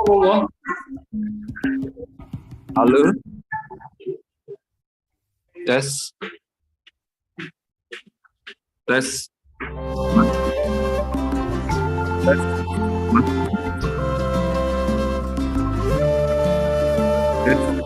Halo. Halo. Tes. Tes. Tes. Tes.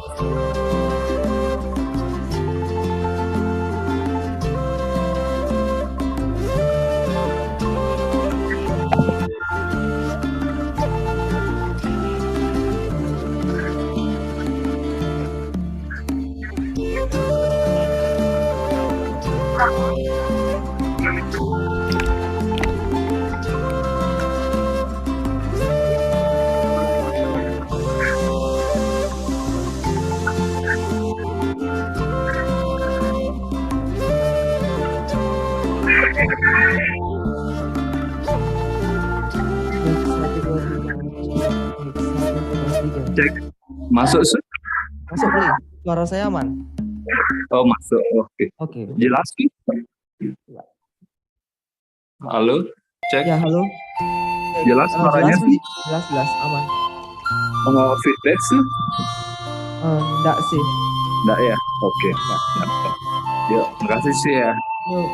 Cek. Masuk sih? Masuk boleh. Suara saya aman. Oh, masuk. Oke. Oke. Jelas sih? Halo. Cek. Ya, halo. Jelas suaranya sih? Jelas aman. Mau feedback sih? Enggak sih. Enggak ya? Oke. Yuk, makasih sih ya. Yuk.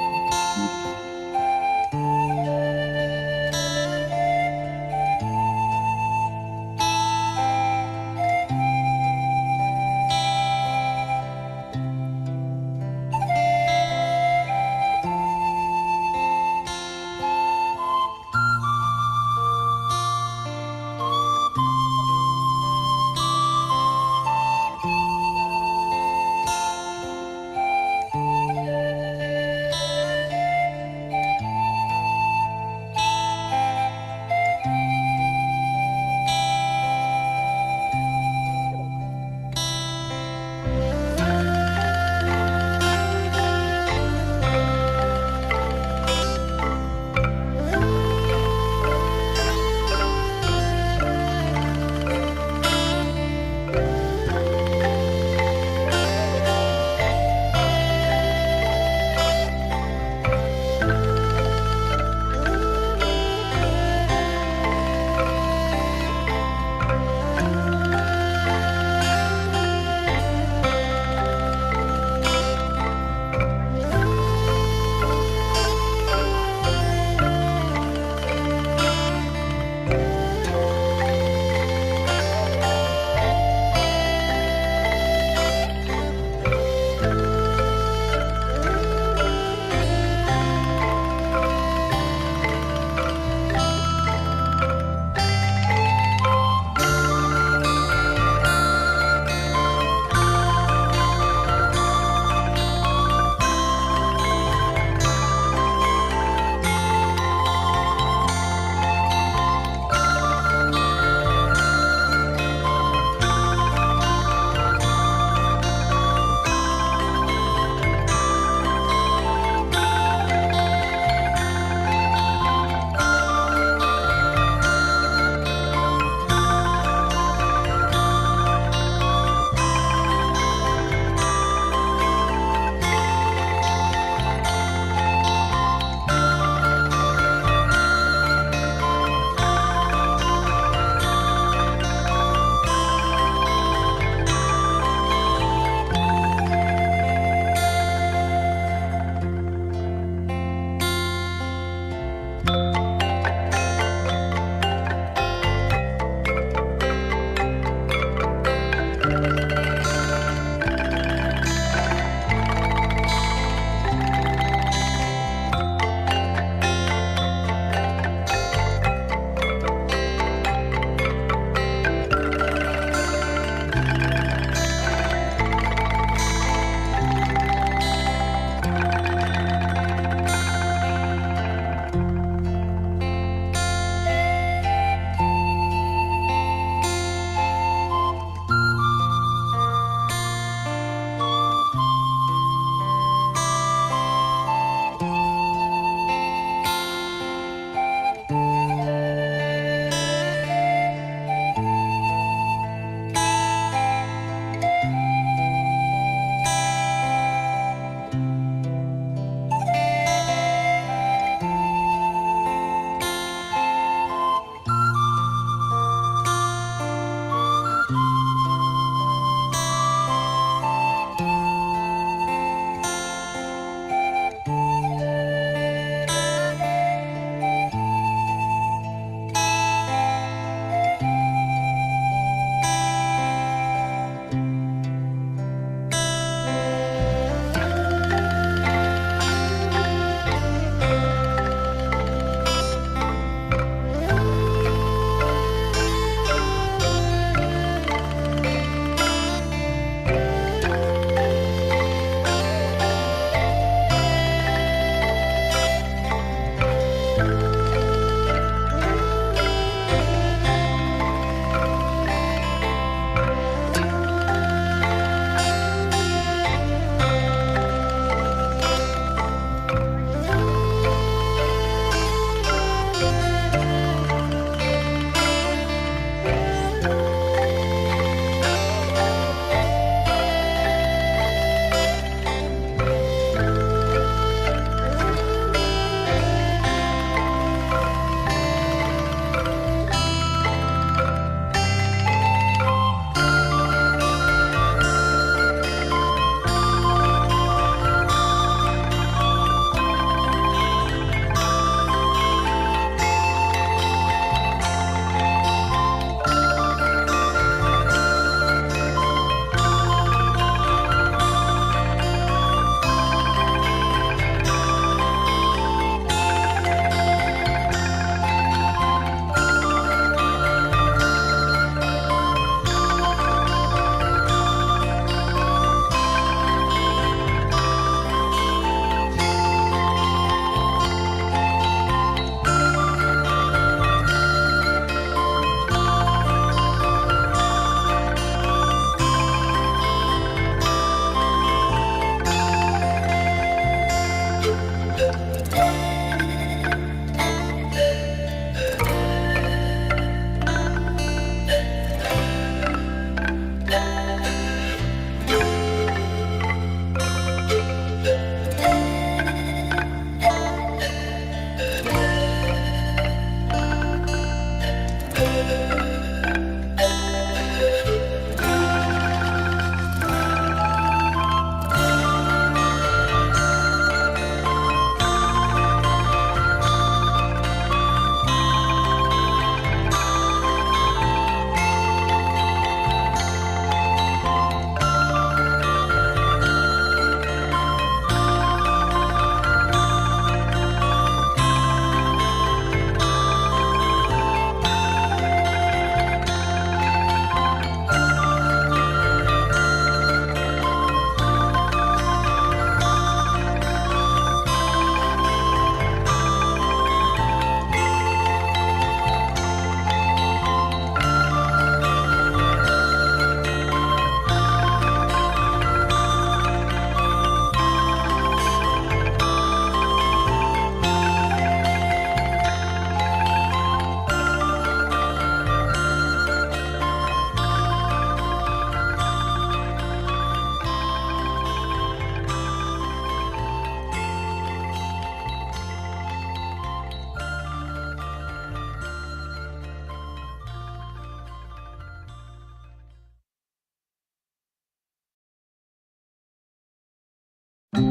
Baru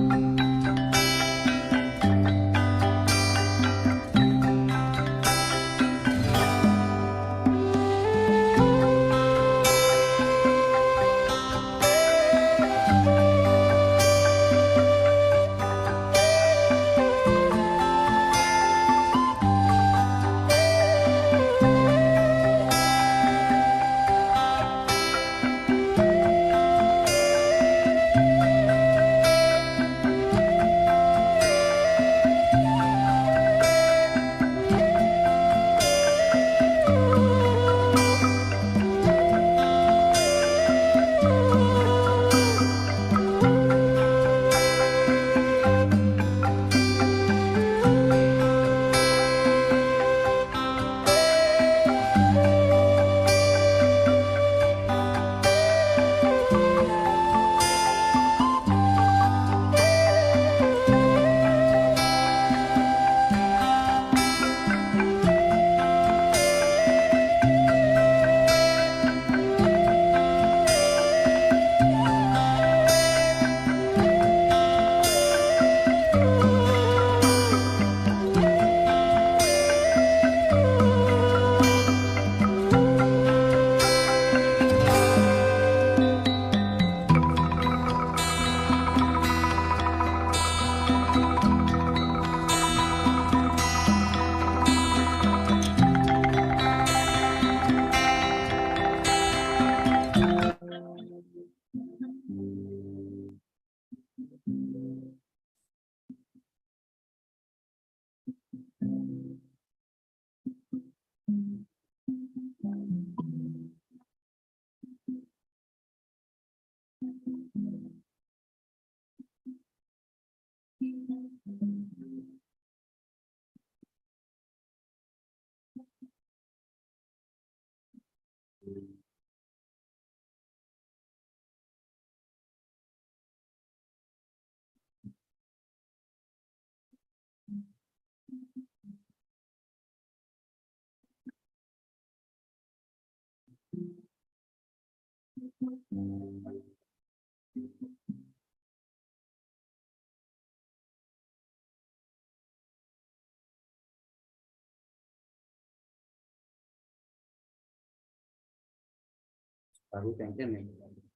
pengen nih.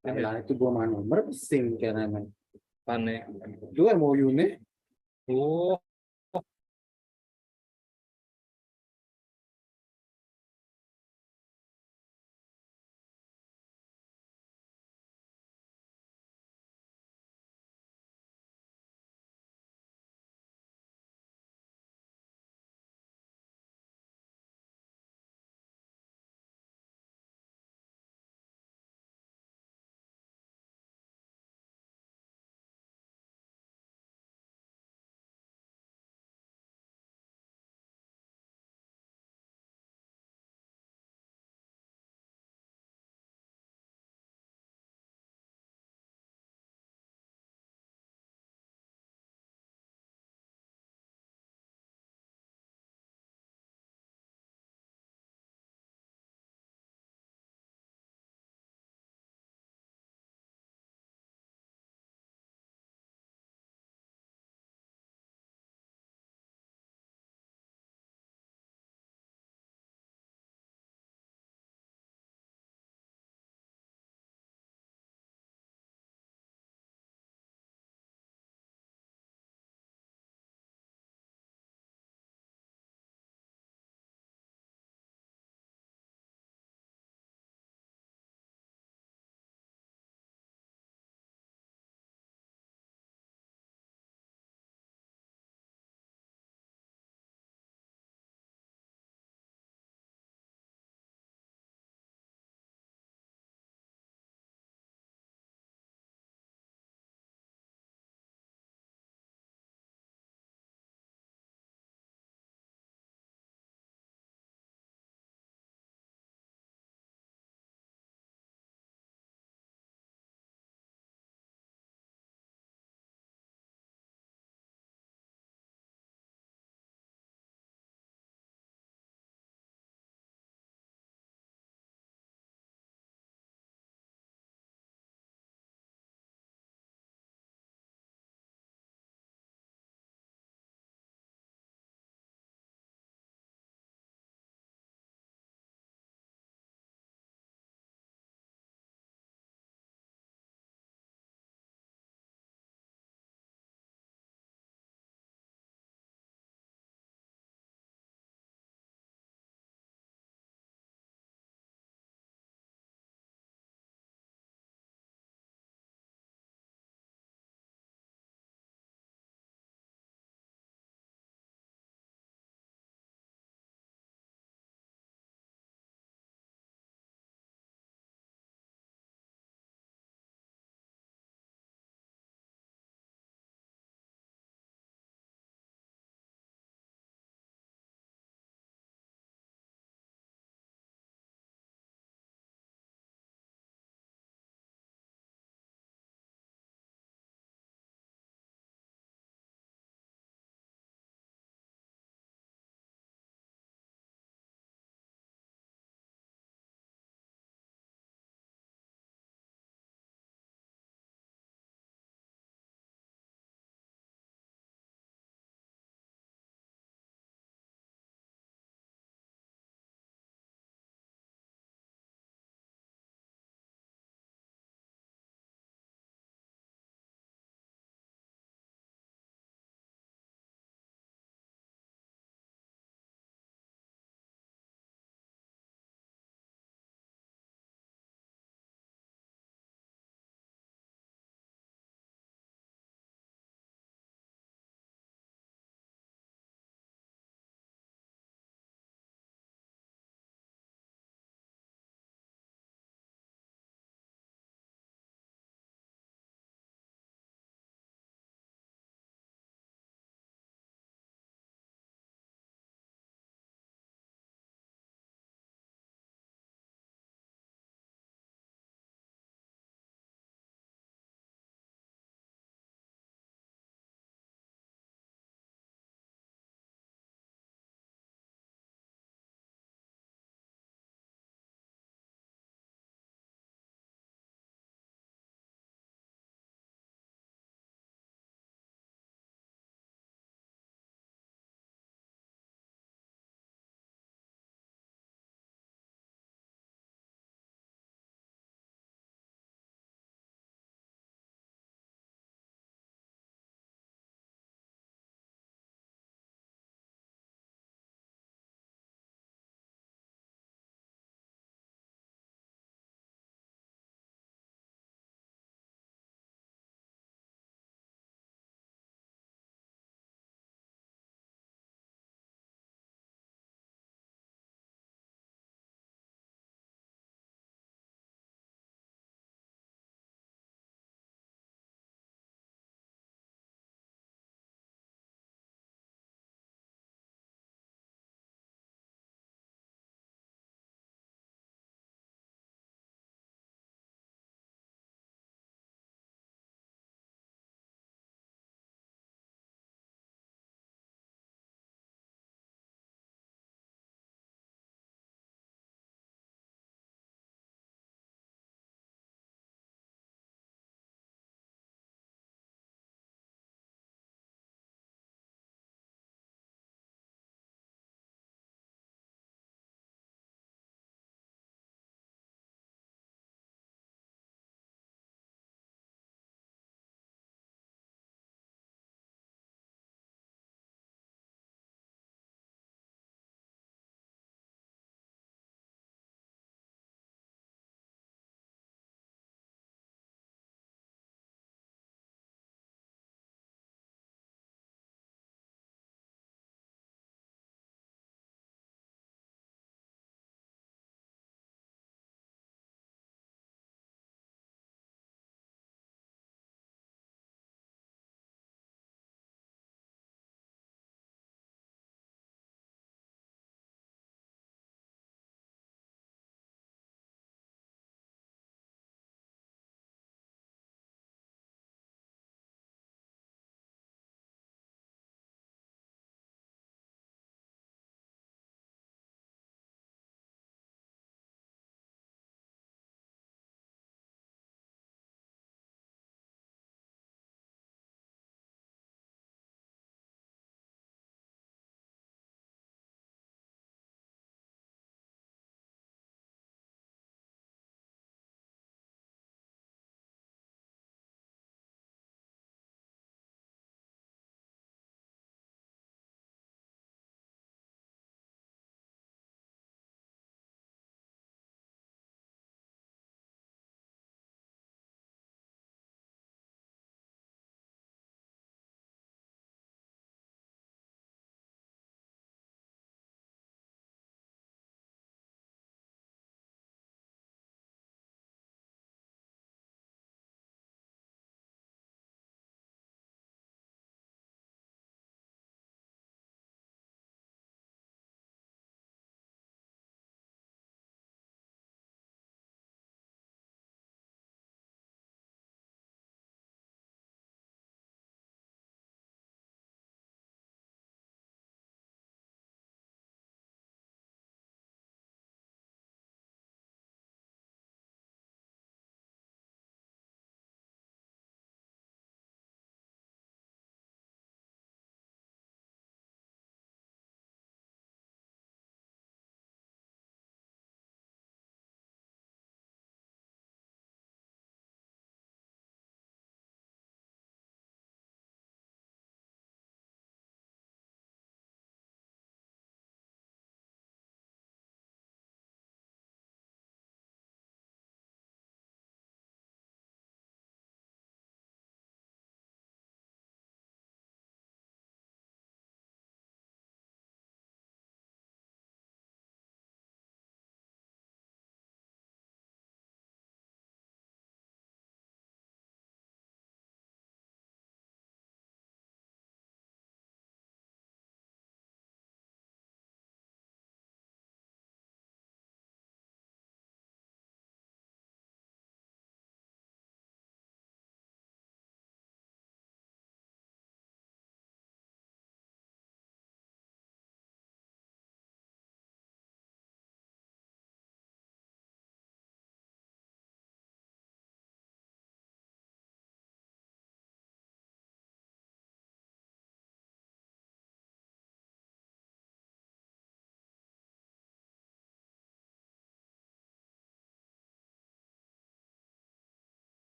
Kailan itu gua mau nomor sing kena Pane. dua mau yune. Oh,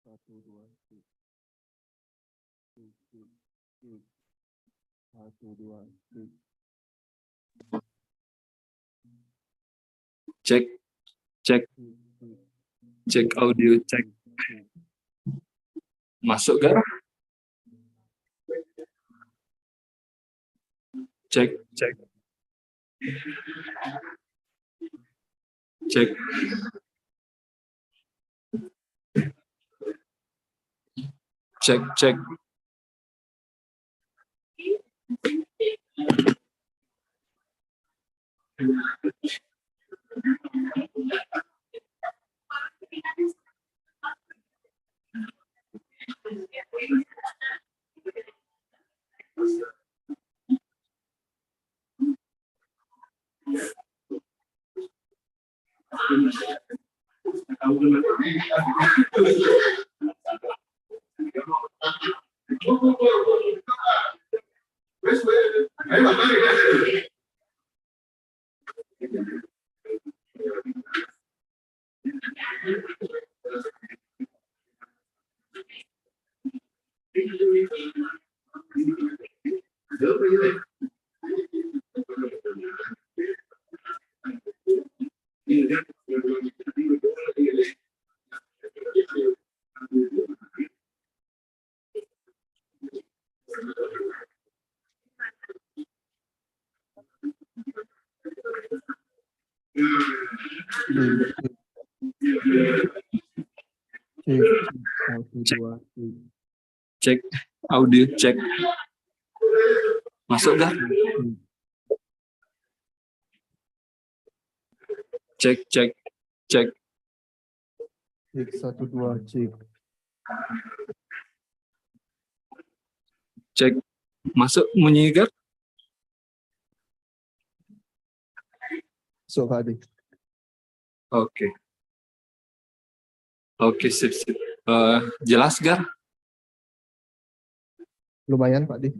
Satu dua cek. Satu dua cek. Cek, cek, cek audio, cek. Masuk gak? Cek, cek. Cek. Cek, cek. Satu dua cek. Cek audio, cek. Masuk gak? Cek, cek, cek. Cek satu dua cek. Cek. Masuk menyigar? So Kak Adi. Oke. Oke, sip, sip. Jelas gak? Lumayan Pak Di.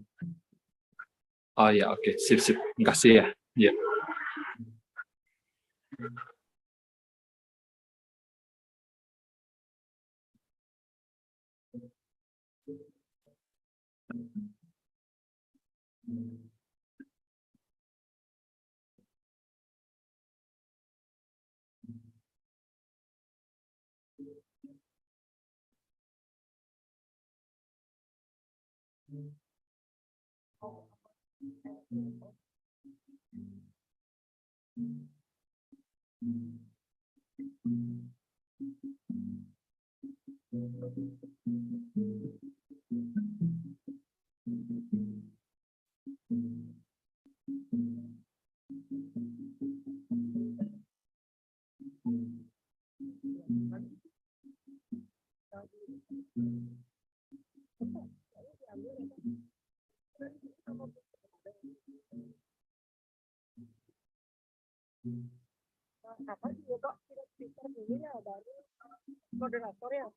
Oh ya, oke, sip, sip. Makasih ya. Ya. Kapan sih kok tidak speaker dulu ya baru moderator ya.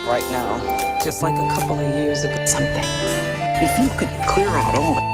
right now, just like a couple of years ago. Something. If you could clear out all the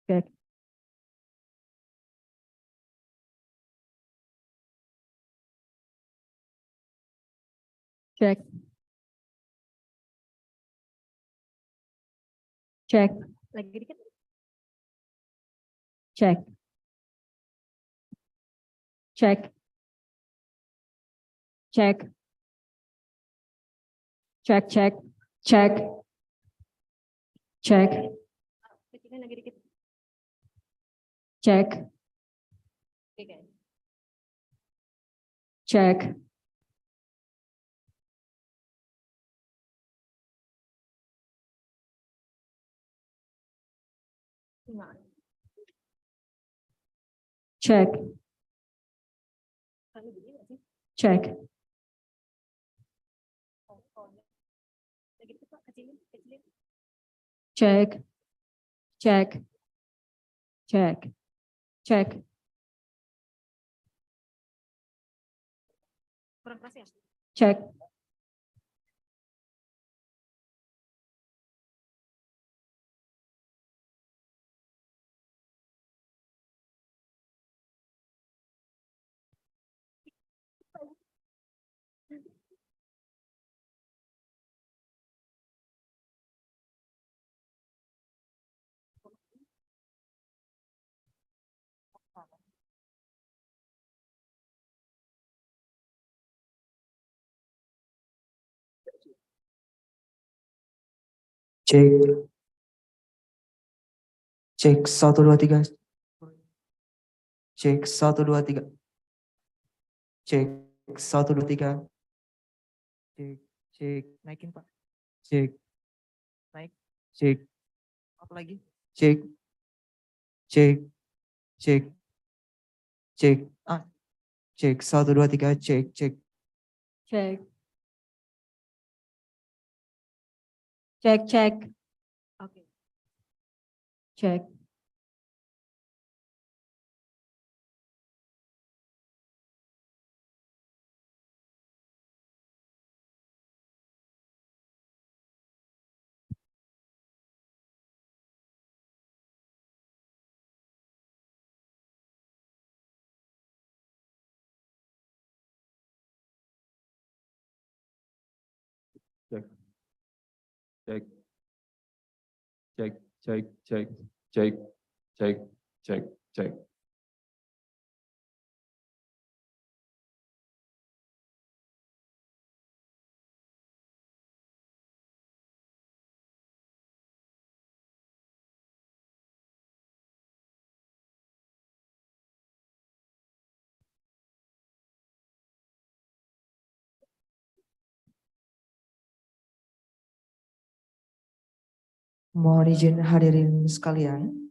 Cek. Cek. Cek. Lagi dikit. Cek. Cek. Cek. Cek, cek. Cek. Cek. Lagi dikit. Cek. Cek. Cek. Cek. Cek. Cek. Cek. Cek. Cek. Cek, cek 1 2 3. Cek 1 2 3. Cek 1 2 3. Cek, cek, naikin Pak. Cek, naik, cek, apa lagi? Cek, cek, cek, cek, cek 1 2 3. Cek, cek. Cek. Cek, cek. Oke. Cek. Cek. Cek. Cek, cek, cek, cek, cek, cek, cek. Mohon izin hadirin sekalian,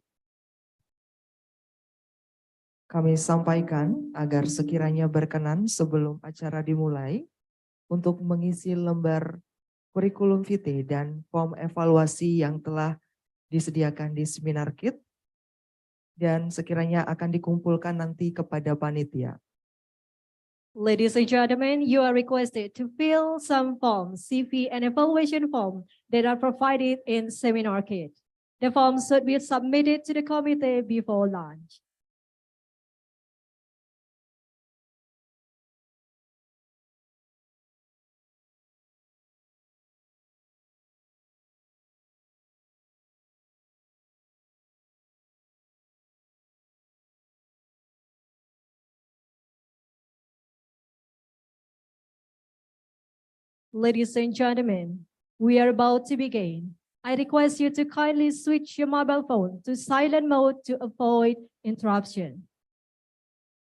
kami sampaikan agar sekiranya berkenan sebelum acara dimulai untuk mengisi lembar kurikulum vitae dan form evaluasi yang telah disediakan di seminar kit dan sekiranya akan dikumpulkan nanti kepada panitia. Ladies and gentlemen, you are requested to fill some forms, CV and evaluation form that are provided in seminar kit. The forms should be submitted to the committee before lunch. Ladies and gentlemen, we are about to begin. I request you to kindly switch your mobile phone to silent mode to avoid interruption.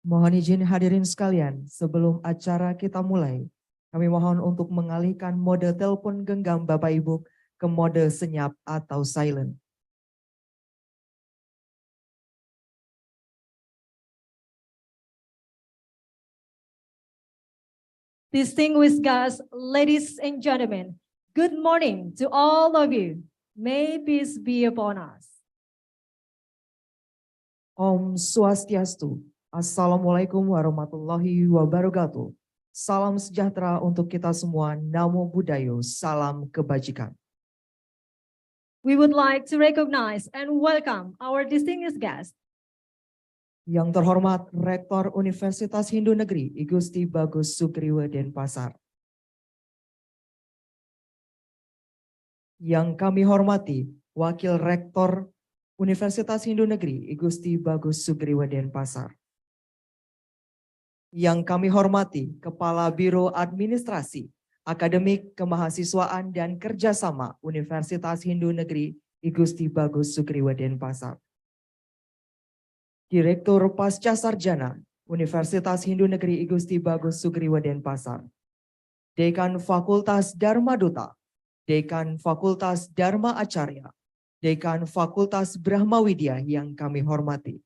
Mohon izin hadirin sekalian, sebelum acara kita mulai, kami mohon untuk mengalihkan mode telepon genggam Bapak Ibu ke mode senyap atau silent. Distinguished guests, ladies and gentlemen, good morning to all of you. May peace be upon us. Om Swastiastu. Assalamualaikum warahmatullahi wabarakatuh. Salam sejahtera untuk kita semua. Namo Buddhayo. Salam kebajikan. We would like to recognize and welcome our distinguished guests. Yang terhormat Rektor Universitas Hindu Negeri I Gusti Bagus Sugriwa Denpasar. Yang kami hormati Wakil Rektor Universitas Hindu Negeri I Gusti Bagus Sugriwa Denpasar. Yang kami hormati Kepala Biro Administrasi, Akademik Kemahasiswaan dan Kerjasama Universitas Hindu Negeri I Gusti Bagus Sugriwa Denpasar. Direktur Pasca Sarjana Universitas Hindu Negeri I Gusti Bagus Sugriwa Denpasar. Dekan Fakultas Dharma Duta, Dekan Fakultas Dharma Acarya, Dekan Fakultas Brahma Widya yang kami hormati.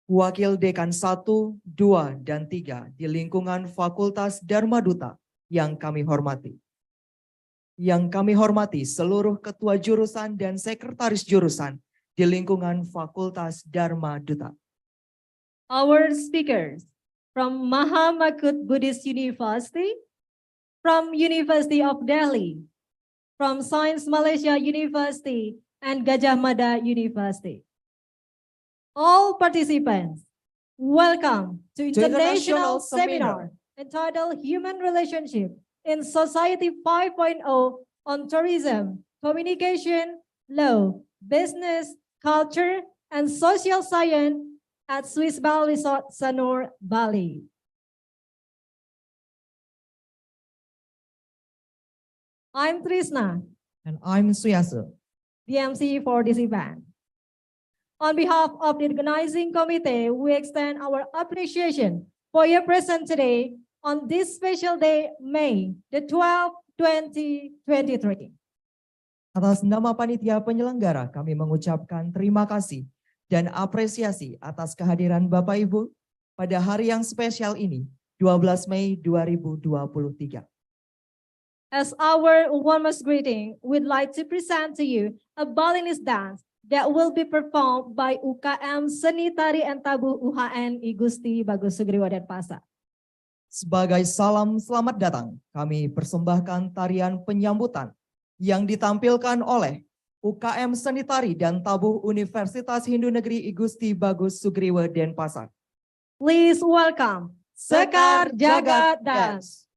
Wakil Dekan 1, 2, dan 3 di lingkungan Fakultas Dharma Duta yang kami hormati. Yang kami hormati seluruh ketua jurusan dan sekretaris jurusan di lingkungan Fakultas Dharma Duta. Our speakers from Mahamakut Buddhist University, from University of Delhi, from Science Malaysia University, and Gajah Mada University. All participants, welcome to International Seminar entitled Human Relationship in Society 5.0 on Tourism, Communication, Law, Business, Culture, and Social Science at Swiss Bell Resort Sanur, Bali. I'm Trisna, And I'm Suyasa. the MC for this event. On behalf of the organizing committee, we extend our appreciation for your presence today on this special day, May the 12th, 2023. Atas nama panitia penyelenggara, kami mengucapkan terima kasih dan apresiasi atas kehadiran Bapak Ibu pada hari yang spesial ini, 12 Mei 2023. As our warmest greeting, we'd like to present to you a Balinese dance that will be performed by UKM Seni Tari and Tabuh UHN I Gusti Bagus Sugriwa Denpasar. Sebagai salam selamat datang, kami persembahkan tarian penyambutan yang ditampilkan oleh UKM Seni Tari dan Tabuh Universitas Hindu Negeri I Gusti Bagus Sugriwa Denpasar. Please welcome Sekar Jagat Dance.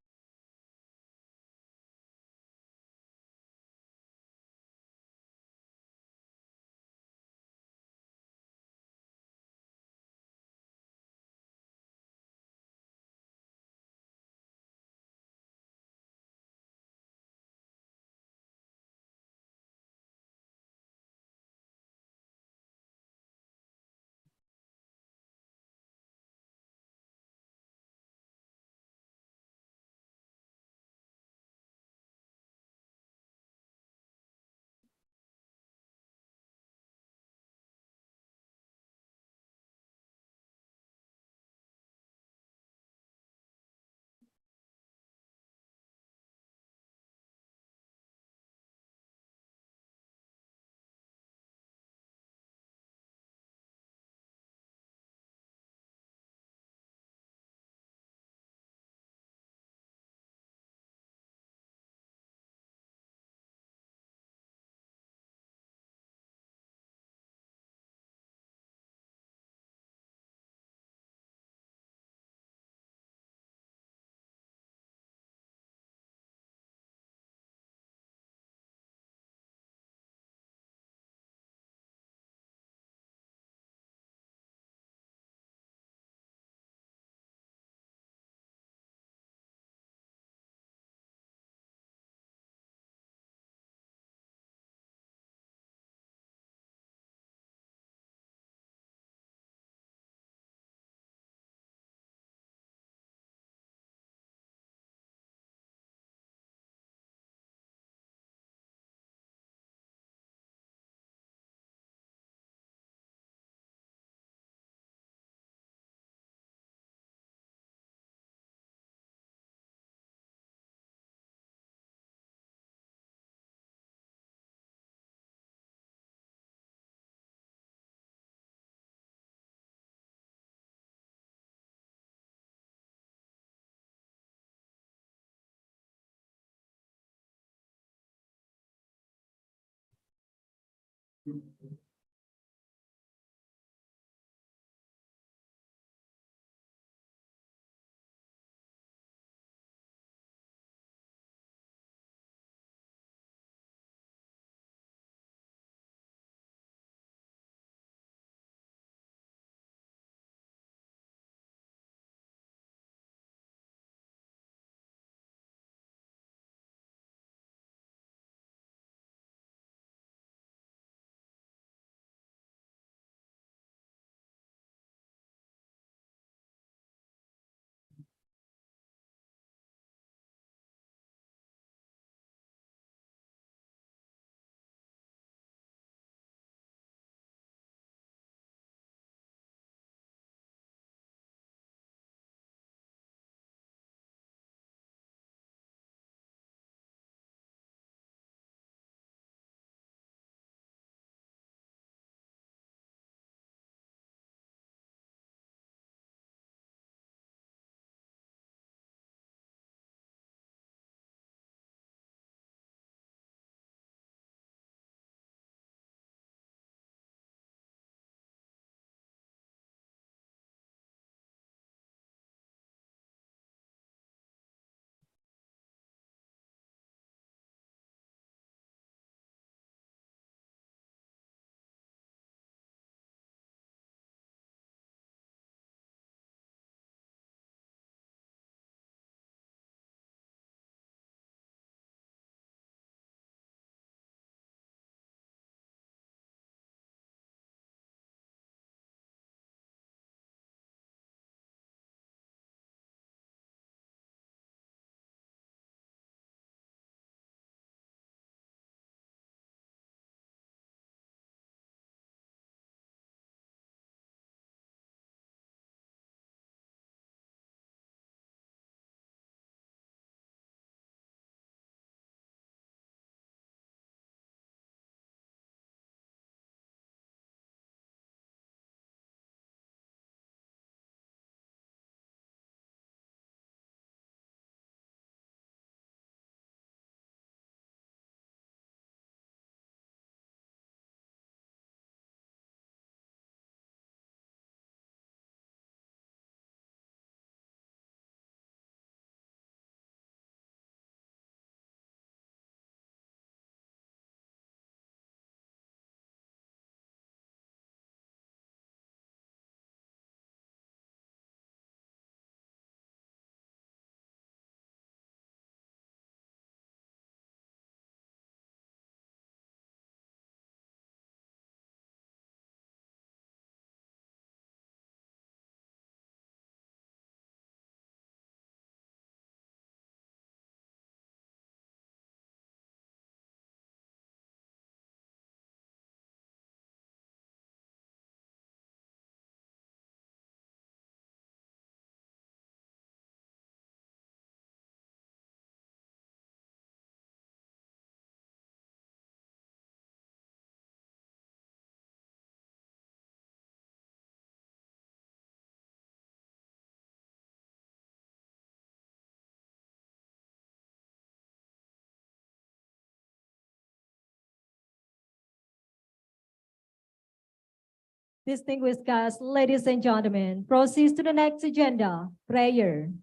Distinguished guests, ladies and gentlemen, proceed to the next agenda, prayer.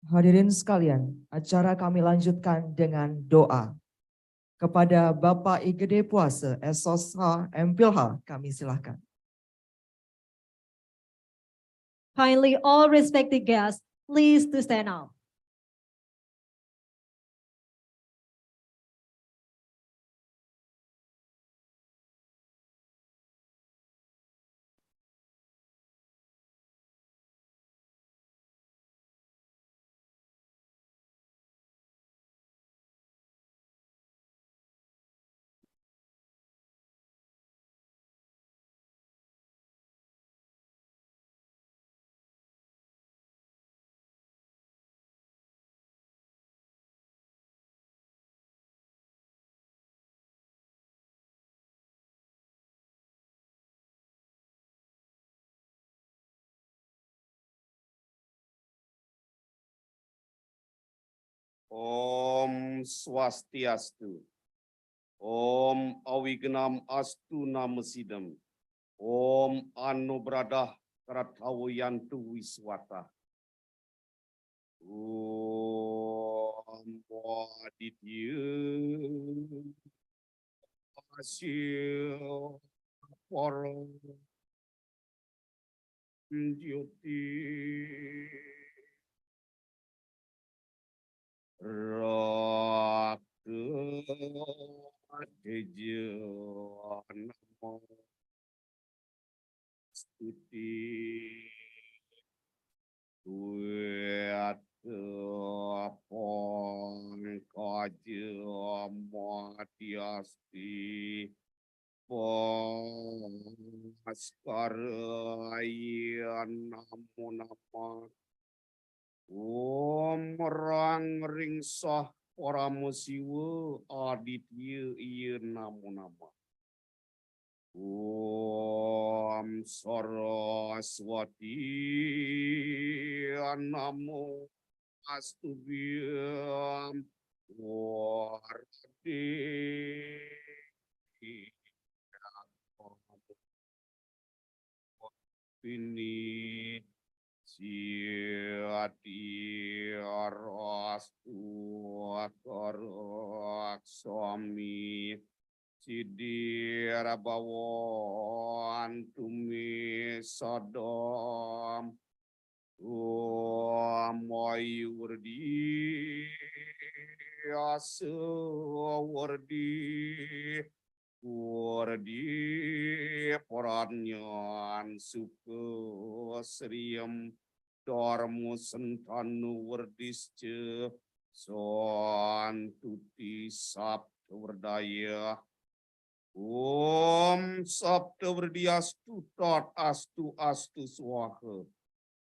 Hadirin sekalian, acara kami lanjutkan dengan doa. Kepada Bapak IGD Puase, SOSH, MPILH, kami silakan. Kindly, all respected guests, please to stand up. Om Om Swastiastu. Om Awignam Astu Namasidam. Om Anubradah Kratawayantu Wiswata. Om Wadidya Asyil Paro Jyoti Raka Teja Namo Stuti Tuat Pon Kaja Matiasti Paskaraya Namo Nama Om Rang Ringsah Paramusiwa Aditya Iya Namo Nama Om Saraswati Namo Astubhyam Warti Ini Siati Arastu Akarak Swami Sidi Rabawo Antumi Sodom Mayurdi Asawardi Wardi Paranyan Suku Sriyam Dharma Santanu Wardisce Santuti Sabta Wardaya Om Sabta Wardiastu Tat Astu Astu Swaha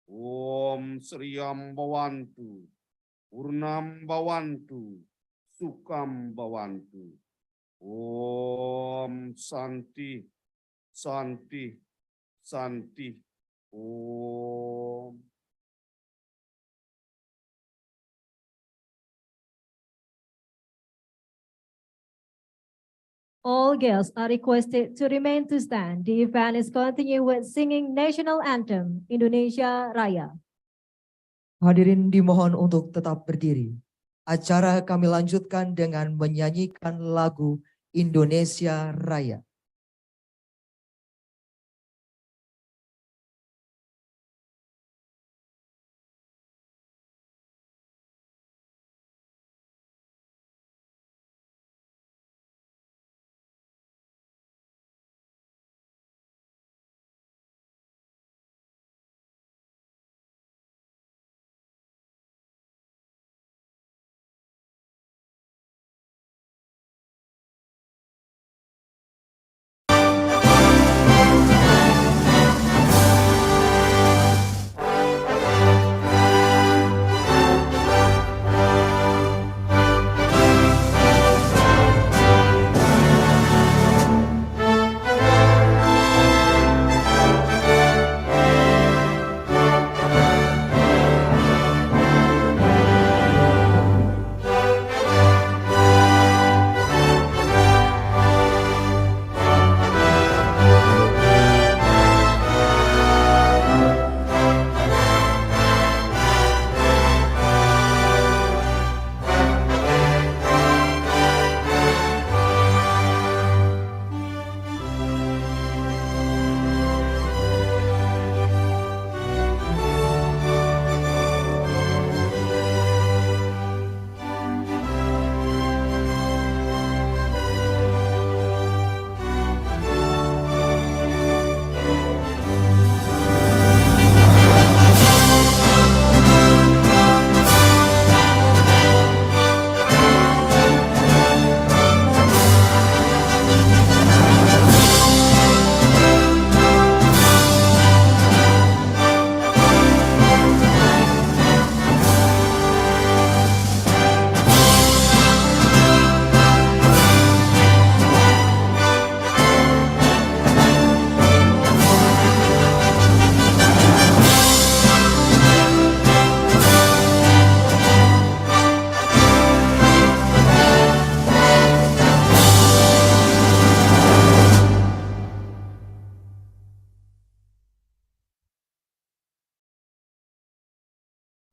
Om Sriyam Bawantu Purnam Bawantu Sukam Bawantu Om Santi Santi Santi Om All guests are requested to remain to stand. The event is continued with singing national anthem Indonesia Raya. Hadirin dimohon untuk tetap berdiri. Acara kami lanjutkan dengan menyanyikan lagu Indonesia Raya.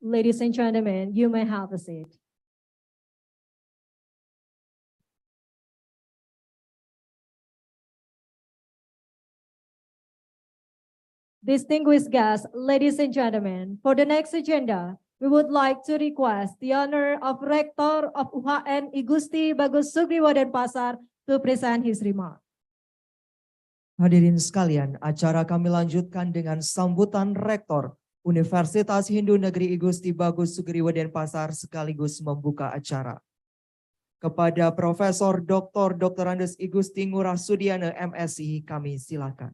Ladies and gentlemen, you may have a seat. Distinguished guests, ladies and gentlemen, for the next agenda, we would like to request the honor of Rector of UHN Igusti Bagus Sugriwo Denpasar to present his remark. Hadirin sekalian, acara kami lanjutkan dengan sambutan Rektor Universitas Hindu Negeri Igusti Bagus Sugriwo Denpasar sekaligus membuka acara. Kepada Profesor Dr. Andes Igusti Ngurah Sudiana MSI, kami silakan.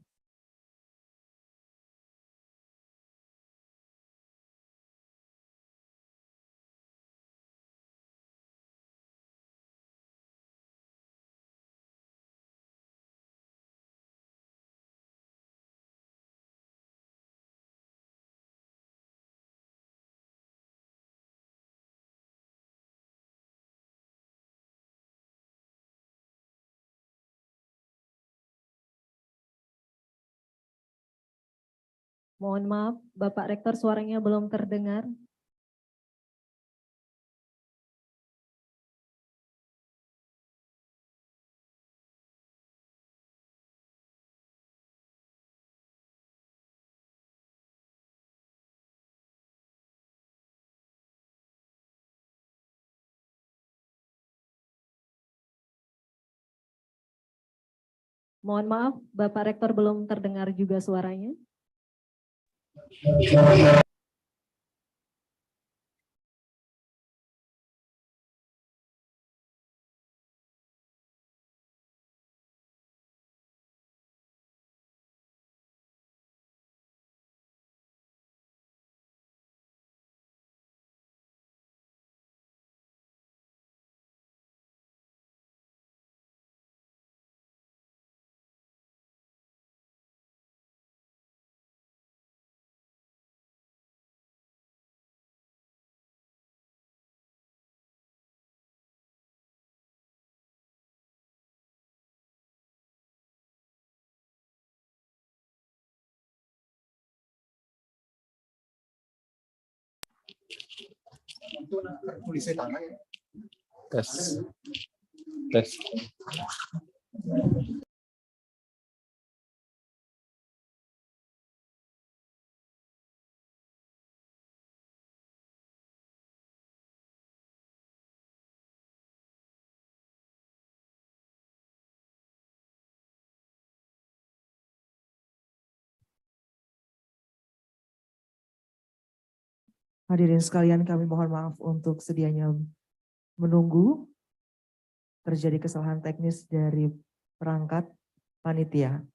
Mohon maaf, Bapak Rektor suaranya belum terdengar. Mohon maaf, Bapak Rektor belum terdengar juga suaranya. Tes. Tes. Hadirin sekalian, kami mohon maaf untuk sedianya menunggu. Terjadi kesalahan teknis dari perangkat panitia.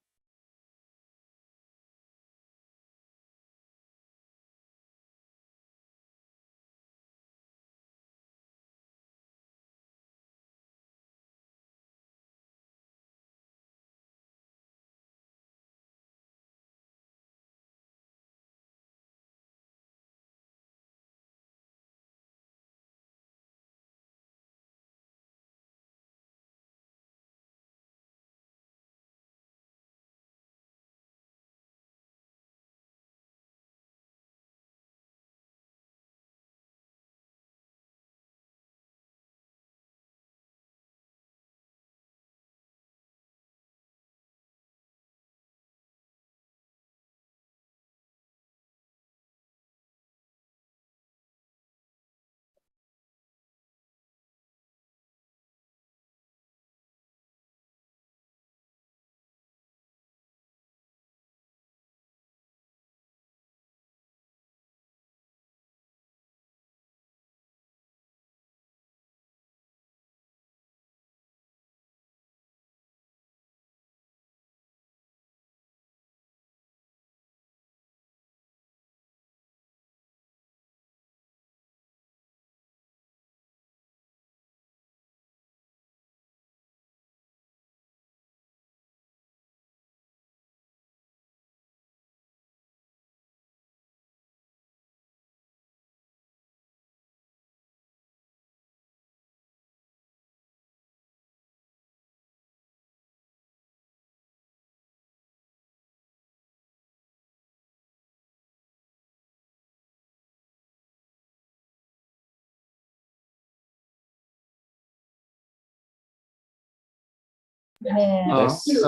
Terus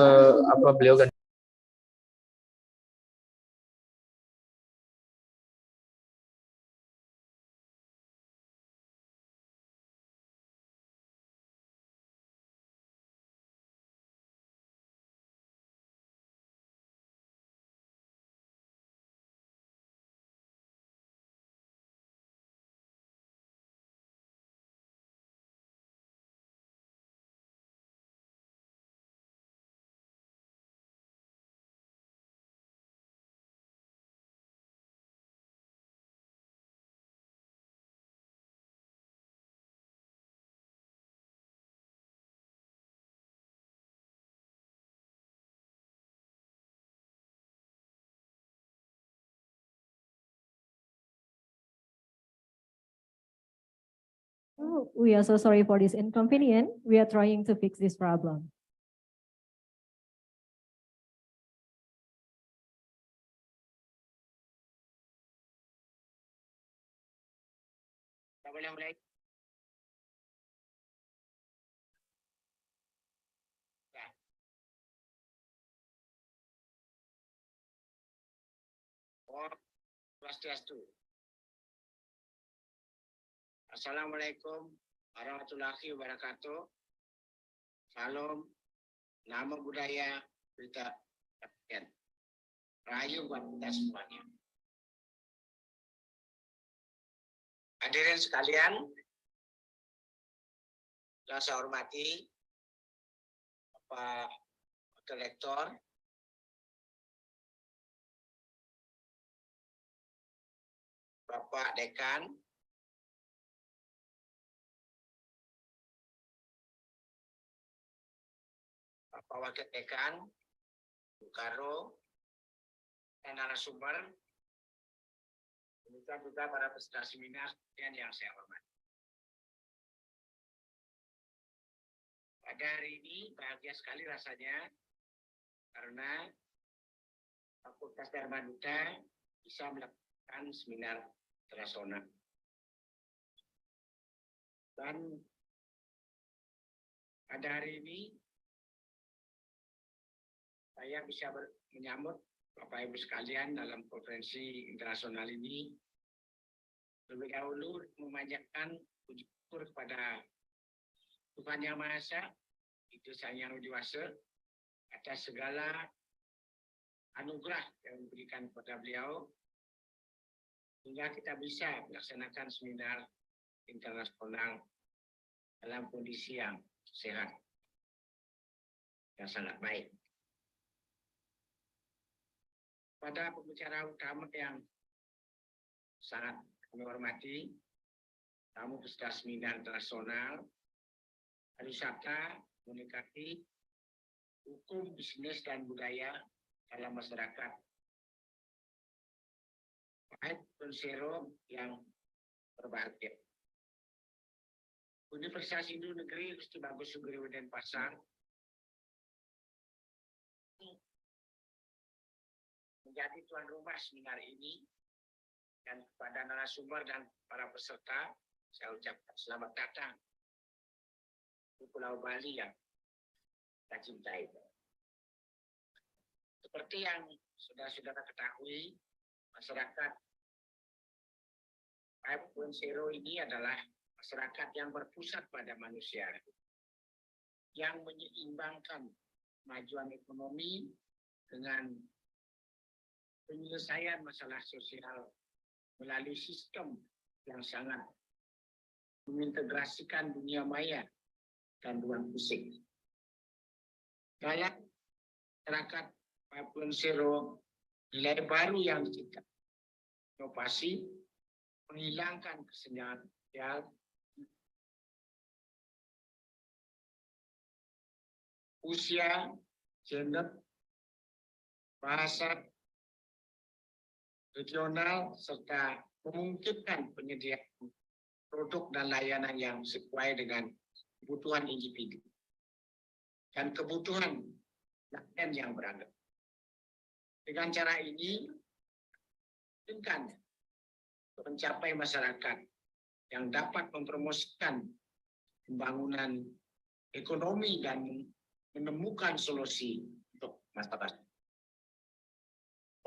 apa beliau kan Oh, we are so sorry for this inconvenience. We are trying to fix this problem. Assalamualaikum warahmatullahi wabarakatuh. Salam, nama budaya kita rayu buat kita semuanya. Hadirin sekalian, yang saya hormati Bapak Wakil Rektor, Bapak Dekan, Bapak Wakil Dekan, Bu Karo, dan narasumber, demikian juga para peserta seminar yang saya hormati. Pada hari ini bahagia sekali rasanya karena Fakultas Dharma Duta bisa melakukan seminar internasional. Dan pada hari ini saya bisa menyambut Bapak Ibu sekalian dalam konferensi internasional ini. Lebih dahulu memanjatkan puji syukur kepada Tuhan Yang Maha Esa, itu Sang Yang Widiwasa, atas segala anugerah yang diberikan kepada beliau, hingga kita bisa melaksanakan seminar internasional dalam kondisi yang sehat dan sangat baik. Pada pembicara utama yang sangat kami hormati, tamu peserta seminar internasional, pariwisata, komunikasi, hukum, bisnis, dan budaya dalam masyarakat. Baik konsero yang berbahagia. Universitas Hindu Negeri Gusti Bagus Sugriwo Denpasar menjadi tuan rumah seminar ini, dan kepada narasumber dan para peserta saya ucapkan selamat datang di Pulau Bali yang kita cintai. Seperti yang saudara-saudara ketahui, masyarakat 5.0 ini adalah masyarakat yang berpusat pada manusia, yang menyeimbangkan kemajuan ekonomi dengan penyelesaian masalah sosial melalui sistem yang sangat mengintegrasikan dunia maya dan ruang fisik. Dalam masyarakat 5.0, nilai baru yang diciptakan, inovasi, menghilangkan kesenjangan sosial, usia, gender, bahasa, regional, serta memungkinkan penyediaan produk dan layanan yang sesuai dengan kebutuhan individu dan kebutuhan lain yang beragam. Dengan cara ini, memungkinkan mencapai masyarakat yang dapat mempromosikan pembangunan ekonomi dan menemukan solusi untuk masalah.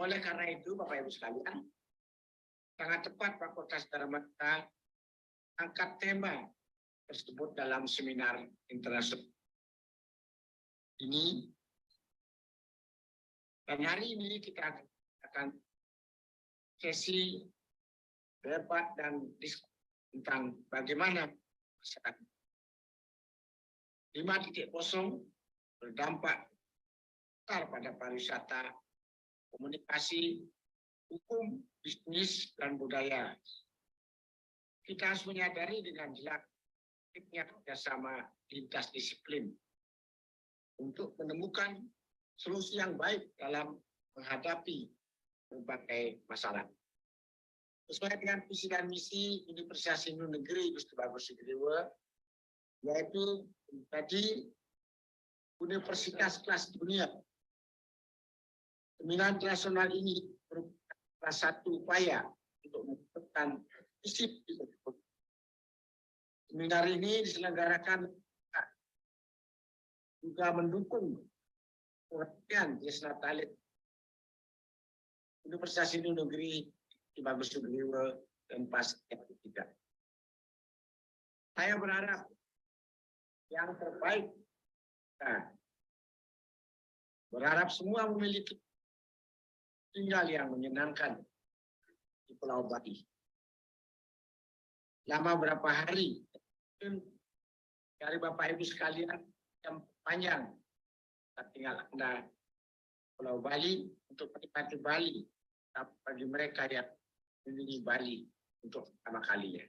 Oleh karena itu, Bapak Ibu sekalian, sangat tepat Fakultas Dharma angkat tema tersebut dalam seminar internasional ini. Dan hari ini kita akan sesi debat dan diskusi tentang bagaimana masyarakat 5.0 berdampak besar pada pariwisata, komunikasi, hukum, bisnis, dan budaya. Kita harus menyadari dengan jelas pentingnya kerjasama lintas disiplin untuk menemukan solusi yang baik dalam menghadapi berbagai masalah. Sesuai dengan visi dan misi Universitas Hindu Negeri Gusti Bagus Sugriwa, yaitu menjadi universitas kelas dunia. Seminar internasional ini merupakan salah satu upaya untuk menentukan visi tersebut. Seminar ini diselenggarakan juga mendukung pengertian Nasional Talent Universitas Hindu Negeri di Bagus Sugriwa dan pas ketiga. Saya berharap yang terbaik. Nah, berharap semua memiliki tinggal yang menyenangkan di Pulau Bali. Lama berapa hari dari Bapak Ibu sekalian yang panjang tinggal Anda Pulau Bali untuk menikmati Bali, tapi bagi mereka yang memilih Bali untuk pertama kalinya.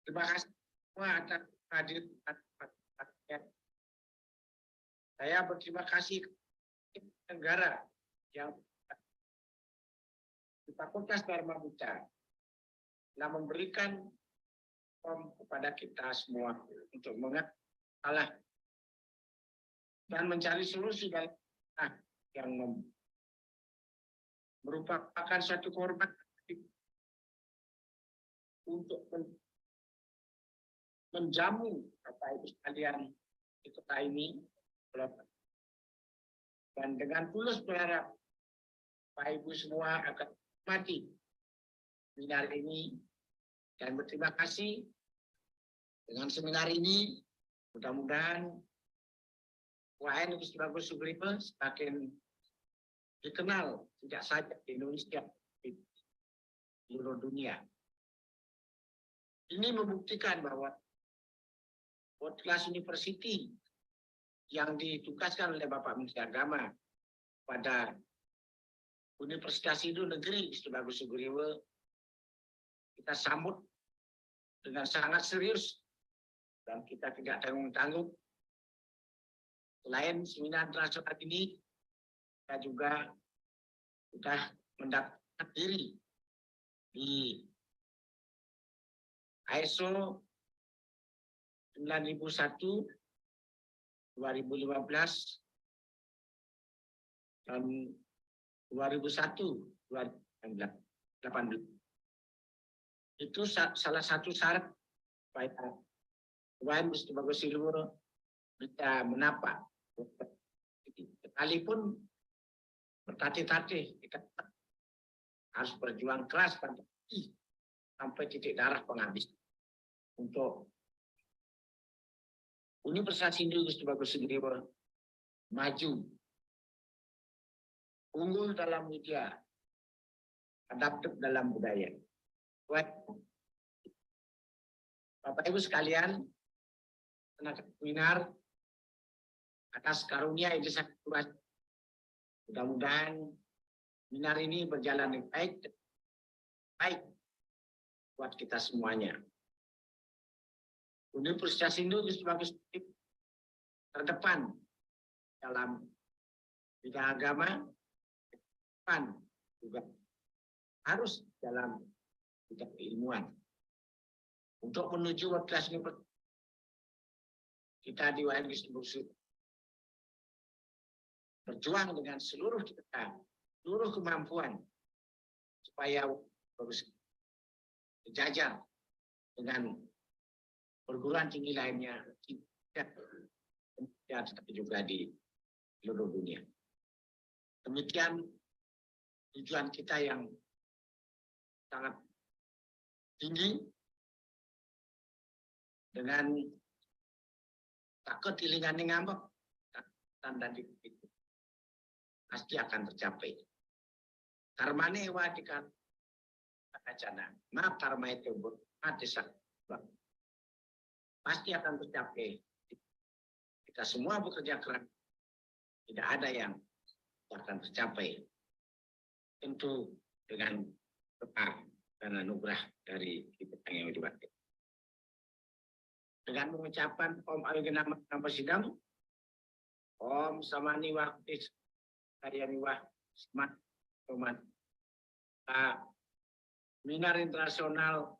Terima kasih semua atas hadir. Saya berterima kasih kepada negara yang di Fakultas Dharma Buddha telah memberikan kepada kita semua untuk mengalah dan mencari solusi dalam yang merupakan suatu kehormatan untuk menjamu Bapak Ibu sekalian di kota ini. Dan dengan tulus berharap Bapak Ibu semua akan mati seminar ini dan berterima kasih dengan seminar ini. Mudah-mudahan UAN Gusti Bagus Sugriwa semakin dikenal tidak saja di Indonesia, di seluruh dunia. Ini membuktikan bahwa World Class University yang ditugaskan oleh Bapak Menteri Agama pada Universitas Hindu Negeri Gusti Bagus Sugriwa kita sambut dengan sangat serius dan kita tidak tanggung-tanggung. Selain seminar internasional ini, kita juga sudah mendaftar diri di ISO 9001 2015 dan 2001 2018. Itu salah satu syarat supaya UAN Gusti Bagus Sugriwa bisa menapak. Sekalipun bertatih-tatih, kita harus berjuang keras sampai titik darah penghabis untuk Universitas Hindu Gusti Bagus Sugriwa maju, unggul dalam media, adaptif dalam budaya. Bapak Ibu sekalian, tenaga seminar atas karunia yang sangat luas. Mudah-mudahan seminar ini berjalan dengan baik buat kita semuanya. Universitas Hindu Gusti Bagus terdepan dalam bidang agama, depan juga harus dalam bidang keilmuan. Untuk menuju World Class University, kita di UAN Gusti Bagus berjuang dengan seluruh kita, seluruh kemampuan supaya bagus sejajar dengan perguruan tinggi lainnya Indonesia tetapi juga di seluruh dunia. Demikian tujuan kita yang sangat tinggi dengan takut tilingan ngambek tanda di itu pasti akan tercapai. Karmane wadikan acana, ma karma itu mati pasti akan tercapai. Kita semua bekerja keras, tidak ada yang akan tercapai. Tentu dengan berkah dan anugerah dari kita yang diwakil. Dengan mengucapkan Om Ayugenama Nama Sidam, Om Samani Waktis, Karyaniwah, Semat, Tomat, Seminar Internasional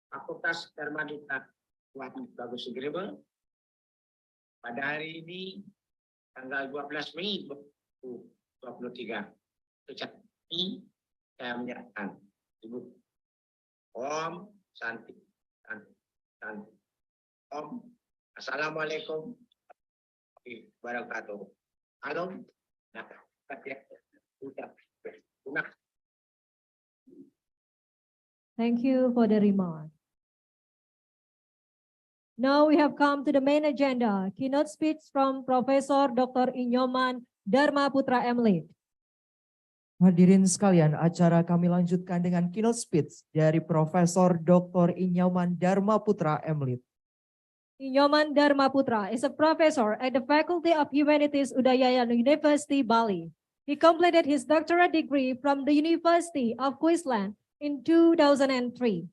Fakultas Dharmadita Tuhan Bagus Sigribe, pada hari ini tanggal 12 Mei 2023, sejak ini saya menyerahkan Ibu Om Santi. Om, Assalamualaikum warahmatullahi wabarakatuh. Halo, Thank you for the remark. Now we have come to the main agenda, keynote speech from Profesor Dr. Inyoman Dharma Putra MLid. Hadirin sekalian, acara kami lanjutkan dengan keynote speech dari Profesor Dr. Inyoman Dharma Putra MLid. Inyoman Dharma Putra is a professor at the Faculty of Humanities Udayana University, Bali. He completed his doctorate degree from the University of Queensland in 2003.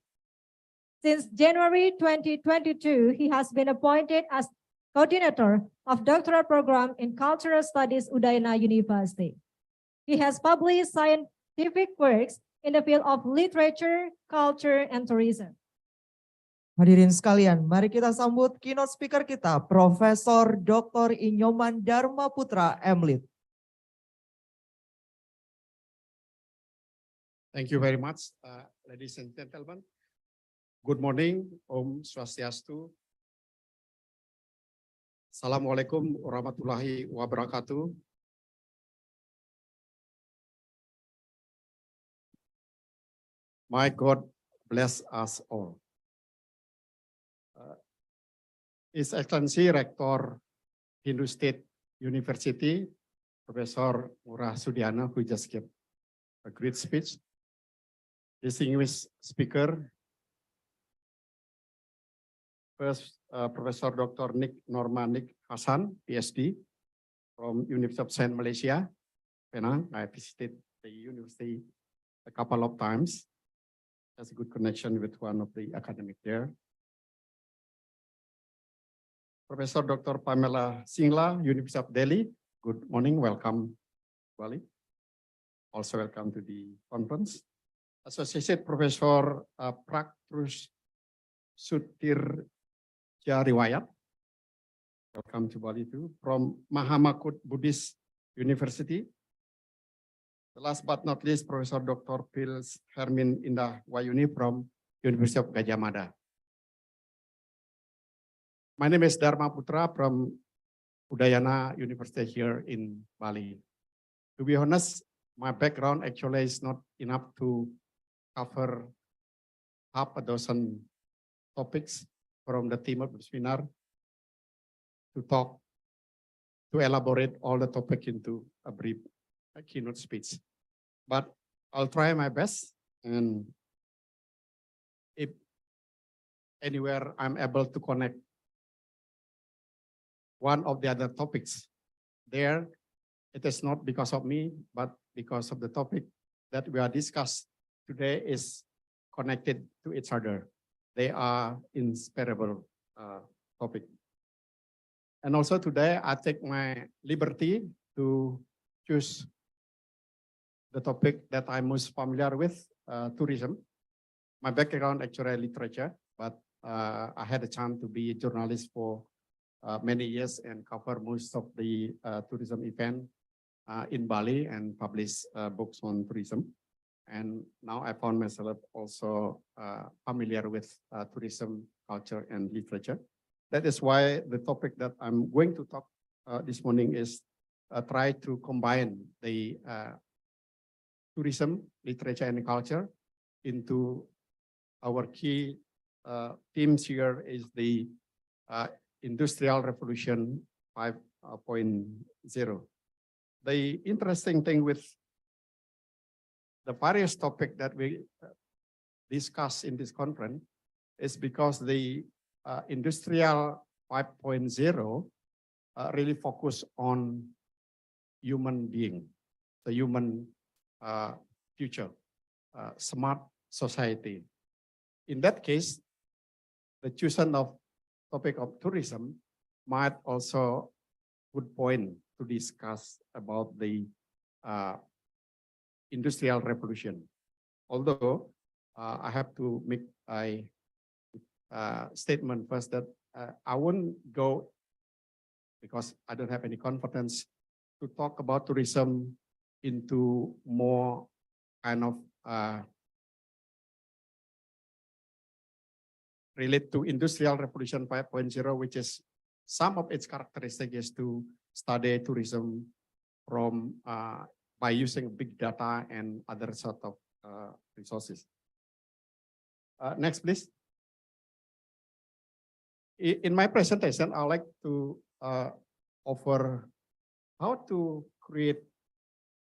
Since January 2022, he has been appointed as coordinator of doctoral program in Cultural Studies Udayana University. He has published scientific works in the field of literature, culture, and tourism. Hadirin sekalian, mari kita sambut keynote speaker kita, Profesor Dr. Inyoman Dharma Putra MLid. Thank you very much, ladies and gentlemen. Good morning, Om Swastiastu. Assalamualaikum warahmatullahi wabarakatuh. My God bless us all. His Excellency Rector Hindu State University, Professor Murah Sudiana, who just gave a great speech. Distinguished speaker, first Professor Dr. Nick Hassan, PhD, from University of Saint Malaysia, Penang. I visited the university a couple of times. Has a good connection with one of the academic there. Professor Dr. Pamela Singla, University of Delhi. Good morning, welcome, Bali. Also welcome to the conference. Associate Professor Praktrus Sutirja Riwayat. Welcome to Bali too. From Mahamakut Buddhist University. The last but not least, Professor Dr. Pils Hermin Indah Wayuni from University of Gajah Mada. My name is Dharma Putra from Udayana University here in Bali. To be honest, my background actually is not enough to cover half a dozen topics from the theme of the seminar to elaborate all the topic into a brief keynote speech. But I'll try my best, and if anywhere I'm able to connect one of the other topics there, it is not because of me, but because of the topic that we are discussing today is connected to each other. They are inseparable topic. And also today, I take my liberty to choose the topic that I'm most familiar with, tourism. My background actually literature, but I had a chance to be a journalist for many years and cover most of the tourism event in Bali and publish books on tourism. And now I found myself also familiar with tourism, culture, and literature. That is why the topic that I'm going to talk this morning is try to combine the tourism, literature, and culture into our key themes here is the Industrial Revolution 5.0. The interesting thing with the various topics that we discuss in this conference is because the Industrial 5.0 really focus on human being, the human future, smart society. In that case, the chosen of topic of tourism might also good point to discuss about the Industrial Revolution. Although I have to make a statement first that I won't go, because I don't have any confidence to talk about tourism into more kind of relate to Industrial Revolution 5.0, which is some of its characteristics is to study tourism from by using big data and other sort of resources. Next, please. In my presentation, I'd like to offer how to create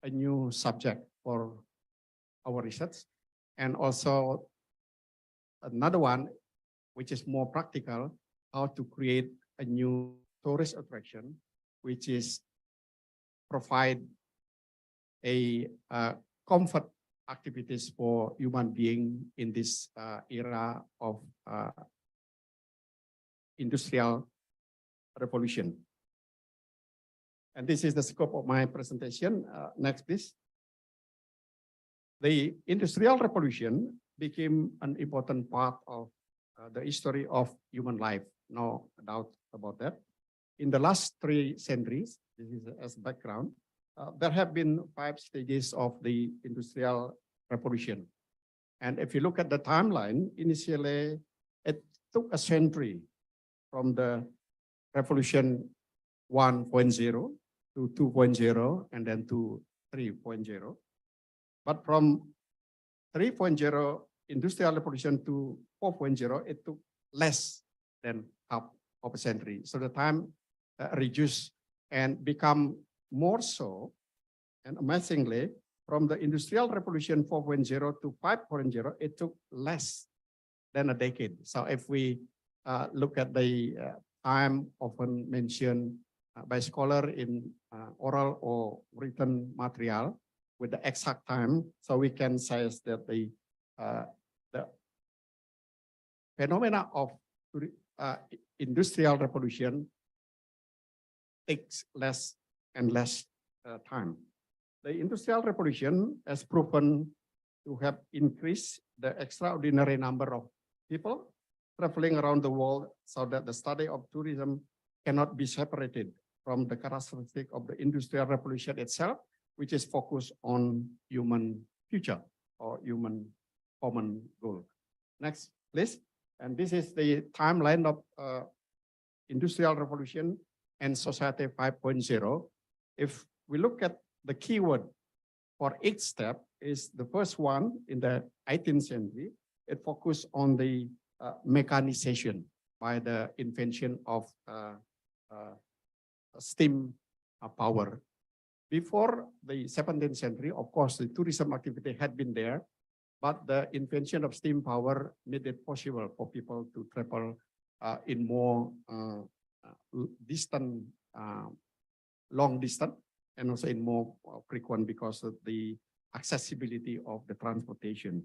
a new subject for our research, and also another one, which is more practical, how to create a new tourist attraction, which is provide a comfort activities for human being in this era of Industrial Revolution. And this is the scope of my presentation. Next, please. The Industrial Revolution became an important part of the history of human life. No doubt about that. In the last 3 centuries, this is as background, there have been 5 stages of the Industrial Revolution. And if you look at the timeline, initially it took a century from the Revolution 1.0 to 2.0 and then to 3.0. But from 3.0 Industrial Revolution to 4.0, it took less than half of a century. So the time reduced and become more so, and amazingly, from the Industrial Revolution 4.0 to 5.0, it took less than a decade. So if we look at the time often mentioned by scholar in oral or written material with the exact time, so we can say that the phenomena of Industrial Revolution takes less and less time. The Industrial Revolution has proven to have increased the extraordinary number of people traveling around the world, so that the study of tourism cannot be separated from the characteristic of the Industrial Revolution itself, which is focused on human future or human common goal. Next, please. And this is the timeline of Industrial Revolution and Society 5.0. If we look at the keyword for each step, is the first one in the 18th century. It focused on the mechanization by the invention of steam power. Before the 17th century, of course, the tourism activity had been there, but the invention of steam power made it possible for people to travel in more distant, long distance, and also in more frequent because of the accessibility of the transportation.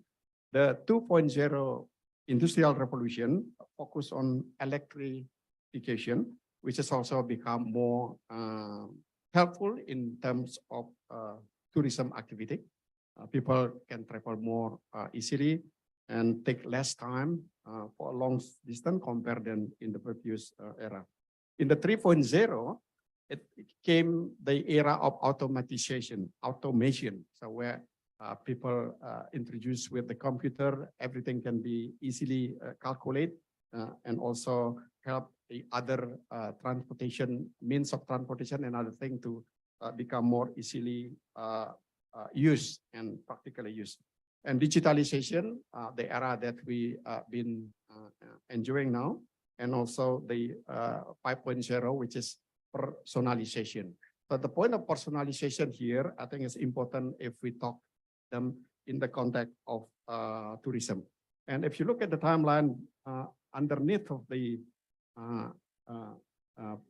The 2.0 Industrial Revolution focused on electrification, which has also become more helpful in terms of tourism activity. People can travel more easily and take less time for a long distance compared than in the previous era. In the 3.0, it came the era of automation. So where people introduced with the computer, everything can be easily calculated and also help the other transportation means of transportation and other thing to become more easily used and practically used. And digitalization, the era that we been enjoying now, and also the 5.0, which is personalization. But the point of personalization here, I think is important if we talk them in the context of tourism. And if you look at the timeline underneath of the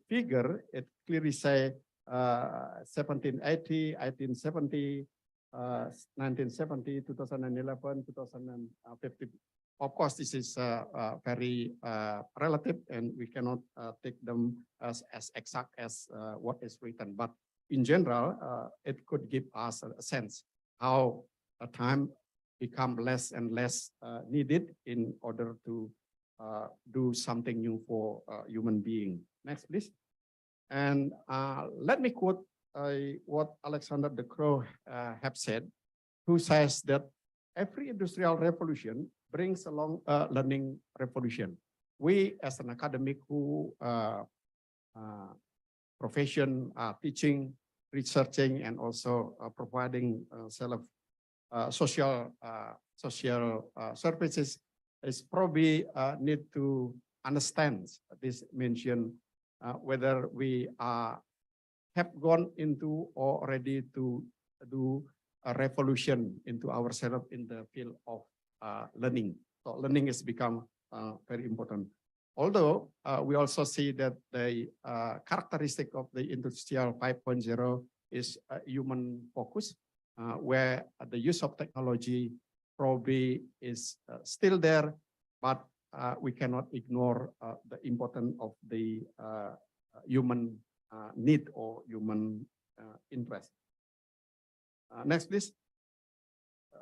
figure, it clearly say 1780, 1870, 1970, 2011, 2050. Of course, this is very relative, and we cannot take them as exact as what is written. But in general, it could give us a sense how a time become less and less needed in order to do something new for human being. Next, please. And let me quote what Alexander de Croo have said, who says that every industrial revolution brings along a learning revolution. We, as an academic who profession, teaching, researching, and also providing social services, is probably need to understand this mention, whether we have gone into or ready to do a revolution into ourselves in the field of learning. So learning has become very important. Although we also see that the characteristic of the Industrial 5.0 is human focus, where the use of technology probably is still there, but we cannot ignore the importance of the human need or human interest. Next, please.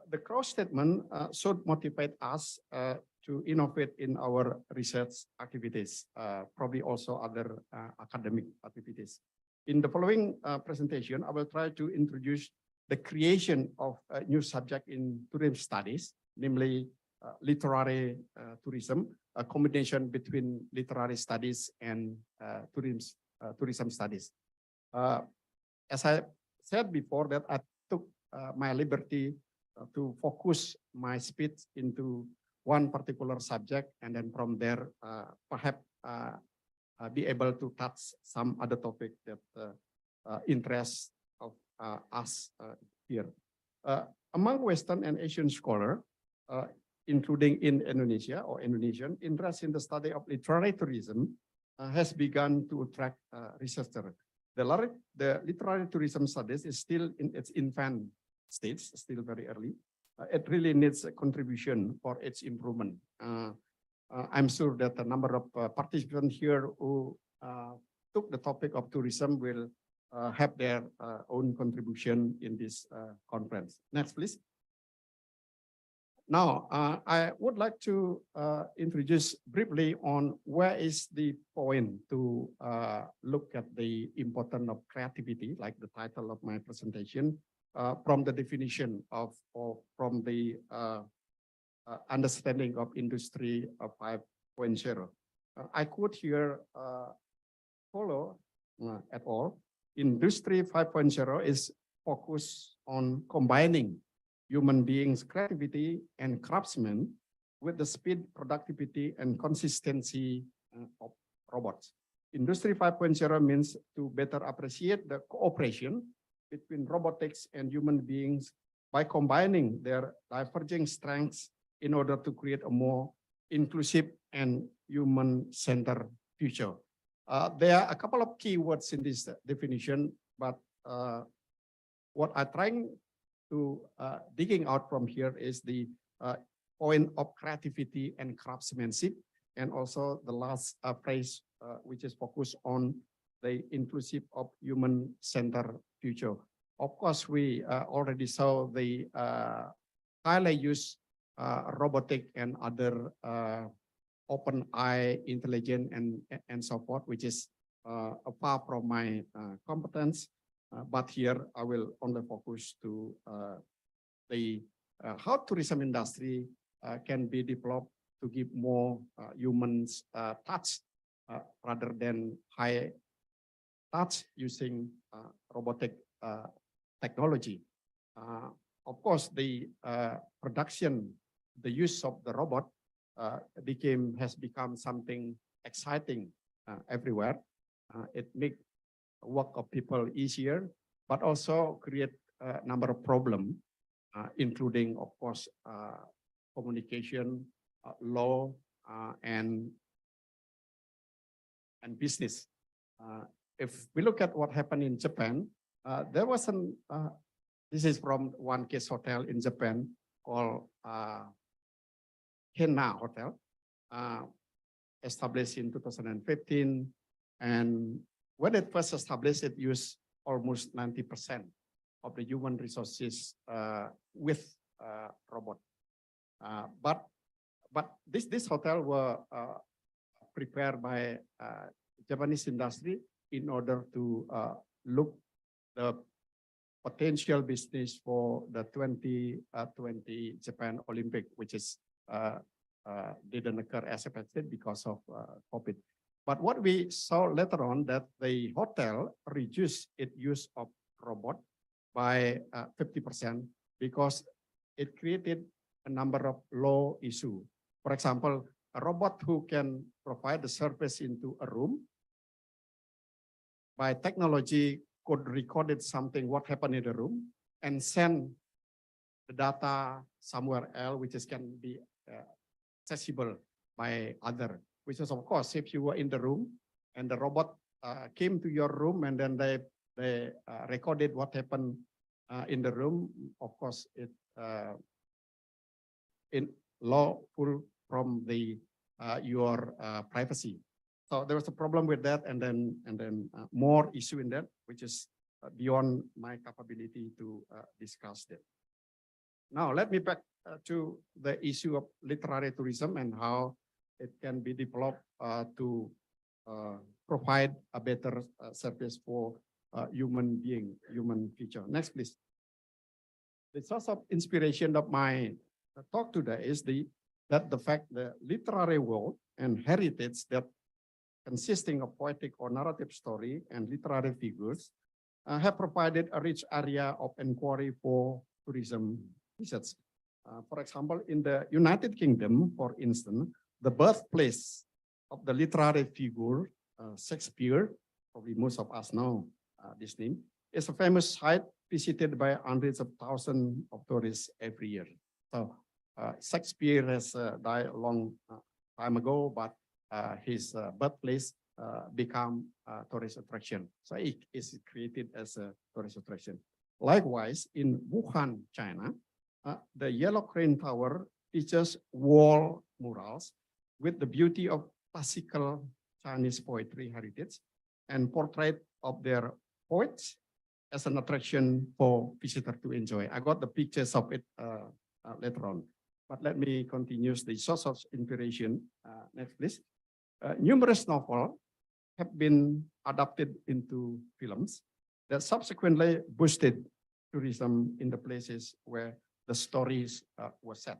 The Crow statement should motivate us to innovate in our research activities, probably also other academic activities. In the following presentation, I will try to introduce the creation of a new subject in tourism studies, namely literary tourism, a combination between literary studies and tourism studies. As I said before, that I took my liberty to focus my speech into one particular subject, and then from there, perhaps be able to touch some other topic that interest of us here. Among Western and Asian scholars, including in Indonesia or Indonesian, interest in the study of literary tourism has begun to attract researchers. The literary tourism studies is still in its infant stage, still very early. It really needs a contribution for its improvement. I'm sure that the number of participants here who took the topic of tourism will have their own contribution in this conference. Next, please. Now, I would like to introduce briefly on where is the point to look at the importance of creativity, like the title of my presentation, from the definition of from the understanding of Industry 5.0. I quote here, follow at all. Industry 5.0 is focused on combining human beings' creativity and craftsmen with the speed, productivity, and consistency of robots. Industry 5.0 means to better appreciate the cooperation between robotics and human beings by combining their diverging strengths in order to create a more inclusive and human-centered future. There are a couple of key words in this definition, but what I'm trying to digging out from here is the point of creativity and craftsmanship, and also the last phrase, which is focused on the inclusive of human-centered future. Of course, we already saw the highly used robotic and other open eye, intelligent, and so forth, which is far from my competence. But here I will only focus to the how tourism industry can be developed to give more humans touch rather than high touch using robotic technology. Of course, the production, the use of the robot has become something exciting everywhere. It makes work of people easier, but also create a number of problems, including, of course, communication, law, and business. If we look at what happened in Japan, there was this is from one case hotel in Japan called Hena Hotel, established in 2015. And when it first established, it used almost 90% of the human resources with robot. But this hotel were prepared by Japanese industry in order to look the potential business for the 2020 Japan Olympic, which is didn't occur as expected because of COVID. But what we saw later on that the hotel reduced its use of robot by 50% because it created a number of law issues. For example, a robot who can provide the service into a room by technology could record it something what happened in the room and send the data somewhere else, which is can be accessible by other. Which is, of course, if you were in the room and the robot came to your room and then they recorded what happened in the room, of course, it lawful from the your privacy. So there was a problem with that, and then more issue in that, which is beyond my capability to discuss that. Now let me back to the issue of literary tourism and how it can be developed to provide a better service for human being, human feature. Next, please. The source of inspiration of my talk today is the fact the literary world and heritage that consisting of poetic or narrative story and literary figures have provided a rich area of inquiry for tourism research. For example, in the United Kingdom, for instance, the birthplace of the literary figure Shakespeare, probably most of us know this name, is a famous site visited by hundreds of thousands of tourists every year. So Shakespeare has died a long time ago, but his birthplace become a tourist attraction. So it is created as a tourist attraction. Likewise, in Wuhan, China, the Yellow Crane Tower features wall murals with the beauty of classical Chinese poetry heritage and portrait of their poets as an attraction for visitors to enjoy. I got the pictures of it later on, but let me continue the source of inspiration. Next, please. Numerous novels have been adapted into films that subsequently boosted tourism in the places where the stories were set.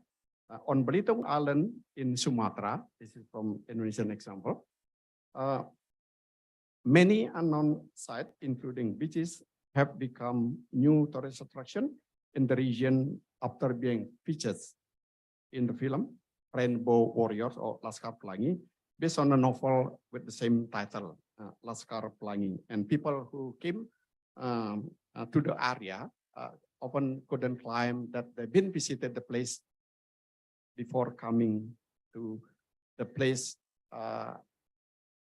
On Belitung Island in Sumatra, this is from Indonesian example, many unknown sites, including beaches, have become new tourist attraction in the region after being featured in the film Rainbow Warriors or Laskar Pelangi, based on a novel with the same title, Laskar Pelangi. And people who came to the area often couldn't climb that they've been visited the place before coming to the place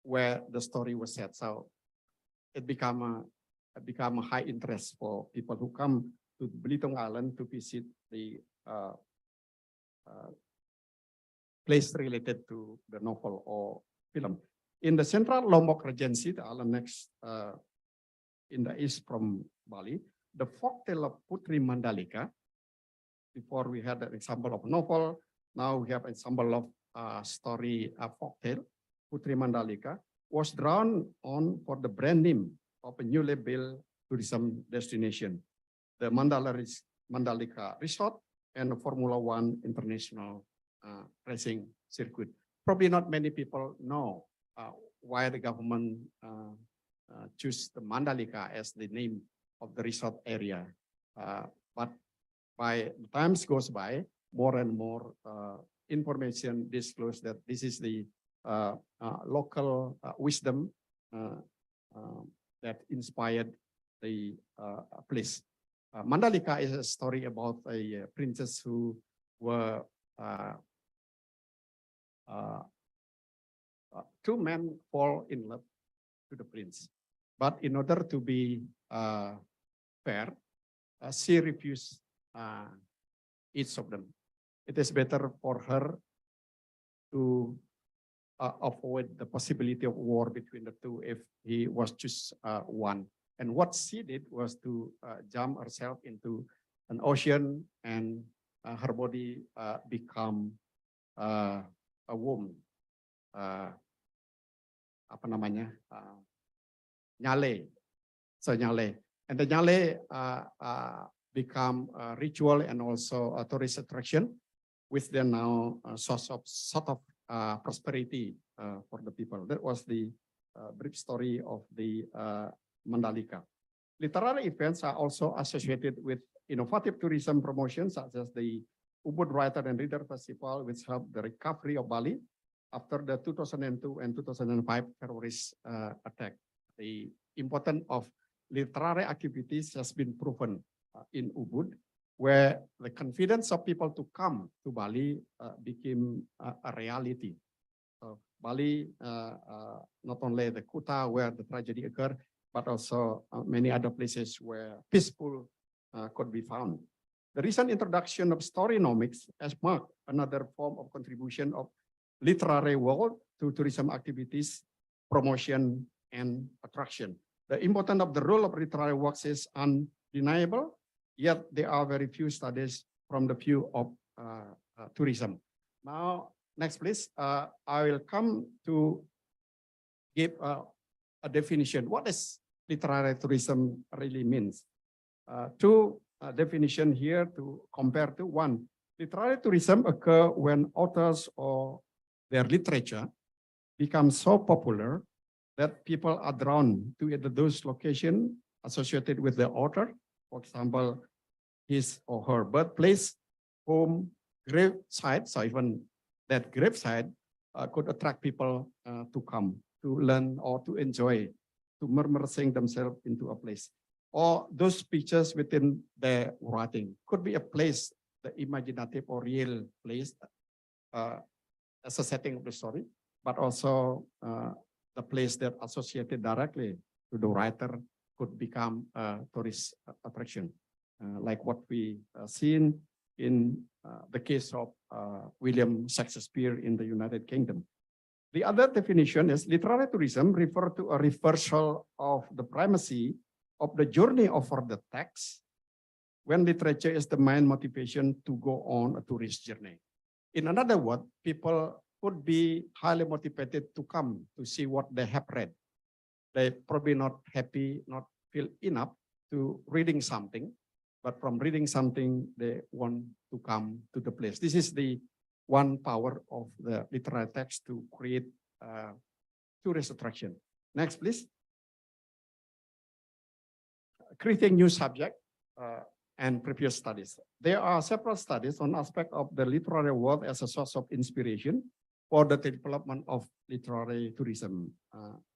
where the story was set. So it become a high interest for people who come to Belitung Island to visit the place related to the novel or film. In the Central Lombok Regency, the island next in the east from Bali, the folktale of Putri Mandalika. Before we had an example of novel, now we have an example of story folktale. Putri Mandalika was drawn on for the brand name of a newly built tourism destination, the Mandalika Resort and the Formula One International racing circuit. Probably not many people know why the government choose the Mandalika as the name of the resort area. But by the times goes by, more and more information disclosed that this is the local wisdom that inspired the place. Mandalika is a story about a princess who were two men fall in love to the prince, but in order to be fair, she refused each of them. It is better for her to avoid the possibility of war between the two if he was just one. And what she did was to jump herself into an ocean, and her body become a womb. Apa namanya? Nyale. So nyale. And the nyale become a ritual and also a tourist attraction, which they now source of sort of prosperity for the people. That was the brief story of the Mandalika. Literary events are also associated with innovative tourism promotions, such as the Ubud Writer and Reader Festival, which helped the recovery of Bali after the 2002 and 2005 terrorist attack. The importance of literary activities has been proven in Ubud, where the confidence of people to come to Bali became a reality. So Bali, not only the Kuta where the tragedy occurred, but also many other places where peaceful could be found. The recent introduction of storynomics has marked another form of contribution of literary world to tourism activities, promotion, and attraction. The importance of the role of literary works is undeniable, yet there are very few studies from the view of tourism. Now, next please, I will come to give a definition. What does literary tourism really means? Two definition here to compare to. One, literary tourism occur when authors or their literature become so popular that people are drawn to either those locations associated with the author, for example, his or her birthplace, home, grave site. So even that grave site could attract people to come, to learn or to enjoy, to immersing themselves into a place. Or those pictures within their writing could be a place, the imaginative or real place as a setting of the story, but also the place that associated directly to the writer could become a tourist attraction, like what we seen in the case of William Shakespeare in the United Kingdom. The other definition is literary tourism refer to a reversal of the primacy of the journey over the text when literature is the main motivation to go on a tourist journey. In another word, people could be highly motivated to come to see what they have read. They probably not happy, not feel enough to reading something, but from reading something, they want to come to the place. This is the one power of the literary text to create tourist attraction. Next, please. Creating new subject and previous studies. There are several studies on aspect of the literary world as a source of inspiration for the development of literary tourism.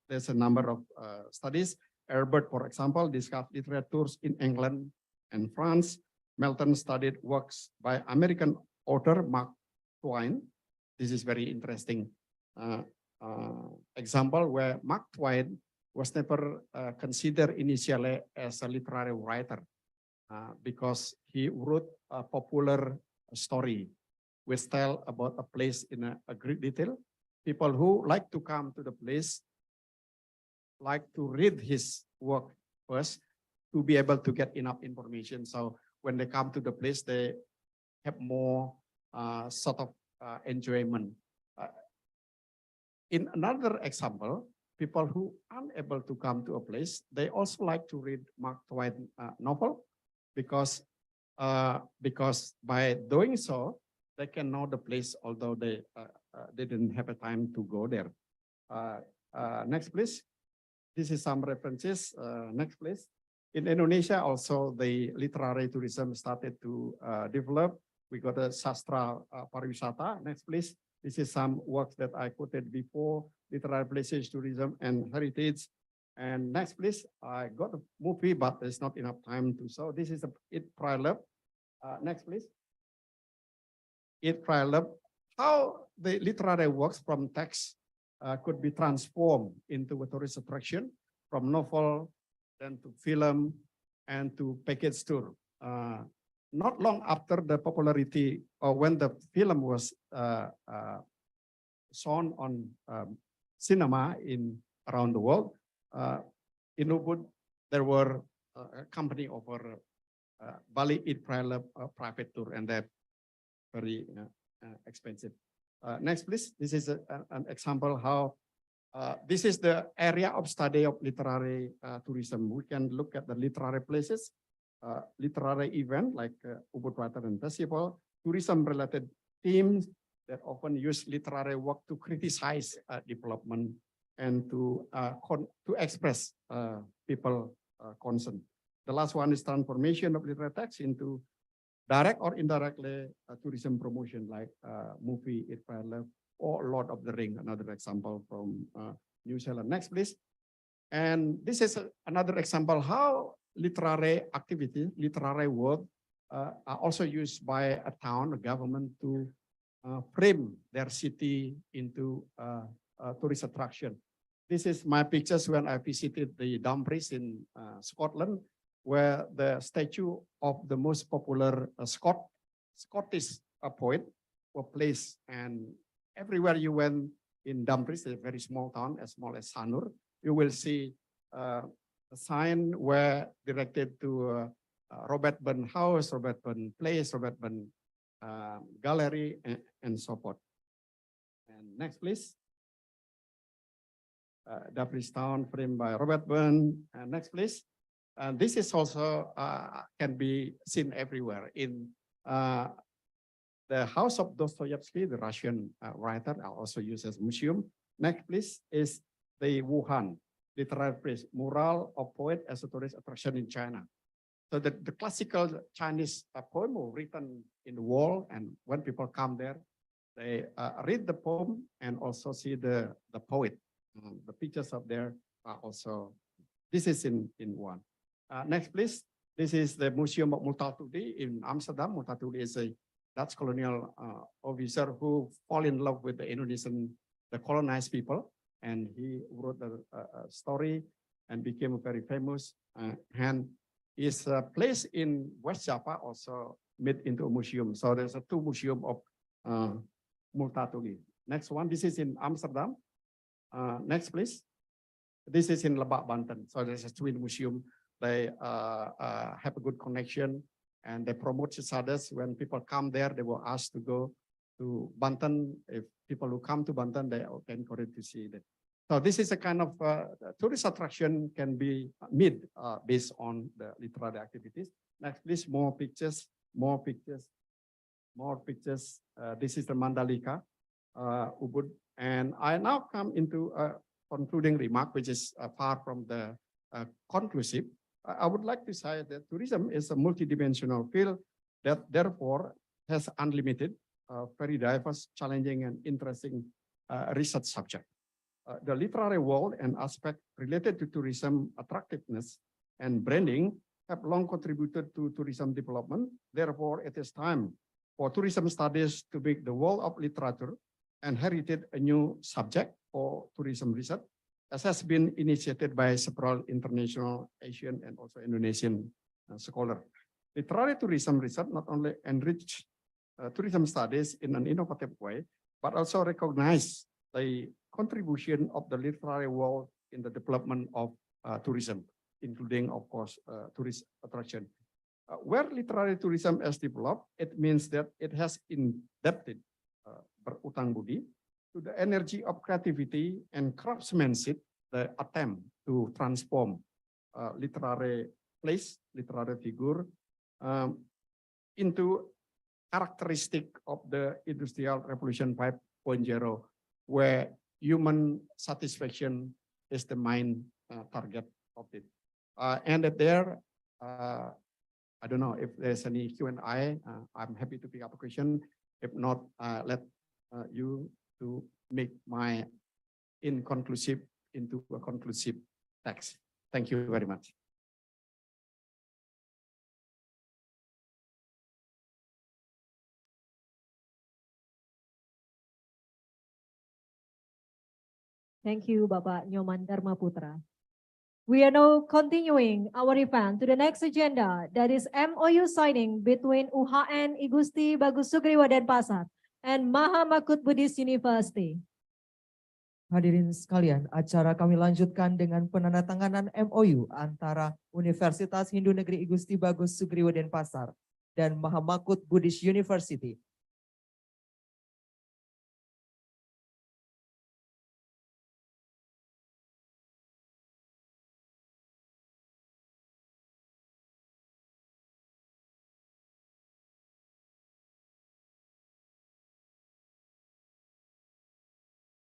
There's a number of studies. Herbert, for example, discussed literatures in England and France. Melton studied works by American author Mark Twain. This is very interesting example where Mark Twain was never considered initially as a literary writer because he wrote a popular story which tell about a place in a great detail. People who like to come to the place like to read his work first to be able to get enough information. So when they come to the place, they have more sort of enjoyment. In another example, people who aren't able to come to a place, they also like to read Mark Twain novel because by doing so, they can know the place, although they didn't have a time to go there. Next, please. This is some references. Next, please. In Indonesia, also the literary tourism started to develop. We got a sastra pariwisata. Next, please. This is some works that I quoted before: literary places, tourism, and heritage. And next, please. I got a movie, but there's not enough time to show. This is It Prior Love. Next, please. It Prior Love. How the literary works from text could be transformed into a tourist attraction, from novel, then to film, and to package tour. Not long after the popularity, or when the film was shown on cinema around the world, in Ubud, there were a company over Bali It Prior Love private tour, and they're very expensive. Next, please. This is an example how this is the area of study of literary tourism. We can look at the literary places, literary event like Ubud Writer Festival, tourism-related themes that often use literary work to criticize development and to express people concern. The last one is transformation of literary text into direct or indirectly tourism promotion, like movie It Prior Love or Lord of the Ring, another example from New Zealand. Next, please. And this is another example how literary activity, literary work are also used by a town, a government to frame their city into a tourist attraction. This is my pictures when I visited the Dumfries in Scotland, where the statue of the most popular Scottish poet were placed. And everywhere you went in Dumfries, a very small town, as small as Sanur, you will see a sign where directed to Robert Burn House, Robert Burn Place, Robert Burn Gallery, and so forth. And next, please. Dumfries Town framed by Robert Burn. Next, please. This is also can be seen everywhere in the house of Dostoevsky, the Russian writer, also used as museum. Next, please, is the Wuhan literary place, mural of poet as a tourist attraction in China. So the classical Chinese poem were written in the wall, and when people come there, they read the poem and also see the poet. The pictures up there are also, this is in one. Next, please. This is the Museum of Multatuli in Amsterdam. Multatuli is a Dutch colonial officer who fall in love with the Indonesian, the colonized people, and he wrote a story and became very famous. And his place in West Java also made into a museum. So there's two museum of Multatuli. Next one, this is in Amsterdam. Next, please. This is in Lebak, Banten. So there's a twin museum. They have a good connection and they promote each other. When people come there, they were asked to go to Banten. If people who come to Banten, they are encouraged to see that. So this is a kind of tourist attraction can be made based on the literary activities. Next, please, more pictures, more pictures, more pictures. This is the Mandalika, Ubud. And I now come into a concluding remark, which is far from the conclusive. I would like to say that tourism is a multidimensional field that therefore has unlimited, very diverse, challenging, and interesting research subject. The literary world and aspect related to tourism attractiveness and branding have long contributed to tourism development. Therefore, it is time for tourism studies to make the world of literature and heritage a new subject for tourism research, as has been initiated by several international, Asian, and also Indonesian scholars. Literary tourism research not only enrich tourism studies in an innovative way, but also recognize the contribution of the literary world in the development of tourism, including, of course, tourist attraction. Where literary tourism has developed, it means that it has indebted berutang budi to the energy of creativity and craftsmanship, the attempt to transform literary place, literary figure into characteristic of the Industrial Revolution 5.0, where human satisfaction is the main target of it. And there, I don't know if there's any Q&A. I'm happy to pick up a question. If not, let you to make my inconclusive into a conclusive text. Thank you very much. Thank you, Bapak Nyoman Dharma Putra. We are now continuing our event to the next agenda, that is MOU signing between UHN I Gusti Bagus Sugriwa Denpasar and Mahamakut Buddhist University. Hadirin sekalian, acara kami lanjutkan dengan penandatanganan MOU antara Universitas Hindu Negeri I Gusti Bagus Sugriwa Denpasar dan Mahamakut Buddhist University.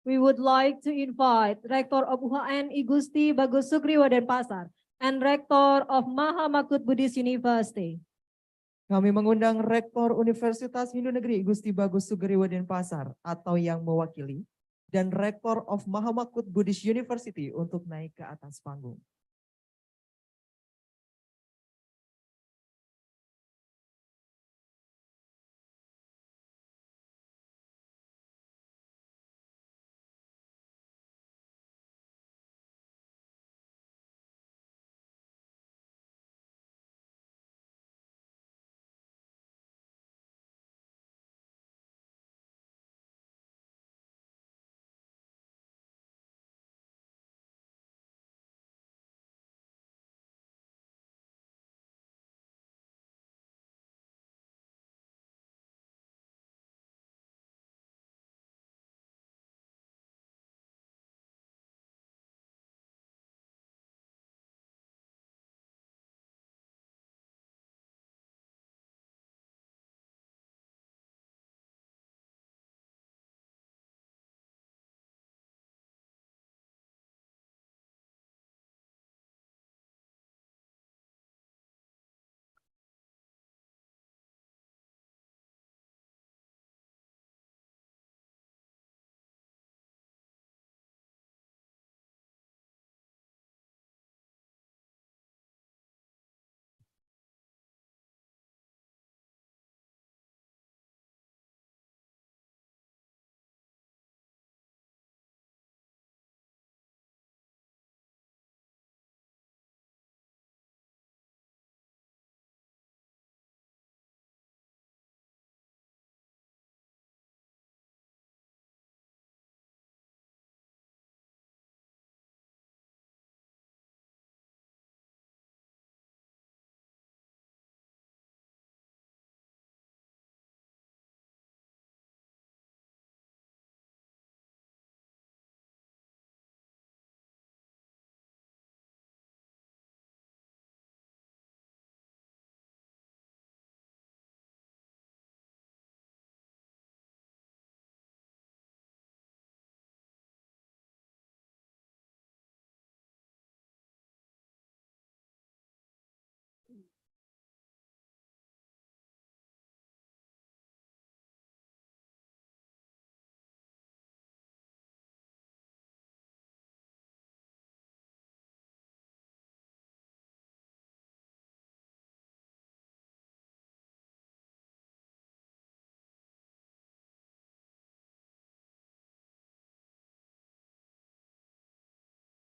We would like to invite Rector of UHN I Gusti Bagus Sugriwa Denpasar and Rector of Mahamakut Buddhist University. Kami mengundang Rektor Universitas Hindu Negeri I Gusti Bagus Sugriwa Denpasar atau yang mewakili dan Rektor of Mahamakut Buddhist University untuk naik ke atas panggung.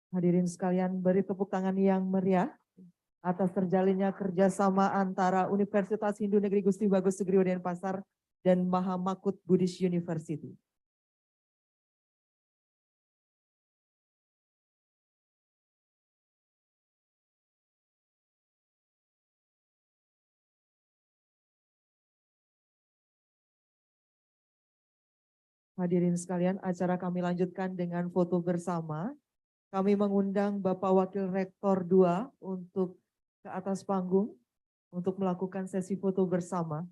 Hadirin sekalian, beri tepuk tangan yang meriah atas terjalinnya kerjasama antara Universitas Hindu Negeri Gusti Bagus Sugriwa Denpasar dan Mahamakut Buddhist University. Hadirin sekalian, acara kami lanjutkan dengan foto bersama. Kami mengundang Bapak Wakil Rektor 2 untuk ke atas panggung untuk melakukan sesi foto bersama.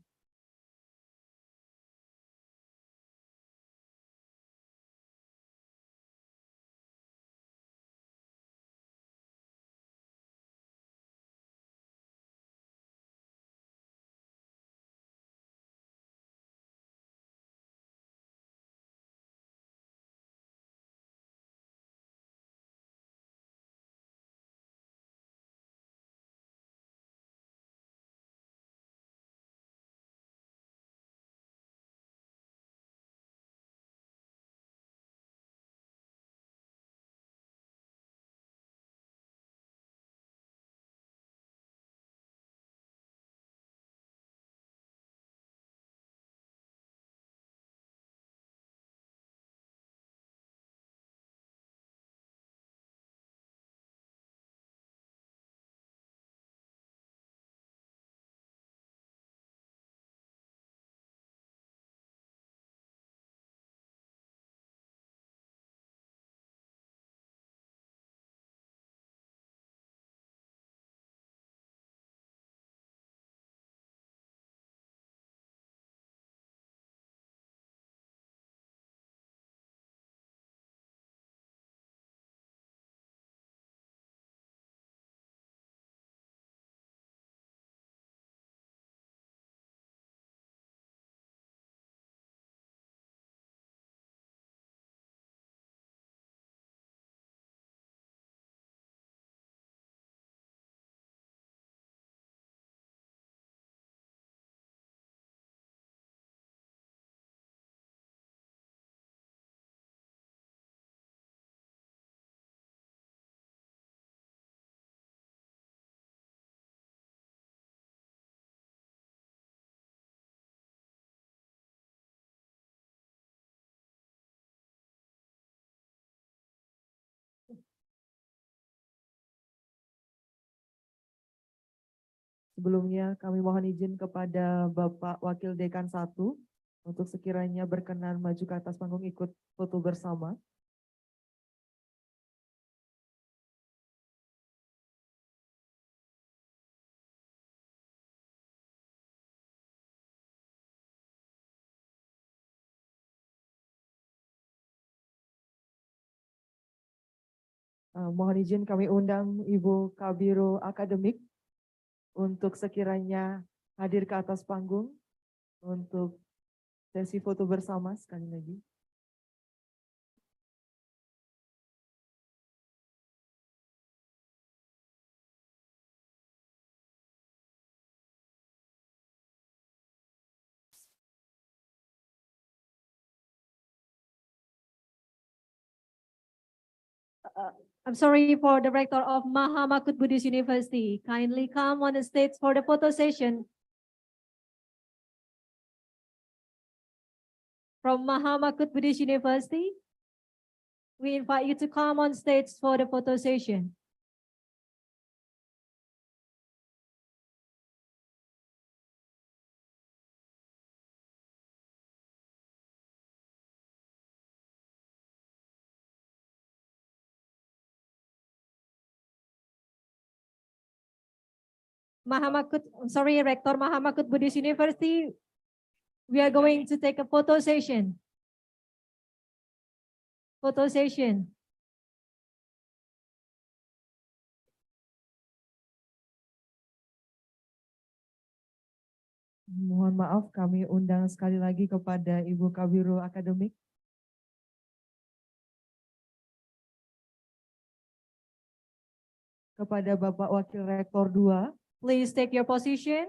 Sebelumnya kami mohon izin kepada Bapak Wakil Dekan 1 untuk sekiranya berkenan maju ke atas panggung ikut foto bersama. Mohon izin kami undang Ibu Kabiro Akademik untuk sekiranya hadir ke atas panggung untuk sesi foto bersama sekali lagi. I'm sorry for the rector of Mahamakut Buddhist University. Kindly come on the stage for the photo session. From Mahamakut Buddhist University, we invite you to come on stage for the photo session. Mahamakut, I'm sorry, Rector Mahamakut Buddhist University, we are going to take a photo session. Photo session. Mohon maaf kami undang sekali lagi kepada Ibu Kabiro Akademik. Kepada Bapak Wakil Rektor 2. Please take your position.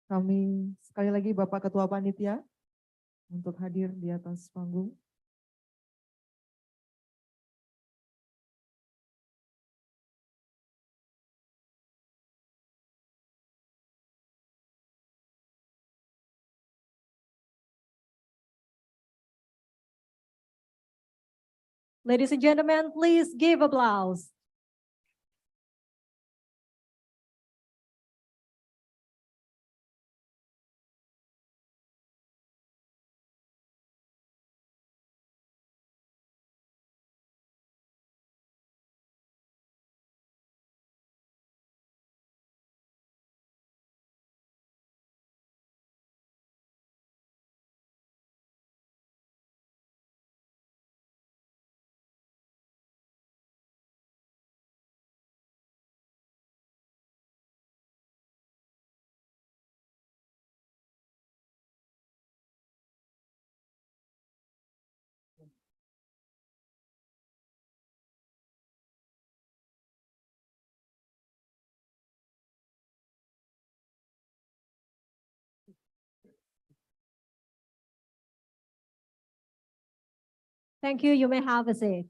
Kami sekali lagi Bapak Ketua Panitia untuk hadir di atas panggung. Ladies and gentlemen, please give applause. Thank you. You may have a seat.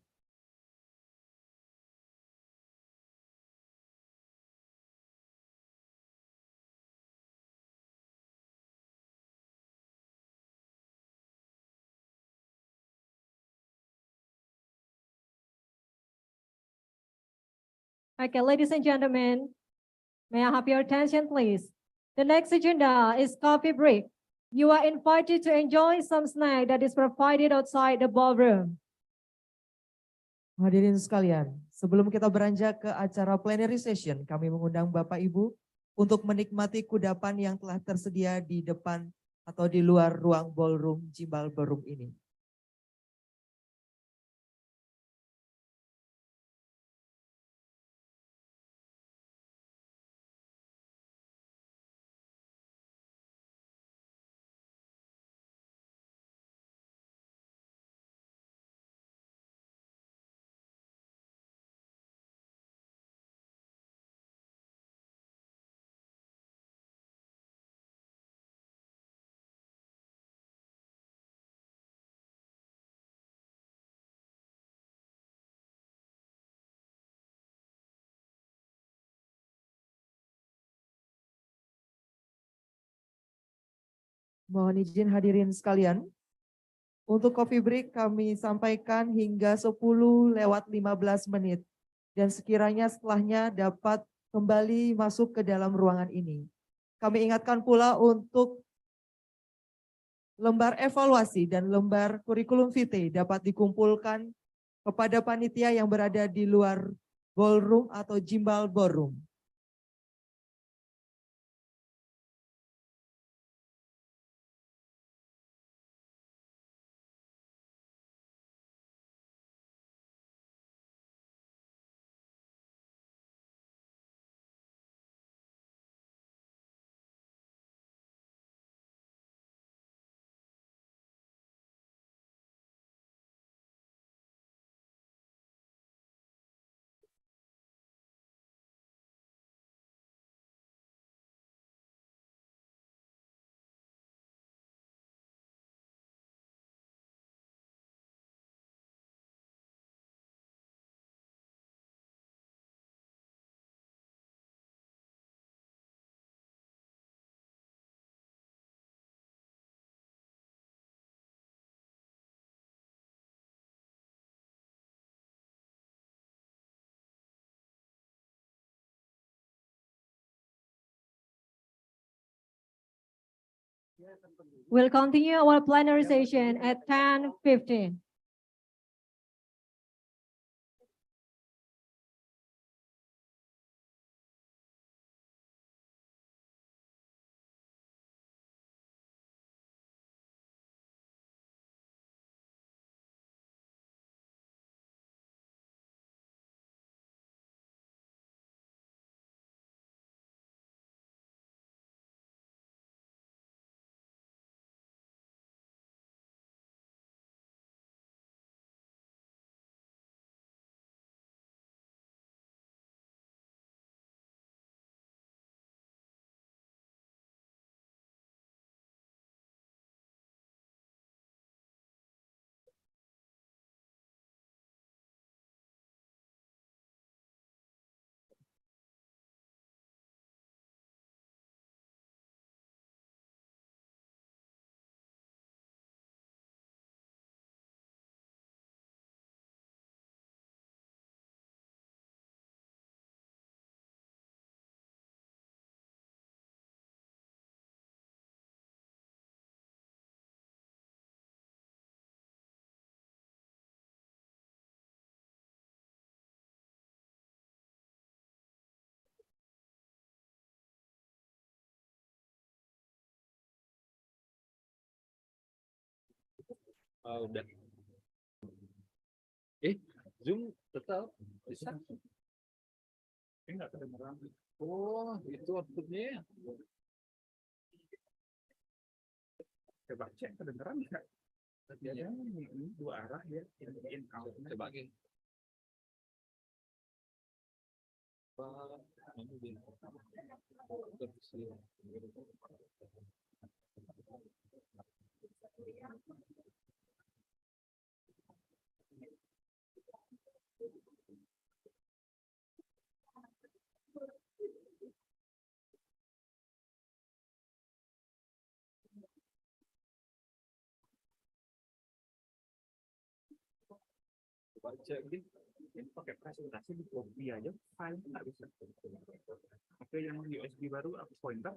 Okay, ladies and gentlemen, may I have your attention, please? The next agenda is coffee break. You are invited to enjoy some snack that is provided outside the ballroom. Hadirin sekalian, sebelum kita beranjak ke acara plenary session, kami mengundang Bapak Ibu untuk menikmati kudapan yang telah tersedia di depan atau di luar ruang ballroom Jimbal Ballroom ini. Mohon izin hadirin sekalian, untuk coffee break kami sampaikan hingga 10:15 menit. Dan sekiranya setelahnya dapat kembali masuk ke dalam ruangan ini. Kami ingatkan pula untuk lembar evaluasi dan lembar kurikulum vitae dapat dikumpulkan kepada panitia yang berada di luar ballroom atau gimbal ballroom. We'll continue our plenary session at 10:15. Udah. Zoom tetap bisa. Enggak kedengeran. Oh, itu outputnya. Coba cek kedengeran nggak? Tadi ada ini dua arah ya, in out. Coba lagi. Coba cek ini pakai presentasi di copy aja, file nggak bisa. Oke, yang USB baru aku pointer.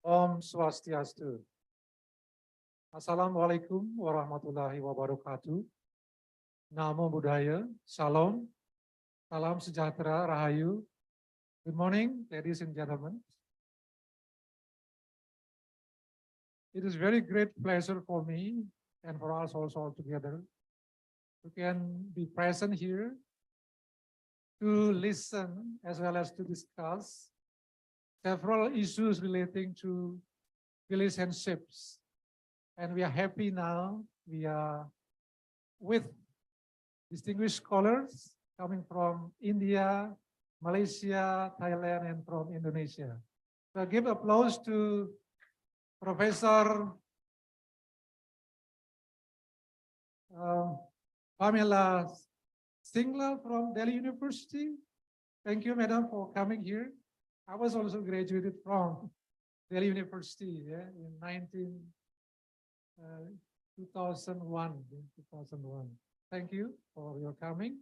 Om Swastiastu. Assalamualaikum warahmatullahi wabarakatuh. Namo Buddhaya, Shalom, Salam Sejahtera, Rahayu. Good morning, ladies and gentlemen. It is very great pleasure for me and for us also all together to can be present here to listen as well as to discuss several issues relating to relationships. And we are happy now. We are with distinguished scholars coming from India, Malaysia, Thailand, and from Indonesia. So give applause to Professor Pamela Singla from Delhi University. Thank you, madam, for coming here. I was also graduated from Delhi University in 2001. Thank you for your coming.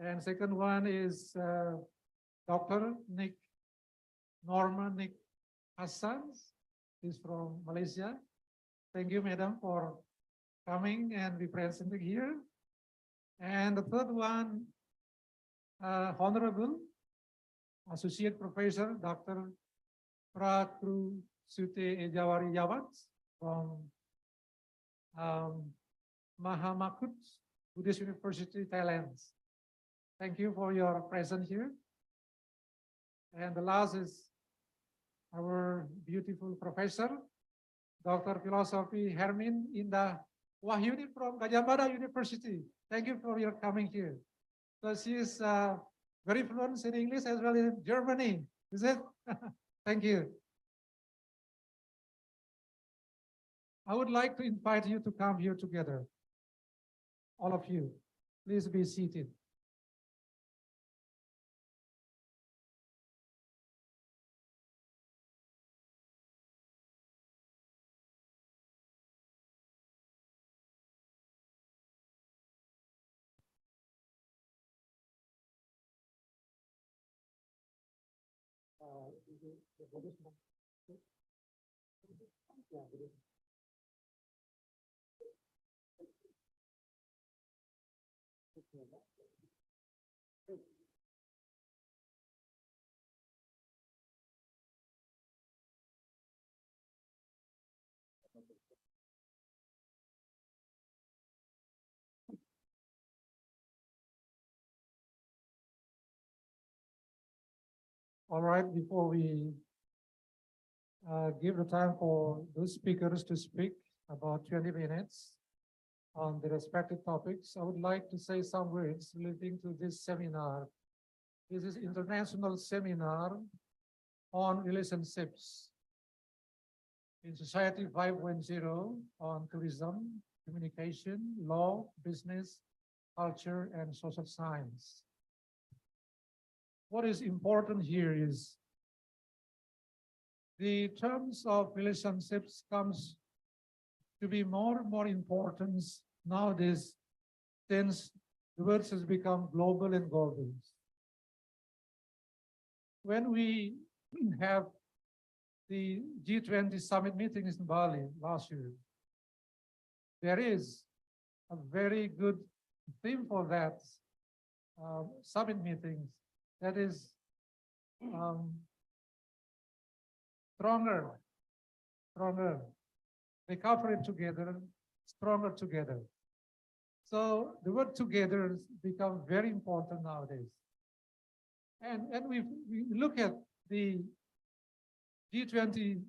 And second one is Dr. Norma Nick Hassan. He's from Malaysia. Thank you, madam, for coming and be present here. And the third one, Honorable Associate Professor Dr. Prakru Sute Ejawari Yawat from Mahamakut Buddhist University, Thailand. Thank you for your presence here. And the last is our beautiful professor, Dr. Philosophy Hermin Indah Wahyuni from Gajah Mada University. Thank you for your coming here. So she is very fluent in English as well as in Germany. Is it? Thank you. I would like to invite you to come here together. All of you, please be seated. All right, before we give the time for those speakers to speak about 20 minutes on the respective topics, I would like to say some words relating to this seminar. This is International Seminar on Relationships in Society 5.0 on tourism, communication, law, business, culture, and social science. What is important here is the terms of relationships comes to be more and more important nowadays since the world has become global and global. When we have the G20 summit meetings in Bali last year, there is a very good theme for that summit meetings. That is stronger, recover together, stronger together. So the word together become very important nowadays. And we look at the G20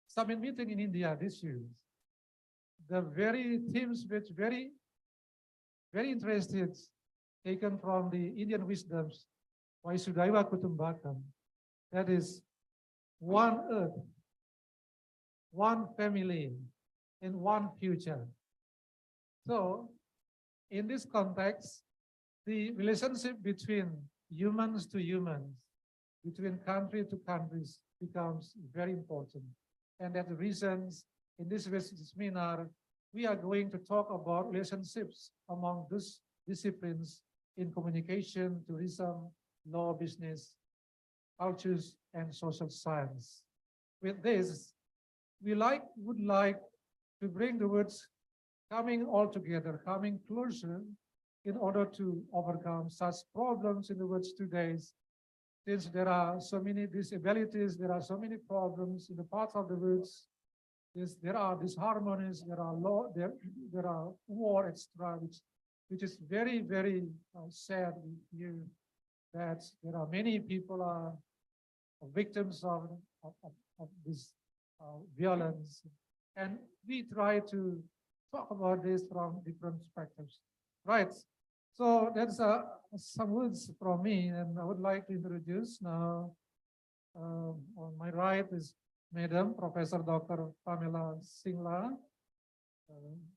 summit meeting in India this year. The very themes which very interested, taken from the Indian wisdoms, Vaisudhaiva Kutumbakam, that is one earth, one family, and one future. So in this context, the relationship between humans to humans, between country to countries becomes very important. And that's the reasons in this seminar, we are going to talk about relationships among those disciplines in communication, tourism, law, business, cultures, and social science. with this, would like to bring the words coming all together, coming closer in order to overcome such problems in the words today. Since there are so many disabilities, there are so many problems in the parts of the words. There are disharmonies, there are war, etc., which is very, very sad here that there are many people are victims of this violence. And we try to talk about this from different perspectives. Right. So that's some words from me, and I would like to introduce now. On my right is Madam Professor Dr. Pamela Singla.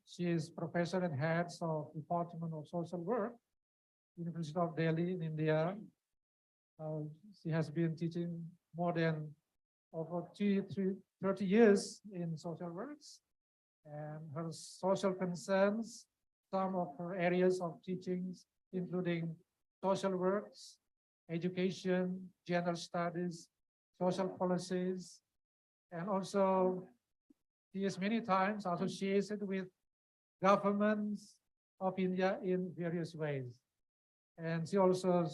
She is professor and head of Department of Social Work, University of Delhi in India. She has been teaching more than over 30 years in social works, and her social concerns, some of her areas of teachings, including social works, education, gender studies, social policies, and also she is many times associated with governments of India in various ways. And she also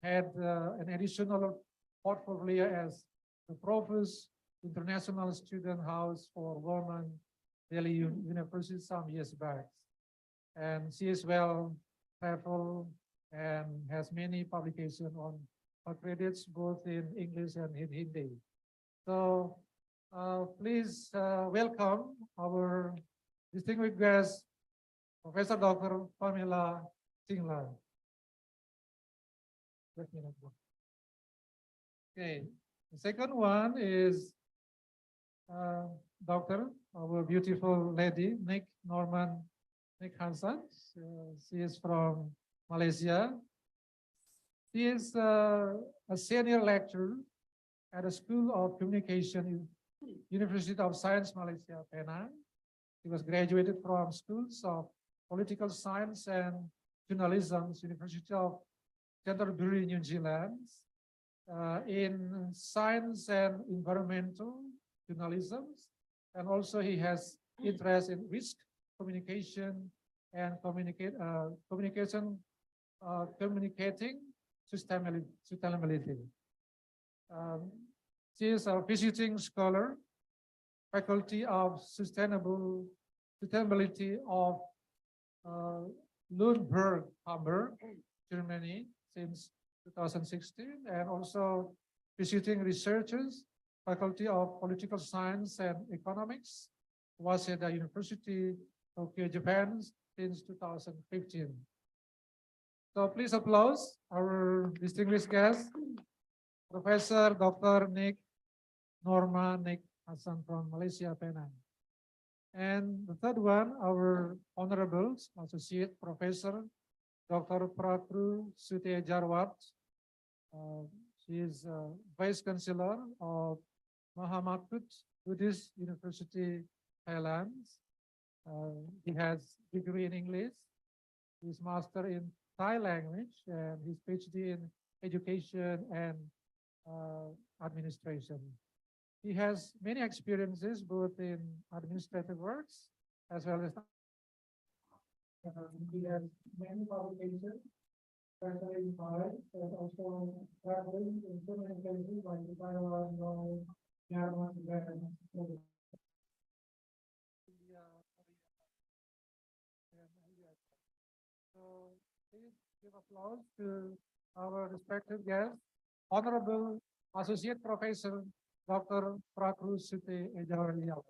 had an additional portfolio as the Provost International Student House for Women, Delhi University some years back. And she is well traveled and has many publications on her credits both in English and in Hindi. So please welcome our distinguished guest, Professor Dr. Pamela Singla. Okay, the second one is Dr. our beautiful lady, Nick Hassan. She is from Malaysia. She is a senior lecturer at the School of Communication, University of Science, Malaysia, Penang. She was graduated from schools of Political Science and Journalism, University of Canterbury, New Zealand, in Science and Environmental Journalism. And also he has interest in risk communication and communicating sustainability. She is a visiting scholar, Faculty of Sustainability of Lundberg, Hamburg, Germany, since 2016, and also visiting researchers, Faculty of Political Science and Economics, Waseda University, Tokyo, Japan, since 2015. So please applause our distinguished guest, Professor Dr. Nick Hassan from Malaysia, Penang. And the third one, our Honorable Associate Professor, Dr. Prakru Sutiejarwat. She is Vice Chancellor of Mahamakut Buddhist University, Thailand. He has degree in English, his master in Thai language, and his PhD in education and administration. He has many experiences both in administrative works as well as he has many publications, especially in Thai, and also traveling in so many places like Taiwan, Norway, Germany, and so please give applause to our respected guest, Honorable Associate Professor Dr. Prakru Sutiejarwat.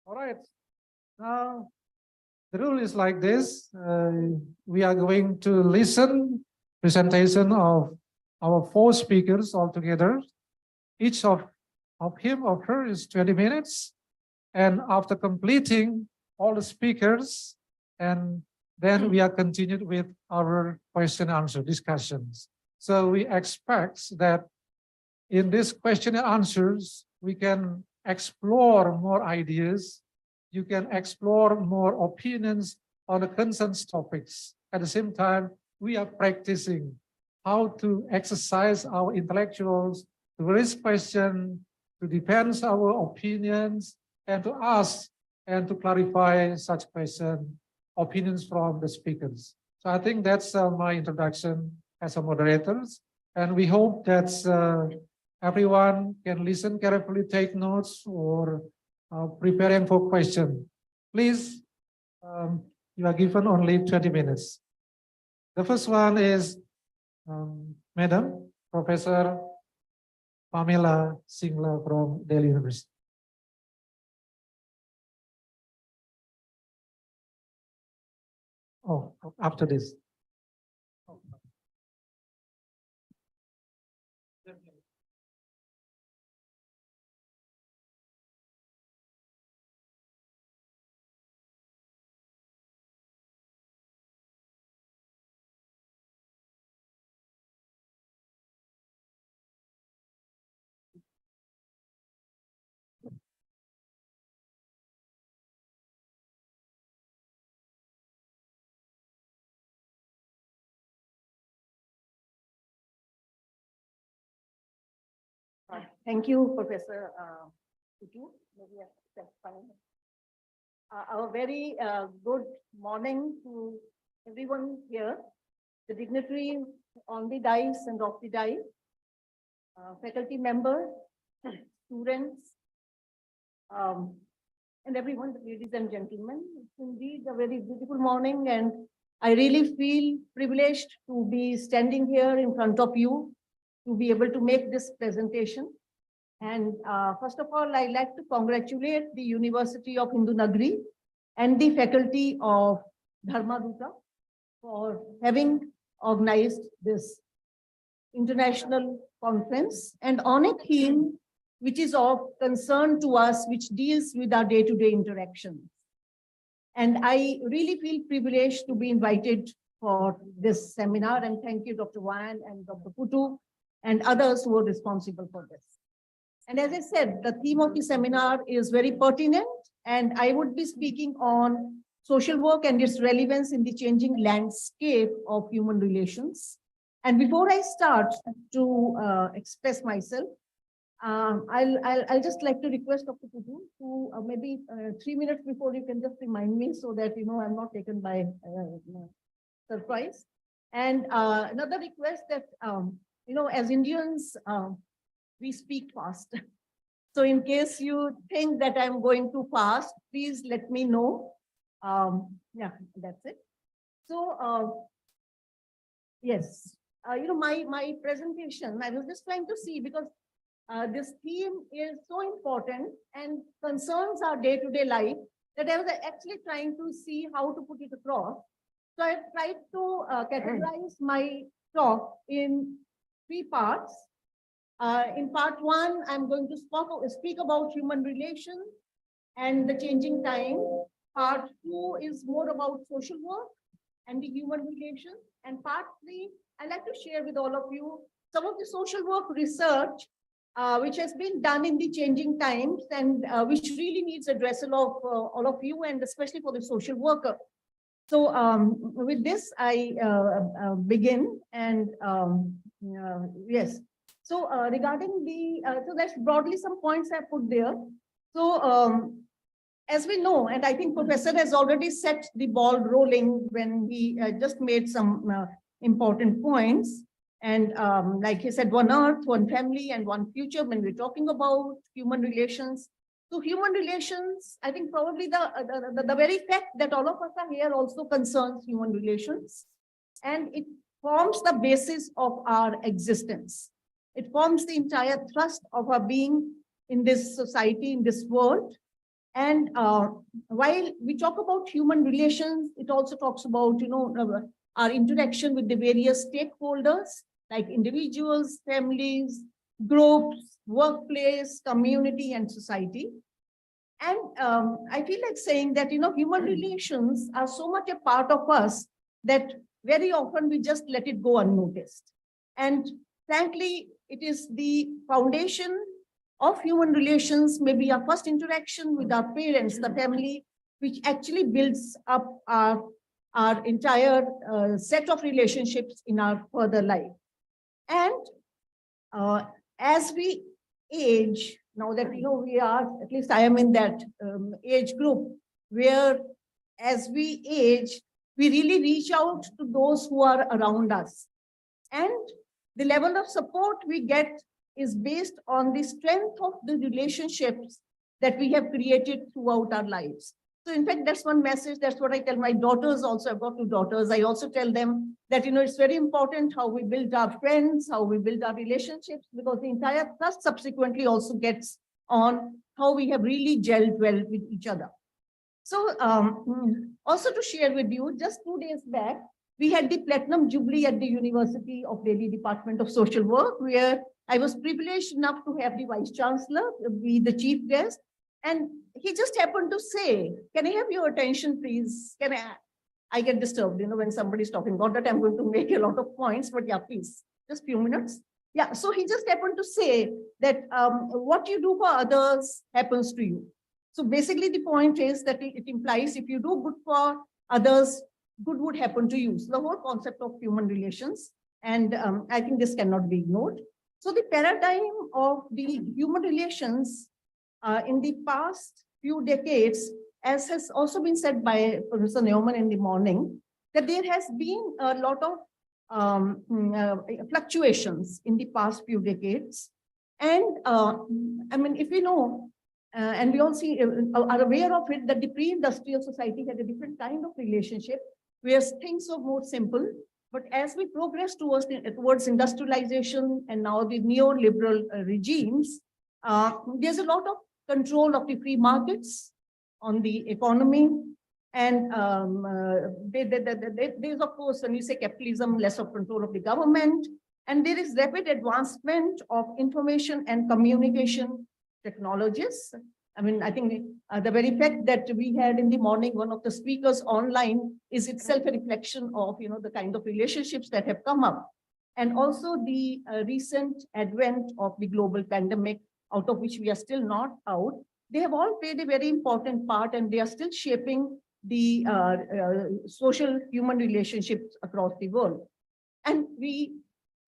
All right, now the rule is like this. We are going to listen presentation of our 4 speakers altogether. Each of him or her is 20 minutes. And after completing all the speakers, and then we are continued with our question and answer discussions. So we expect that in this question and answers, we can explore more ideas. You can explore more opinions on the concerned topics. At the same time, we are practicing how to exercise our intellectuals to raise questions, to defend our opinions, and to ask and to clarify such questions, opinions from the speakers. So I think that's my introduction as a moderators. And we hope that everyone can listen carefully, take notes, or preparing for question. Please, you are given only 20 minutes. The first one is Madam Professor Pamela Singla from Delhi University. Oh, after this. Thank you, Professor Tutu. A very good morning to everyone here, the dignitaries on the dais and off the dais, faculty members, students, and everyone, ladies and gentlemen. It's indeed a very beautiful morning, and I really feel privileged to be standing here in front of you to be able to make this presentation. And first of all, I'd like to congratulate the University of Hindu Nagari and the faculty of Dharmaduta for having organized this international conference and on a theme which is of concern to us, which deals with our day-to-day interactions. And I really feel privileged to be invited for this seminar, and thank you, Dr. Wan and Dr. Putu and others who are responsible for this. And as I said, the theme of the seminar is very pertinent, and I would be speaking on social work and its relevance in the changing landscape of human relations. And before I start to express myself, I'll just like to request Dr. Putu to maybe 3 minutes before you can just remind me so that, you know, I'm not taken by surprise. And another request that, you know, as Indians, we speak fast. So in case you think that I'm going too fast, please let me know. Yeah, that's it. So, yes, you know, my presentation, I was just trying to see because this theme is so important and concerns our day-to-day life that I was actually trying to see how to put it across. So I tried to categorize my talk in 3 parts. In part 1, I'm going to speak about human relations and the changing time. Part 2 is more about social work and the human relations. And part 3, I'd like to share with all of you some of the social work research which has been done in the changing times and which really needs addressal of all of you and especially for the social worker. So with this, I begin and yes. So regarding the, so that's broadly some points I put there. So as we know, and I think Professor has already set the ball rolling when he just made some important points. And like he said, one earth, one family, and one future when we're talking about human relations. So human relations, I think probably the very fact that all of us are here also concerns human relations. And it forms the basis of our existence. It forms the entire thrust of our being in this society, in this world. And while we talk about human relations, it also talks about, you know, our interaction with the various stakeholders, like individuals, families, groups, workplace, community, and society. And I feel like saying that, you know, human relations are so much a part of us that very often we just let it go unnoticed. And frankly, it is the foundation of human relations, maybe our first interaction with our parents, the family, which actually builds up our entire set of relationships in our further life. And as we age, now that we are, at least I am in that age group, where as we age, we really reach out to those who are around us. And the level of support we get is based on the strength of the relationships that we have created throughout our lives. So in fact, that's one message. That's what I tell my daughters also. I've got 2 daughters. I also tell them that, it's very important how we build our friends, how we build our relationships, because the entire trust subsequently also gets on how we have really gelled well with each other. So also to share with you, just 2 days back, we had the Platinum Jubilee at the University of Delhi Department of Social Work, where I was privileged enough to have the Vice Chancellor be the chief guest. And he just happened to say, can I have your attention, please? I get disturbed, when somebody's talking about that. I'm going to make a lot of points, but yeah, please, just few minutes. Yeah, so he just happened to say that what you do for others happens to you. So basically the point is that it implies if you do good for others, good would happen to you. So the whole concept of human relations, and I think this cannot be ignored. So the paradigm of the human relations in the past few decades, as has also been said by Professor Neumann in the morning, that there has been a lot of fluctuations in the past few decades. And I mean, if we know, and we all are aware of it, that the pre-industrial society had a different kind of relationship where things were more simple. But as we progress towards industrialization and now the neoliberal regimes, there's a lot of control of the free markets on the economy. And there's, of course, when you say capitalism, less of control of the government. And there is rapid advancement of information and communication technologies. I mean, I think the very fact that we had in the morning one of the speakers online is itself a reflection of, the kind of relationships that have come up. And also the recent advent of the global pandemic, out of which we are still not out. They have all played a very important part, and they are still shaping the social human relationships across the world. And we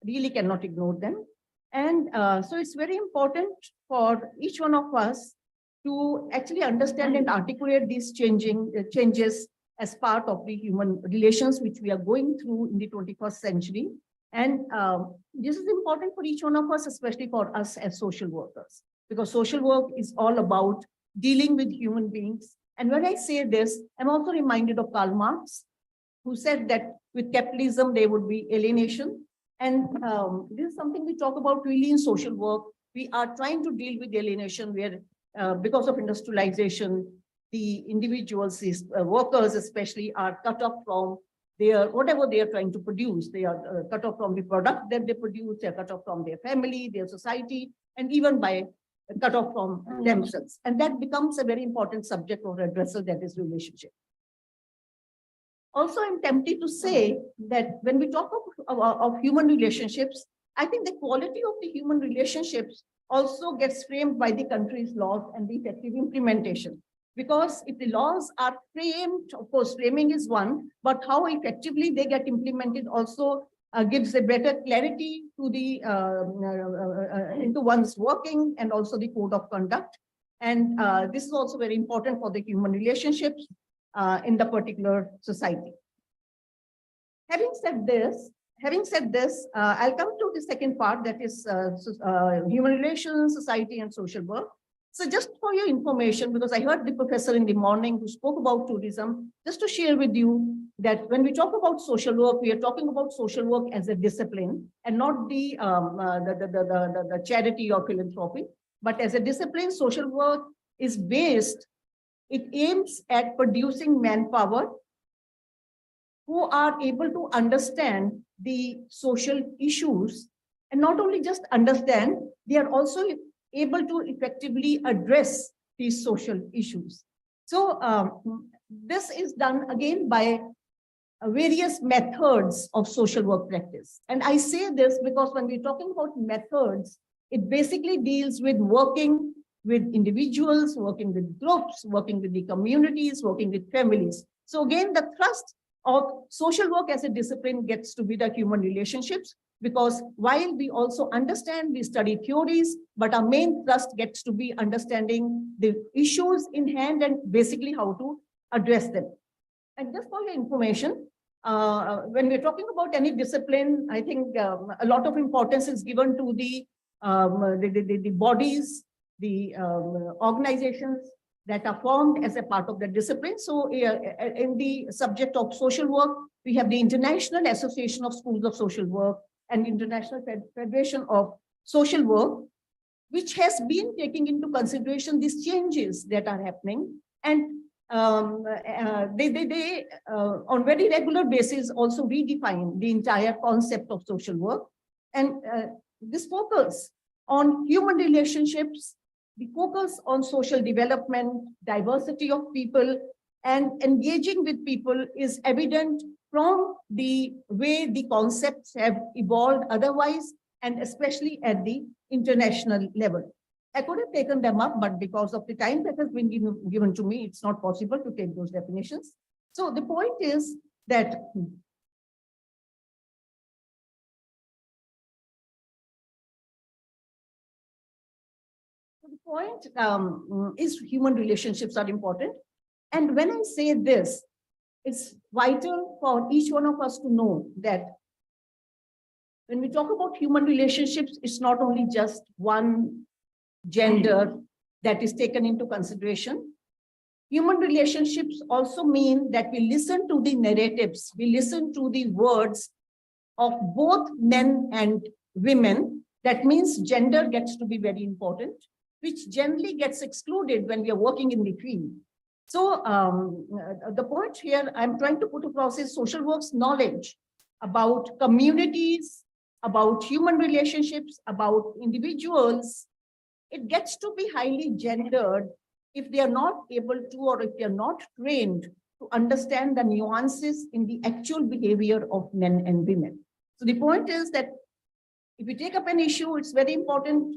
really cannot ignore them. And so it's very important for each one of us to actually understand and articulate these changes as part of the human relations which we are going through in the 21st century. And this is important for each one of us, especially for us as social workers, because social work is all about dealing with human beings. And when I say this, I'm also reminded of Karl Marx, who said that with capitalism, there would be alienation. And this is something we talk about really in social work. We are trying to deal with alienation where, because of industrialization, the individuals, workers especially, are cut off from their, whatever they are trying to produce. They are cut off from the product that they produce, they are cut off from their family, their society, and even by cut off from themselves. And that becomes a very important subject of addressal, that is relationship. Also, I'm tempted to say that when we talk of human relationships, I think the quality of the human relationships also gets framed by the country's laws and the effective implementation. Because if the laws are framed, of course, framing is one, but how effectively they get implemented also gives a better clarity to the into one's working, and also the code of conduct. And this is also very important for the human relationships in the particular society. Having said this, I'll come to the second part, that is human relations, society, and social work. So just for your information, because I heard the professor in the morning who spoke about tourism, just to share with you that when we talk about social work, we are talking about social work as a discipline and not the charity or philanthropy, but as a discipline. Social work is based, it aims at producing manpower who are able to understand the social issues, and not only just understand, they are also able to effectively address these social issues. So this is done again by various methods of social work practice. And I say this because when we're talking about methods, it basically deals with working with individuals, working with groups, working with the communities, working with families. So again, the thrust of social work as a discipline gets to be the human relationships, because while we also understand, we study theories, but our main thrust gets to be understanding the issues in hand and basically how to address them. And just for your information, when we're talking about any discipline, I think a lot of importance is given to the bodies, the organizations that are formed as a part of the discipline. So in the subject of social work, we have the International Association of Schools of Social Work and International Federation of Social Work, which has been taking into consideration these changes that are happening. And they on very regular basis also redefine the entire concept of social work. And this focus on human relationships, the focus on social development, diversity of people, and engaging with people is evident from the way the concepts have evolved otherwise, and especially at the international level. I could have taken them up, but because of the time that has been given to me, it's not possible to take those definitions. So the point is that the point is human relationships are important. And when I say this, it's vital for each one of us to know that when we talk about human relationships, it's not only just one gender that is taken into consideration. Human relationships also mean that we listen to the narratives, we listen to the words of both men and women. That means gender gets to be very important, which generally gets excluded when we are working in the field. So the point here I'm trying to put across is social work's knowledge about communities, about human relationships, about individuals. It gets to be highly gendered if they are not able to, or if they are not trained to understand the nuances in the actual behavior of men and women. So the point is that if you take up an issue, it's very important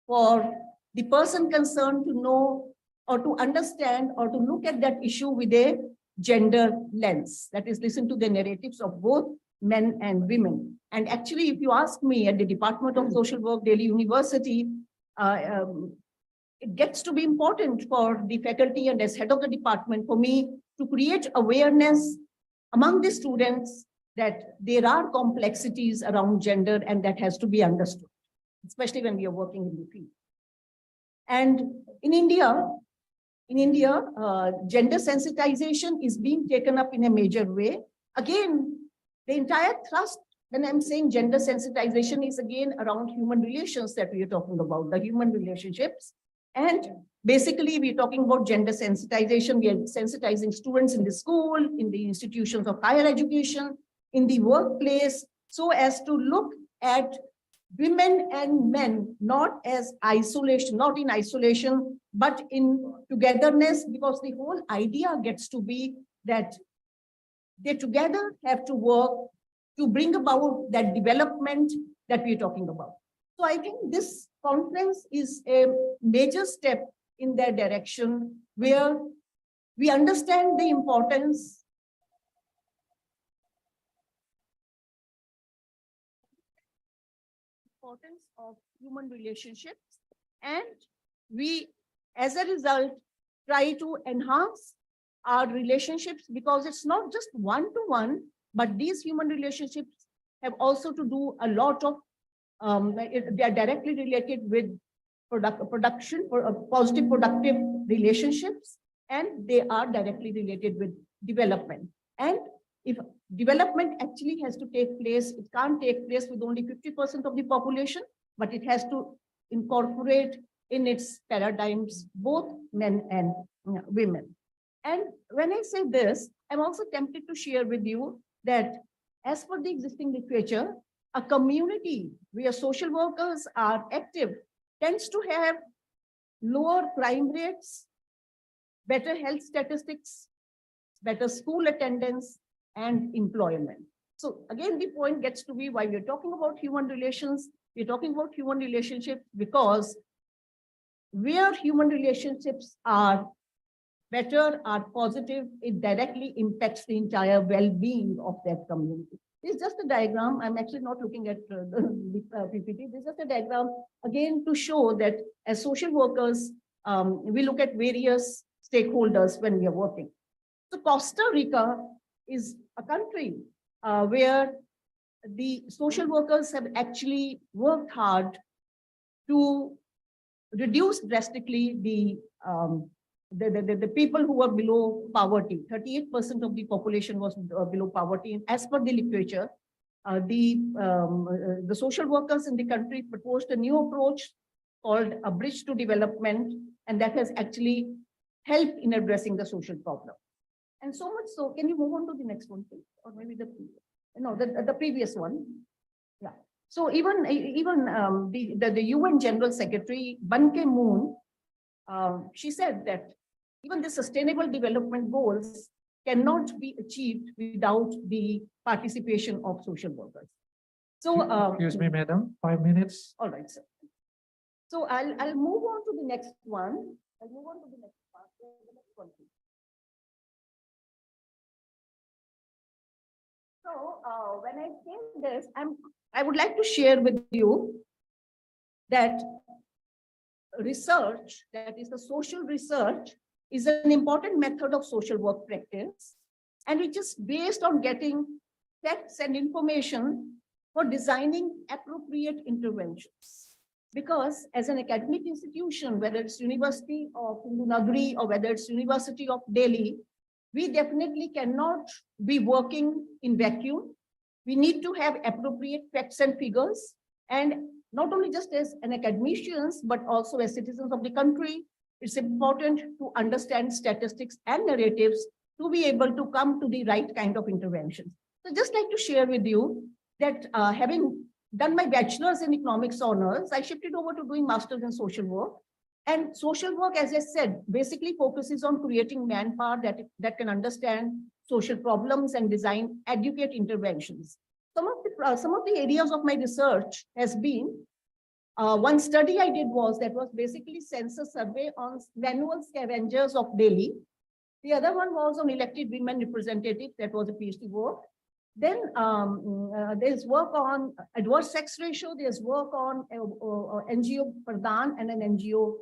for the person concerned to know or to understand or to look at that issue with a gender lens. That is, listen to the narratives of both men and women. And actually, if you ask me, at the Department of Social Work, Delhi University, it gets to be important for the faculty and as head of the department for me to create awareness among the students that there are complexities around gender and that has to be understood, especially when we are working in the field. And in India, gender sensitization is being taken up in a major way. Again, the entire thrust, when I'm saying gender sensitization, is again around human relations that we are talking about, the human relationships. And basically, we're talking about gender sensitization. We are sensitizing students in the school, in the institutions of higher education, in the workplace, so as to look at women and men not as isolation, not in isolation, but in togetherness, because the whole idea gets to be that they together have to work to bring about that development that we're talking about. So I think this conference is a major step in that direction, where we understand the importance of human relationships, and we, as a result, try to enhance our relationships, because it's not just one-to-one, but these human relationships have also to do a lot of, they are directly related with production, positive productive relationships, and they are directly related with development. And if development actually has to take place, it can't take place with only 50% of the population, but it has to incorporate in its paradigms both men and women. And when I say this, I'm also tempted to share with you that as per the existing literature, a community where social workers are active tends to have lower crime rates, better health statistics, better school attendance, and employment. So again, the point gets to be why we're talking about human relations. We're talking about human relationships because where human relationships are better, are positive, it directly impacts the entire well-being of that community. It's just a diagram. I'm actually not looking at the PPT. This is just a diagram, again, to show that as social workers, we look at various stakeholders when we are working. So Costa Rica is a country where the social workers have actually worked hard to reduce drastically the people who were below poverty. 38% of the population was below poverty. And as per the literature, the social workers in the country proposed a new approach called a bridge to development, and that has actually helped in addressing the social problem. And so much so, can you move on to the next one, please? Or maybe the previous one. Yeah. So even the UN General Secretary Ban Ki-moon, she said that even the Sustainable Development Goals cannot be achieved without the participation of social workers. So, Excuse me, madam, 5 minutes. All right, sir. So I'll move on to the next one. I'll move on to the next part. The next one, please. So when I say this, I would like to share with you that research, that is the social research, is an important method of social work practice, and it is based on getting facts and information for designing appropriate interventions. Because as an academic institution, whether it's University of Nagari or whether it's University of Delhi, we definitely cannot be working in vacuum. We need to have appropriate facts and figures, and not only just as an academicians, but also as citizens of the country, it's important to understand statistics and narratives to be able to come to the right kind of interventions. So just like to share with you that having done my bachelor's in economics honors, I shifted over to doing master's in social work. And social work, as I said, basically focuses on creating manpower that can understand social problems and design adequate interventions. Some of the areas of my research has been, one study I did was basically census survey on manual scavengers of Delhi. The other one was on elected women representatives, that was a PhD work. Then there's work on adverse sex ratio, there's work on NGO Pradhan and an NGO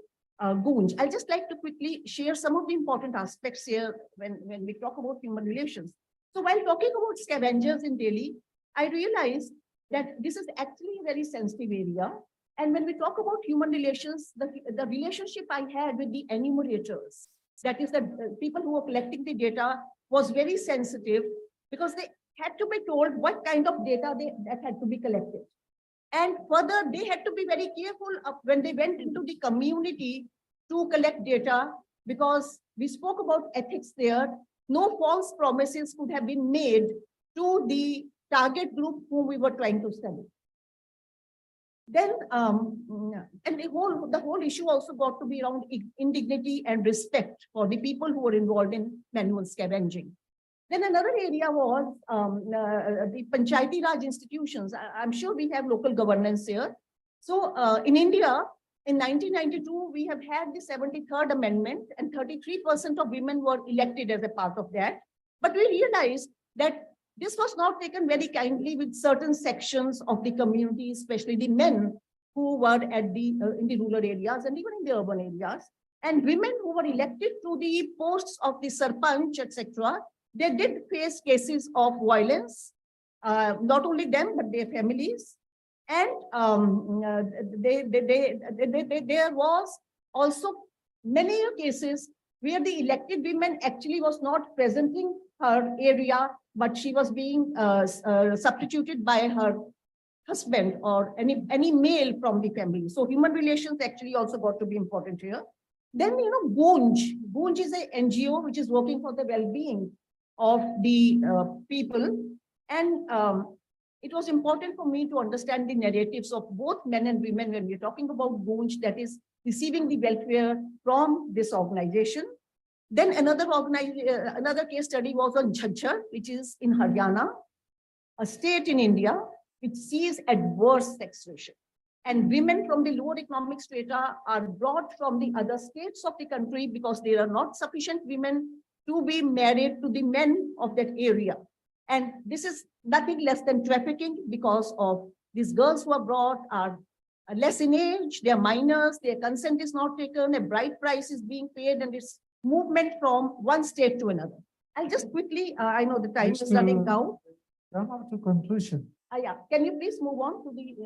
Gunj. I'll just like to quickly share some of the important aspects here when we talk about human relations. So while talking about scavengers in Delhi, I realized that this is actually a very sensitive area. And when we talk about human relations, the relationship I had with the enumerators, that is the people who were collecting the data, was very sensitive because they had to be told what kind of data that had to be collected. And further, they had to be very careful of when they went into the community to collect data, because we spoke about ethics there. No false promises could have been made to the target group whom we were trying to study. Then, and the whole issue also got to be around indignity and respect for the people who were involved in manual scavenging. Then another area was the Panchayati Raj institutions. I'm sure we have local governance here. So in India, in 1992, we have had the 73rd Amendment, and 33% of women were elected as a part of that. But we realized that this was not taken very kindly with certain sections of the community, especially the men who were at in the rural areas and even in the urban areas. And women who were elected to the posts of the Sarpanch, etc., they did face cases of violence, not only them, but their families. And there was also many cases where the elected women actually was not presenting her area, but she was being substituted by her husband or any male from the family. So human relations actually also got to be important here. Then, Gunj is an NGO which is working for the well-being of the people. And it was important for me to understand the narratives of both men and women when we're talking about Gunj, that is receiving the welfare from this organization. Then another case study was on Jhajjar, which is in Haryana, a state in India, which sees adverse taxation. And women from the lower economic strata are brought from the other states of the country because there are not sufficient women to be married to the men of that area. And this is nothing less than trafficking, because of these girls who are brought are less in age, they are minors, their consent is not taken, a bride price is being paid, and it's movement from one state to another. I'll just quickly, I know the time is running down. Come up to conclusion. Yeah, can you please move on to the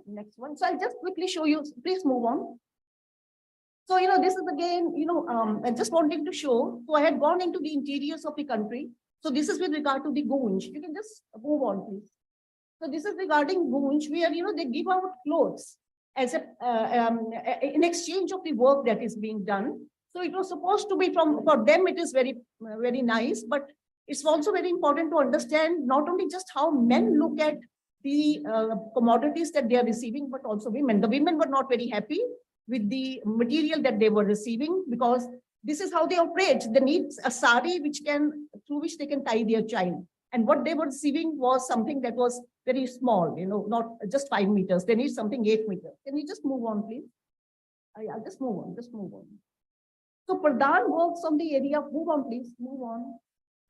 next one? So I'll just quickly show you, please move on. So, this is again, I just wanted to show, so I had gone into the interiors of the country. So this is with regard to the Gunj. You can just move on, please. So this is regarding Gunj, where, they give out clothes as in exchange of the work that is being done. So it was supposed to be for them, it is very, very nice, but it's also very important to understand not only just how men look at the commodities that they are receiving, but also women. The women were not very happy with the material that they were receiving, because this is how they operate. They need a sari through which they can tie their child. And what they were receiving was something that was very small, not just 5 meters. They need something 8 meters. Can you just move on, please? I'll just move on. So Pradhan works on the area of, move on, please, move on.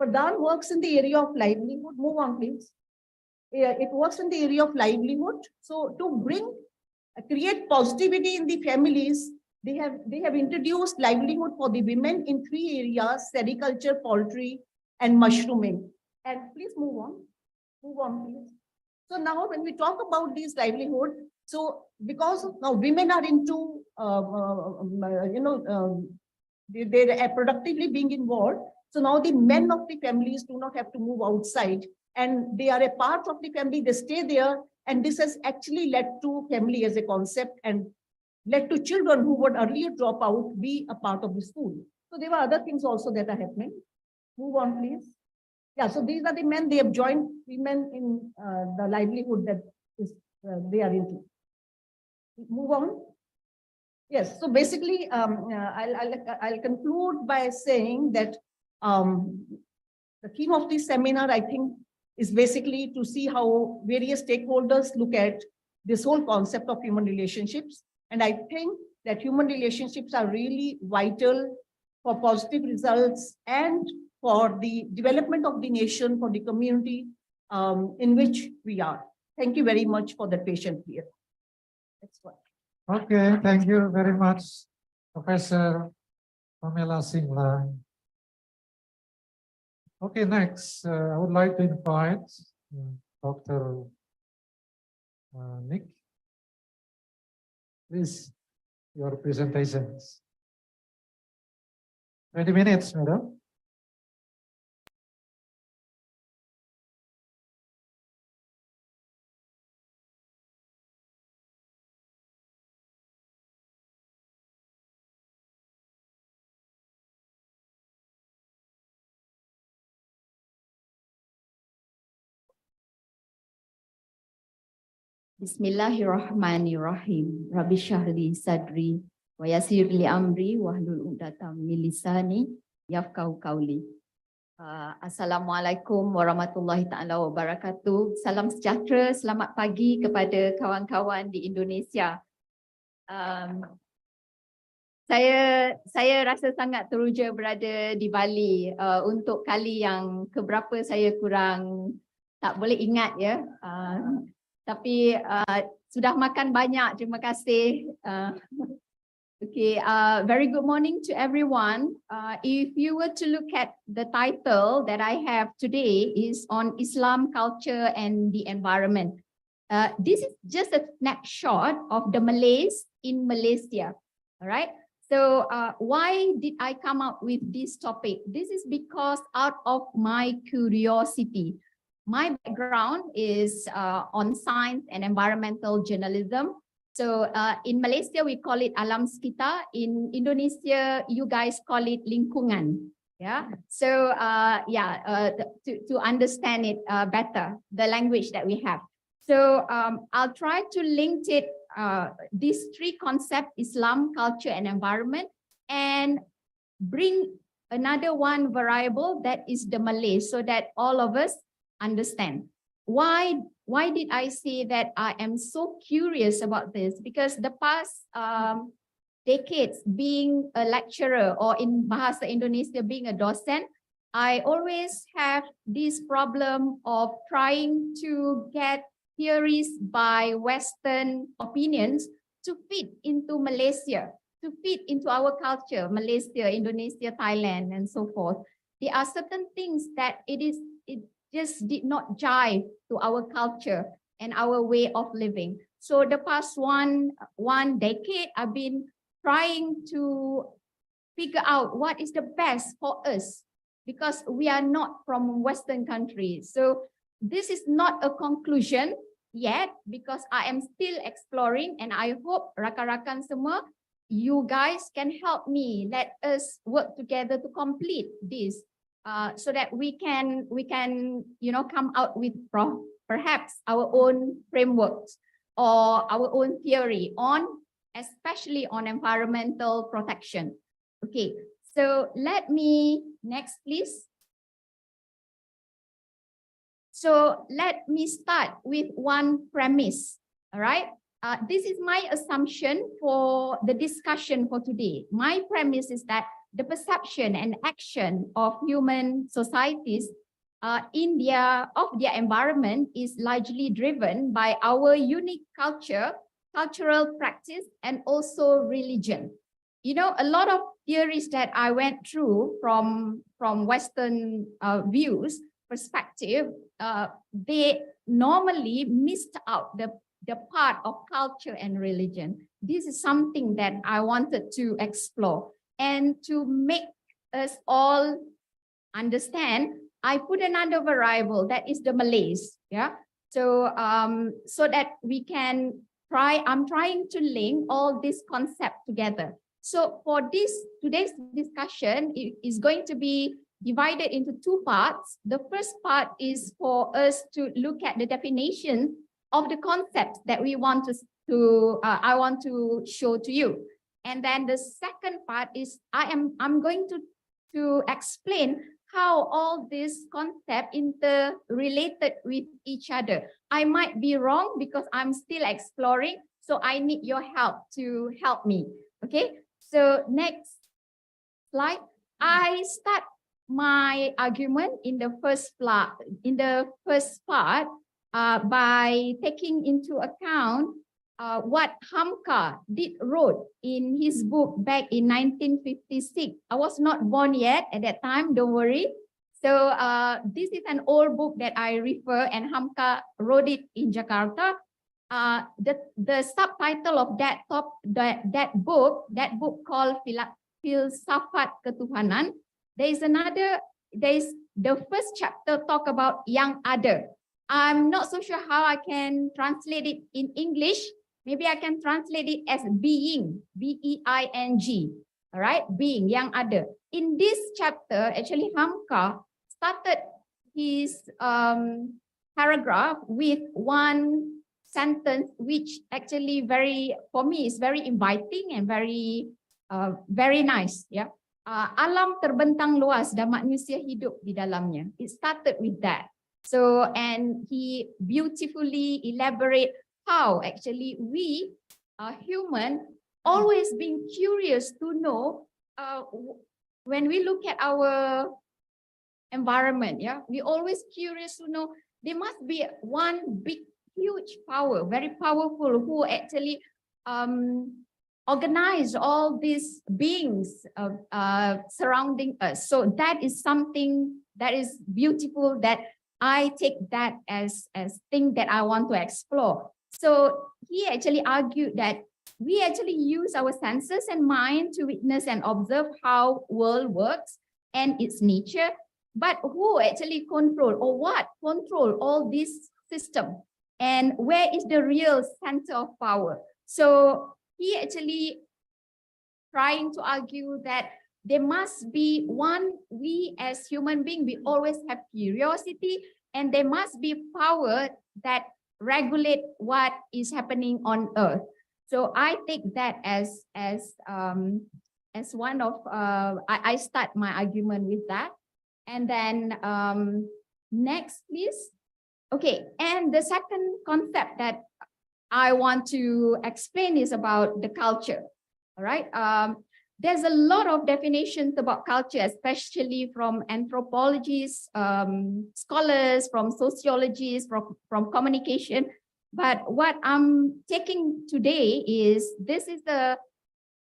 Pradhan works in the area of livelihood. Move on, please. It works in the area of livelihood. So to create positivity in the families, they have introduced livelihood for the women in 3 areas: sericulture, poultry, and mushrooming. And please move on. Move on, please. So now when we talk about these livelihood, so because now women are into, they're productively being involved. So now the men of the families do not have to move outside, and they are a part of the family, they stay there. And this has actually led to family as a concept and led to children who would earlier drop out be a part of the school. So there were other things also that are happening. Move on, please. Yeah, so these are the men, they have joined women in the livelihood that is they are into. Move on. Yes, so basically, I'll conclude by saying that the theme of this seminar, I think, is basically to see how various stakeholders look at this whole concept of human relationships. And I think that human relationships are really vital for positive results and for the development of the nation, for the community in which we are. Thank you very much for the patient here. Next one. Okay, thank you very much, Professor Pamela Singla. Okay, next, I would like to invite Dr. Nick. Please, your presentations. 20 minutes, madam. Bismillahirrahmanirrahim. Rabbi syahli sadri wa yassir li amri wahlul 'uqdatam min lisani yafqahu qawli. Assalamualaikum warahmatullahi taala wabarakatuh. Salam sejahtera, selamat pagi kepada kawan-kawan di Indonesia. Saya rasa sangat teruja berada di Bali untuk kali yang keberapa saya kurang tak boleh ingat ya. Tapi sudah makan banyak, terima kasih. Okay, very good morning to everyone. If you were to look at the title that I have today is on Islam, culture and the environment. This is just a snapshot of the Malays in Malaysia, all right? So why did I come up with this topic? This is because out of my curiosity. My background is on science and environmental journalism. So in Malaysia, we call it alam sekitar. In Indonesia, you guys call it lingkungan. Yeah. So to understand it better, the language that we have. So I'll try to link it, these 3 concepts, Islam, culture, and environment, and bring another one variable that is the Malay, so that all of us understand. Why did I say that I am so curious about this? Because the past decades being a lecturer, or in Bahasa Indonesia being a docent, I always have this problem of trying to get theories by Western opinions to fit into Malaysia, to fit into our culture, Malaysia, Indonesia, Thailand, and so forth. There are certain things that it just did not jive to our culture and our way of living. So the past one decade, I've been trying to figure out what is the best for us, because we are not from Western countries. So this is not a conclusion yet, because I am still exploring, and I hope rakan-rakan semua, you guys can help me. Let us work together to complete this, so that we can come out with perhaps our own frameworks or our own theory on, especially on environmental protection. Okay, so let me, next please. So let me start with one premise, all right? This is my assumption for the discussion for today. My premise is that the perception and action of human societies in their environment is largely driven by our unique cultural practice, and also religion. You know, a lot of theories that I went through from Western views perspective, they normally missed out the part of culture and religion. This is something that I wanted to explore, and to make us all understand, I put another variable, that is the Malays. Yeah. So so that we can I'm trying to link all these concepts together. So for today's discussion, it is going to be divided into two parts. The first part is for us to look at the definition of the concepts that we want I want to show to you. And then the second part is I'm going to explain how all these concepts interrelated with each other. I might be wrong because I'm still exploring, so I need your help to help me. Okay, so next slide. I start my argument in the first part by taking into account what Hamka wrote in his book back in 1956. I was not born yet at that time, don't worry. So this is an old book that I refer, and Hamka wrote it in Jakarta. The subtitle of that book called Filsafat Ketuhanan. There is the first chapter talk about yang ada. I'm not so sure how I can translate it in English. Maybe I can translate it as being, B-E-I-N-G, all right? Being, yang ada. In this chapter, actually Hamka started his paragraph with one sentence, which actually for me is very inviting and very nice. Yeah. Alam terbentang luas dan manusia hidup di dalamnya. It started with that. So, and he beautifully elaborate how actually we human always being curious to know when we look at our environment. Yeah, we always curious to know there must be one big huge power, very powerful, who actually organize all these beings surrounding us. So that is something that is beautiful, that I take that as thing that I want to explore. So he actually argued that we actually use our senses and mind to witness and observe how world works and its nature, but who actually control, or what control all this system, and where is the real center of power? So he actually trying to argue that there must be one, we as human beings, we always have curiosity, and there must be power that regulate what is happening on earth. So I take that as one of I start my argument with that. And then next please. Okay, and the second concept that I want to explain is about the culture. All right. there's a lot of definitions about culture, especially from anthropologists, scholars, from sociologists, from communication. But what I'm taking today is this is the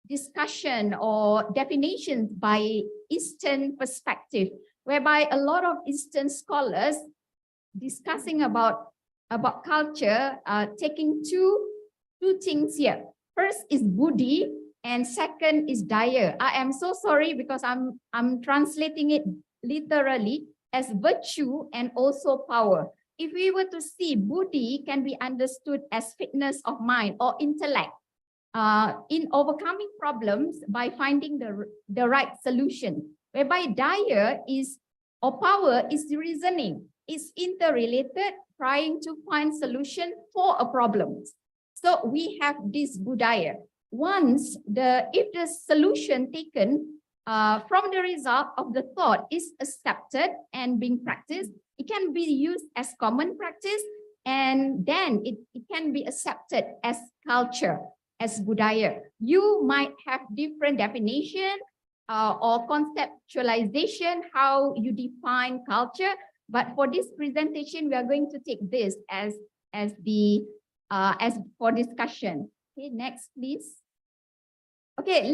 discussion or definitions by Eastern perspective, whereby a lot of Eastern scholars discussing about culture, taking two things here. First is Buddhi and second is Daya. I am so sorry because I'm translating it literally as virtue and also power. If we were to see, Buddhi can be understood as fitness of mind or intellect in overcoming problems by finding the right solution, whereby Daya is, or power is reasoning, is interrelated, trying to find solution for a problem. So we have this budaya. Once if the solution taken from the result of the thought is accepted and being practiced, it can be used as common practice, and then it can be accepted as culture, as budaya. You might have different definition or conceptualization, how you define culture. But for this presentation, we are going to take this as for discussion. Okay, next, please. Okay,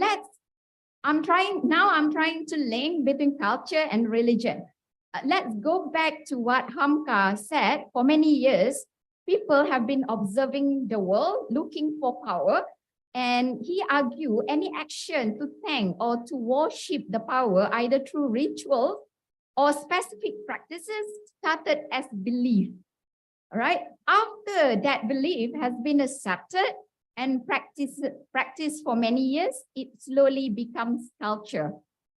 I'm trying to link between culture and religion. Let's go back to what Hamka said. For many years, people have been observing the world, looking for power. And he argued any action to thank or to worship the power, either through rituals or specific practices, started as belief. All right. After that belief has been accepted and practiced for many years, it slowly becomes culture.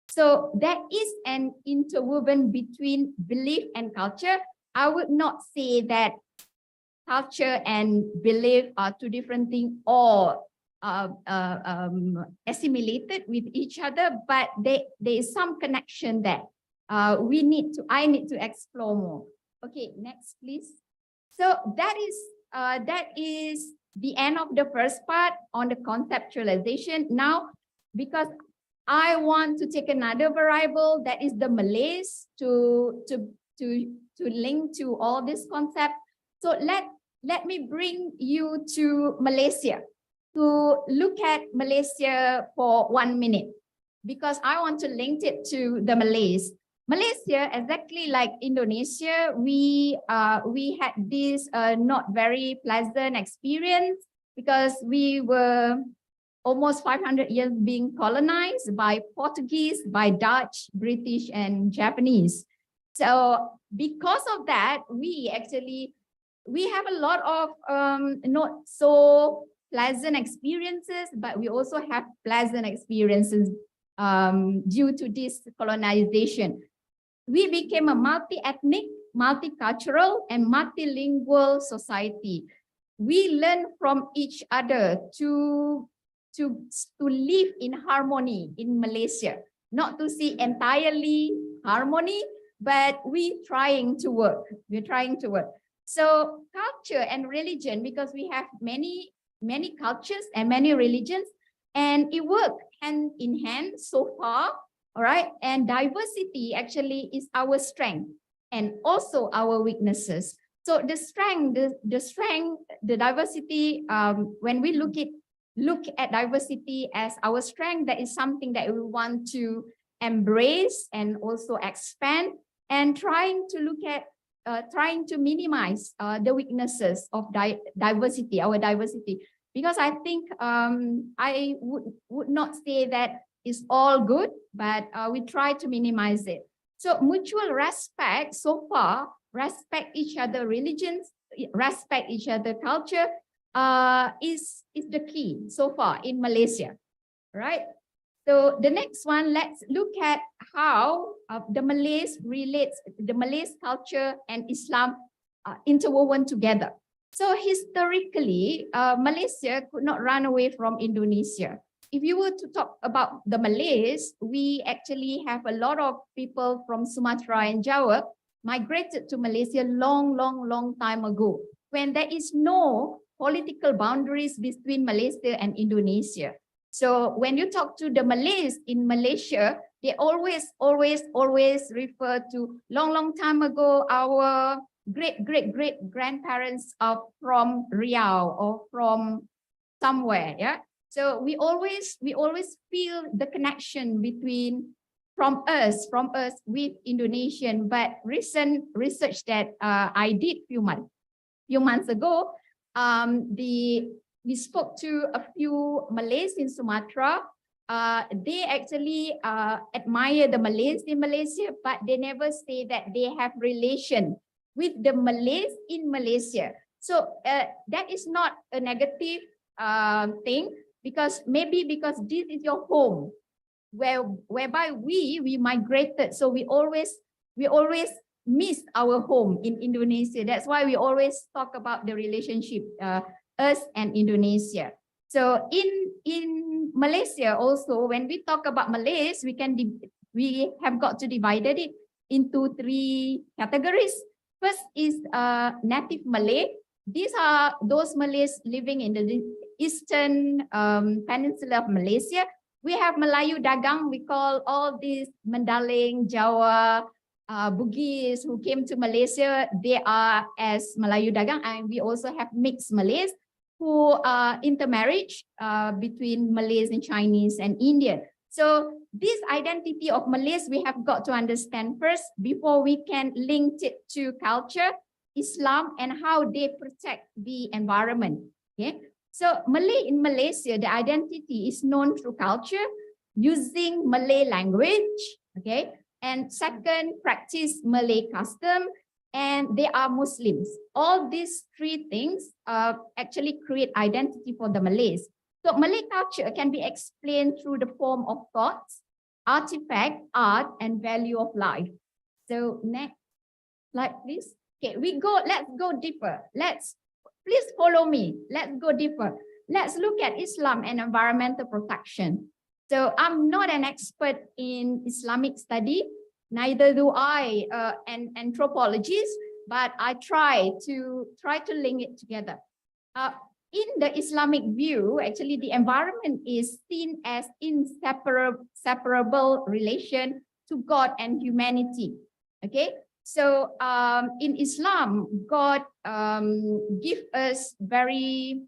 So there is an interwoven between belief and culture. I would not say that culture and belief are two different things or assimilated with each other, but there is some connection that I need to explore more. Okay, next, please. So that is the end of the first part on the conceptualization. Now, because I want to take another variable, that is the Malays, to link to all this concept. So let me bring you to Malaysia, to look at Malaysia for 1 minute, because I want to link it to the Malays. Malaysia, exactly like Indonesia, we had this not very pleasant experience because we were almost 500 years being colonized by Portuguese, by Dutch, British, and Japanese. So because of that, we have a lot of not so pleasant experiences, but we also have pleasant experiences due to this colonization. We became a multi-ethnic, multicultural, and multilingual society. We learn from each other to live in harmony in Malaysia, not to see entirely harmony, but we're trying to work. So culture and religion, because we have many cultures and many religions, and it worked hand in hand so far. All right, and diversity actually is our strength and also our weaknesses. So the strength, the diversity, when we look at diversity as our strength, that is something that we want to embrace and also expand, and trying to minimize the weaknesses of diversity, our diversity. Because I think I would not say that it's all good, but we try to minimize it. So mutual respect so far, respect each other religions, respect each other culture is the key so far in Malaysia, right? So the next one, let's look at how the Malays culture and Islam interwoven together. So historically, Malaysia could not run away from Indonesia. If you were to talk about the Malays, we actually have a lot of people from Sumatra and Java migrated to Malaysia long time ago, when there is no political boundaries between Malaysia and Indonesia. So when you talk to the Malays in Malaysia, they always refer to long time ago, our great grandparents are from Riau or from somewhere. Yeah. So we always feel the connection between from us with Indonesian. But recent research that I did few months ago, we spoke to a few Malays in Sumatra. They actually admire the Malays in Malaysia, but they never say that they have relation with the Malays in Malaysia. So that is not a negative thing, because this is your home, whereby we migrated. So we always miss our home in Indonesia. That's why we always talk about the relationship, us and Indonesia. So in Malaysia also, when we talk about Malays, we have got to divide it into 3 categories. First is native Malay. These are those Malays living in the eastern peninsula of Malaysia. We have Melayu Dagang. We call all these Mendaling, Jawa, Bugis who came to Malaysia. They are as Melayu Dagang, and we also have mixed Malays who intermarriage between Malays and Chinese and Indian. So this identity of Malays, we have got to understand first before we can link it to culture, Islam, and how they protect the environment. Okay. So Malay in Malaysia, the identity is known through culture, using Malay language. Okay. And second, practice Malay custom, and they are Muslims. All these 3 things actually create identity for the Malays. So Malay culture can be explained through the form of thoughts, artifact, art, and value of life. So next slide, please. Okay, let's go deeper. Please follow me. Let's go deeper. Let's look at Islam and environmental protection. So I'm not an expert in Islamic study, neither do I an anthropologist, but I try to link it together. In the Islamic view, actually the environment is seen as inseparable relation to God and humanity. Okay, so in Islam, God give us very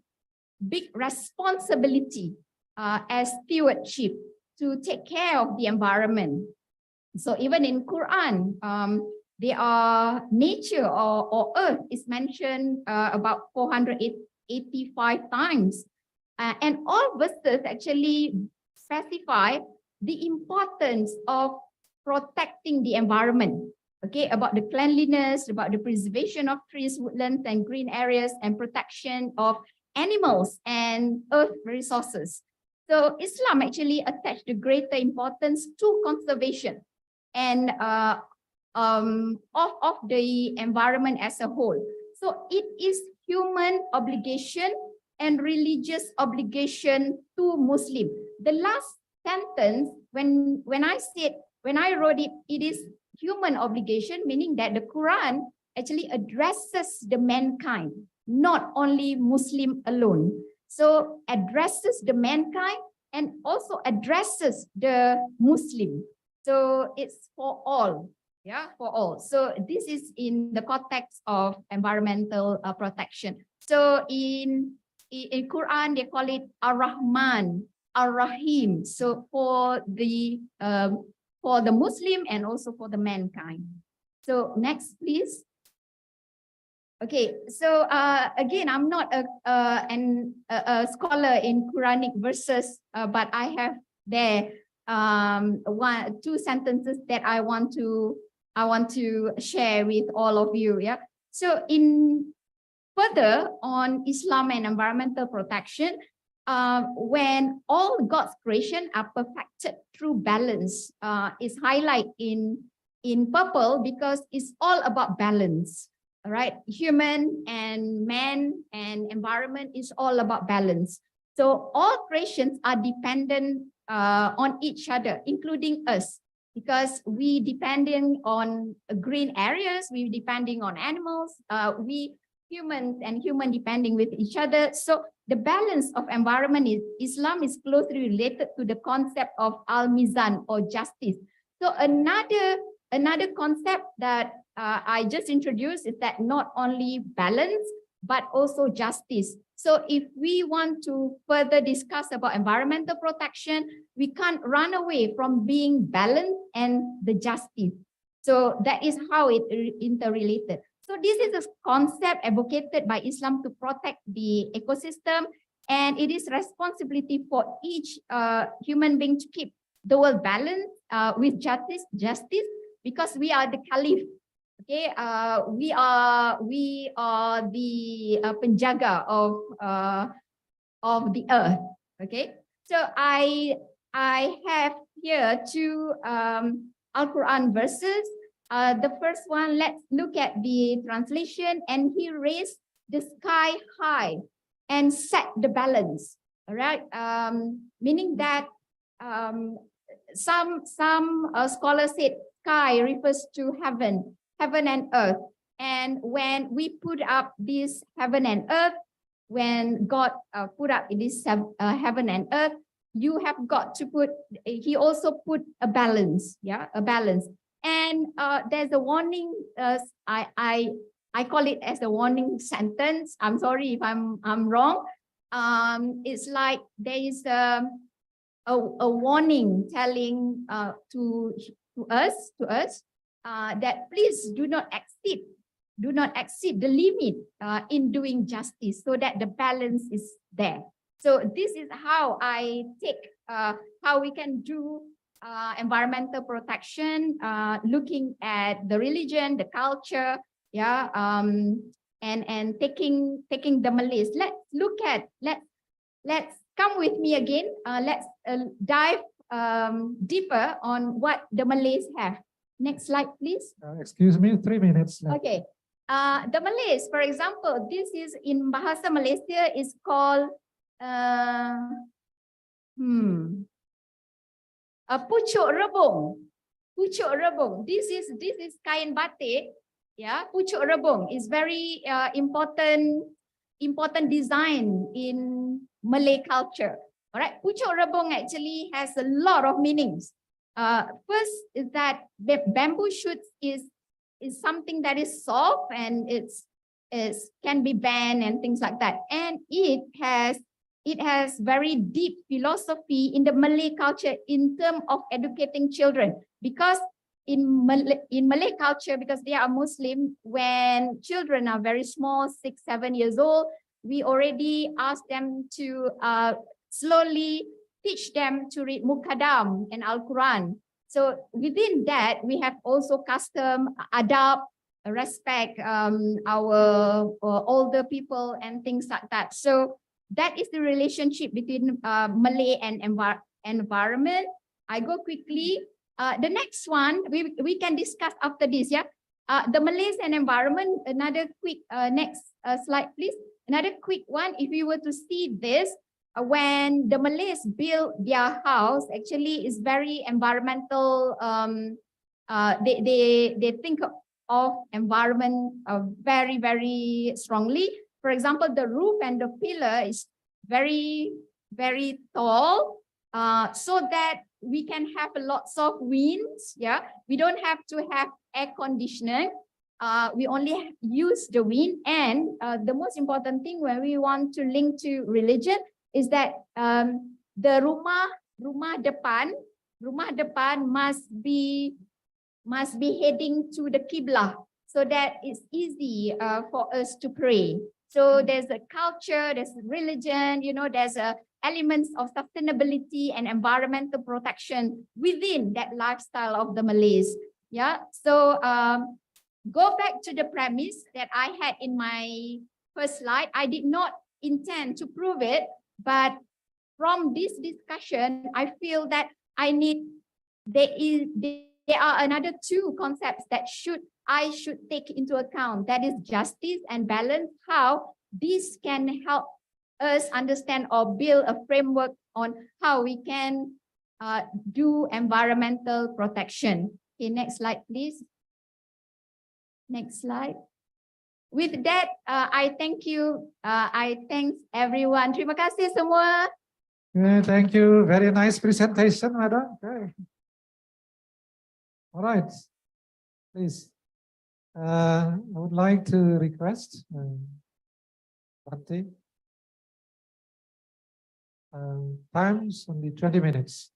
big responsibility as stewardship to take care of the environment. So even in Quran, there are nature or earth is mentioned about 485 times. And all verses actually specify the importance of protecting the environment. Okay, about the cleanliness, about the preservation of trees, woodlands, and green areas, and protection of animals and earth resources. So Islam actually attached the greater importance to conservation and of the environment as a whole. So it is human obligation and religious obligation to Muslim. The last sentence, when I wrote it, it is human obligation, meaning that the Quran actually addresses the mankind, not only Muslim alone. So addresses the mankind and also addresses the Muslim. So it's for all, yeah, for all. So this is in the context of environmental protection. So in Quran, they call it Ar-Rahman, Ar-Rahim. So for the Muslim and also for the mankind. So next, please. Okay, so again, I'm not a scholar in Quranic verses, but I have there 2 sentences that I want to share with all of you. Yeah. So in further on Islam and environmental protection, when all God's creation are perfected through balance, is highlighted in purple because it's all about balance. All right, human and man and environment is all about balance. So all creations are dependent on each other, including us, because we depending on green areas, we depending on animals, we humans and human depending with each other. So the balance of environment is Islam is closely related to the concept of al-mizan or justice. So another concept that I just introduced is that not only balance, but also justice. So if we want to further discuss about environmental protection, we can't run away from being balanced and the justice. So that is how it interrelated. So this is a concept advocated by Islam to protect the ecosystem, and it is responsibility for each human being to keep the world balanced with justice, because we are the caliph. Okay, we are the penjaga of the earth. Okay, so I have here two Al-Quran verses. The first one, let's look at the translation. And he raised the sky high and set the balance. All right, meaning that some scholars said sky refers to heaven and earth. And when we put up this heaven and earth, when God put up this heaven and earth, you have got to put, he also put a balance, yeah, a balance. And there's a warning, I call it as a warning sentence. I'm sorry if I'm wrong. It's like there is a warning telling to us that please do not exceed the limit in doing justice, so that the balance is there. So this is how I take how we can do environmental protection, looking at the religion, the culture, yeah, and taking the Malays. Let's come with me again. Let's dive deeper on what the Malays have. Next slide, please. Excuse me, 3 minutes left. Okay. The Malays, for example, this is in Bahasa Malaysia is called pucuk rebung. Pucuk rebung. This is kain batik. Yeah, pucuk rebung is very important design in Malay culture. All right, pucuk rebung actually has a lot of meanings. First is that the bamboo shoots is something that is soft and it can be bent and things like that. And it has very deep philosophy in the Malay culture in terms of educating children, because in Malay culture, because they are Muslim, when children are very small, 6-7 years old, we already ask them to slowly teach them to read Muqaddam and Al-Quran. So within that, we have also custom, adab, respect our older people and things like that. So that is the relationship between Malay and environment. I go quickly. The next one, we can discuss after this, yeah. The Malays and environment, another quick, next slide, please. Another quick one, if you were to see this, when the Malays build their house, actually is very environmental. They think of environment very, very strongly. For example, the roof and the pillar is very, very tall, so that we can have lots of winds. Yeah, we don't have to have air conditioning. We only use the wind. And the most important thing when we want to link to religion is that the rumah depan must be heading to the Qiblah, so that it's easy for us to pray. So there's a culture, there's religion, you know, there's elements of sustainability and environmental protection within that lifestyle of the Malays. Yeah. So go back to the premise that I had in my first slide. I did not intend to prove it, but from this discussion, I feel that there are another two concepts that I should take into account. That is justice and balance, how this can help us understand or build a framework on how we can do environmental protection. Okay, next slide, please. Next slide. With that, I thank you. I thank everyone. Terima kasih semua. Okay, thank you. Very nice presentation, Madam. Okay. All right. Please. I would like to request Bhante. Time's only 20 minutes.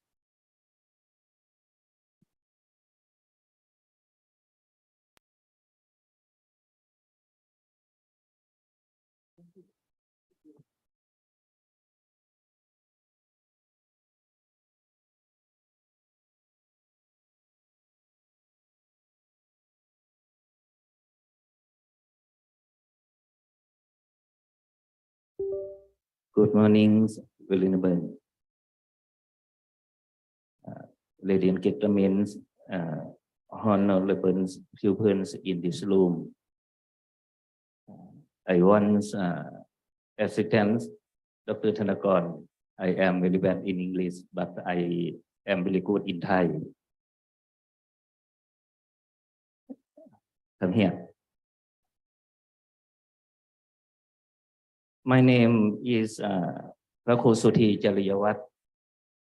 Good morning, Willinburn. Ladies and gentlemen, honorable pupils in this room. I want assistance, Dr. Thanakon. I am very bad in English, but I am very good in Thai. Come here. My name is Rakosuthi Jaliyawat.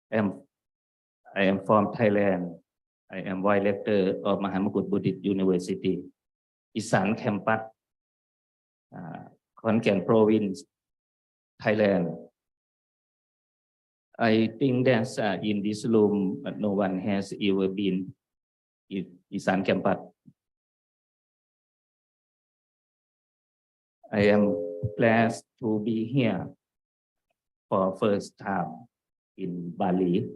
I am from Thailand. I am Vice Rector of Mahamukut Buddhist University, Isan Campus, Khon Kaen Province, Thailand. I think that in this room, no one has ever been in Isan Campus. I am glad to be here for first time in Bali.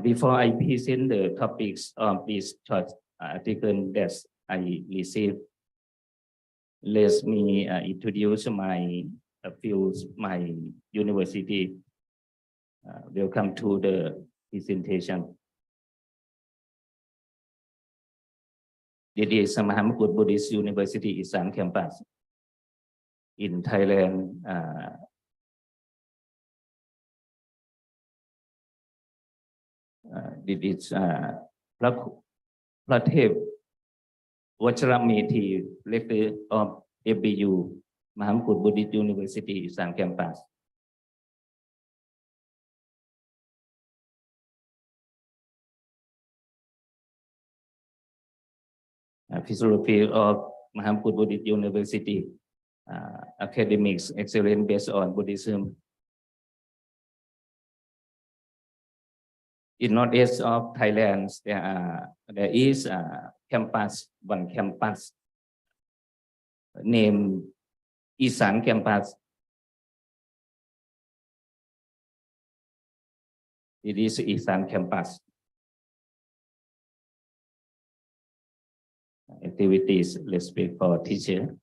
Before I present the topics of this short article that I received, let me introduce my university. Welcome to the presentation. It is Mahamukut Buddhist University Isan Campus in Thailand. It is Prathep Vacharameti, Rector of FBU, Mahamukut Buddhist University Isan Campus. Philosophy of Mahamukut Buddhist University, academics excellence based on Buddhism. In northeast of Thailand, there is one campus named Isan Campus. It is Isan Campus. Activities, respect for teacher.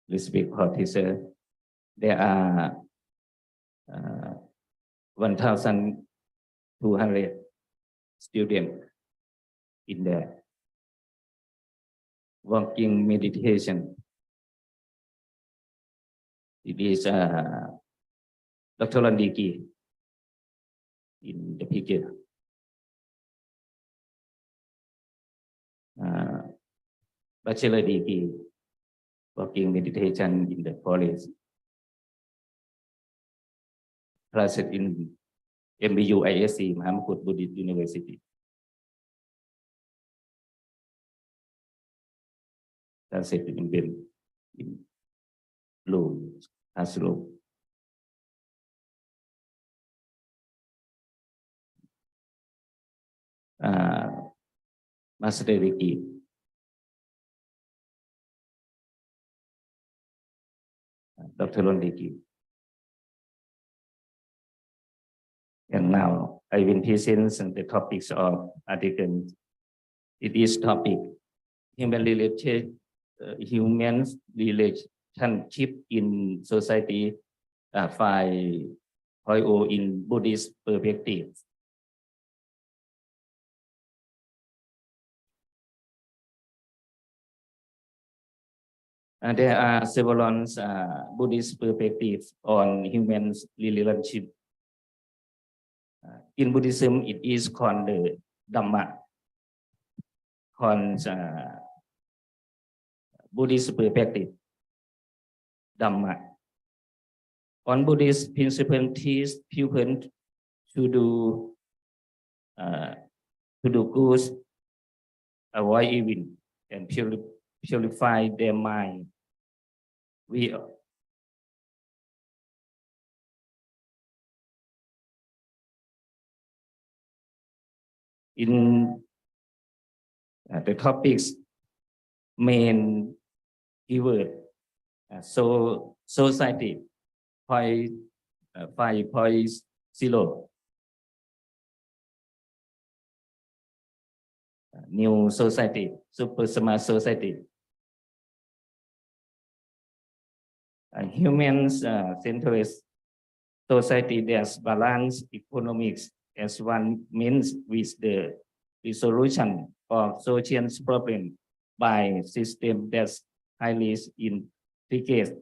Respect for teacher. There are 1,200 students in there. Walking meditation. It is doctoral degree in the picture. Bachelor degree, walking meditation in the forest. Classes in MBU ISC, Mahamukut Buddhist University. Classes in blue, classroom. Master degree. Doctoral degree. And now I will present the topics of article. It is topic human relationship in society 5.0 in Buddhist perspective. There are several Buddhist perspectives on human relationship. In Buddhism, it is called the Dhamma, called Buddhist perspective, Dhamma. On Buddhist principle, teach people to do good, avoid evil, and purify their mind. We in the topics main keyword, so society 5.0, new society, super smart society, humans centered society that's balanced economics as one means with the resolution of social problem by system that's highly integrated,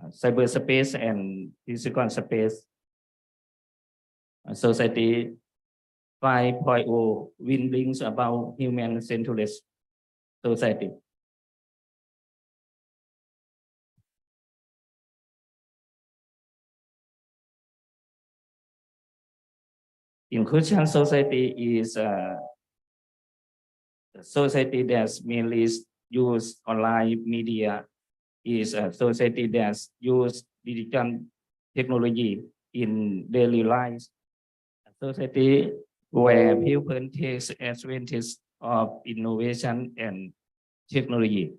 cyberspace and physical space. Society 5.0 wins about human-centered society. Inclusion society is a society that mainly use online media, is a society that use digital technology in daily lives. A society where people take advantage of innovation and technology.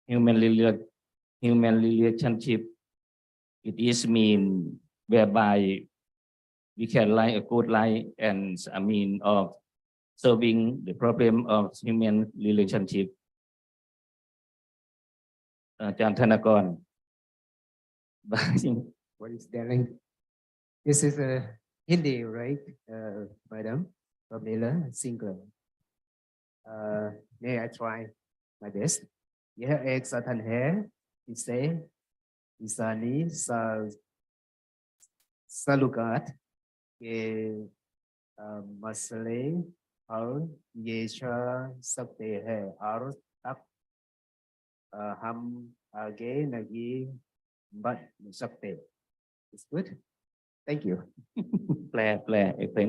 Human relationship, it is mean whereby we can live a good life and a mean of solving the problem of human relationship. อาจารย์ธนกร What is telling? This is a Hindi, right, Madam Pamela Singer? May I try my best? यह एक साधन है जिससे इंसानी सलूकात के मसले और ये सकते हैं और अब हम आगे नहीं बढ़ सकते. It's good. Thank you. แปลอีกเพลง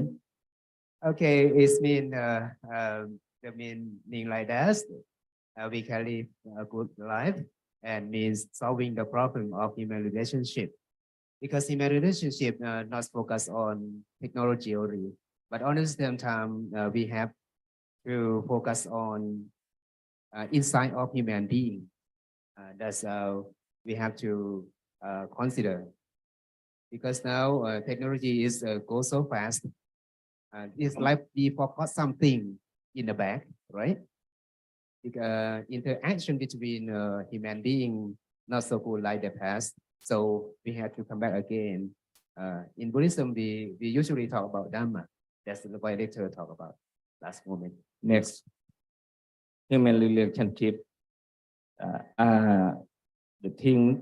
Okay, it's the meaning like that. We can live a good life and means solving the problem of human relationship. Because human relationship not focus on technology only, but at the same time we have to focus on inside of human being. That's we have to consider. Because now technology is go so fast. It's like we forgot something in the back, right? Interaction between human being not so good like the past, so we have to come back again. In Buddhism, we usually talk about Dhamma. That's what I later talk about last moment. Next, human relationship are the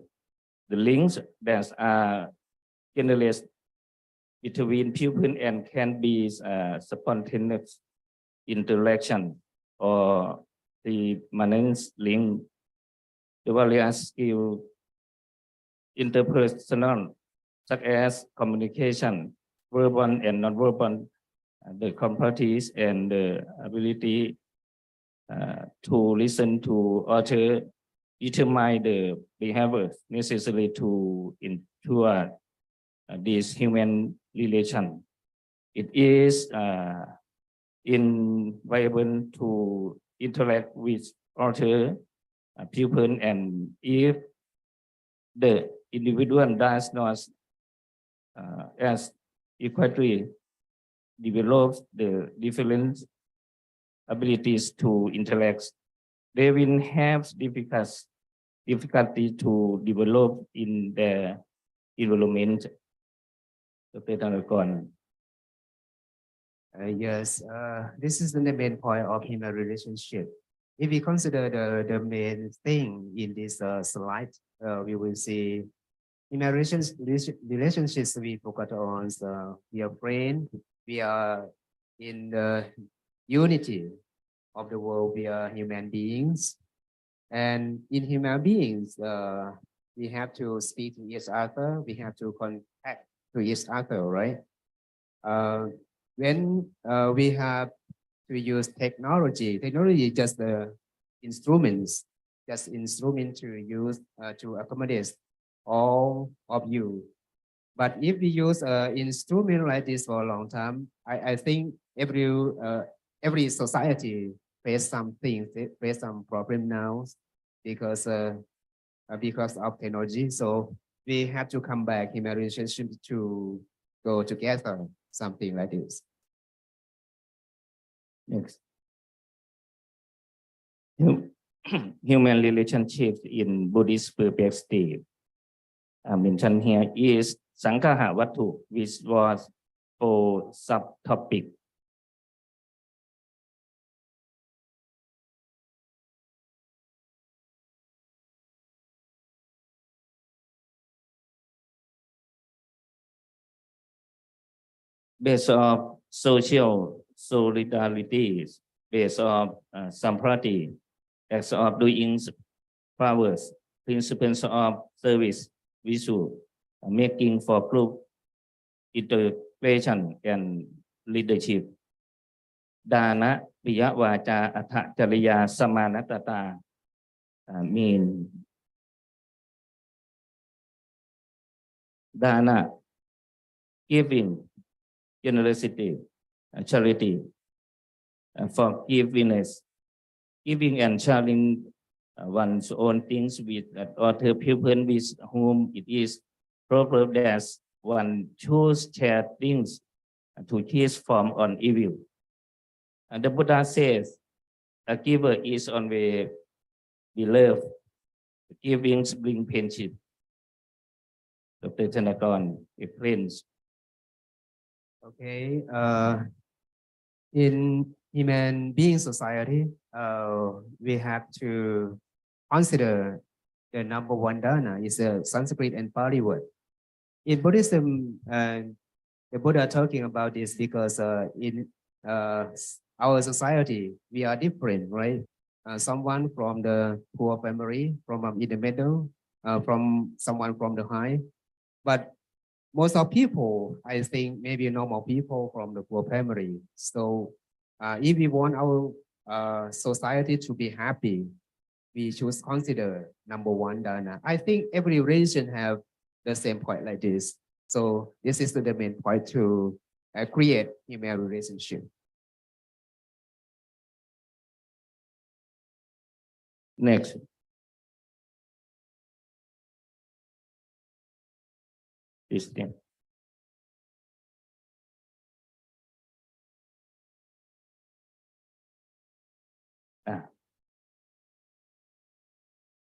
links that are generated between people and can be spontaneous interaction or the permanent link. The various skills interpersonal, such as communication, verbal and non-verbal, the capacities and the ability to listen to others, determine the behavior necessary to ensure this human relation. It is invaluable to interact with other people, and if the individual does not as equally develop the different abilities to interact, they will have difficulty to develop in their environment. Dr. Tanakon. Yes, this is the main point of human relationship. If we consider the main thing in this slide, we will see human relationships we focus on. We are friends, we are in the unity, of the world, we are human beings. And in human beings, we have to speak to each other. We have to contact to each other, right? When we have to use technology is just the instruments, just instrument to use to accommodate all of you. But if we use an instrument like this for a long time, I think every society face something, face some problem now because of technology. So we have to come back in a relationship to go together, something like this. Next. Human relationships in Buddhist perspective mentioned here is Sanghaha Vattu, which was for subtopic. Based on social solidarity, based on sampradati, acts of doing flowers, principles of service, visual, making for group integration and leadership. Dana, Piya Vacha, Atha Jariya, Samanatata mean Dana, giving, generosity, charity, forgiveness, giving and sharing one's own things with other people with whom it is proper that one choose share things to teach from on evil. And the Buddha says, a giver is always beloved. Giving brings friendship. Dr. Chanakon explains. Okay. In human being society, we have to consider the number one dana is a Sanskrit and Pali word. In Buddhism, the Buddha talking about this because in our society, we are different, right? Someone from the poor family, from in the middle, from someone from the high. But most of people, I think maybe normal people from the poor family. So if we want our society to be happy, we should consider number one dana. I think every religion have the same point like this. So this is the main point to create human relationship. Next. This thing.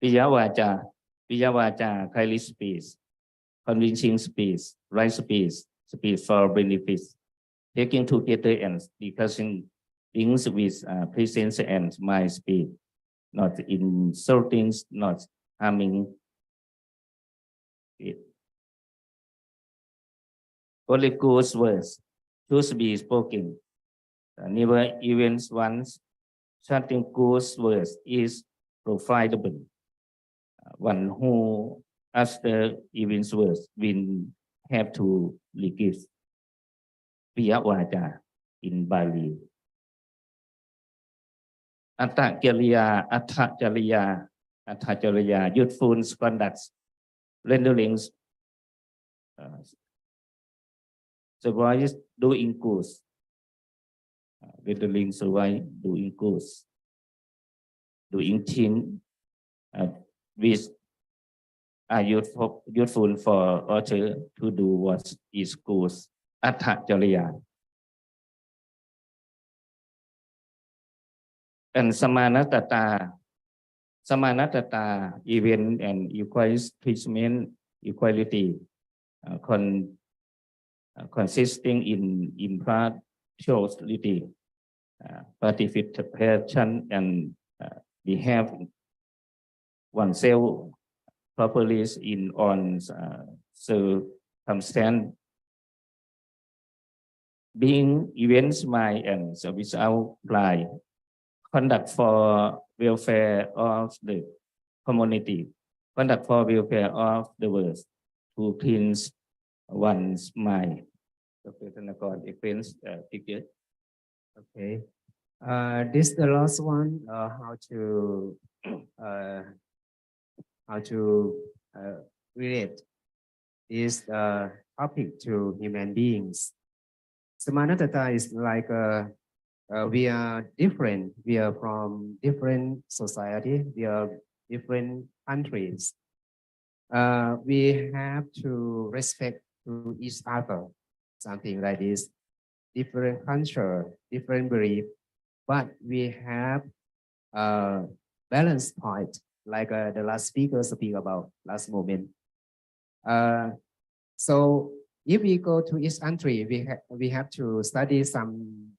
Piyavacha, highly speech, convincing speech, right speech, speech for benefits, taking together and discussing things with presence and mind speed, not insulting, not harming it. Only good words should be spoken. Never even once something good words is profitable. One who after even words will have to give Piyavacha in Bali. Atha Jariya, youthful conducts, renderings, survive doing good. Rendering survive doing good. Doing things which are useful for others to do what is good. Atha Jariya. And Samanatata, event and equality treatment, equality, consisting in impartiality, participation, and behave oneself properly in on circumstance, being events mind and without lie, conduct for welfare of the community, conduct for welfare of the world, to cleanse one's mind. Dr. Thanakon explains picture. Okay. This the last one. How to relate this topic to human beings. Samanatata is like we are different. We are from different society. We are different countries. We have to respect to each other. Something like this. Different culture, different belief, but we have a balance point, like the last speaker speak about last moment. So if we go to each country, we have to study some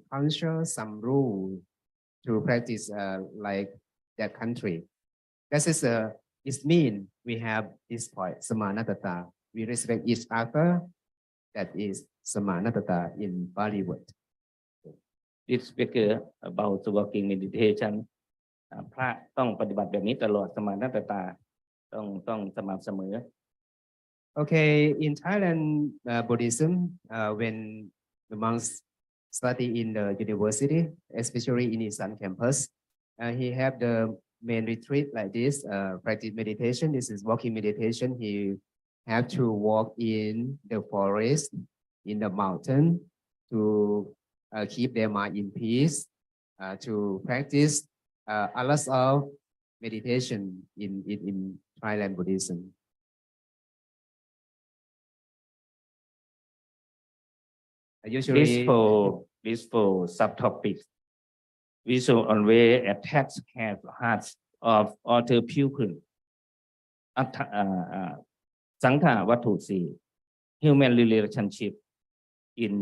culture, some rule to practice like that country. That is it mean we have this point, samanatata. We respect each other. That is samanatata in Bali word. This speaker about working meditation พระต้องปฏิบัติแบบนี้ตลอดสมานัตตาต้องสม่ำเสมอ Okay, in Thailand, Buddhism, when the monks study in the university, especially in Isan campus, he have the main retreat like this, practice meditation. This is walking meditation. He have to walk in the forest, in the mountain, to keep their mind in peace, to practice a lot of meditation in Thailand Buddhism. Usually, These four subtopics, we should always attack hearts of other people. สังขาวัตถุสี่ human relationship in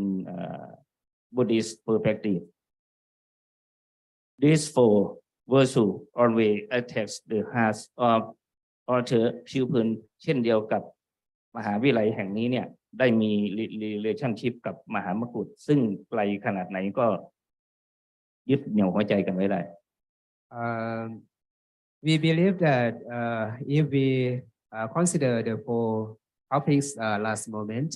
Buddhist perspective. These four virtues always attacks the hearts of other people เช่นเดียวกับมหาวิทยาลัยแห่งนี้เนี่ยได้มี relationship กับมหามกุฏซึ่งไกลขนาดไหนก็ยึดเหนี่ยวหัวใจกันไว้ได้ We believe that if we consider the four topics last moment,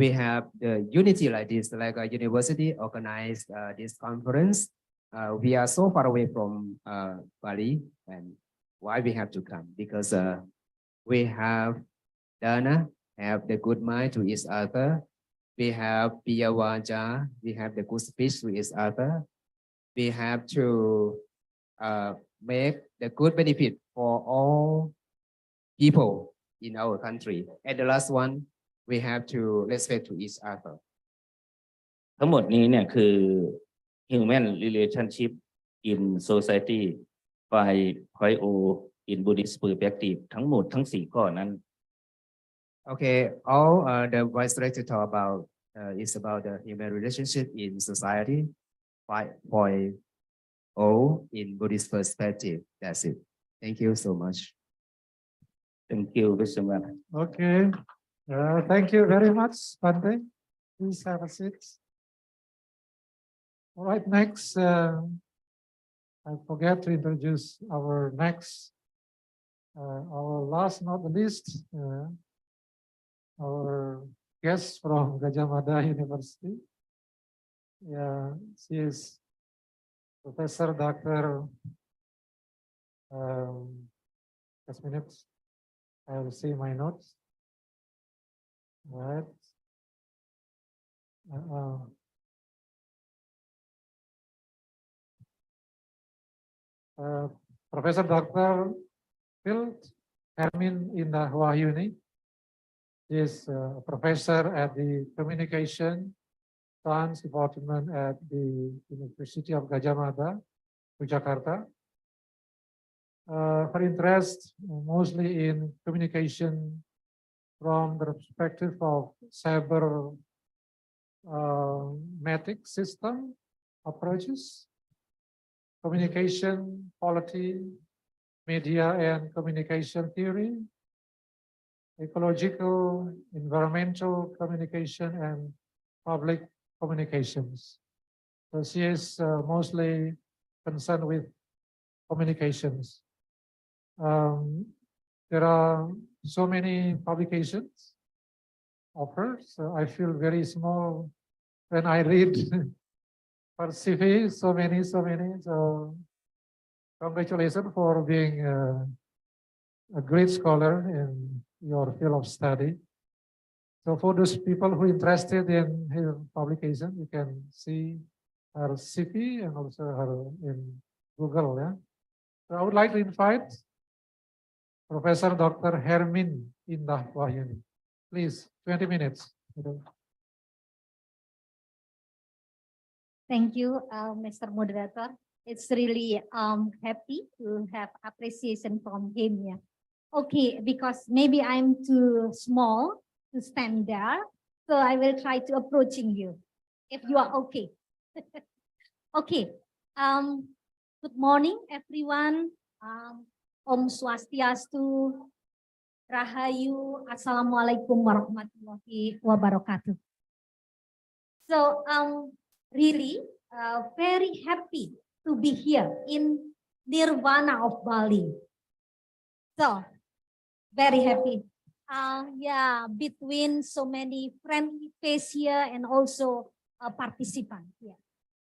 we have the unity like this, like a university organized this conference. We are so far away from Bali, and why we have to come? Because we have dana, have the good mind to each other. We have piyawaja, we have the good speech to each other. We have to make the good benefit for all people in our country. And the last one, we have to respect to each other. ทั้งหมดนี้เนี่ยคือ human relationship in society by point O in Buddhist perspective ทั้งหมดทั้ง4ข้อนั้น Okay, all the vice director talk about is about the human relationship in society by point O in Buddhist perspective. That's it. Thank you so much. Thank you very much. Okay. Thank you very much, Bante. Please have a seat. All right, next, I forget to introduce our next, our last not the least, our guest from Gajah Mada University. Yeah, she is Professor Dr. Just a minute. I will see my notes. All right. Professor Dr. Phil Hermin Indah Wahyuni is a professor at the Communication Science Department at the University of Gajah Mada, Jakarta. Her interest mostly in communication from the perspective of cybernetic system approaches, communication, polity, media and communication theory, ecological, environmental communication, and public communications. So So she is mostly concerned with communications. There are so many publications of her, so I feel very small when I read her CV, so many. So congratulations for being a great scholar in your field of study. So for those people who are interested in her publication, you can see her CV and also her in Google. Yeah. So I would like to invite Professor Dr. Hermin Indah Wahyuni. Please, 20 minutes. Thank you, Mr. Moderator. It's really happy to have appreciation from him. Yeah. Okay, because maybe I'm too small to stand there, so I will try to approaching you, if you are okay. Okay. Good morning, everyone. Om Swastiastu, Rahayu, Assalamualaikum warahmatullahi wabarakatuh. So, really very happy to be here in Nirvana of Bali. So, very happy. Yeah, between so many friendly faces here and also participants here.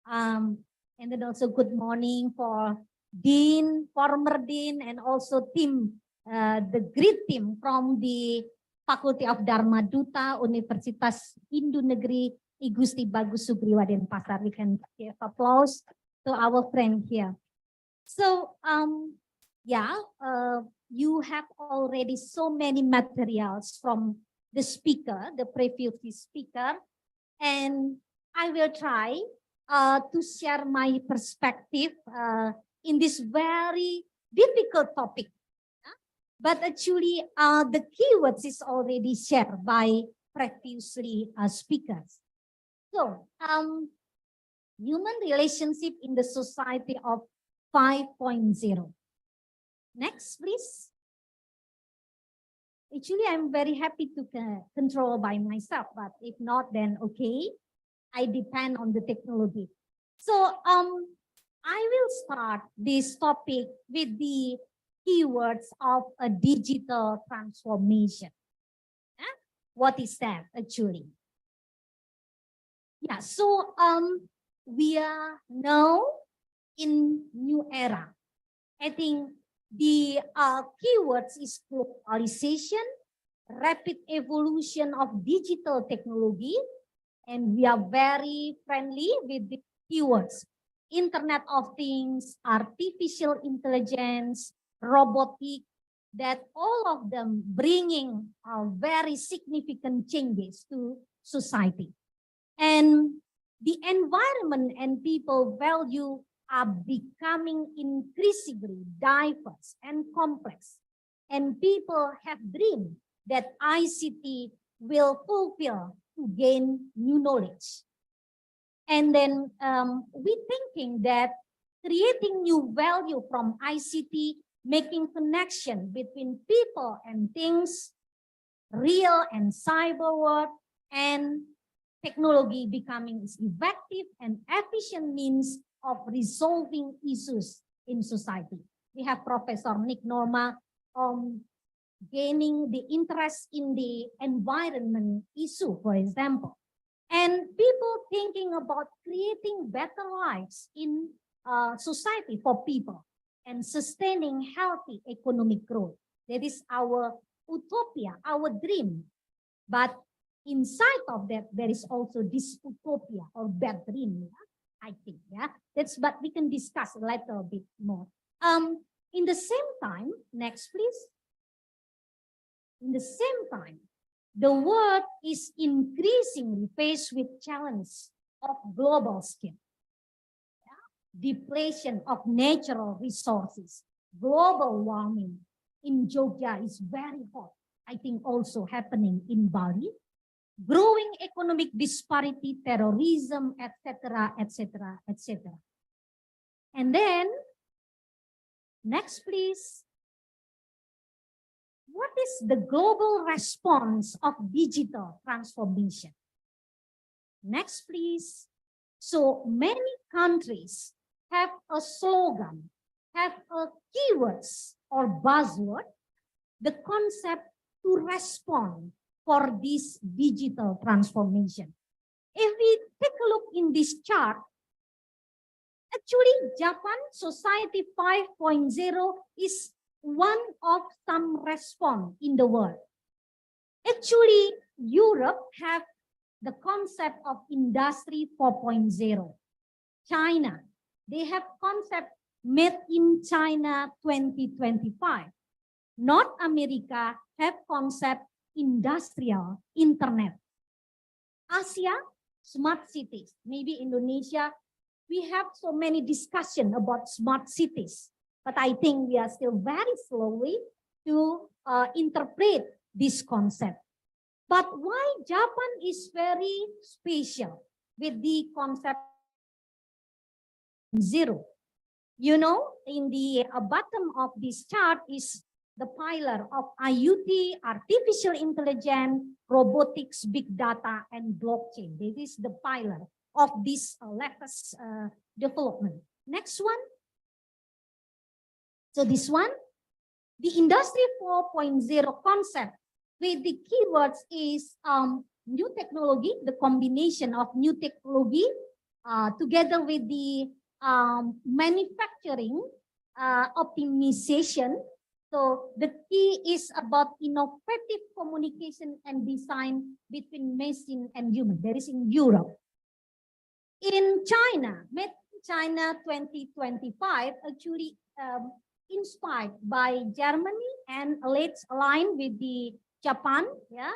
And then also good morning for Dean, former Dean, and also team, the great team from the Faculty of Dharma Duta, Universitas Hindu Negeri I Gusti Bagus Sugriwa Denpasar. We can give applause to our friend here. So, yeah, you have already so many materials from the speaker, the previous speaker, and I will try to share my perspective in this very difficult topic. But actually, the keywords is already shared by previously speakers. So, human relationship in the society of 5.0. Next, please. Actually, I'm very happy to control by myself, but if not, then okay. I depend on the technology. So, I will start this topic with the keywords of a digital transformation. What is that actually? Yeah, so we are now in new era. I think the keywords is globalization, rapid evolution of digital technology, and we are very friendly with the keywords. Internet of Things, artificial intelligence, robotic, that all of them bringing very significant changes to society. And the environment and people value are becoming increasingly diverse and complex. And people have dreamed that ICT will fulfill to gain new knowledge. And then we thinking that creating new value from ICT, making connection between people and things, real and cyber world, and technology becoming effective and efficient means of resolving issues in society. We have Professor Nick Norma gaining the interest in the environment issue, for example. And people thinking about creating better lives in society for people and sustaining healthy economic growth. That is our utopia, our dream. But inside of that, there is also this utopia or bad dream, I think. Yeah, that's what we can discuss a little bit more. In the same time, next please. In the same time, the world is increasingly faced with challenge of global scale. Depletion of natural resources, global warming in Jogja is very hot. I think also happening in Bali. Growing economic disparity, terrorism, etc., etc., etc. And then, next please. What is the global response of digital transformation? Next, please. So many countries have a slogan, have a keywords or buzzword, the concept to respond for this digital transformation. If we take a look in this chart, actually Japan Society 5.0 is one of some response in the world. Actually, Europe have the concept of Industry 4.0. China, they have concept made in China 2025. North America have concept industrial internet. Asia, smart cities. Maybe Indonesia, we have so many discussion about smart cities, but I think we are still very slowly to interpret this concept. But why Japan is very special with the concept zero? You know, in the bottom of this chart is the pillar of IoT, artificial intelligence, robotics, big data, and blockchain. This is the pillar of this latest development. Next one. So this one, the Industry 4.0 concept with the keywords is new technology, the combination of new technology together with the manufacturing optimization. So the key is about innovative communication and design between machine and human. That is in Europe. In China, made in China 2025, actually inspired by Germany and let's align with the Japan. Yeah.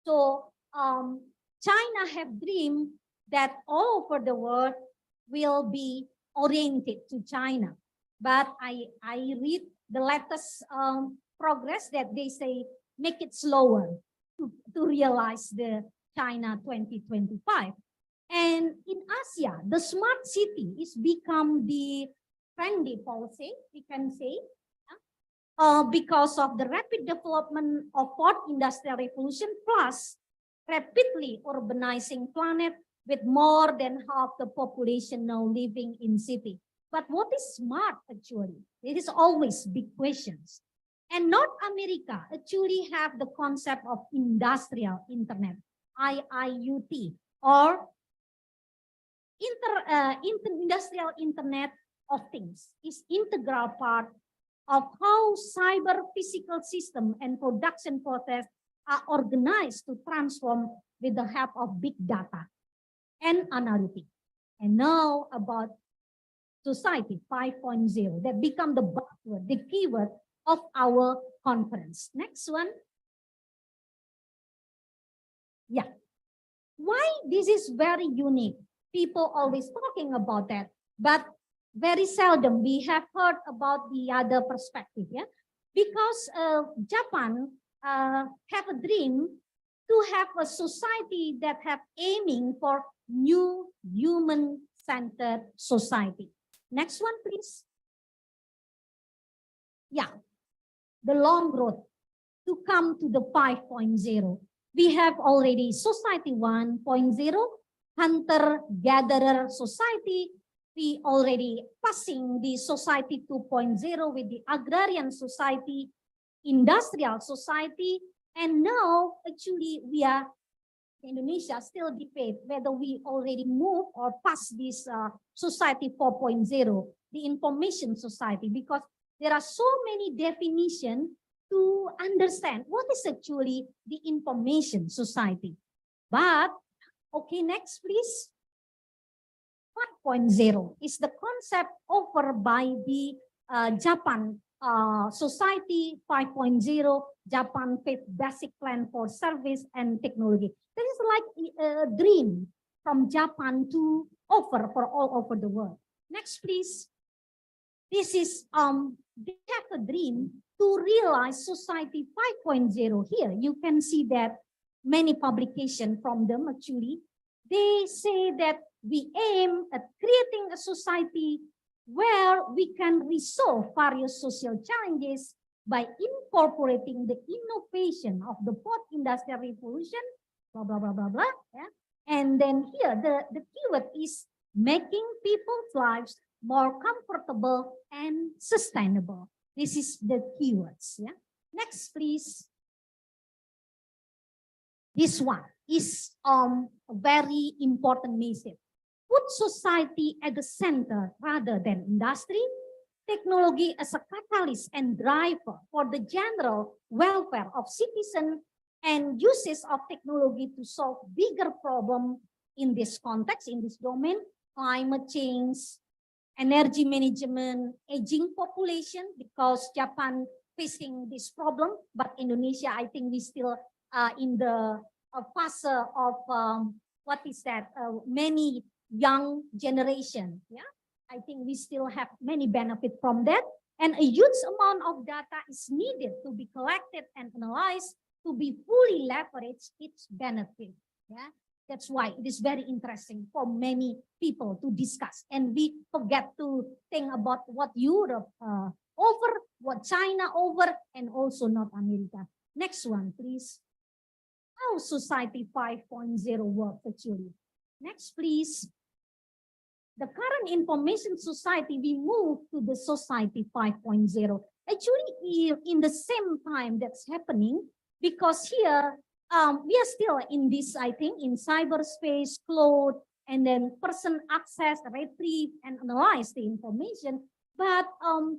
So China have dreamed that all over the world will be oriented to China. But I read the latest progress that they say make it slower to realize the China 2025. And in Asia, the smart city is become the trendy policy, we can say, because of the rapid development of fourth industrial revolution plus rapidly urbanizing planet with more than half the population now living in city. But what is smart actually? It is always big questions. And North America actually have the concept of industrial internet, IIoT, or industrial internet of things is integral part of how cyber physical system and production process are organized to transform with the help of big data and analytics. And now about Society 5.0 that become the buzzword, the keyword of our conference. Next one. Yeah. Why this is very unique? People always talking about that, but very seldom we have heard about the other perspective. Yeah, because Japan have a dream to have a society that have aiming for new human-centered society. Next one, please. Yeah, the long road to come to the 5.0. We have already Society 1.0, hunter-gatherer society. We already passing the Society 2.0 with the agrarian society, industrial society, and now actually we are Indonesia still debate whether we already move or pass this Society 4.0, the information society, because there are so many definitions to understand what is actually the information society. But, okay, next please. 5.0 is the concept offered by the Japan Society 5.0, Japan Faith Basic Plan for Service and Technology. That is like a dream from Japan to offer for all over the world. Next, please. This is, they have a dream to realize Society 5.0 here. You can see that many publications from them actually, they say that we aim at creating a society where we can resolve various social challenges by incorporating the innovation of the fourth industrial revolution, blah, blah, blah, blah, blah. Yeah? And then here, the keyword is making people's lives more comfortable and sustainable. This is the keywords. Yeah. Next, please. This one is a very important message. Put society at the center rather than industry. Technology as a catalyst and driver for the general welfare of citizens, and uses of technology to solve bigger problems in this context, in this domain: climate change, energy management, aging population, because Japan facing this problem, but Indonesia, I think we still in the phase of many young generation. Yeah, I think we still have many benefit from that, and a huge amount of data is needed to be collected and analyzed to be fully leveraged its benefit. Yeah, that's why it is very interesting for many people to discuss, and we forget to think about what Europe over, what China over, and also North America. Next one, please. How Society 5.0 works actually. Next, please. The current information society, we move to the Society 5.0. Actually, in the same time that's happening, because here we are still in this, I think, in cyberspace, cloud, and then person access, retrieve, and analyze the information. But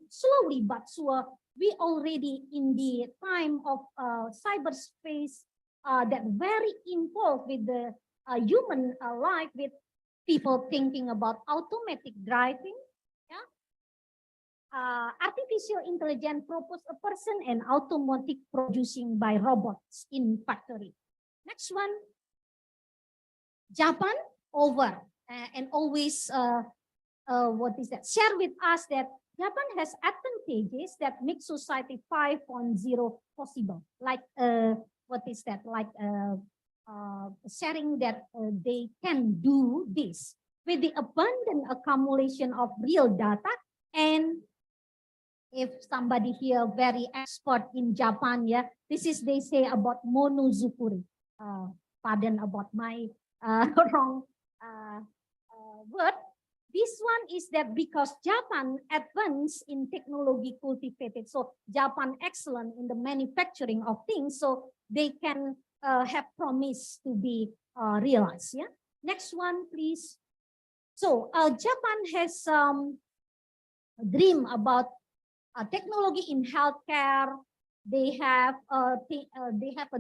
slowly but sure, we already in the time of cyberspace that very involved with the human life, with people thinking about automatic driving. Yeah, artificial intelligence propose a person, and automatic producing by robots in factory. Next one, Japan over, and always share with us that Japan has advantages that make Society 5.0 possible, like sharing that they can do this with the abundant accumulation of real data. And if somebody here very expert in Japan, yeah, this is they say about monozukuri. Pardon about my wrong word. This one is that because Japan advanced in technology cultivated, so Japan excellent in the manufacturing of things, so they can have promise to be realized. Yeah. Next one, please. So Japan has a dream about technology in healthcare. They have a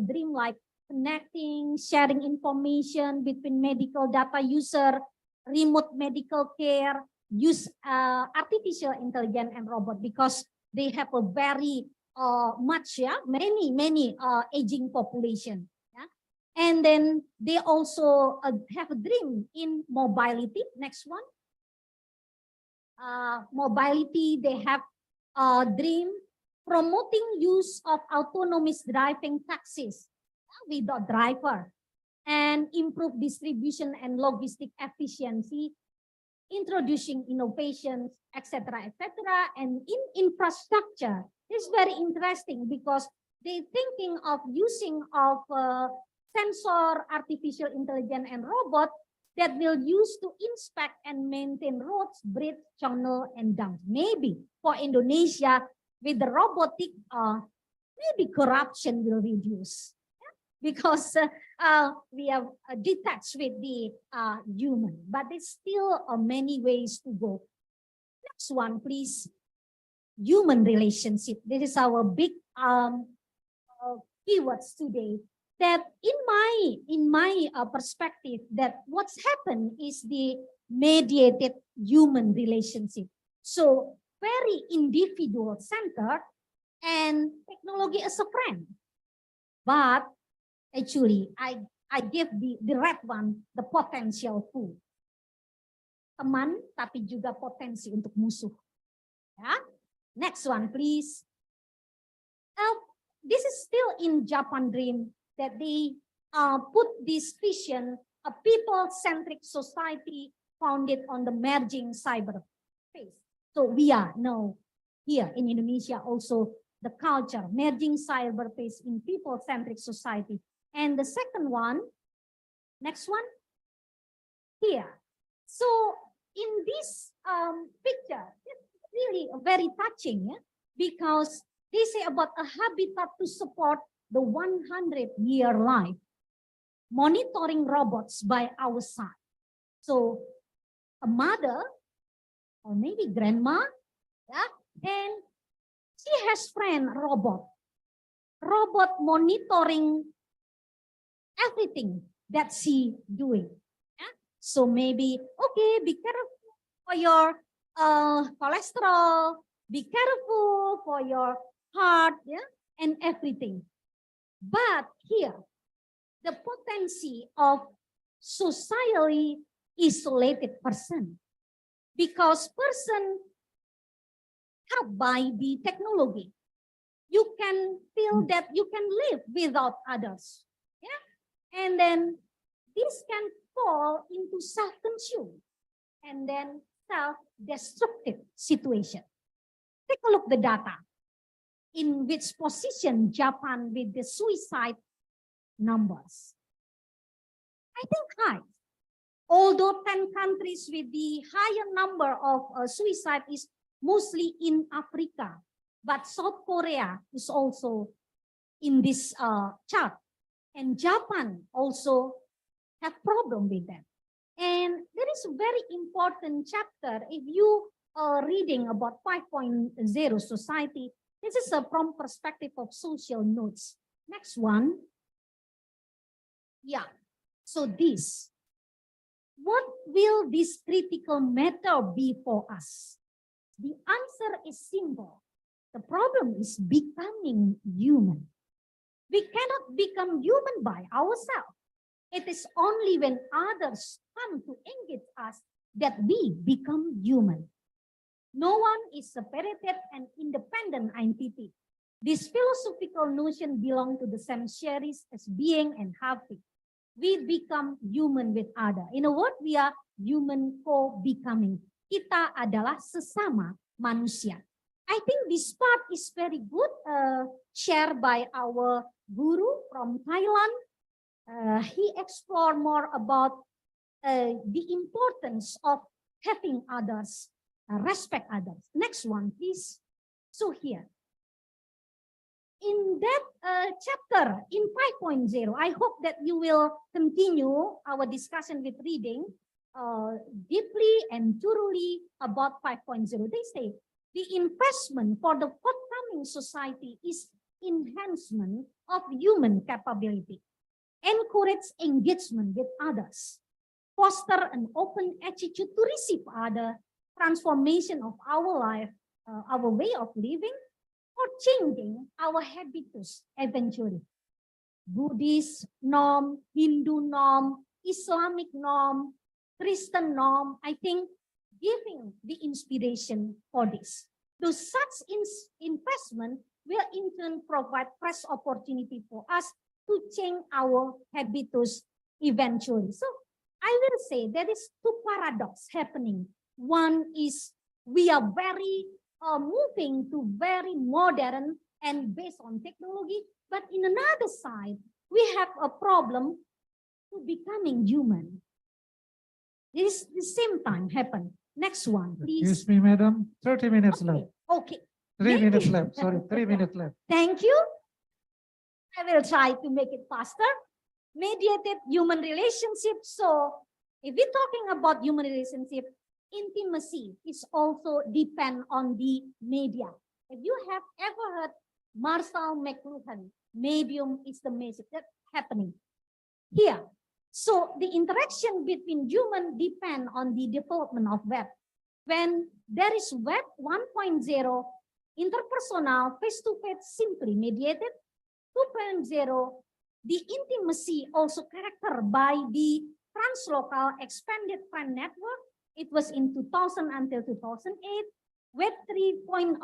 dream like connecting, sharing information between medical data user, remote medical care, use artificial intelligence and robot, because they have a very many aging population. Yeah? And then they also have a dream in mobility. Next one. Mobility, they have a dream promoting use of autonomous driving taxis without driver, and improve distribution and logistic efficiency, introducing innovations, etc., and in infrastructure. It's very interesting because they're thinking of using of sensor, artificial intelligence, and robot that will use to inspect and maintain roads, bridge, channel, and dams. Maybe for Indonesia, with the robotic, maybe corruption will reduce, because we are detached with the human, but there's still many ways to go. Next one, please. Human relationship. This is our big keywords today. That in my perspective, that what's happened is the mediated human relationship. So very individual centered, and technology as a friend. But actually, I give the red one the potential foe. Teman, tapi juga potensi untuk musuh. Ya. Next one, please. This is still in Japan dream that they put this vision, a people-centric society founded on the merging cyberspace. So we are now here in Indonesia also the culture, merging cyberspace in people-centric society. And the second one, next one, here. So in this picture, it's really very touching, yeah? Because they say about a habitat to support the 100-year life, monitoring robots by our side. So a mother or maybe grandma, yeah, and she has friend robot monitoring everything that she doing. Yeah? So maybe, okay, be careful for your cholesterol, be careful for your heart, yeah, and everything. But here, the potency of socially isolated person, because person helped by the technology, you can feel that you can live without others, yeah, and then this can fall into self-consumed and then self-destructive situation. Take a look at the data. In which position Japan with the suicide numbers? I think high. Although 10 countries with the higher number of suicide is mostly in Africa, but South Korea is also in this chart, and Japan also have problem with that. And there is a very important chapter if you are reading about 5.0 society. This is from perspective of social notes. Next one. Yeah. So this. What will this critical matter be for us? The answer is simple. The problem is becoming human. We cannot become human by ourselves. It is only when others come to engage us that we become human. No one is separated and independent entity. This philosophical notion belongs to the same series as being and having. We become human with other. In a word, we are human co-becoming. Kita adalah sesama manusia. I think this part is very good, shared by our guru from Thailand. He explored more about the importance of having others, respect others. Next one, please. So here, in that chapter, in 5.0, I hope that you will continue our discussion with reading deeply and thoroughly about 5.0. They say, the investment for the forthcoming society is enhancement of human capability, encourage engagement with others, foster an open attitude to receive other, transformation of our life, our way of living, or changing our habitus eventually. Buddhist norm, Hindu norm, Islamic norm, Christian norm, I think giving the inspiration for this. So such investment will in turn provide fresh opportunity for us to change our habitus eventually. So I will say there is two paradoxes happening. One is we are very moving to very modern and based on technology, but in another side, we have a problem to becoming human. This the same time happen. Next one, please. Excuse me, madam. 30 minutes Okay. left. Okay. 3 Thank minutes you. left. Sorry, 3 minutes left. Thank you. I will try to make it faster. Mediated human relationship. So if we're talking about human relationship, intimacy is also depend on the media. If you have ever heard Marshall McLuhan, medium is the message that's happening here. So the interaction between human depend on the development of web. When there is web 1.0, interpersonal, face-to-face simply mediated. 2.0, the intimacy also characterized by the translocal expanded friend network. It was in 2000 until 2008. Web 3.0,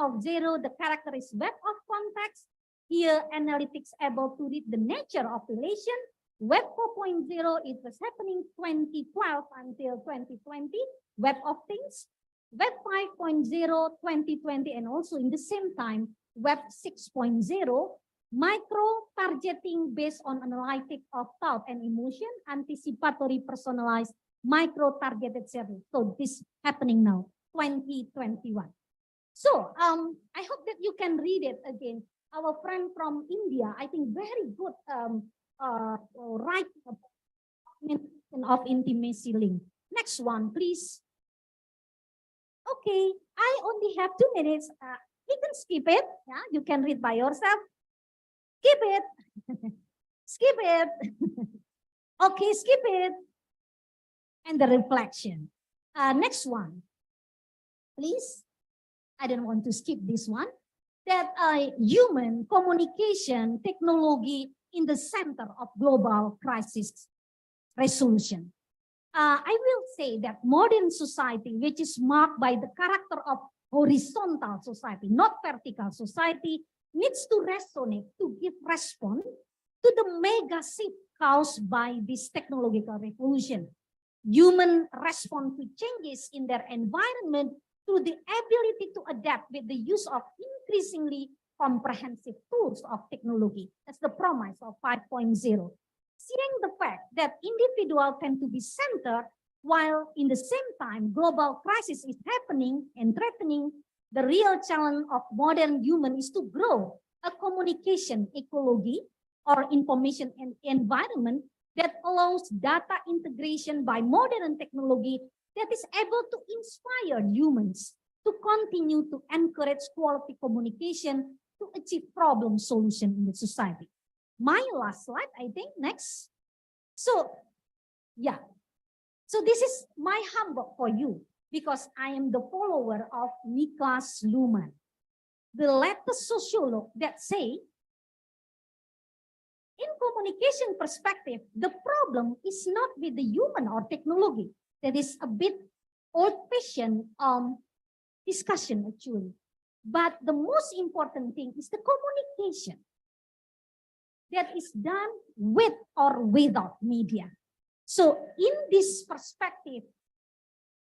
the character is web of context. Here, analytics able to read the nature of relation. Web 4.0, it was happening 2012 until 2020. Web of things. Web 5.0, 2020, and also in the same time, Web 6.0, micro-targeting based on analytic of thought and emotion, anticipatory personalized micro-targeted service. So this happening now, 2021. So I hope that you can read it again. Our friend from India, I think very good right of intimacy link. Next one, please. Okay, I only have 2 minutes. You can skip it. Yeah, you can read by yourself. Skip it. Skip it. Okay, skip it. And the reflection. Next one, please. I don't want to skip this one. That human communication technology in the center of global crisis resolution. I will say that modern society, which is marked by the character of horizontal society, not vertical society, needs to resonate to give response to the mega shift caused by this technological revolution. Human respond to changes in their environment through the ability to adapt with the use of increasingly comprehensive tools of technology. That's the promise of 5.0. Seeing the fact that individuals tend to be centered, while in the same time global crisis is happening and threatening, the real challenge of modern human is to grow a communication ecology or information and environment that allows data integration by modern technology that is able to inspire humans to continue to encourage quality communication to achieve problem solution in the society. My last slide, I think, next. So, yeah. So this is my handbook for you because I am the follower of Niklas Luhmann, the latest sociologist that say, in communication perspective, the problem is not with the human or technology. That is a bit old-fashioned discussion actually. But the most important thing is the communication that is done with or without media. So in this perspective,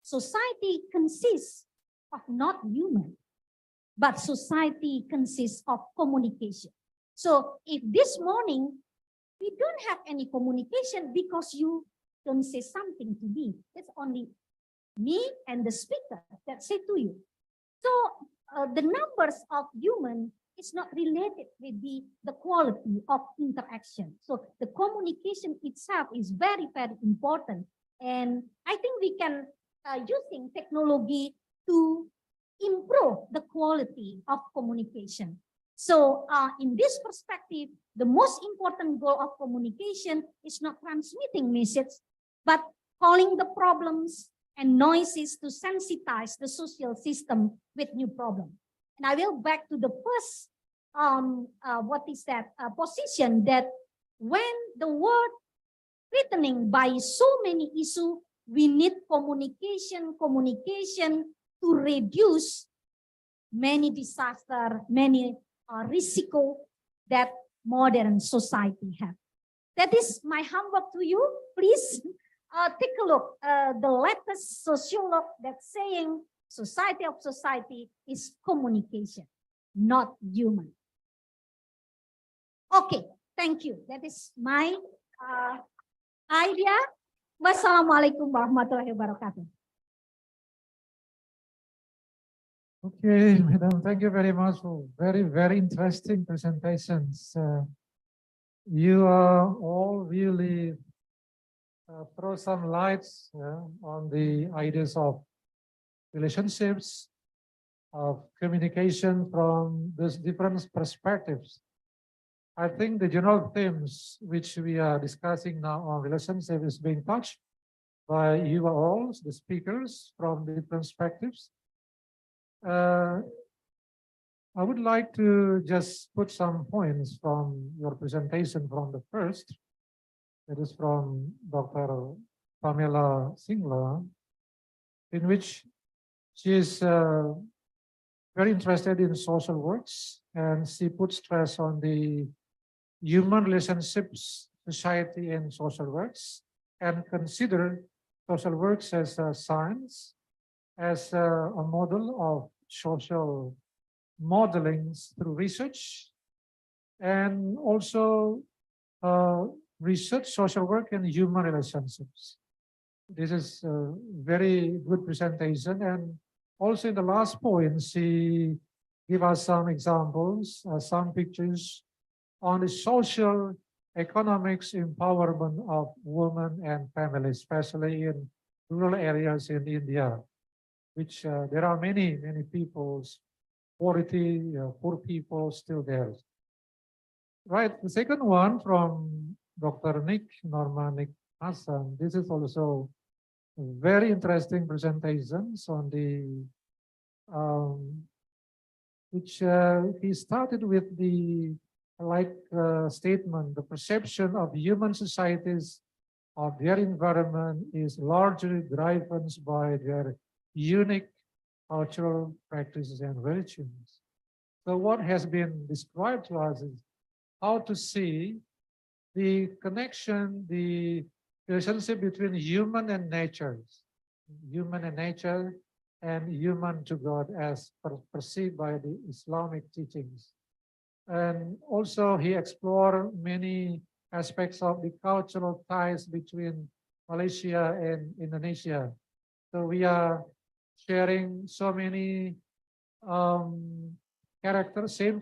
society consists of not human, but society consists of communication. So if this morning we don't have any communication because you don't say something to me, it's only me and the speaker that say to you. So the numbers of human is not related with the quality of interaction. So the communication itself is very, very important. And I think we can using technology to improve the quality of communication. So in this perspective, the most important goal of communication is not transmitting message, but calling the problems and noises to sensitize the social system with new problems. And I will back to the first, position that when the world threatening by so many issues, we need communication to reduce many disaster, many risiko that modern society have. That is my homework to you. Please take a look. The latest sociologist that's saying society of society is communication, not human. Okay, thank you. That is my idea. Wassalamualaikum warahmatullahi wabarakatuh. Okay, Madam, thank you very much for very, very interesting presentations. You are all really throw some lights on the ideas of relationships, of communication from these different perspectives. I think the general themes which we are discussing now on relationship is being touched by you all, the speakers from different perspectives. I would like to just put some points from your presentation from the first. It is from Dr. Pamela Singla, in which she is very interested in social works, and she puts stress on the human relationships, society, and social works, and consider social works as a science, as a model of social modeling through research, and also research social work and human relationships. This is a very good presentation, and also in the last point, she give us some examples, some pictures on the social economics empowerment of women and families, especially in rural areas in India, which there are many peoples, poverty, poor people still there. Right, the second one from Dr. Nick Hassan. This is also very interesting presentations on the which he started with the statement: the perception of human societies of their environment is largely driven by their unique cultural practices and religions. So what has been described to us is how to see the connection, the relationship between human and nature, and human to God as perceived by the Islamic teachings. And also he explored many aspects of the cultural ties between Malaysia and Indonesia. So we are sharing so many same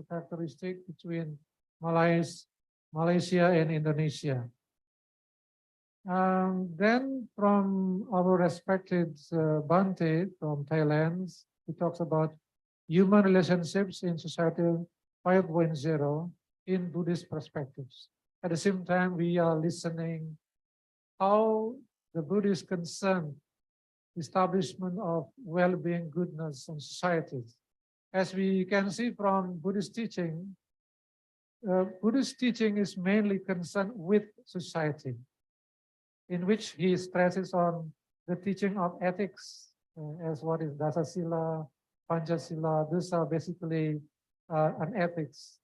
characteristic between Malaysia and Indonesia. Then from our respected Bante from Thailand, he talks about human relationships in society 5.0 in Buddhist perspectives. At the same time, we are listening how the Buddhist concern establishment of well-being, goodness in societies. As we can see from Buddhist teaching is mainly concerned with society, in which he stresses on the teaching of ethics, as what is Dasa Sila, Panchasila. These are basically an ethics.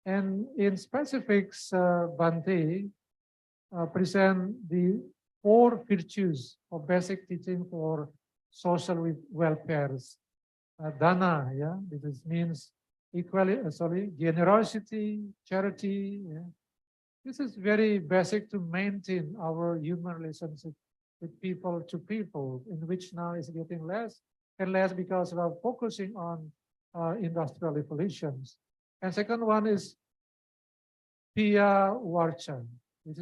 And in specifics, Bante present the 4 virtues of basic teaching for social welfare. Dana, yeah, this means generosity, charity. Yeah. This is very basic to maintain our human relationship with people to people, in which now is getting less and less because we are focusing on industrial revolutions. And second one is Piya Warcha, which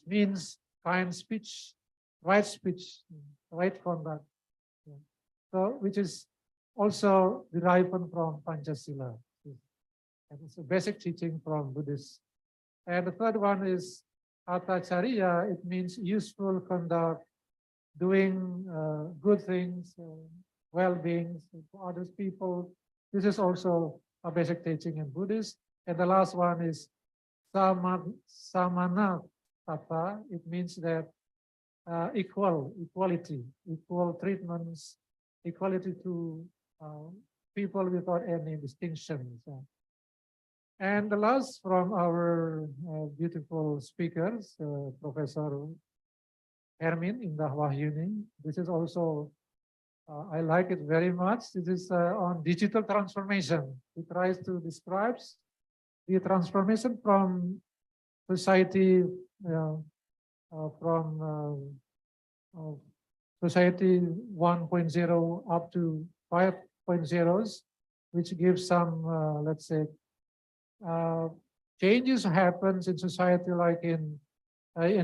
means kind speech, right conduct. Yeah. So which is also derived from Panchasila. And it's a basic teaching from Buddhist. And the third one is Atacharya. It means useful conduct, doing good things, well-being for other people. This is also a basic teaching in Buddhist. And the last one is Samana Tata. It means that equality, equal treatments, equality to people without any distinctions. And the last from our beautiful speakers, Professor Hermin Indah Wahyuni. This is also, I like it very much. This is on digital transformation. It tries to describe the transformation from society, from society 1.0 up to 5.0s, which gives some, let's say, changes happens in society, like in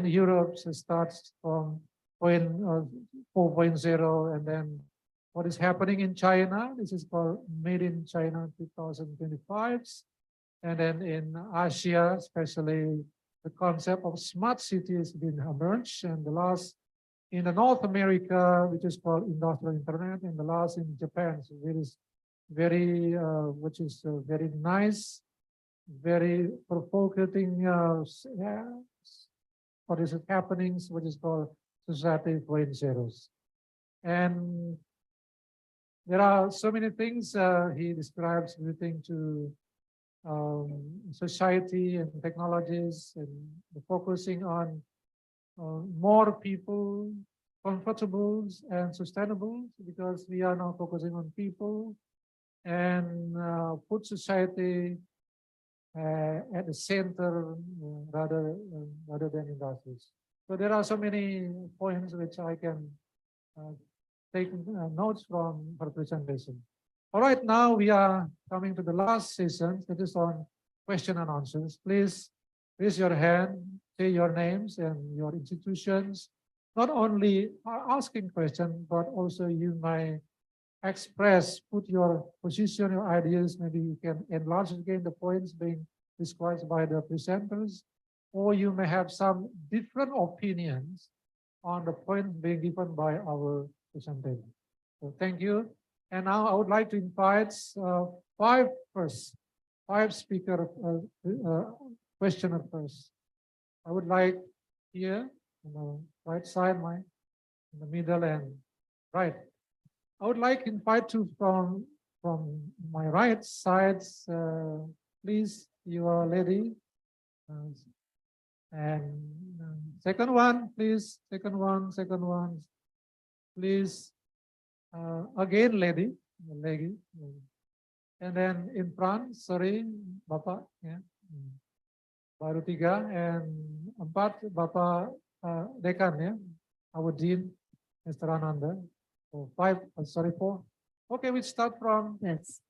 Europe. It starts from 4.0, and then what is happening in China. This is called Made in China 2025. And then in Asia, especially, the concept of smart city has been emerged. And the last in the North America, which is called industrial internet, and the last in Japan, so it is very, which is very nice, very provoking. What is happenings, which is called Society 4.0. And there are so many things he describes relating to society and technologies, and focusing on more people, comfortable and sustainable, because we are now focusing on people, and put society at the center rather than industries. So there are so many points which I can take notes from her presentation. All right, now we are coming to the last session. It is on question and answers. Please raise your hand, say your names and your institutions. Not only asking questions, but also you may express, put your position, your ideas. Maybe you can enlarge again the points being described by the presenters, or you may have some different opinions on the points being given by our presenters. So thank you. And now I would like to invite five speaker questioner first. I would like here on the right side, in the middle and right. I would like to invite you from my right side. Please, you are lady. And second one, please. Second one. Please. Again, lady. And then in front, sorry, Bapak. Ya. Baru 3 and 4, Bapak Dekan ya. Our Dean, Mr. Ananda. So 5, sorry, 4. Okay, we start from Yes.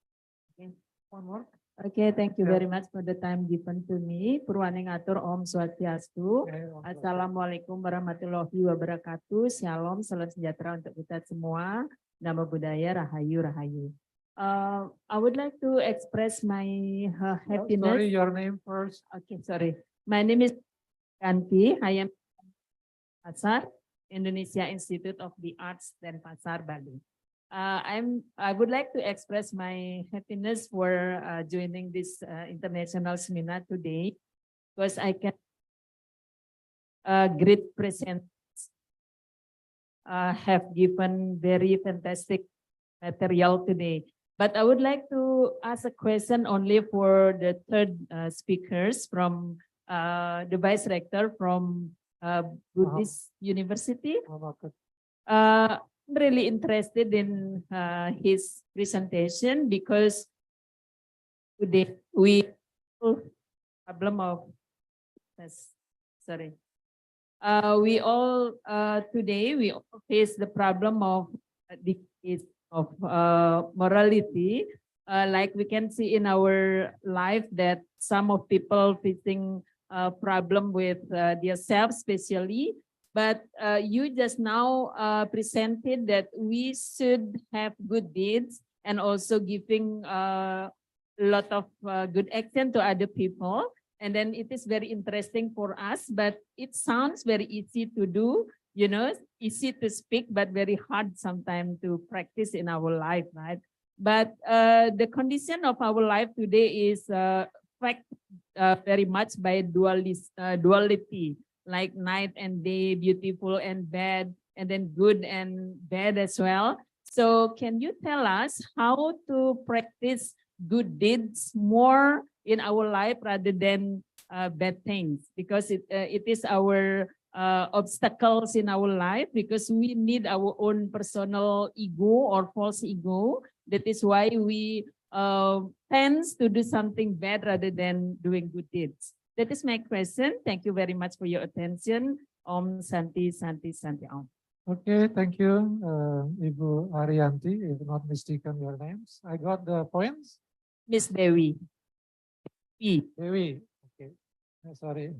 one more. Okay, thank you Yeah. very much for the time given to me. Purwaningatur Om Swastiastu. Okay, Assalamualaikum warahmatullahi wabarakatuh. Shalom, salam sejahtera untuk kita semua. Nama budaya Rahayu Rahayu. I would like to express my happiness. Sorry, your name first. Okay, sorry. My name is Kanti. I am Pasar, Indonesia Institute of the Arts Denpasar, Bali. I would like to express my happiness for joining this international seminar today, because I can great presenters have given very fantastic material today. But I would like to ask a question only for the third speakers from the Vice Rector from Buddhist University. I'm really interested in his presentation because today we problem of we all face the problem of morality. Like we can see in our life that some of people facing problem with themselves, especially. But you just now presented that we should have good deeds and also giving a lot of good action to other people. And then it is very interesting for us, but it sounds very easy to do, you know, easy to speak, but very hard sometimes to practice in our life, right? But the condition of our life today is very much by duality. Like night and day, beautiful and bad, and then good and bad as well. So can you tell us how to practice good deeds more in our life rather than bad things? Because it is our obstacles in our life, because we need our own personal ego or false ego. That is why we tend to do something bad rather than doing good deeds. That is my question. Thank you very much for your attention. Om Santi Santi Santi Om. Okay, thank you, Ibu Arianti, if not mistaken your names. I got the points. Miss Dewi. Dewi, okay. Sorry.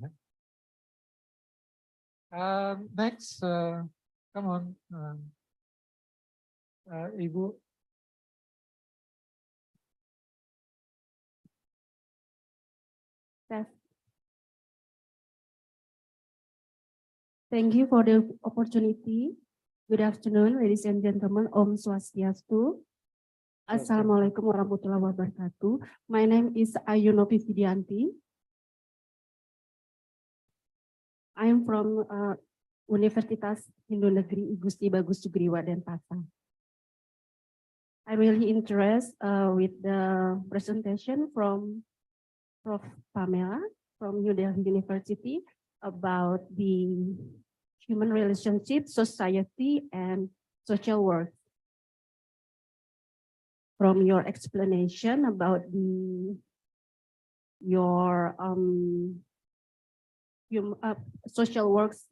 Next, come on, Ibu. Thank you for the opportunity. Good afternoon, ladies and gentlemen. Om Swastiastu. Assalamualaikum warahmatullahi wabarakatuh. My name is Ayunopi Vidianti. I am from Universitas Hindu Negeri Igusti Bagus Sugriwa Denpasar. I'm really interested with the presentation from Prof. Pamela from New Delhi University about the human relationship, society, and social work. From your explanation about your social works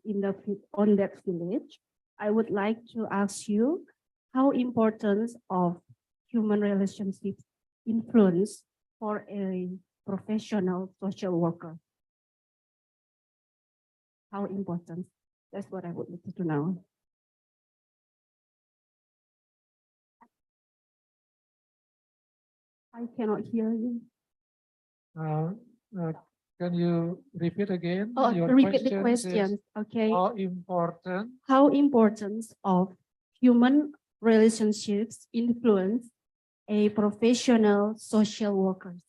on that village, I would like to ask you how important of human relationships influence for a professional social worker. How important? That's what I would like to know. I cannot hear you. Can you repeat again? Oh, Your repeat the question question. Okay. how important How important of human relationships influence a professional social workers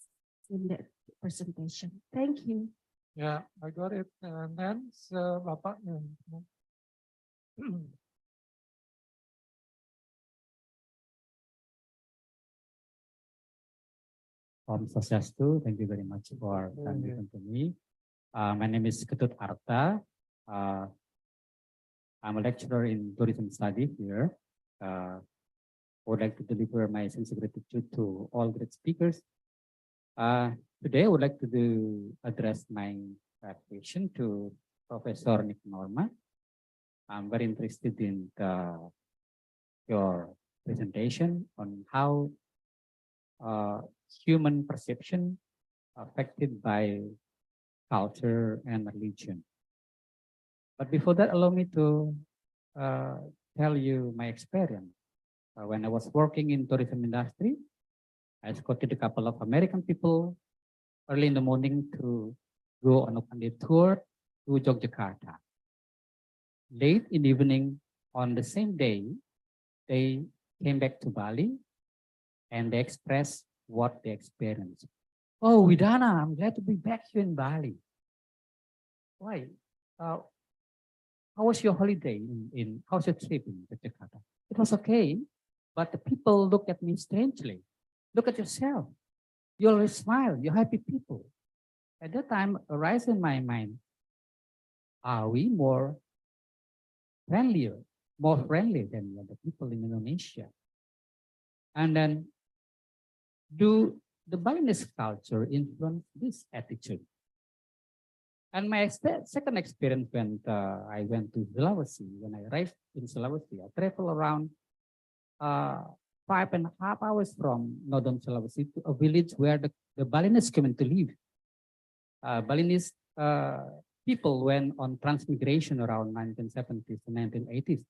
in that presentation? Thank you. ya, I got it. And then Bapak. Om Swastiastu, thank you very much for time given to me. My name is Ketut Arta. I'm a lecturer in tourism study here. I would like to deliver my sincere gratitude to all great speakers. Today, I would like to address my question to Professor Nick Norma. I'm very interested in your presentation on how human perception affected by culture and religion. But before that, allow me to tell you my experience. When I was working in tourism industry, I escorted a couple of American people early in the morning to go on a tour to Yogyakarta. Late in the evening on the same day, they came back to Bali and they expressed what they experienced. Oh, Widana, I'm glad to be back here in Bali. Why? How was your holiday how's your trip in Jakarta? It was okay, but the people look at me strangely. Look at yourself. You always smile, you're happy people. At that time, arise in my mind, are we more friendly than the people in Indonesia? And then, do the Balinese culture influence this attitude? And my second experience when I went to Sulawesi, when I arrived in Sulawesi, I traveled around 5.5 hours from northern Sulawesi to a village where the Balinese community live. Balinese people went on transmigration around 1970s to 1980s.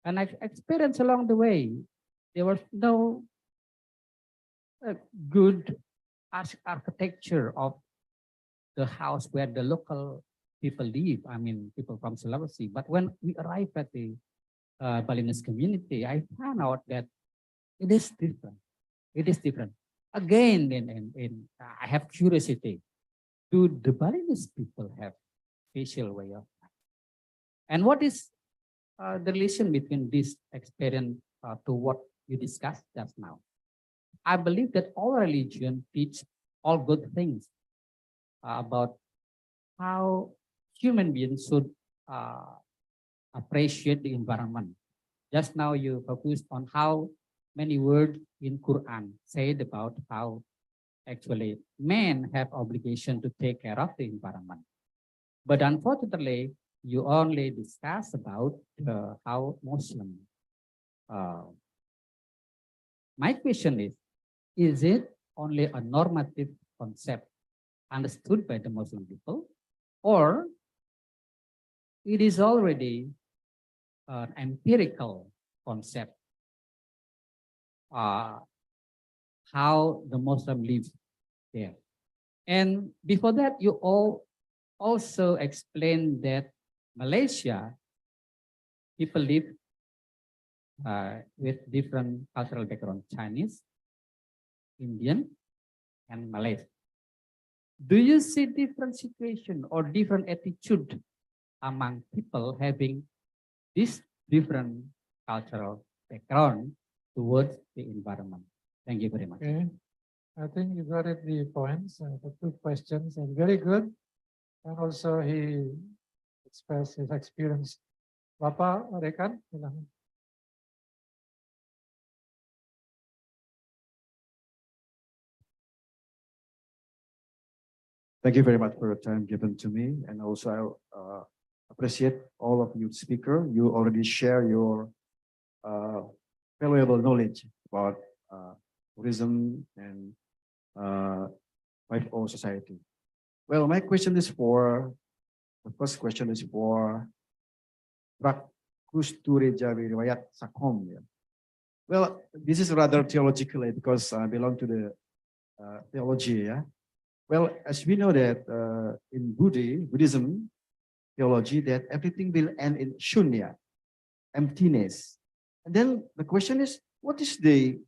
And I experienced along the way, there was no good architecture of the house where the local people live. I mean, people from Sulawesi. But when we arrived at the Balinese community, I found out that it is different. It is different. Again, I have curiosity. Do the Balinese people have special way of life? And what is the relation between this experience to what you discussed just now? I believe that all religion teach all good things about how human beings should appreciate the environment. Just now you focused on how many words in Quran said about how actually men have obligation to take care of the environment. But unfortunately, you only discuss about how Muslim. My question is it only a normative concept understood by the Muslim people, or it is already an empirical concept, how the Muslim live there? And before that, you all also explained that Malaysia, people live with different cultural background, Chinese, Indian, and Malay. Do you see different situation or different attitude among people having this different cultural background towards the environment? Thank you very much. Okay. I think you got it, the points, the two questions, and very good. And also he expressed his experience. Bapak Rekan, silakan. Thank you very much for your time given to me, and also appreciate all of you speaker. You already share your valuable knowledge about tourism and 5O society. Well, my question is for the first question is for Kustureja Riwayat Sakom. Well, this is rather theological because I belong to the theology. Yeah. Well, as we know that in Buddhism theology, that everything will end in shunya, emptiness. And then the question is, what is the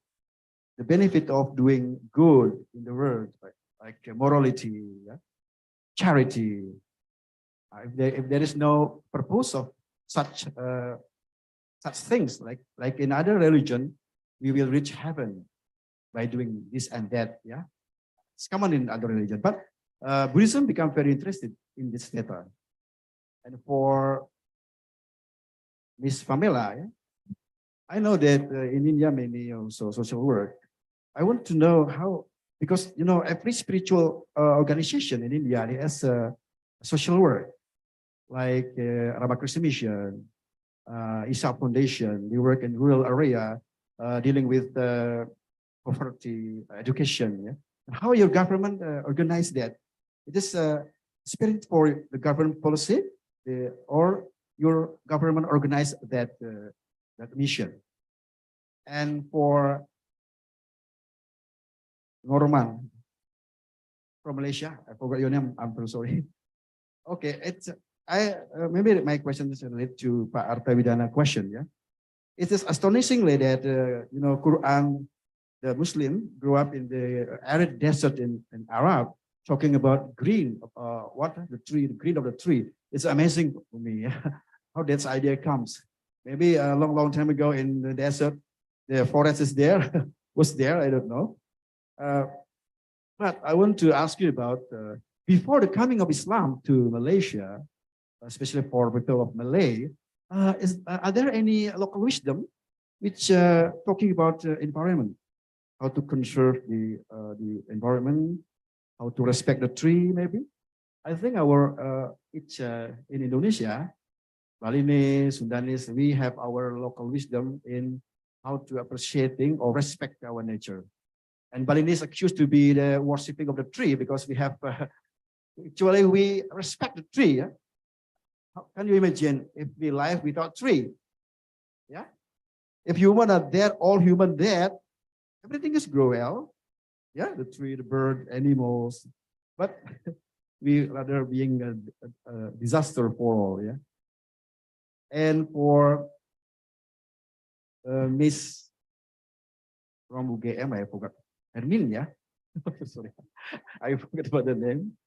benefit of doing good in the world, like morality, yeah? Charity? If there is no purpose of such things, like in other religion, we will reach heaven by doing this and that. Yeah, it's common in other religion, but Buddhism become very interested in this data. And for Miss Pamela, yeah, I know that in India many also social work. I want to know how, because you know every spiritual organization in India has a social work, like Ramakrishna Mission, Isa Foundation. They work in rural area, dealing with poverty, education. Yeah? How your government organize that? It is spirit for the government policy, or your government organize that that mission. And for Norman from Malaysia, I forgot your name. I'm so sorry. Okay, it's maybe my question is related to Pak Arta Widana question. Yeah, it is astonishingly that you know Quran, the Muslim grew up in the arid desert in Arab, talking about green, what the tree, the green of the tree. It's amazing for me how that idea comes. Maybe a long time ago in the desert, the forest is there, was there, I don't know. But I want to ask you about before the coming of Islam to Malaysia, especially for people of Malay, are there any local wisdom which talking about environment, how to conserve the environment, how to respect the tree, maybe? I think our in Indonesia, Balinese, Sundanese, we have our local wisdom in how to appreciating or respect our nature. And Balinese accused to be the worshipping of the tree because we have, actually we respect the tree. Yeah? How can you imagine if we live without tree? Yeah. If human are dead, all human dead, everything is grow well. Yeah, the tree, the bird, animals, but we rather being a disaster for all. Yeah. And for Miss from UGM, I forgot. Hermin, yeah? Sorry, I forgot about the name.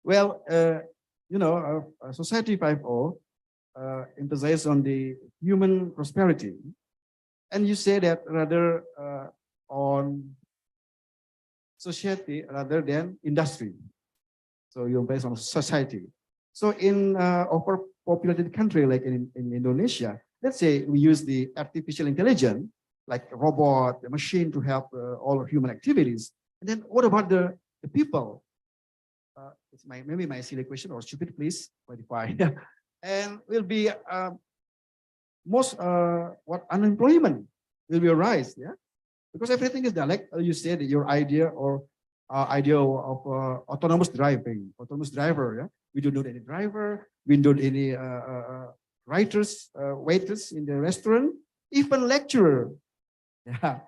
Well, you know, Society 5.0 emphasizes on the human prosperity. And you say that rather on society rather than industry. So you're based on society. So in overpopulated country like in Indonesia, let's say we use the artificial intelligence, like a robot, a machine to help all human activities. And then what about the people? It's maybe my silly question or stupid, please clarify. And will be most what unemployment will be arise, yeah? Because everything is there. Like you said, your idea or idea of autonomous driving, autonomous driver, yeah? We don't need any driver, we don't need any writers, waiters in the restaurant, even lecturer. Yeah.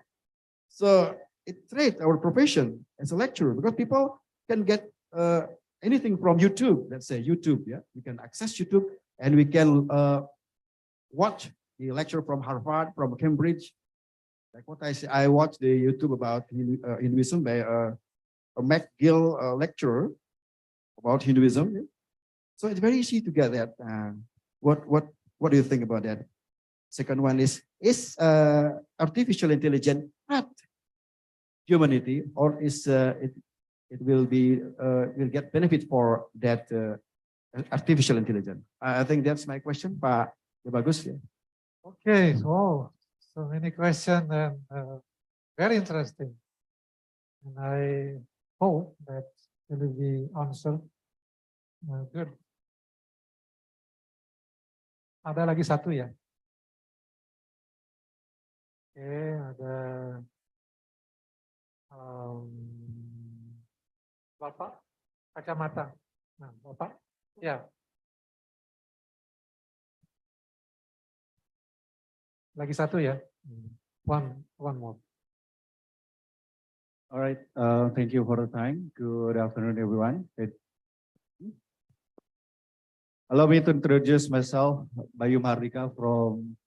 So it traits our profession as a lecturer because people can get anything from YouTube. Let's say YouTube, yeah, we can access YouTube and we can watch the lecture from Harvard, from Cambridge. Like what I say, I watched the YouTube about Hinduism by a McGill lecturer about Hinduism. Yeah? So it's very easy to get that. What do you think about that? Second one is artificial intelligence not humanity, or is it will be will get benefit for that artificial intelligence? I think that's my question, Pak Bagus. Yeah. Okay, so many questions and very interesting. And I hope that will be answered. Good. Ada lagi satu ya? Oke, ada Bapak kacamata. Nah, Bapak, ya. Lagi satu ya? One more. All right, thank you for the time. Good afternoon, everyone. Allow me to introduce myself, Bayu Mardika from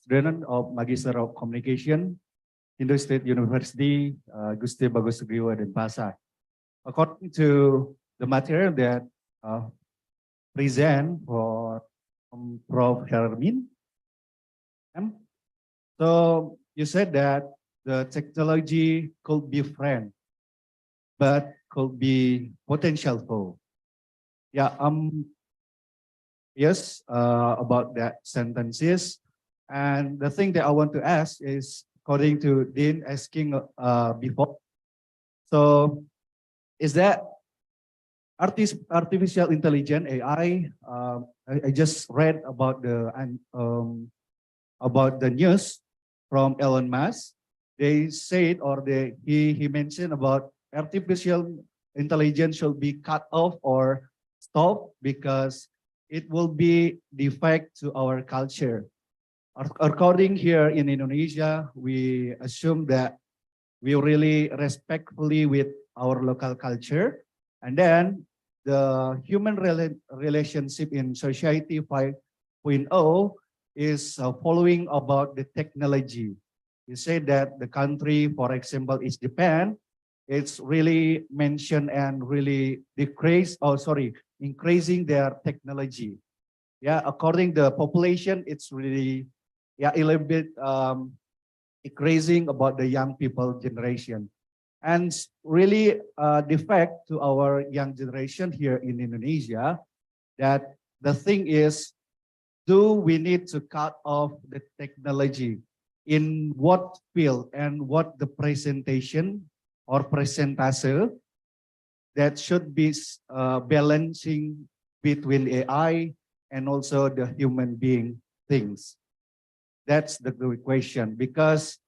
student of Magister of Communication, Indo State University, Gusti Bagus Sugriwa Denpasar. According to the material that present for Prof. Hermin, so you said that the technology could be friend, but could be potential foe. Yeah, yes, about that sentences. And the thing that I want to ask is, according to Dean asking before, so is that artificial intelligence, AI, I just read about the news from Elon Musk. They said, or he mentioned about artificial intelligence should be cut off or stopped because it will be defect to our culture. According here in Indonesia, we assume that we really respectfully with our local culture, and then the human relationship in society 5.0 is following about the technology. You say that the country, for example, is Japan. It's really mentioned and really increasing their technology. Yeah, according the population, it's really a little bit increasing about the young people generation. And really defect to our young generation here in Indonesia, that the thing is, do we need to cut off the technology? In what field and what the presentation or presentase that should be balancing between AI and also the human being things? That's the question, because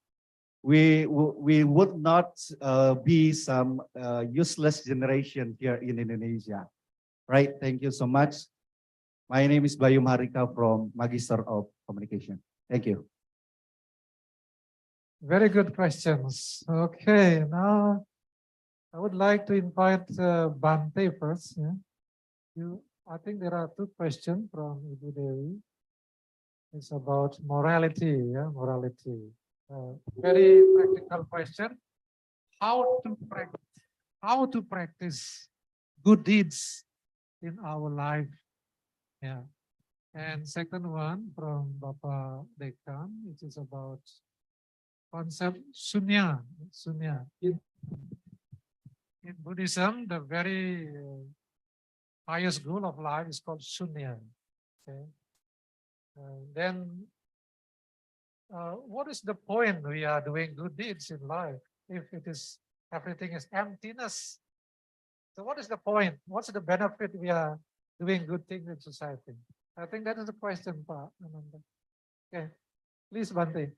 we would not be some useless generation here in Indonesia, right? Thank you so much. My name is Bayu Mardika from Magister of Communication. Thank you. Very good questions. Okay, now I would like to invite Bante first. Yeah. I think there are two questions from Ibu Dewi. It's about morality. Yeah, morality. Very practical question. How to practice good deeds in our life? Yeah. And second one from Bapak Dekan, which is about concept sunya. Sunya. In Buddhism, the very highest goal of life is called sunya. Okay. Then, what is the point we are doing good deeds in life if everything is emptiness? So what is the point? What's the benefit we are doing good things in society? I think that is the question, Pak. Okay, please, Bante.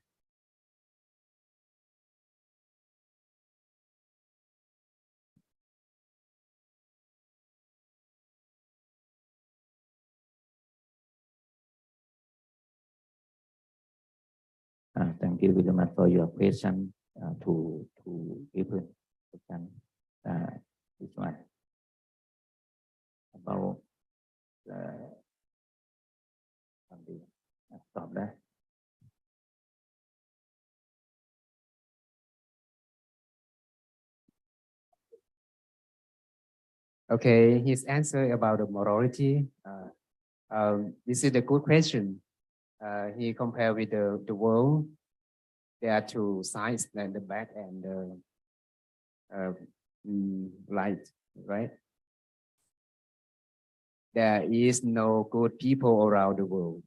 Thank you very much for your question. To even this one about stop that. Okay, his answer about the morality. This is a good question. He compared with the world. There are two sides, and the bad and the light, right? There is no good people around the world.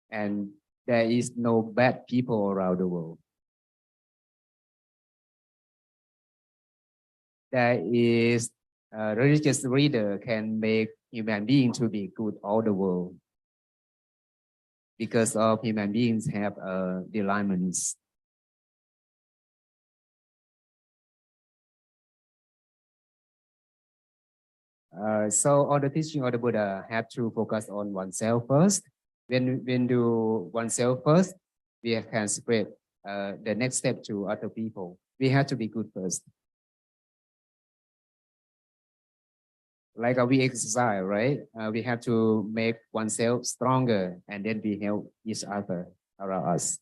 And there is no bad people around the world. that is religious leader can make human being to be good all the world because of human beings have alignments. So all the teaching of the Buddha have to focus on oneself first. When do oneself first, we can spread the next step to other people. We have to be good first. Like we exercise, right? We have to make oneself stronger and then we help each other around us.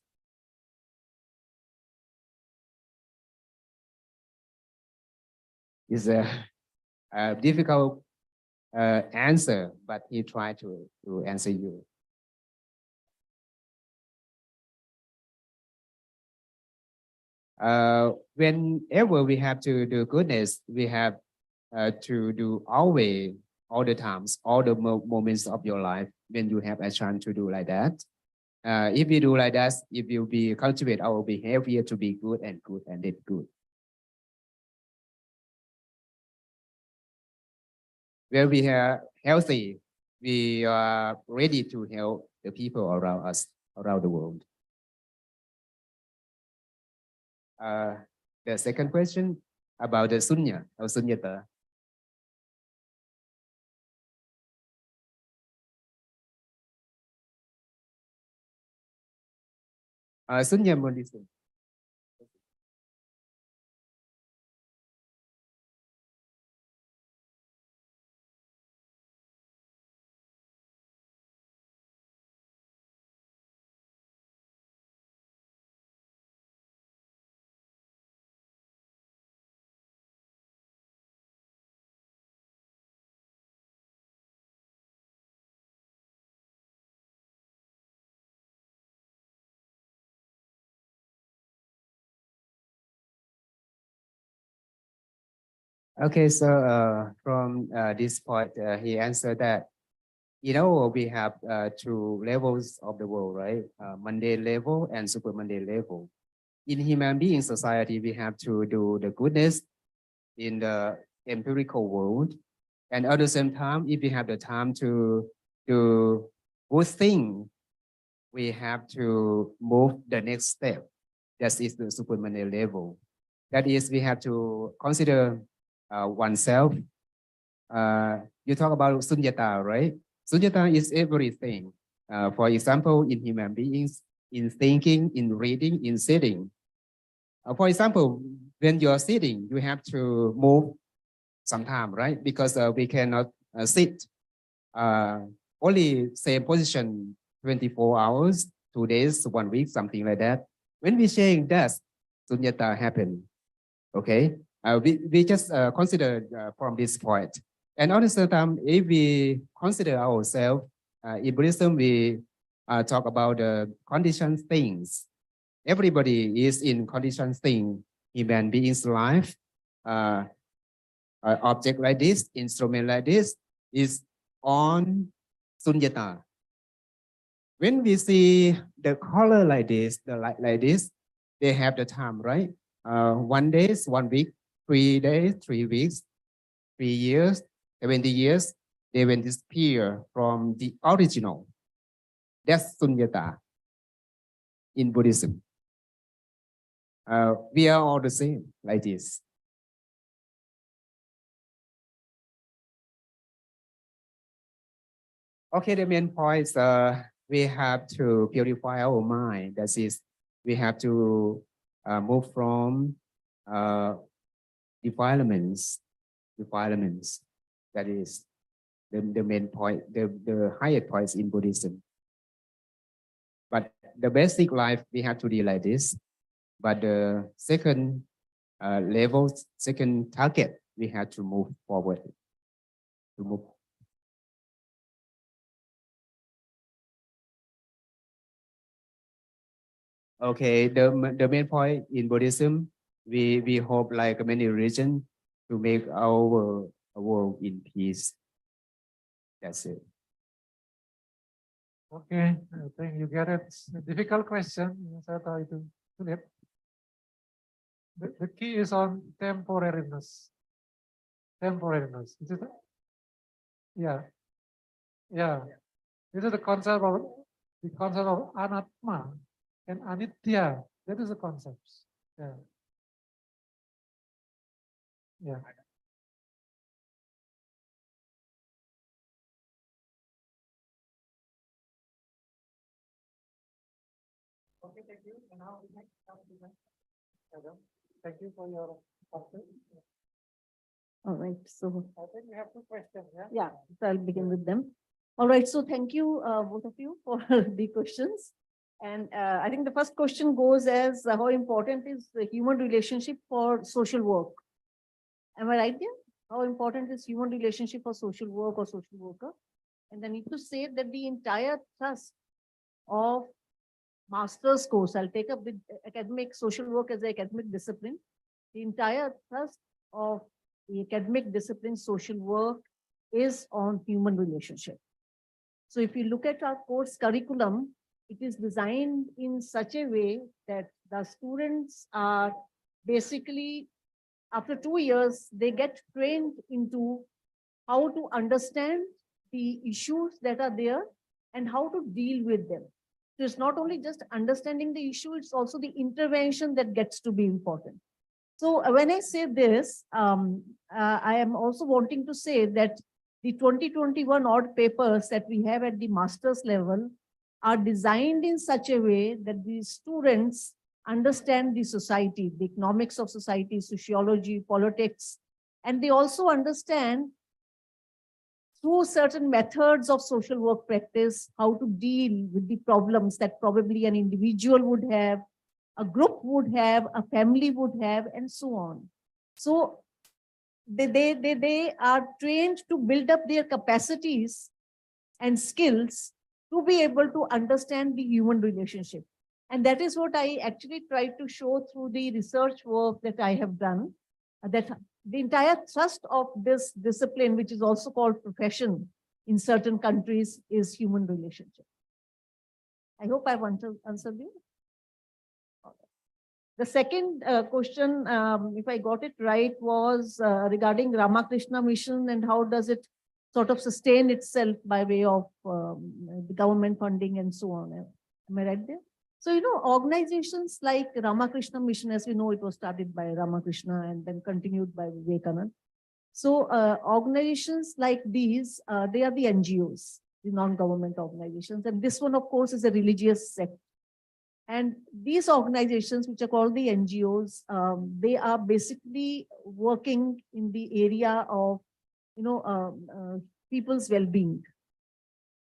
It's a difficult answer, but he tried to answer you. Whenever we have to do goodness, we have to do always, all the times, all the moments of your life when you have a chance to do like that. If we do like that, if you be cultivate our behavior to be good and then good. When we are healthy, we are ready to help the people around us, around the world. The second question about the sunya or sunyata. Sunya Buddhism. Okay, so from this point, he answered that, we have two levels of the world, right? Mundane level and super mundane level. In human being society, we have to do the goodness in the empirical world. And at the same time, if we have the time to do good thing, we have to move the next step. That is the super mundane level. That is, we have to consider oneself. You talk about sunyata, right? Sunyata is everything. For example, in human beings, in thinking, in reading, in sitting. For example, when you're sitting, you have to move sometime, right? Because we cannot sit only same position 24 hours, 2 days, 1 week, something like that. When we saying that, sunyata happen. Okay, we just consider from this point. And at the same time, if we consider ourselves, in Buddhism, we talk about the conditioned things. Everybody is in conditioned thing. Human beings' life, object like this, instrument like this, is on sunyata. When we see the color like this, the light like this, they have the time, right? 1 day, 1 week, 3 days, 3 weeks, 3 years, 70 years, they will disappear from the original. That's sunyata in Buddhism. We are all the same like this. Okay, the main points, we have to purify our mind. That is, we have to move from defilements. That is the main point, the highest points in Buddhism. But the basic life, we have to deal like this. But the second level, second target, we have to move forward. Okay, the main point in Buddhism, we hope like many religions to make our world in peace. That's it. Okay, I think you get it. It's a difficult question. Saya tahu itu sulit. The key is on temporariness. temporariness. Is it? Yeah. Yeah. This is the concept of anatma and anitya. That is the concepts. Yeah. Yeah. Okay, thank you. And now we next come to Madam. Thank you for your answer. All right, so I think we have two questions, yeah? yeah, so I'll begin with them. All right, so thank you, both of you, for the questions. And I think the first question goes as how important is the human relationship for social work? Am I right there? How important is human relationship for social work or social worker? And I need to say that the entire thrust of master's course, I'll take up with academic social work as an academic discipline. The entire thrust of the academic discipline social work is on human relationship. So if you look at our course curriculum, it is designed in such a way that the students are basically, after 2 years, they get trained into how to understand the issues that are there and how to deal with them. So it's not only just understanding the issue, it's also the intervention that gets to be important. So when I say this, I am also wanting to say that the 2021 odd papers that we have at the master's level are designed in such a way that the students understand the society, the economics of society, sociology, politics, and they also understand through certain methods of social work practice, how to deal with the problems that probably an individual would have, a group would have, a family would have, and so on. So they are trained to build up their capacities and skills to be able to understand the human relationship. And that is what I actually tried to show through the research work that I have done, that the entire thrust of this discipline, which is also called profession in certain countries, is human relationship. I hope I've answered you. The second question, if I got it right, was regarding Ramakrishna Mission and how does it sort of sustain itself by way of the government funding and so on. Am I right there? So, you know, organizations like Ramakrishna Mission, as we know, it was started by Ramakrishna and then continued by Vivekananda. So organizations like these, they are the NGOs, the non-government organizations. And this one, of course, is a religious sector. And these organizations, which are called the NGOs, they are basically working in the area of, you know, people's well-being.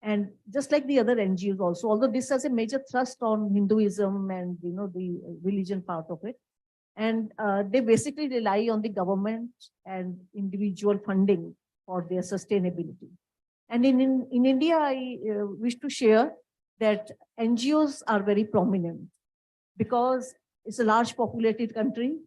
And just like the other NGOs also, although this has a major thrust on Hinduism and, you know, the religion part of it. And they basically rely on the government and individual funding for their sustainability. And in India, I wish to share that NGOs are very prominent because it's a large populated country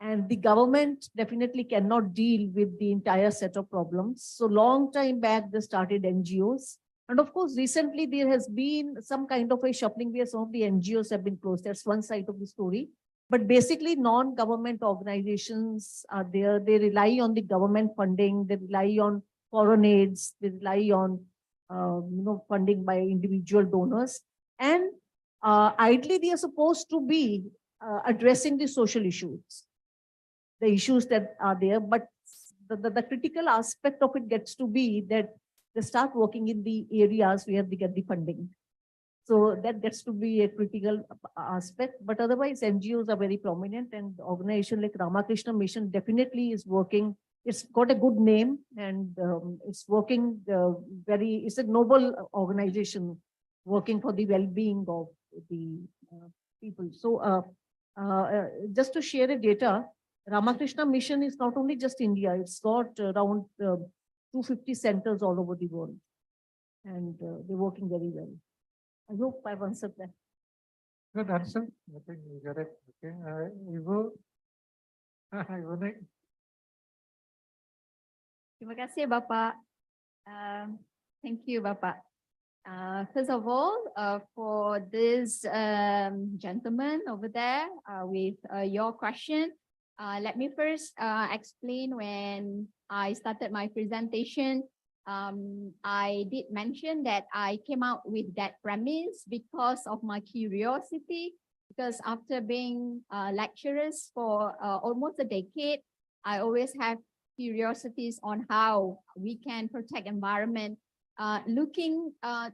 and the government definitely cannot deal with the entire set of problems. So long time back, they started NGOs. And of course, recently there has been some kind of a shuffling where some of the NGOs have been closed. That's one side of the story. But basically, non-government organizations are there. They rely on the government funding. They rely on foreign aids. They rely on you know, funding by individual donors. And ideally, they are supposed to be addressing the social issues, the issues that are there. But the critical aspect of it gets to be that they start working in the areas where they get the funding. So that gets to be a critical aspect. But otherwise, NGOs are very prominent, and organization like Ramakrishna Mission definitely is working. It's got a good name, and it's working it's a noble organization working for the well-being of the people. So just to share a data, Ramakrishna Mission is not only just India, it's got around 250 centers all over the world, and they're working very well. I hope I've answered that. Good answer. I think you got it. Okay. Ibu. Ibu Nik. Terima kasih, Bapak. Thank you, Bapak. First of all, for this gentleman over there with your question, Let me first explain when I started my presentation. I did mention that I came out with that premise because of my curiosity, because after being lecturers for almost a decade, I always have curiosities on how we can protect environment, looking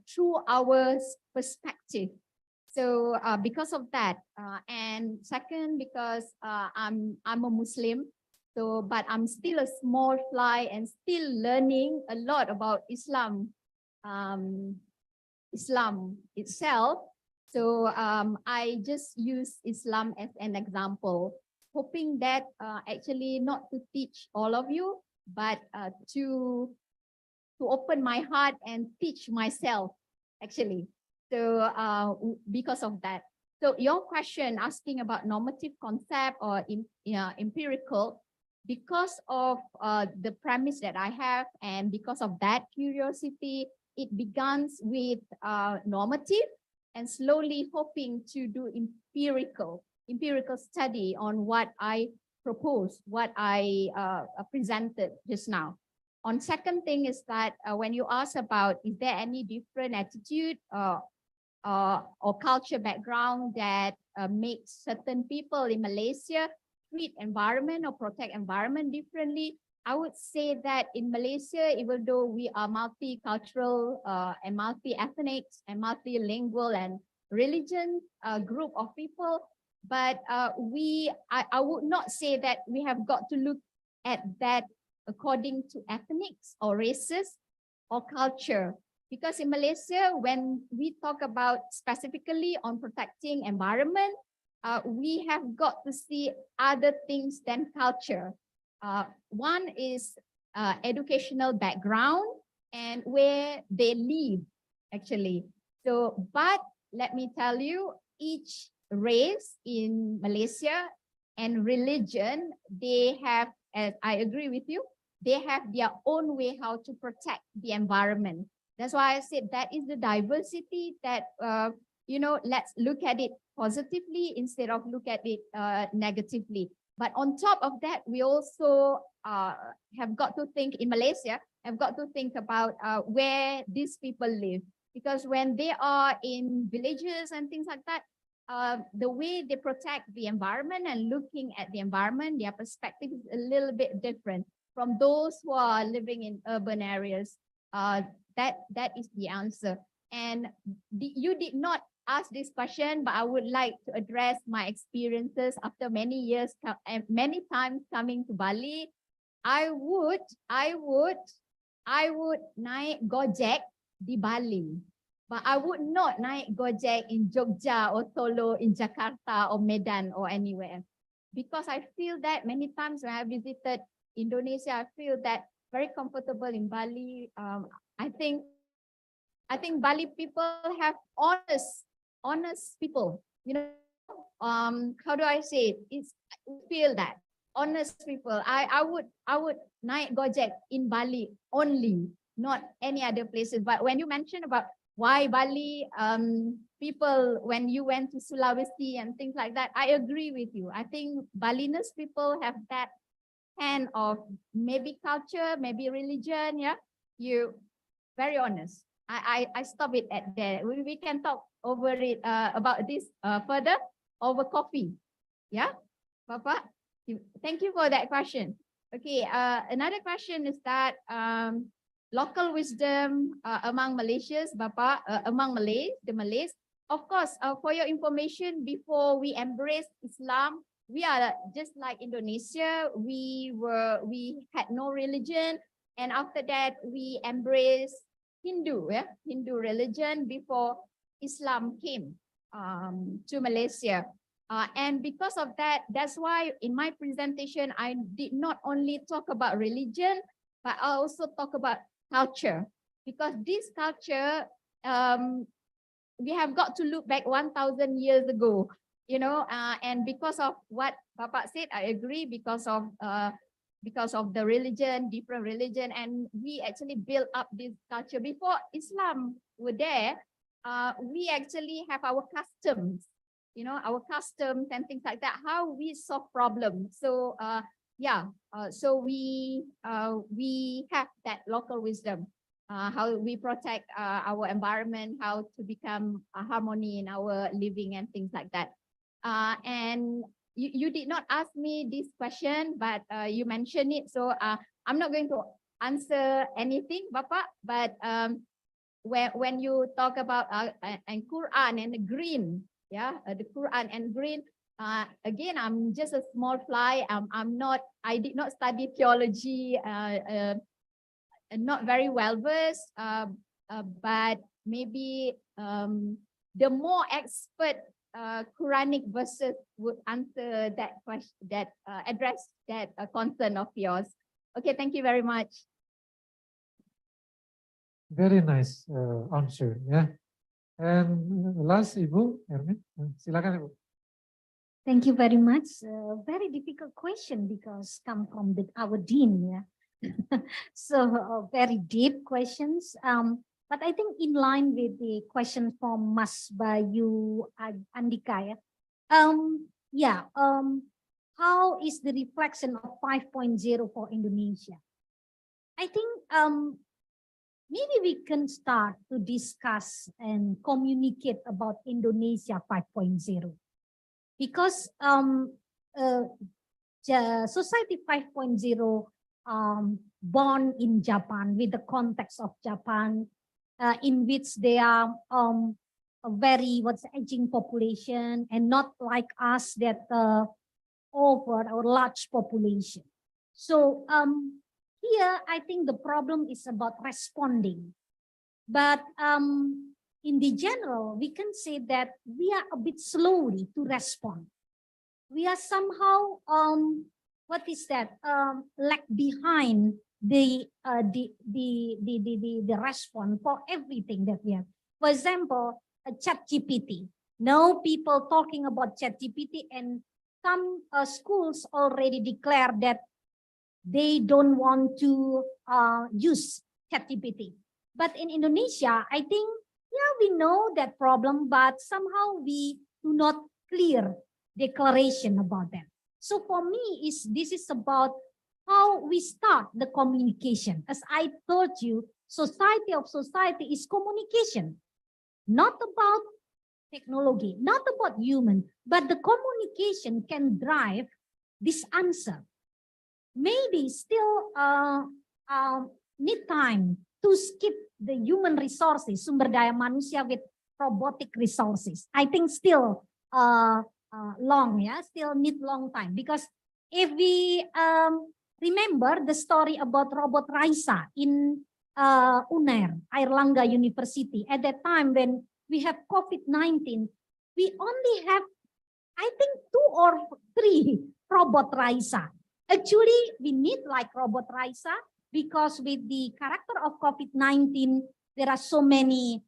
through our perspective. So because of that, and second, because I'm a Muslim, so but I'm still a small fly and still learning a lot about Islam, Islam itself. So I just use Islam as an example, hoping that actually not to teach all of you, but to open my heart and teach myself actually. So because of that. So your question asking about normative concept or empirical, because of the premise that I have and because of that curiosity, it begins with normative and slowly hoping to do empirical study on what I proposed, what I presented just now. On second thing is that when you ask about is there any different attitude or culture background that makes certain people in Malaysia treat environment or protect environment differently, I would say that in Malaysia, even though we are multicultural and multi-ethnic and multilingual and religion group of people, but I would not say that we have got to look at that according to ethnics or races or culture. Because in Malaysia, when we talk about specifically on protecting environment, we have got to see other things than culture. One is educational background and where they live, actually. So, but let me tell you, each race in Malaysia and religion, they have, as I agree with you, they have their own way how to protect the environment. That's why I said that is the diversity that, let's look at it positively instead of look at it negatively. But on top of that, we also have got to think in Malaysia, have got to think about where these people live. Because when they are in villages and things like that, the way they protect the environment and looking at the environment, their perspective is a little bit different from those who are living in urban areas. That is the answer. And you did not ask this question, but I would like to address my experiences after many years and many times coming to Bali. I would naik Gojek di Bali, but I would not naik Gojek in Jogja or Solo, in Jakarta or Medan or anywhere, because I feel that many times when I visited Indonesia, I feel that very comfortable in Bali. I think Bali people have honest people. How do I say it? It's feel that honest people. I would naik Gojek in Bali only, not any other places. But when you mention about why Bali people, when you went to Sulawesi and things like that, I agree with you. I think Balinese people have that kind of maybe culture, maybe religion. Yeah, you very honest. I stop it at there. We can talk over it about this further over coffee. Yeah, Papa. Thank you for that question. Okay, another question is that local wisdom among Malaysians, Bapa, among the Malays. Of course, for your information, before we embrace Islam, we are just like Indonesia. We had no religion, and after that we embraced Hindu religion before Islam came to Malaysia. And because of that, that's why in my presentation, I did not only talk about religion, but I also talk about culture. Because this culture, we have got to look back 1,000 years ago, and because of what Papa said, I agree, because of the religion, different religion, and we actually built up this culture before Islam were there. We actually have our customs our customs and things like that, how we solve problems. So so we have that local wisdom, how we protect our environment, how to become a harmony in our living and things like that. And you did not ask me this question, but you mentioned it. So I'm not going to answer anything, Bapak, but when you talk about and Quran and the green, the Quran and green, again, I'm just a small fly. I did not study theology, not very well versed, but maybe the more expert Quranic verses would answer that question, that address that concern of yours. Okay, thank you very much. Very nice answer, yeah. And last, Ibu Ermin, silakan Ibu. Thank you very much. Very difficult question because come from our dean, yeah. So very deep questions. But I think in line with the question from Mas Bayu Andika, how is the reflection of 5.0 for Indonesia? I think maybe we can start to discuss and communicate about Indonesia 5.0. Because Society 5.0 born in Japan with the context of Japan, in which they are a very aging population and not like us that over our large population. So here I think the problem is about responding, but in the general, we can say that we are a bit slowly to respond. We are somehow, lag behind the response for everything that we have. For example, a ChatGPT. Now people talking about ChatGPT, and some schools already declare that they don't want to use ChatGPT. But in Indonesia, I think, yeah, we know that problem, but somehow we do not clear declaration about that. So for me, this is about how we start the communication. As I told you, society of society is communication, not about technology, not about human, but the communication can drive this answer. Maybe still need time to skip the human resources, sumber daya manusia with robotic resources. I think still long, yeah, still need long time. Because if we remember the story about robot Raisa in UNER, Airlangga University, at that time when we have COVID-19, we only have, I think, 2 or 3 robot Raisa. Actually, we need like robot Raisa, because with the character of COVID-19, there are so many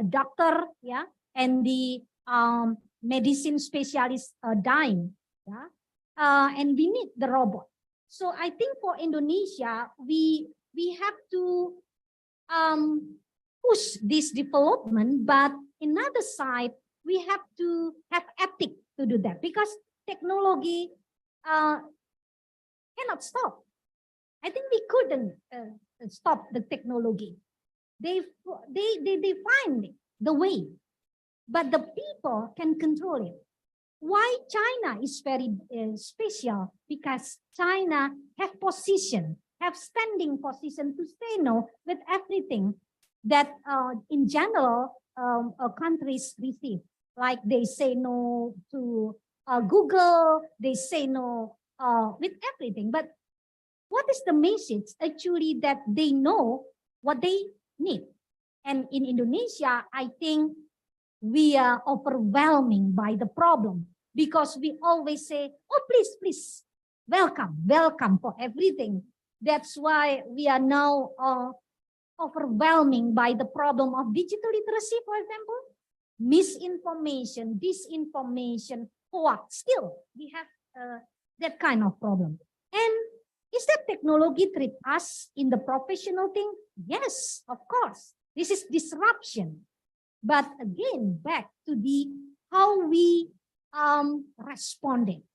doctor, yeah, and the medicine specialists dying, yeah, and we need the robot. So I think for Indonesia, we have to push this development, but another side, we have to have ethic to do that, because technology cannot stop. I think we couldn't stop the technology. They find the way, but the people can control it. Why China is very special? Because China have position, have standing position to say no with everything that in general countries receive. Like they say no to Google, they say no with everything. But what is the message? Actually, that they know what they need. And in Indonesia, I think we are overwhelming by the problem, because we always say, oh, please, please, welcome, welcome for everything. That's why we are now overwhelming by the problem of digital literacy, for example, misinformation, disinformation, hoax. Still, we have that kind of problem. And is that technology treat us in the professional thing? Yes, of course. This is disruption. But again, back to the how we responded.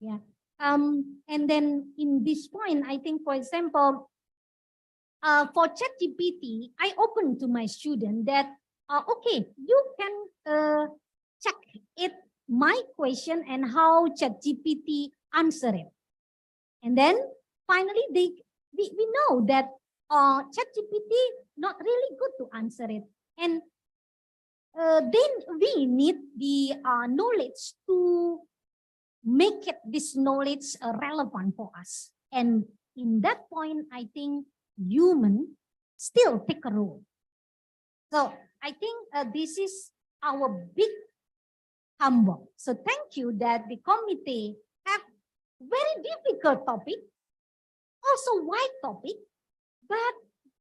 Yeah. And then in this point, I think, for example, for ChatGPT, I open to my student that, okay, you can check it, my question and how ChatGPT answer it. And then finally, we know that ChatGPT not really good to answer it. And then we need the knowledge to make it this knowledge relevant for us. And in that point, I think human still take a role. So I think this is our big humble. So thank you that the committee have very difficult topic, also wide topic, but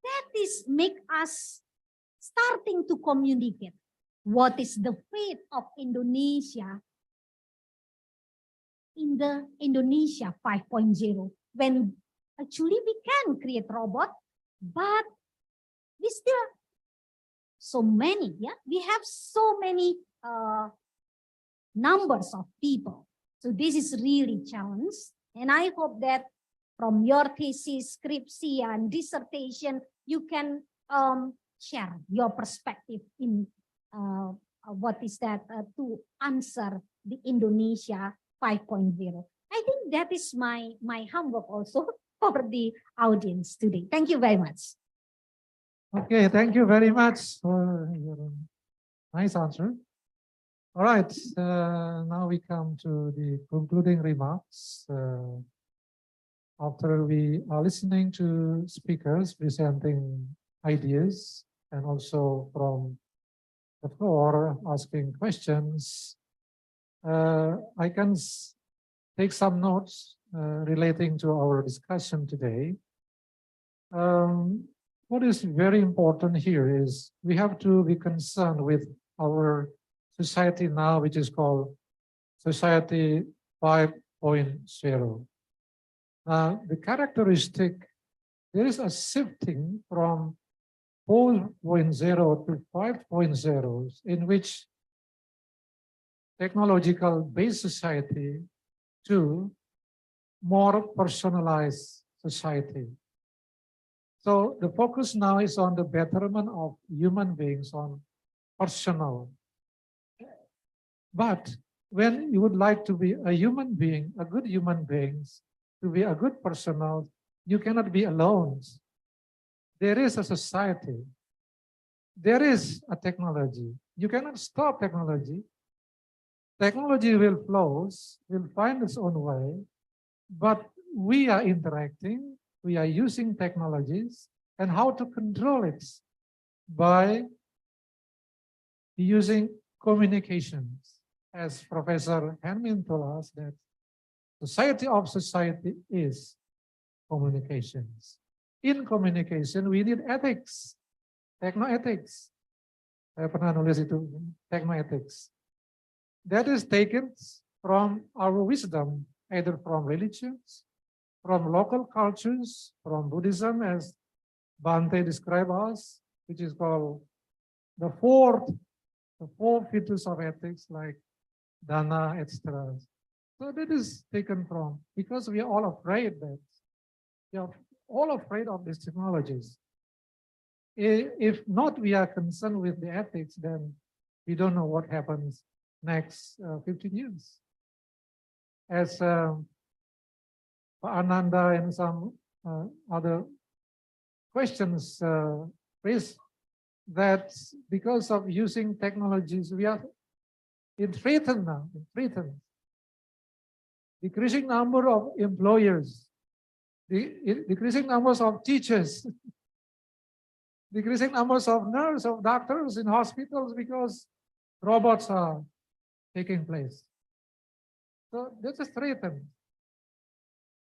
that is make us starting to communicate what is the fate of Indonesia in the Indonesia 5.0, when actually we can create robot, but we still so many, yeah, we have so many numbers of people. So this is really challenge, and I hope that from your thesis, scriptsy, and dissertation, you can share your perspective in what is that to answer the Indonesia 5.0. I think that is my homework also for the audience today. Thank you very much. Okay, thank you very much for your nice answer. All right, now we come to the concluding remarks. After we are listening to speakers presenting ideas and also from the floor asking questions, I can take some notes relating to our discussion today. What is very important here is we have to be concerned with our society now, which is called Society 5.0. The characteristic, there is a shifting from 4.0 to 5.0, in which technological based society to more personalized society. So the focus now is on the betterment of human beings, on personal. But when you would like to be a human being, a good human being, to be a good personal, you cannot be alone. There is a society. There is a technology. You cannot stop technology. Technology will flow, will find its own way, but we are interacting, we are using technologies, and how to control it by using communications. As Professor Henmin told us, that society of society is communications. In communication, we need ethics, technoethics. Saya pernah nulis itu, technoethics. That is taken from our wisdom, either from religions, from local cultures, from Buddhism, as Bhante described us, which is called the four features of ethics, like dana, etc. So that is taken from, because we are all afraid that we are all afraid of these technologies. If not, we are concerned with the ethics, then we don't know what happens next 15 years. As Pak Ananda and some other questions raised, that because of using technologies, we are threatened now, threatened. Decreasing number of employers, decreasing numbers of teachers, decreasing numbers of nurses, of doctors in hospitals, because robots are taking place. So this is threatened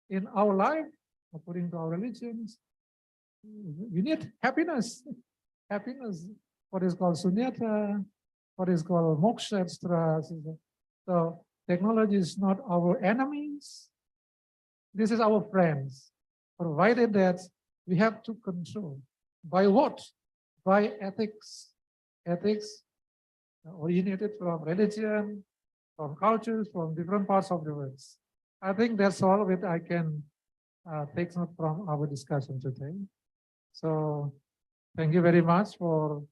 in our life, according to our religions. We need happiness, happiness, what is called sunyata, what is called moksha, etc. So technology is not our enemies. This is our friends, provided that we have to control. By what? By ethics. Ethics originated from religion, from cultures, from different parts of the world. I think that's all that I can take note from our discussion today. So thank you very much for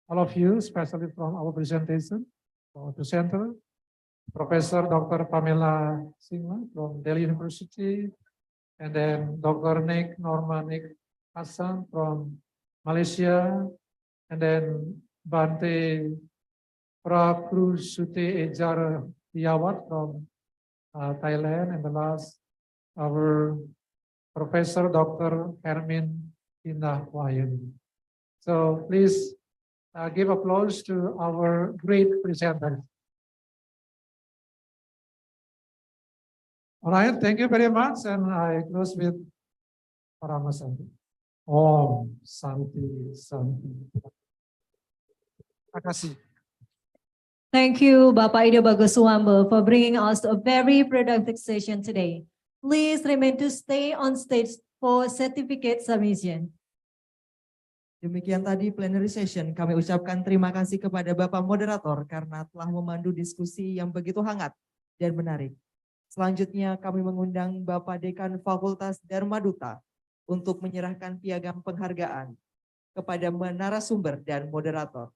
all of you, especially from our presentation, our presenter, Professor Dr. Pamela Singma from Delhi University, and then Dr. Nick Hassan from Malaysia, and then Bante Prakrusute Ejar Yawat from Thailand, and the last, our Professor Dr. Hermin Indah Wahyuni. So please give applause to our great presenters. All right, thank you very much, and I close with Parama Santi. Om Santi Santi. Terima kasih. Thank you, Bapak Ida Baguswambo, for bringing us to a very productive session today. Please remain to stay on stage for certificate submission. Demikian tadi plenary session. Kami ucapkan terima kasih kepada Bapak Moderator karena telah memandu diskusi yang begitu hangat dan menarik. Selanjutnya kami mengundang Bapak Dekan Fakultas Dharma Duta untuk menyerahkan piagam penghargaan kepada narasumber dan moderator.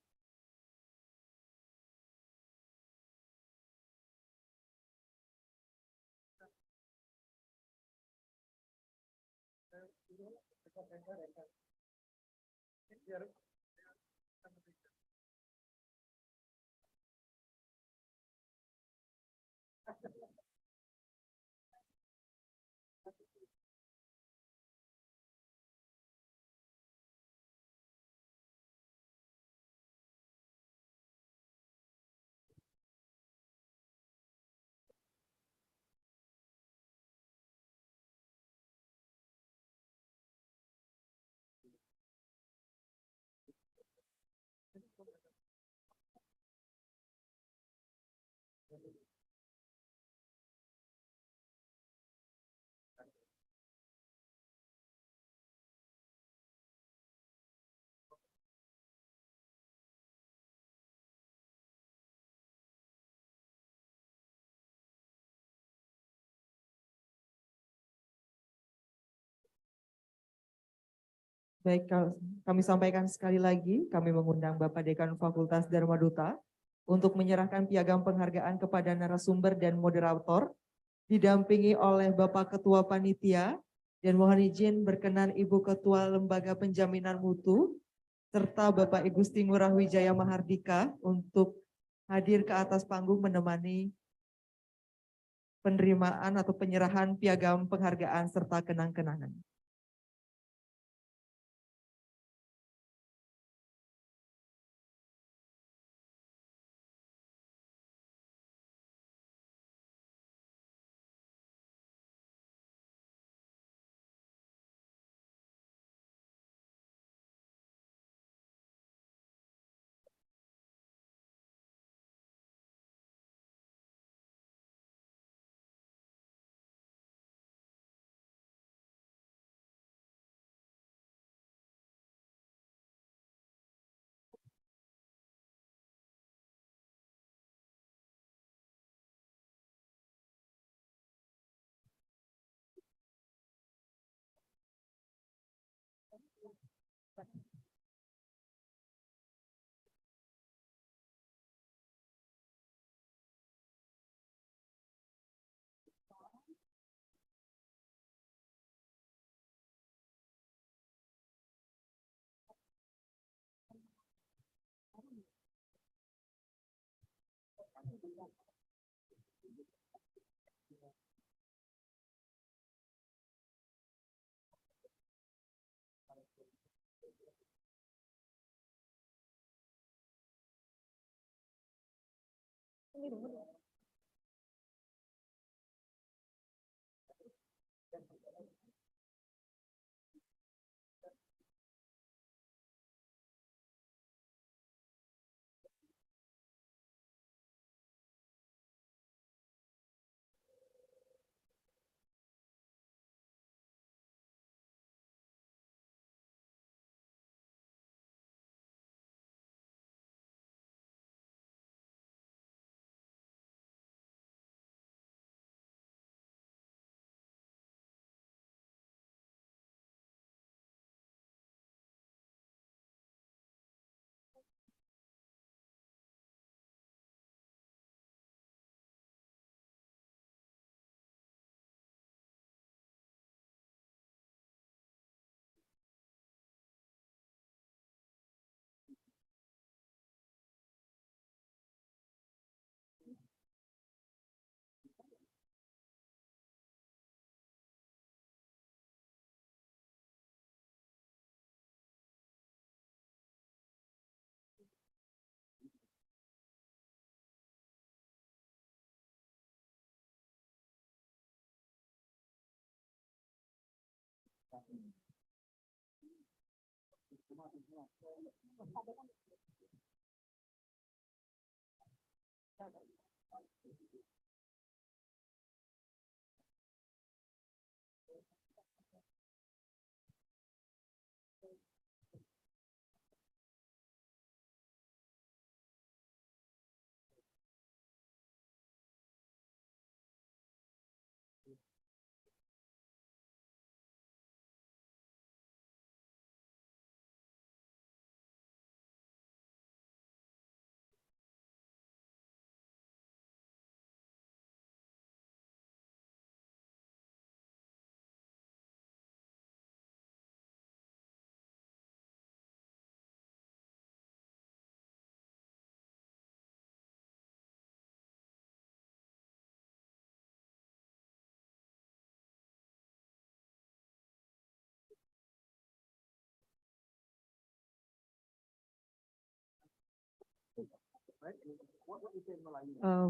Baik, kami sampaikan sekali lagi, kami mengundang Bapak Dekan Fakultas Dharma Duta untuk menyerahkan piagam penghargaan kepada narasumber dan moderator, didampingi oleh Bapak Ketua Panitia, dan mohon izin berkenan Ibu Ketua Lembaga Penjaminan Mutu, serta Bapak Igusti Ngurah Wijaya Mahardika untuk hadir ke atas panggung menemani penerimaan atau penyerahan piagam penghargaan serta kenang-kenangan.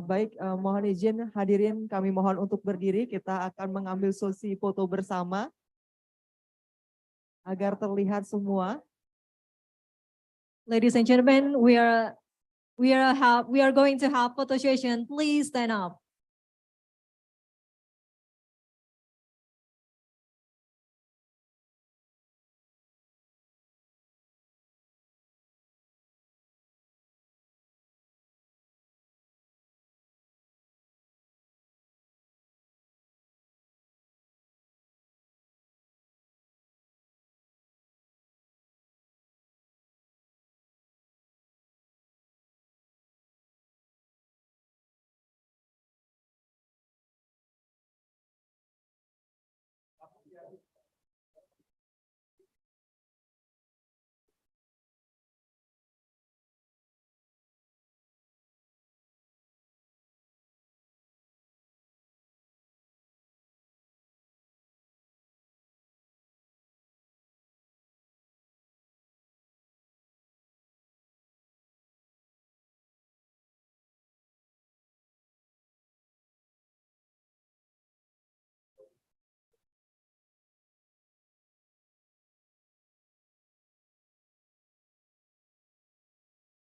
Baik, mohon izin hadirin kami mohon untuk berdiri. Kita akan mengambil sesi foto bersama agar terlihat semua. Ladies and gentlemen, we are going to have photo session. Please stand up.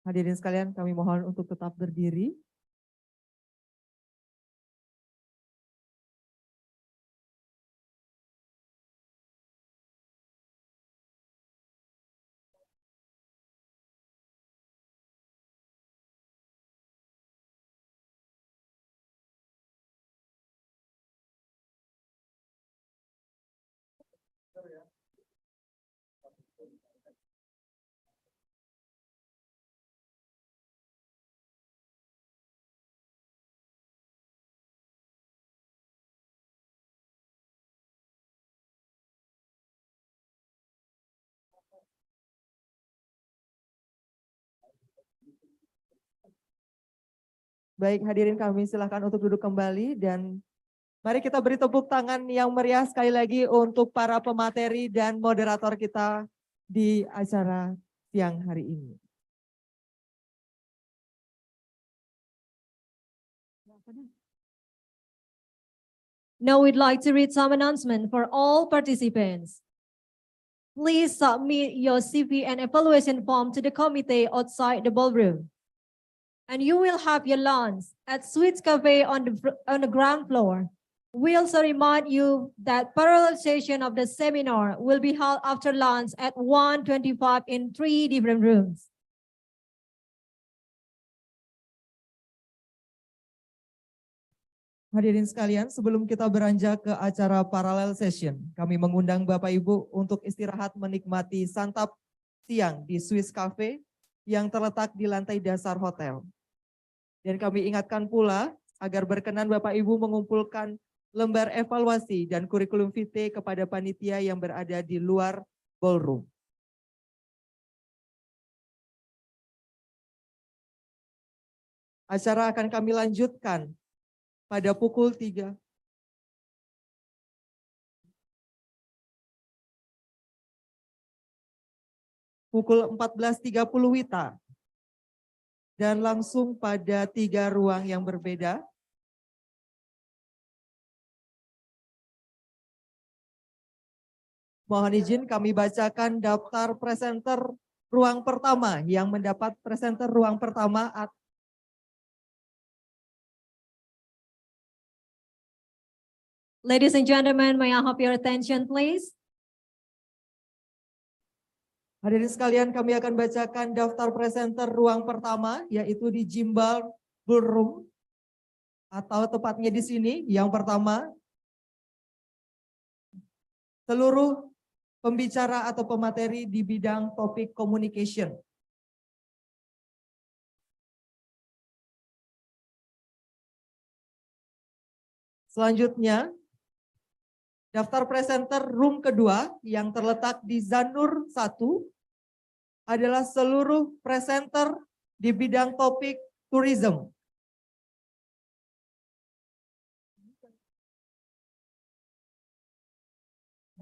Hadirin sekalian, kami mohon untuk tetap berdiri. Baik, hadirin kami silakan untuk duduk kembali dan mari kita beri tepuk tangan yang meriah sekali lagi untuk para pemateri dan moderator kita di acara siang hari ini. Now we'd like to read some announcement for all participants. Please submit your CV and evaluation form to the committee outside the ballroom. And you will have your lunch at Sweets Cafe on the ground floor. We also remind you that parallel session of the seminar will be held after lunch at 1:25 in 3 different rooms. Hadirin sekalian, sebelum kita beranjak ke acara parallel session, kami mengundang Bapak Ibu untuk istirahat menikmati santap siang di Swiss Cafe yang terletak di lantai dasar hotel. Dan kami ingatkan pula agar berkenan Bapak Ibu mengumpulkan lembar evaluasi dan kurikulum vitae kepada panitia yang berada di luar ballroom. Acara akan kami lanjutkan pada pukul 3. Pukul 14.30 WITA. Dan langsung pada 3 ruang yang berbeda. Mohon izin kami bacakan daftar presenter ruang pertama yang mendapat presenter ruang pertama. Ladies and gentlemen, may I have your attention, please? Hadirin sekalian, kami akan bacakan daftar presenter ruang pertama, yaitu di Jimbal Ballroom, atau tepatnya di sini. Yang pertama, seluruh pembicara atau pemateri di bidang topik communication. Selanjutnya, daftar presenter room kedua yang terletak di Zanur 1 adalah seluruh presenter di bidang topik tourism.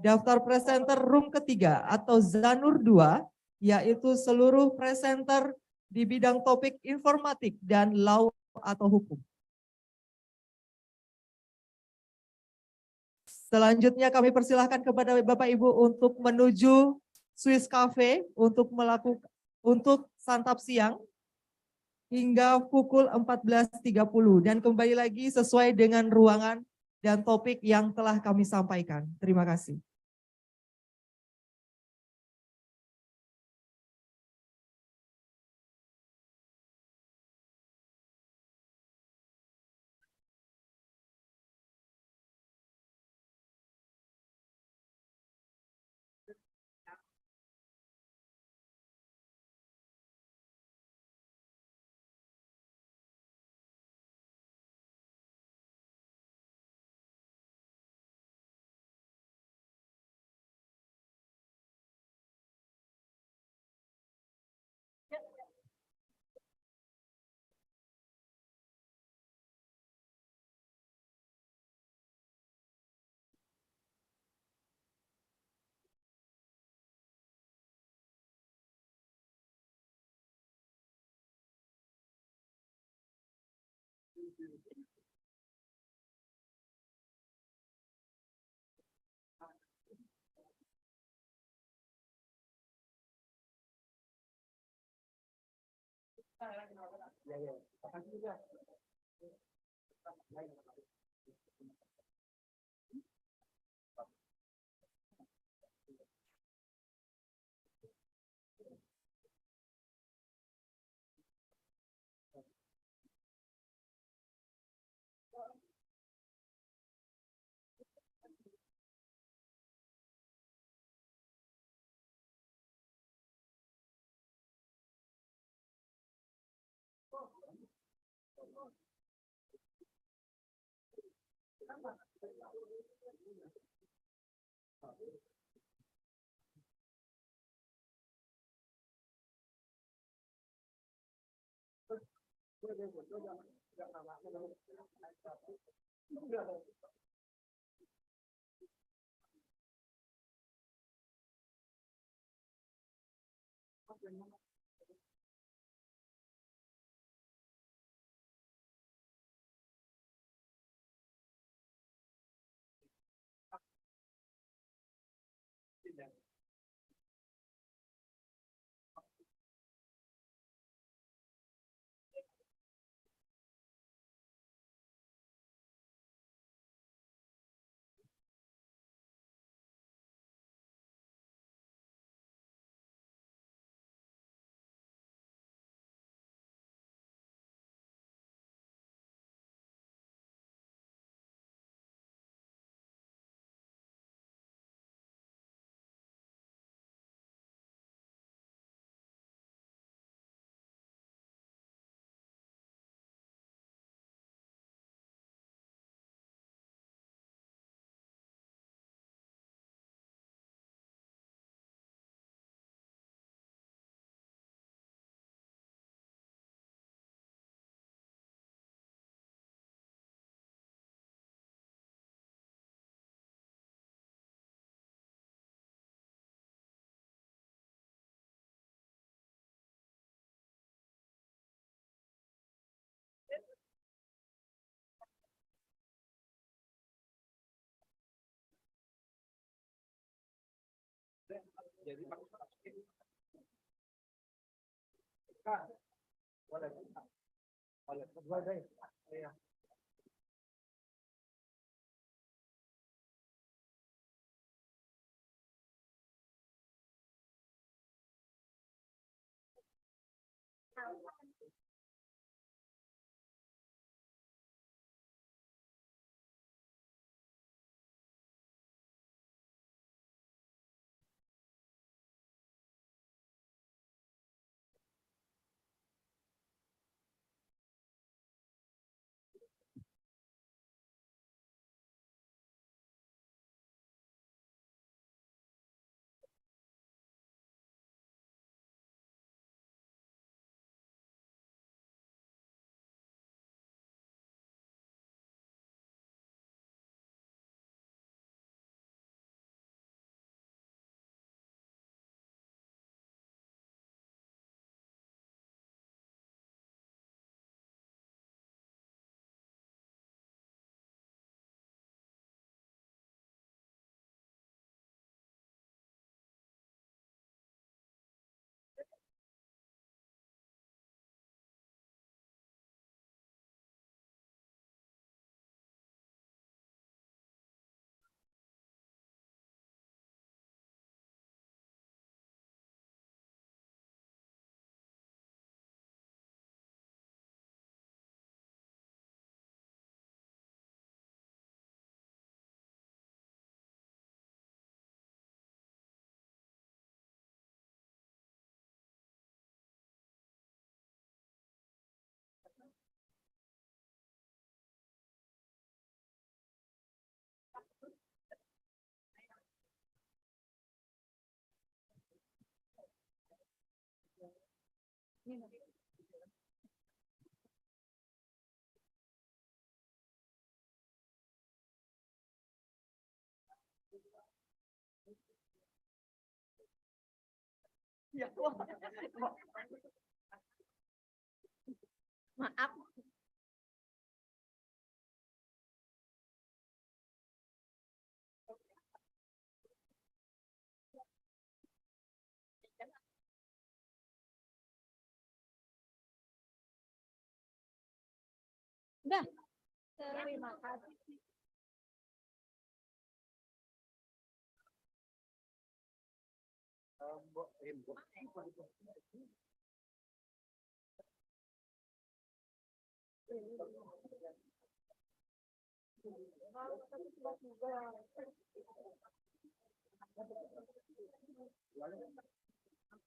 Daftar presenter room ketiga atau Zanur 2 yaitu seluruh presenter di bidang topik informatik dan law atau hukum. Selanjutnya kami persilahkan kepada Bapak Ibu untuk menuju Swiss Cafe untuk santap siang hingga pukul 14.30 dan kembali lagi sesuai dengan ruangan dan topik yang telah kami sampaikan. Terima kasih. Jadi Maaf. Udah. Terima kasih.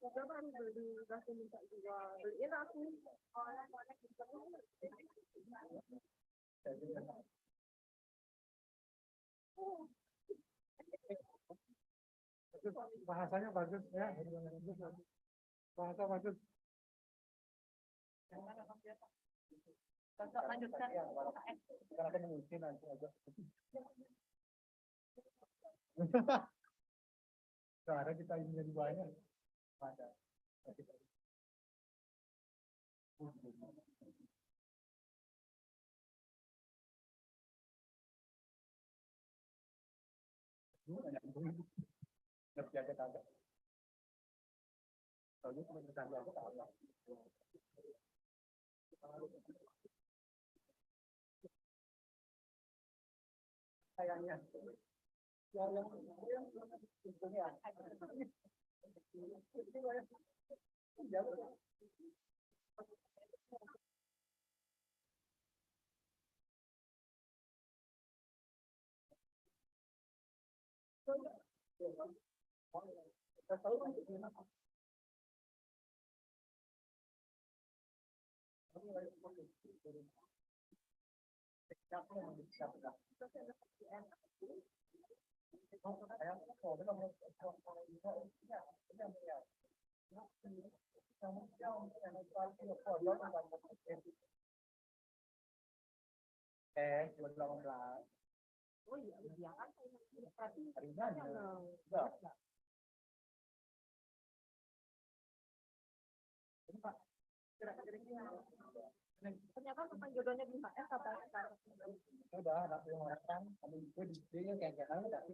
Aku kan baru beli, udah minta juga beliin aku. Bahasanya bagus ya. Bahasa bagus. Lanjutkan. Karena aku mengisi nanti aja. Karena kita ingin jadi banyak. Ada. Ngerti aja kagak. Kalau cuma ngerti aja kagak. Sayangnya. Yang untungnya. Buat 18. Oh iya, iya kan. Ternyata tentang jodohnya bisa kata udah ada yang orang tapi gue di dia kayak tahu tapi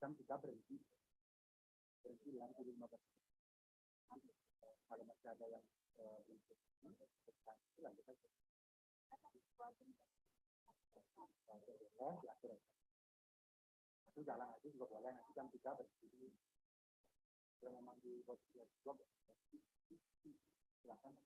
Jam 3 berhenti. Berhenti lagi di 15. kalau masih ada yang itu jalan aja juga boleh, nanti jam 3 berdiri. Kalau memang di posisi blok, silakan.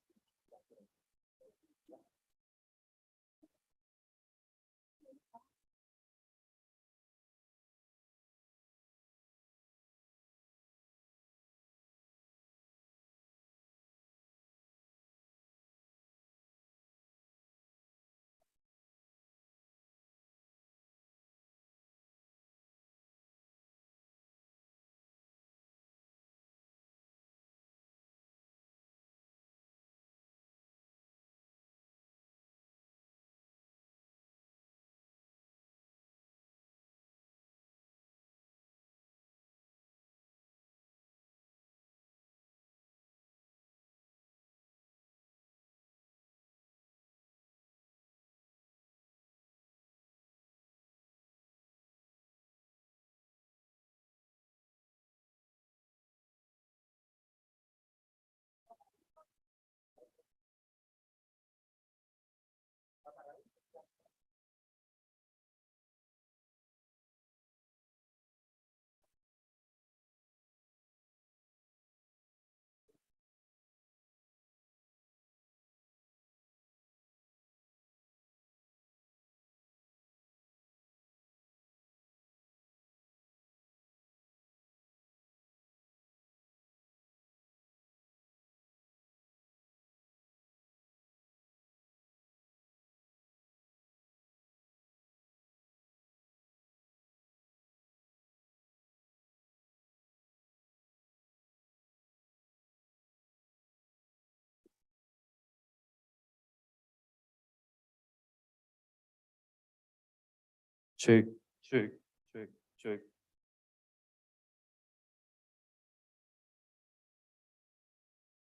Cek, cek, cek, cek.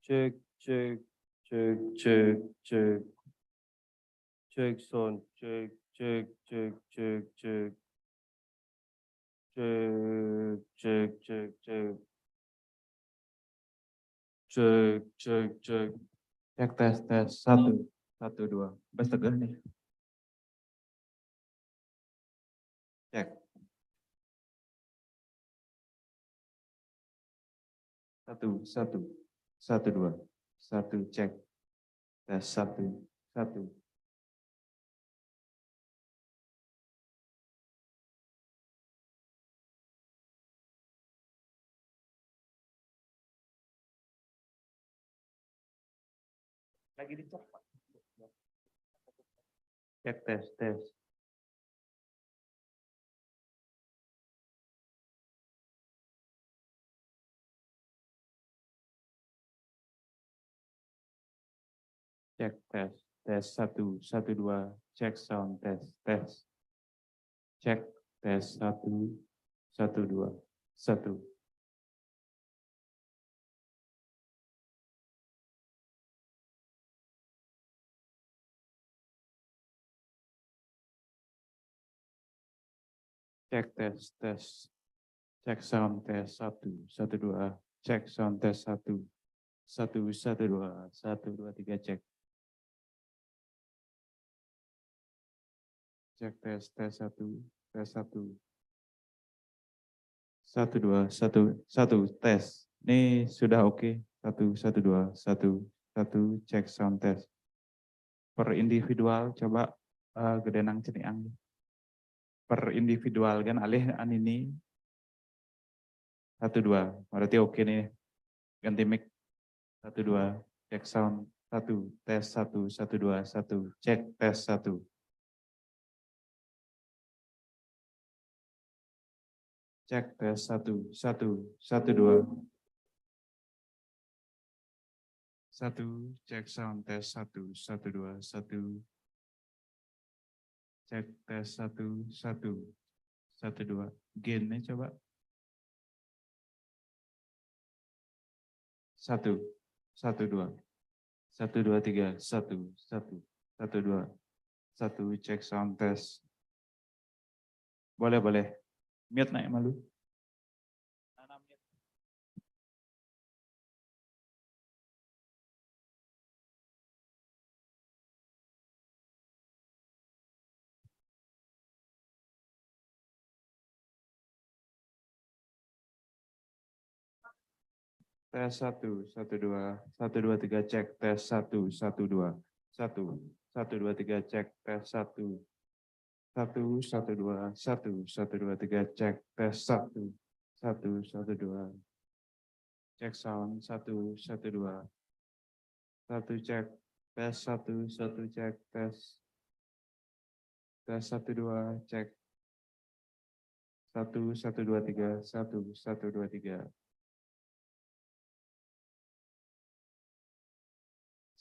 Cek, cek, cek, cek, cek. Cek sound, cek, cek, cek, cek, cek. Cek, cek, cek, cek. Cek, cek, cek. Cek tes, tes. 1, 1, 2. Bes tegar nih. Cek. 1, 1, 1, 2. 1, cek. Tes 1, 1. Lagi dicek, Pak. Cek tes, tes. Cek tes, tes 1, 1, 2. Cek sound, tes, tes. Cek tes 1, 1, 2, 1. Cek tes, tes. Cek sound tes 1, 1, 2. Cek sound tes 1, 1, 1, 2, 1, 2, 3 cek. Cek tes 1, tes 1. 1, 2, 1, 1 tes. Ini sudah oke. 1, 1, 2, 1, 1 cek sound tes. Per individual coba gedenang ceniang. Per individual kan alih an ini 1, 2. Berarti oke nih. Ganti mic. 1, 2. Cek sound. 1. Tes 1, 1, 2, 1. Cek tes 1. Cek tes 1, 1, 1, 2. 1. Cek sound tes 1, 1, 2, 1. Cek tes 1, 1, 1, 2. Gainnya coba. 1, 1, 2. 1, 2, 3. 1, 1, 1, 2. 1 cek sound tes. Boleh, boleh. Mute naik malu. tes 1, 1, 2, 1, 2, 3 cek tes 1, 1, 2, 1, 1, 2, 3 cek tes 1, 1, 1, 2, 1, 1, 2, 3 cek tes 1, 1, 1, 2 cek sound 1, 1, 2, 1 cek tes 1, 1 cek tes 1, 2 cek 1, 1, 2, 3 1, 1, 2, 3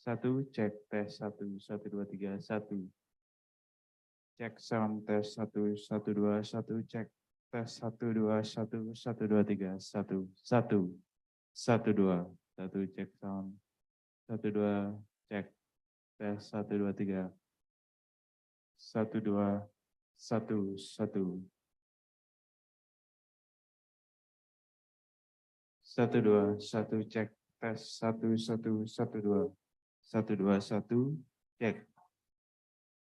1 cek tes 1, 1, 2, 3 1 cek sound tes 1, 1, 2, 1 cek tes 1, 2, 1, 1, 2, 3 1, 1, 1, 2 1 cek sound 1, 2 cek tes 1, 2, 3 1, 2 1, 1 1, 2 1 cek tes 1, 1, 1, 2 1, 2, 1 cek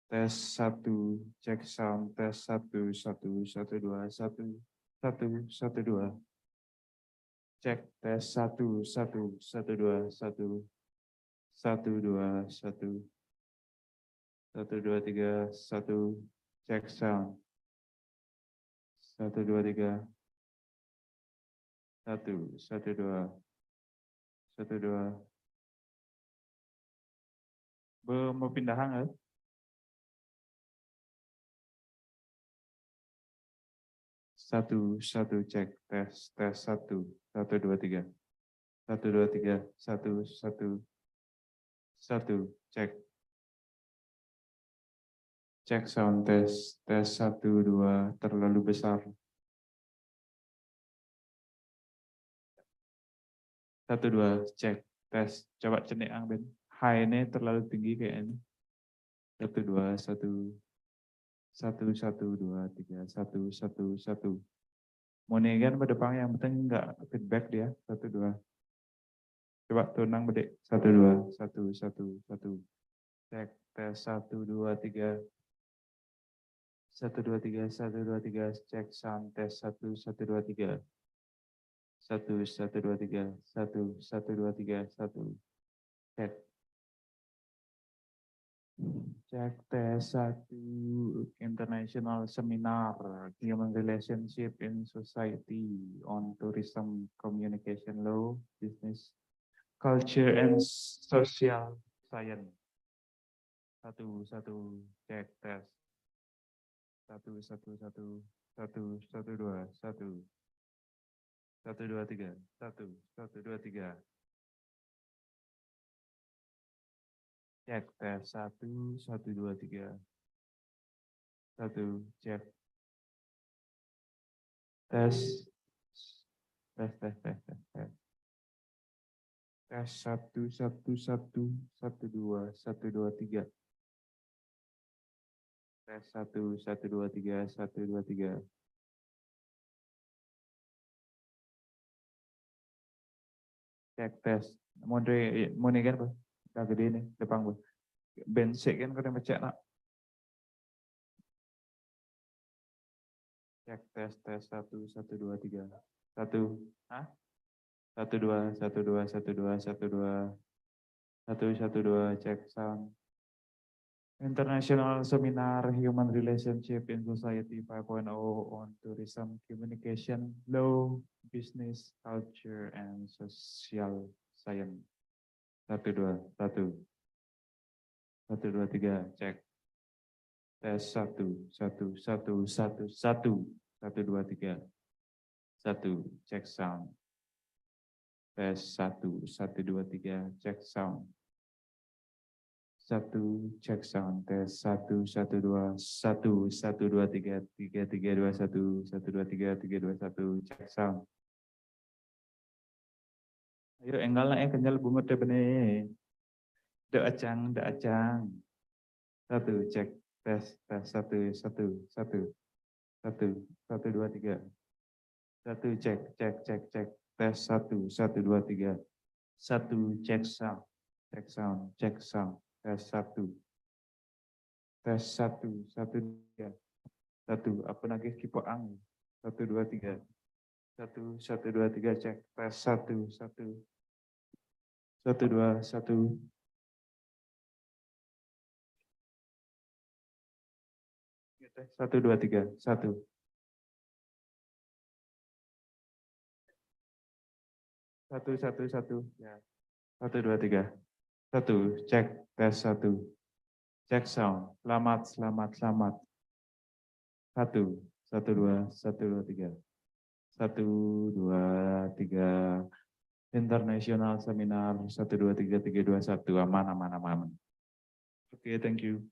tes 1 cek sound tes 1, 1, 1, 2 1, 1, 1, 2 cek tes 1, 1, 1, 2 1, 1, 2 1, 1, 2, 3 1 cek sound 1, 2, 3 1, 1, 2 1, 2 mau pindahan nggak? 1, 1 cek tes 1, 1, 2, 3 1, 2, 3 1, 1, 1 cek sound tes 1, 2 terlalu besar 1, 2 cek tes coba ceneang Ben high ini terlalu tinggi kayaknya 1, 2 1 1, 1, 2, 3 1, 1, 1 mau kan pada depan yang penting enggak feedback dia 1, 2 coba tunang bedek 1, 2 1, 1, 1 cek tes 1, 2, 3 1, 2, 3 1, 2, 3 cek sound tes 1, 1, 2, 3 1, 1, 2, 3 1, 1, 2, 3 1 cek cek tes 1 International Seminar Human Relationship in Society on Tourism Communication Law Business Culture and Social Science 1, 1 cek tes 1, 1, 1 1, 1, 2 1 1, 2, 3 1, 1, 2, 3 cek tes 1, 1, 2, 3 1 cek tes tes tes tes tes tes tes 1, 1, 1 1, 2 1, 2, 3 tes 1, 1, 2, 3 1, 2, 3 cek tes mau kan Bang? Udah gede nih depan gue bensik kan kena cek nak cek tes 1, 1, 2, 3 1 hah 1, 2 1, 2 1, 2 1, 2 1, 1, 2 cek sound International Seminar Human Relationship in Society 5.0 on Tourism Communication Law Business Culture and Social Science 1, 2 1 1, 2, 3 cek tes 1, 1, 1, 1, 1 1, 2, 3 1 cek sound tes 1, 1, 2, 3 cek sound 1 cek sound tes 1, 1, 2 1, 1, 2, 3 3, 3, 2, 1 1, 2, 3 3, 2, 1 cek sound ayo enggal nak kenyal bungut deh benih dak acang 1 cek tes 1, 1, 1 1, 1, 2, 3 1 cek tes 1, 1, 2, 3 1 cek sound tes 1 tes 1, 1, 2, 1 apa lagi kipoang 1, 2, 3 1, 1, 2, 3 cek tes 1, 1 Satu, dua, satu. Satu, dua, tiga, satu. Satu, satu, satu. Ya. Satu, dua, tiga. Satu, cek, tes satu. Cek sound. Selamat, selamat, selamat. Satu, satu, dua, tiga. Satu, dua, tiga. Internasional Seminar 12331 aman aman aman. Oke, thank you.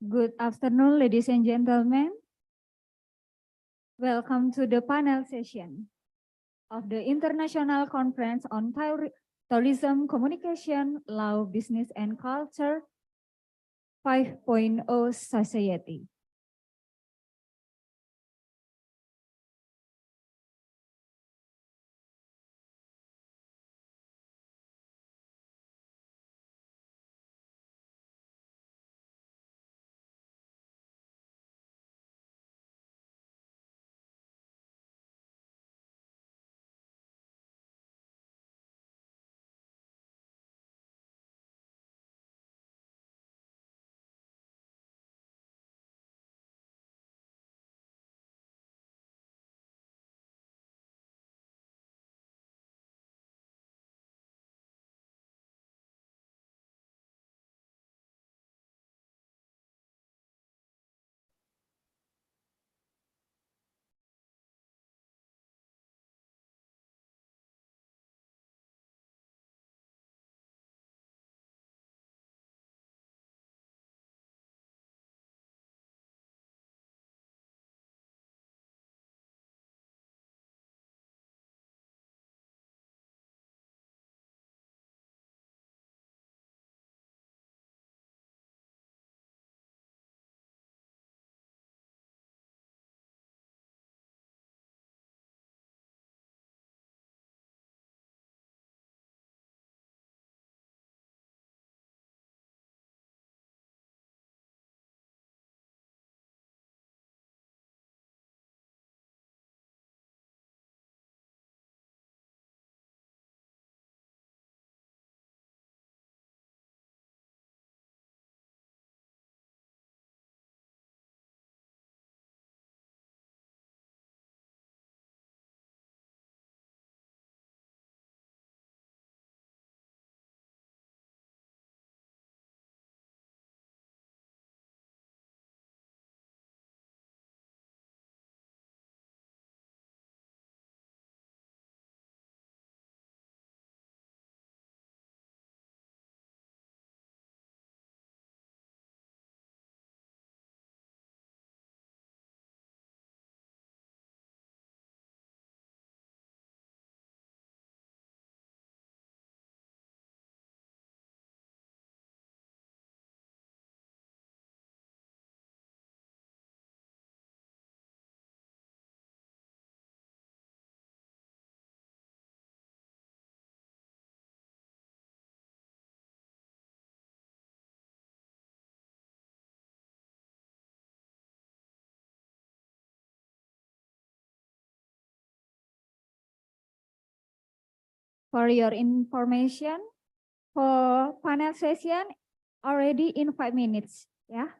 Good afternoon, ladies and gentlemen. Welcome to the panel session of the International Conference on Tourism, Communication, Law, Business, and Culture 5.0 Society. For your information, for panel session already in 5 minutes. Yeah.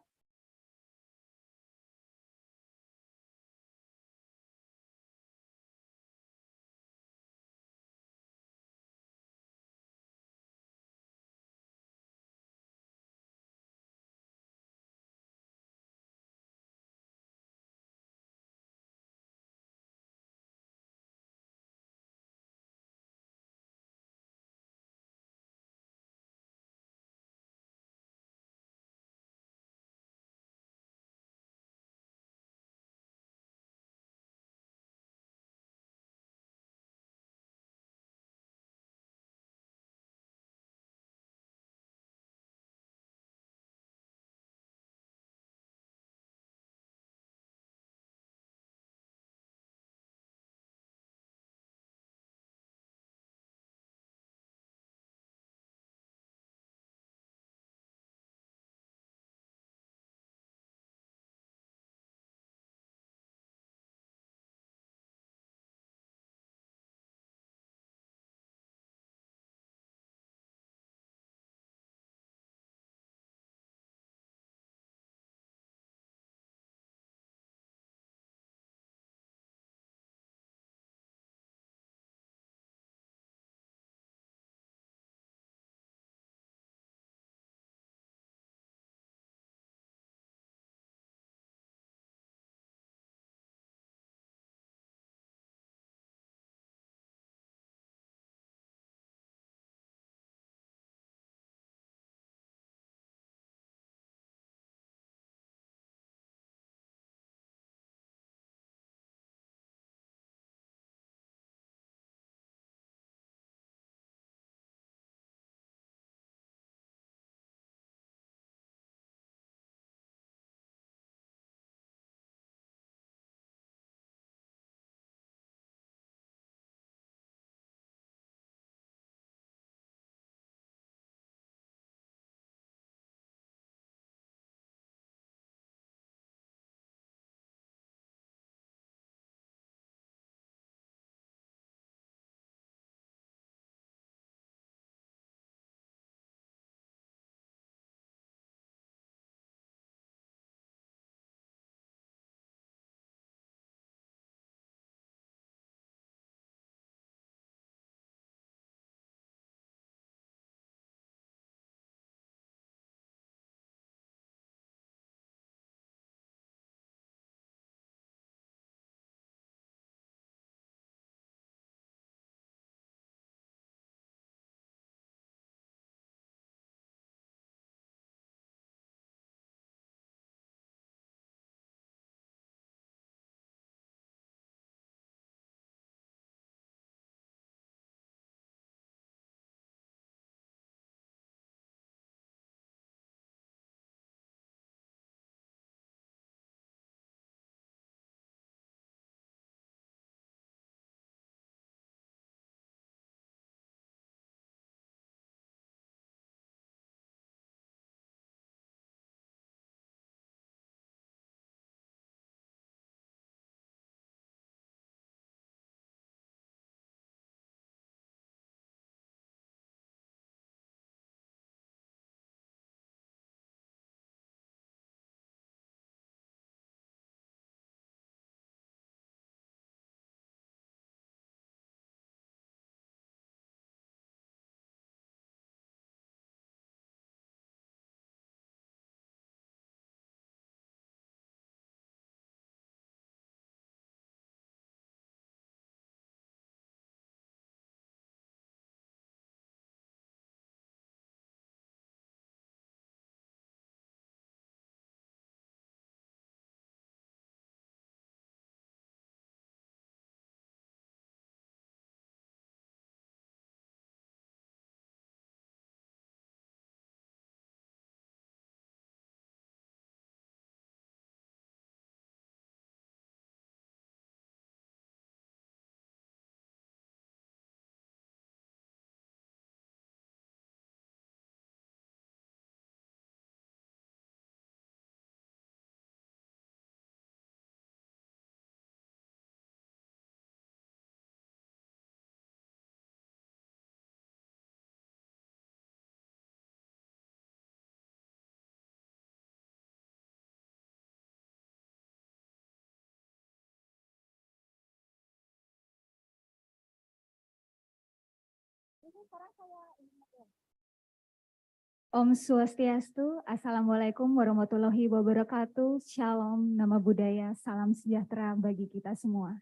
Om Swastiastu, Assalamualaikum warahmatullahi wabarakatuh, Shalom, Nama Budaya, Salam Sejahtera bagi kita semua.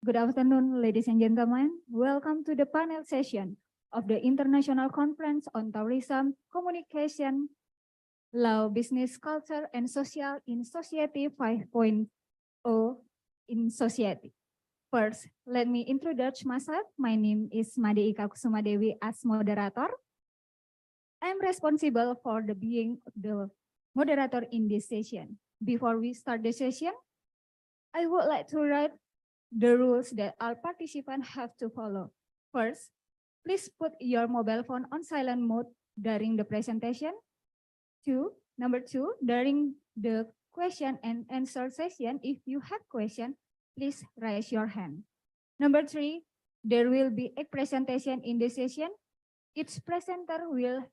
Good afternoon, ladies and gentlemen. Welcome to the panel session of the International Conference on Tourism, Communication, Law, Business, Culture, and Social in Society 5.0 in Society. First, let me introduce myself. My name is Made Ika Kusumadewi as moderator. I'm responsible for being the moderator in this session. Before we start the session, I would like to write the rules that all participants have to follow. First, please put your mobile phone on silent mode during the presentation. Number two, during the question and answer session, if you have question, please raise your hand. Number three, there will be a presentation in the session. Each presenter will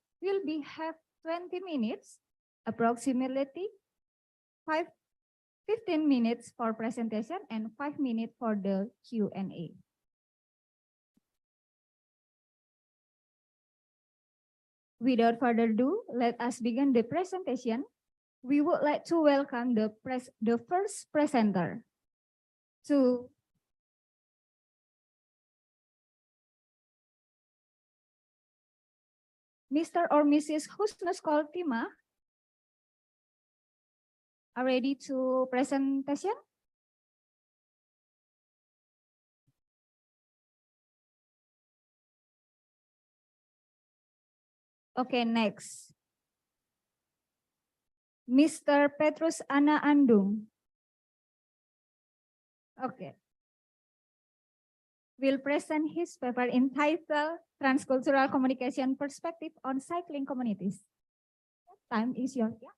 have 20 minutes, approximately 15 minutes for presentation and 5 minutes for the Q&A. Without further ado, let us begin the presentation. We would like to welcome the first presenter to Mr. or Mrs. Husnus Koltima. Are ready to presentation? Okay, next. Mr. Petrus Ana Andung. Okay. Will present his paper entitled Transcultural Communication Perspective on Cycling Communities. Time is yours. Yeah.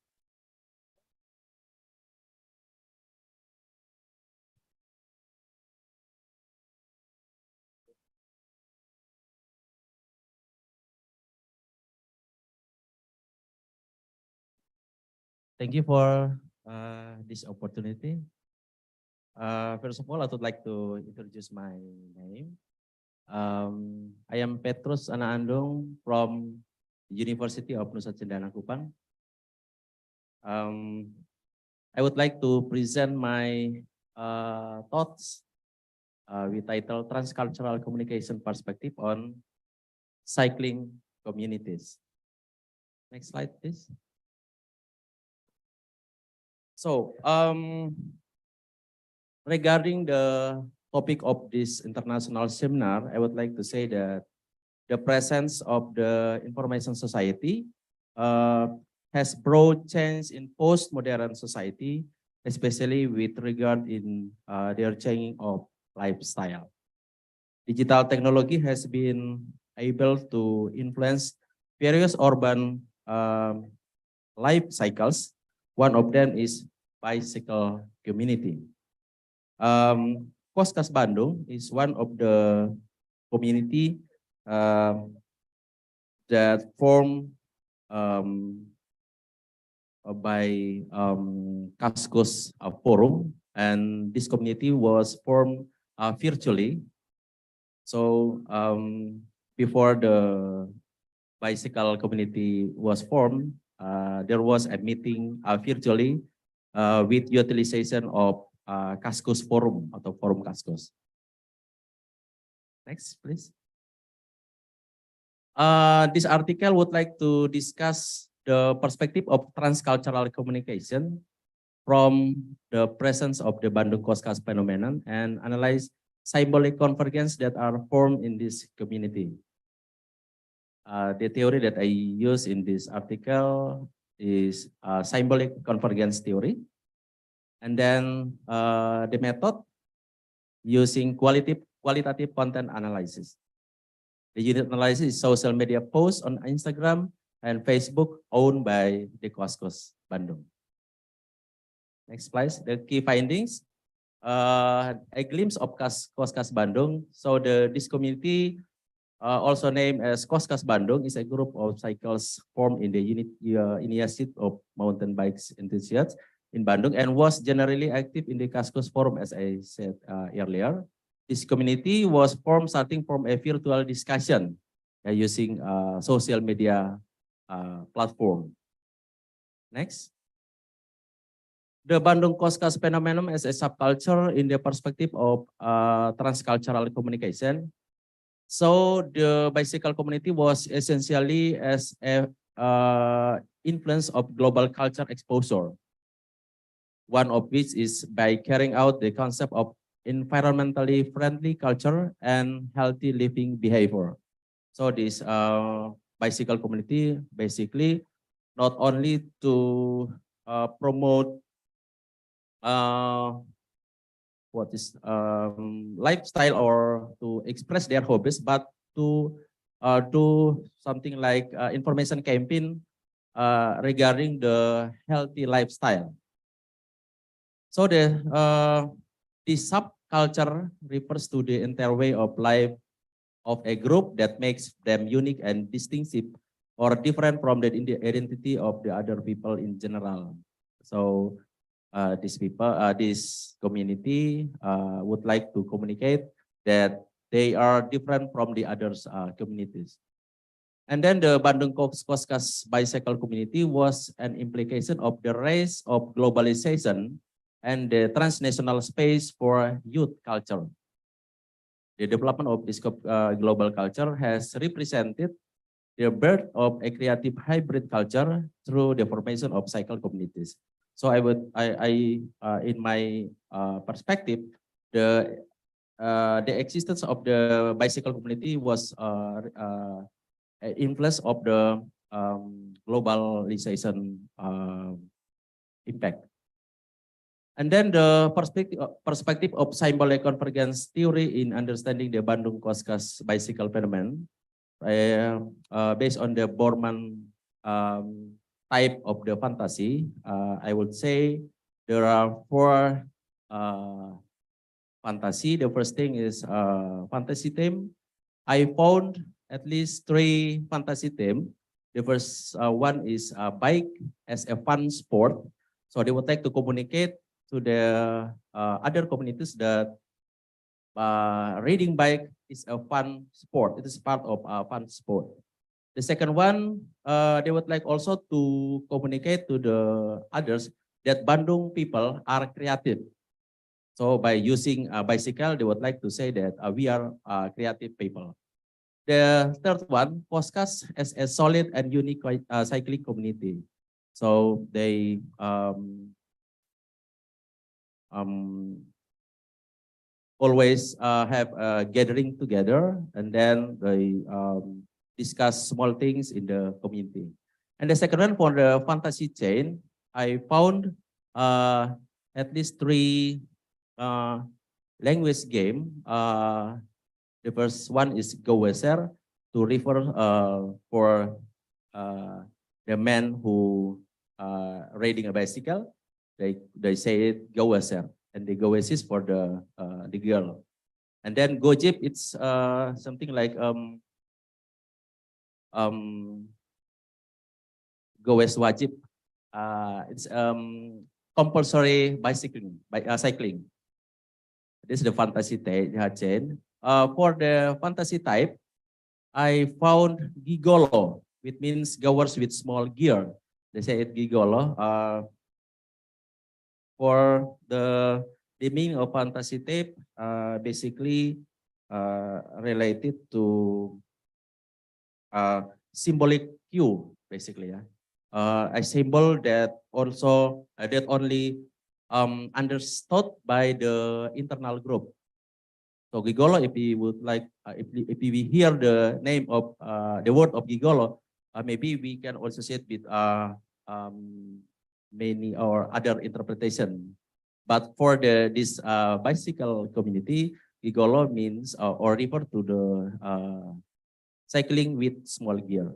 Thank you for this opportunity. First of all, I would like to introduce my name. I am Petrus Ana Andung from University of Nusa Cendana Kupang. I would like to present my thoughts with title Transcultural Communication Perspective on Cycling Communities. Next slide, please. So, regarding the topic of this international seminar, I would like to say that the presence of the information society has brought change in postmodern society, especially with regard in their changing of lifestyle. Digital technology has been able to influence various urban life cycles. One of them is bicycle community. Koskas Bandung is one of the community that formed by Kaskus Forum, and this community was formed virtually. So before the bicycle community was formed, there was a meeting virtually with utilization of Kaskus Forum atau Forum Kaskus. Next, please. This article would like to discuss the perspective of transcultural communication from the presence of the Bandung Koskas phenomenon and analyze symbolic convergence that are formed in this community. The theory that I use in this article is symbolic convergence theory. And then the method using qualitative content analysis. The unit analysis is social media posts on Instagram and Facebook owned by the Koskas Bandung. Next slide, the key findings. A glimpse of Koskas Bandung. So this community also named as Koskas Bandung is a group of cycles formed in the initiative of mountain bikes enthusiasts in Bandung and was generally active in the Kaskus Forum, as I said earlier. This community was formed starting from a virtual discussion using social media platform. Next. The Bandung Koskas phenomenon as a subculture in the perspective of transcultural communication. So the bicycle community was essentially as a influence of global culture exposure. One of which is by carrying out the concept of environmentally friendly culture and healthy living behavior. So this bicycle community basically not only to promote lifestyle or to express their hobbies, but to do something like information campaign regarding the healthy lifestyle. So the subculture refers to the entire way of life of a group that makes them unique and distinctive or different from the identity of the other people in general. So these people, this community would like to communicate that they are different from the others communities. And then the Bandung Koskas bicycle community was an implication of the rise of globalization and the transnational space for youth culture. The development of this global culture has represented the birth of a creative hybrid culture through the formation of cycle communities. So in my perspective, the existence of the bicycle community was influence of the globalization impact. And then the perspective of symbolic convergence theory in understanding the Bandung Koskas bicycle phenomenon, based on the Borman type of the fantasy, I would say there are 4 fantasy. The first thing is fantasy theme. I found at least 3 fantasy theme. The first one is bike as a fun sport. So they would like to communicate to the other communities that riding bike is a fun sport. It is part of a fun sport. The second one, they would like also to communicate to the others that Bandung people are creative. So by using a bicycle, they would like to say that we are creative people. The third one, Koskas as a solid and unique cycling community. So they always have a gathering together, and then they discuss small things in the community. And the second one, for the fantasy chain, I found at least 3 language game. The first one is Goweser, to refer for the men who riding a bicycle. They say it Goweser, and the Gowesis for the girl. And then Gojib, it's something like Gowes Wajib. It's compulsory bicycling, cycling. This is the fantasy chain. For the fantasy type, I found Gigolo, which means goers with small gear. They say it Gigolo. For the meaning of fantasy type, basically related to symbolic cue, basically. A symbol that also that only understood by the internal group. So Gigolo, if we would like, if we hear the name of the word of Gigolo, maybe we can also see it with many or other interpretation. But for this bicycle community, Gigolo means or refer to the cycling with small gear.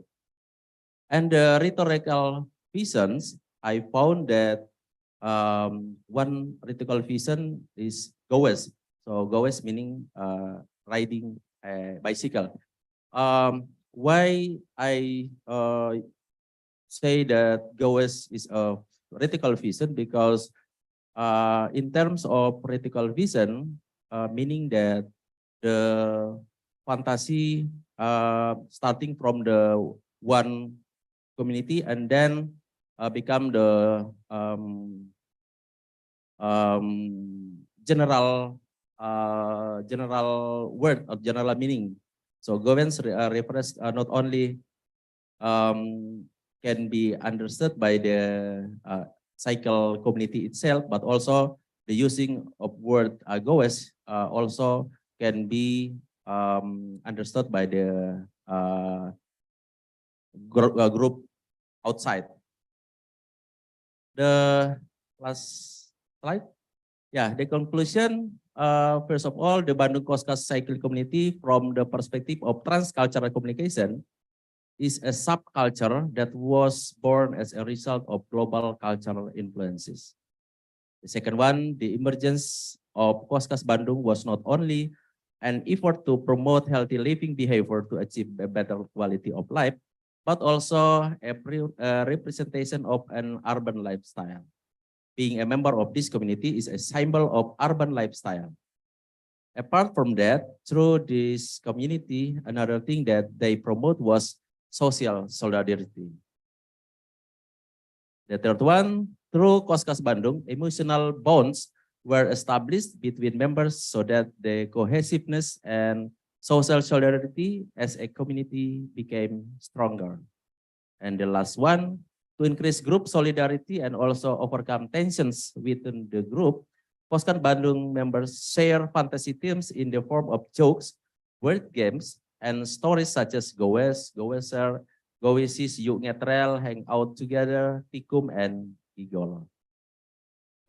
And the rhetorical visions, I found that one rhetorical vision is goes. So goes meaning riding a bicycle. Why I say that goes is a rhetorical vision, because in terms of rhetorical vision, meaning that the fantasy starting from the one community and then become the general word or general meaning. So Goens refers not only can be understood by the cycle community itself, but also the using of word Goes also can be understood by the group outside. The last slide. Yeah, the conclusion, first of all, the Bandung Koskas Cycle Community from the perspective of transcultural communication is a subculture that was born as a result of global cultural influences. The second one, the emergence of Koskas Bandung was not only an effort to promote healthy living behavior to achieve a better quality of life, but also a representation of an urban lifestyle. Being a member of this community is a symbol of urban lifestyle. Apart from that, through this community, another thing that they promote was social solidarity. The third one, through Koskas Bandung, emotional bonds were established between members so that the cohesiveness and social solidarity as a community became stronger. And the last one, to increase group solidarity and also overcome tensions within the group, Koskas Bandung members share fantasy themes in the form of jokes, word games, and stories such as Goes, Goeser, Goesis, Yuk Ngetrel, Hang Out Together, Tikum, and Gigolo.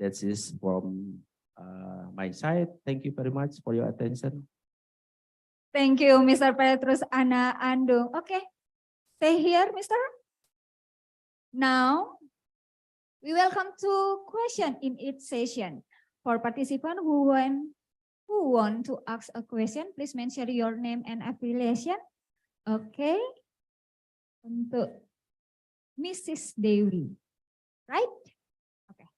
That is from my side. Thank you very much for your attention. Thank you, Mr. Petrus Ana Andung. Okay, stay here, Mr. Now, we welcome to question in each session. For participants who want to ask a question, please mention your name and affiliation. Okay. Untuk Mrs. Dewi, right? Okay.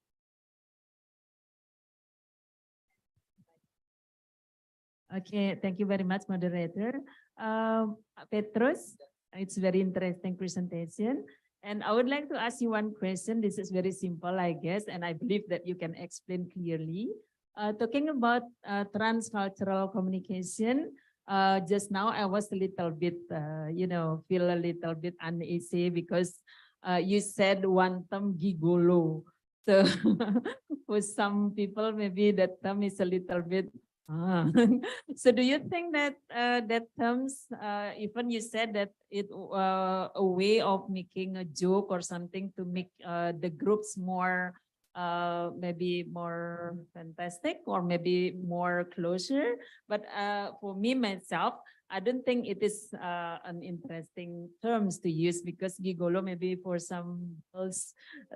Okay, thank you very much, moderator. Petrus, it's very interesting presentation. And I would like to ask you one question. This is very simple, I guess, and I believe that you can explain clearly. Talking about transcultural communication, just now I was a little bit, feel a little bit uneasy because you said one term gigolo. So for some people, maybe that term is a little bit. So do you think that that terms, even you said that it a way of making a joke or something to make the groups more maybe more fantastic or maybe more closer, but for me myself, I don't think it is an interesting terms to use because gigolo maybe for some else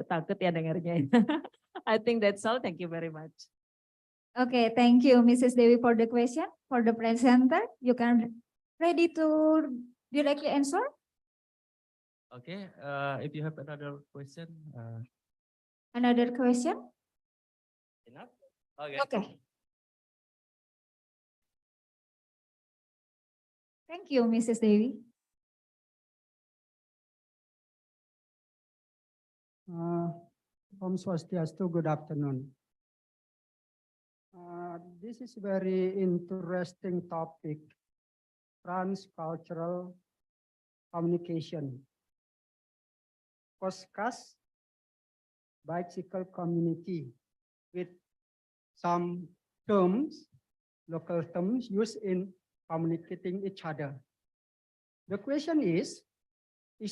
takut ya dengarnya. I think that's all. Thank you very much. Okay, thank you, Mrs. Dewi, for the question. For the presenter, you can ready to directly answer. Okay, if you have another question. Another question? Enough? Okay. Okay. Thank you, Mrs. Dewi. Om Swastiastu, good afternoon. This is very interesting topic, transcultural communication. Koskas bicycle community with some terms, local terms used in communicating each other. The question is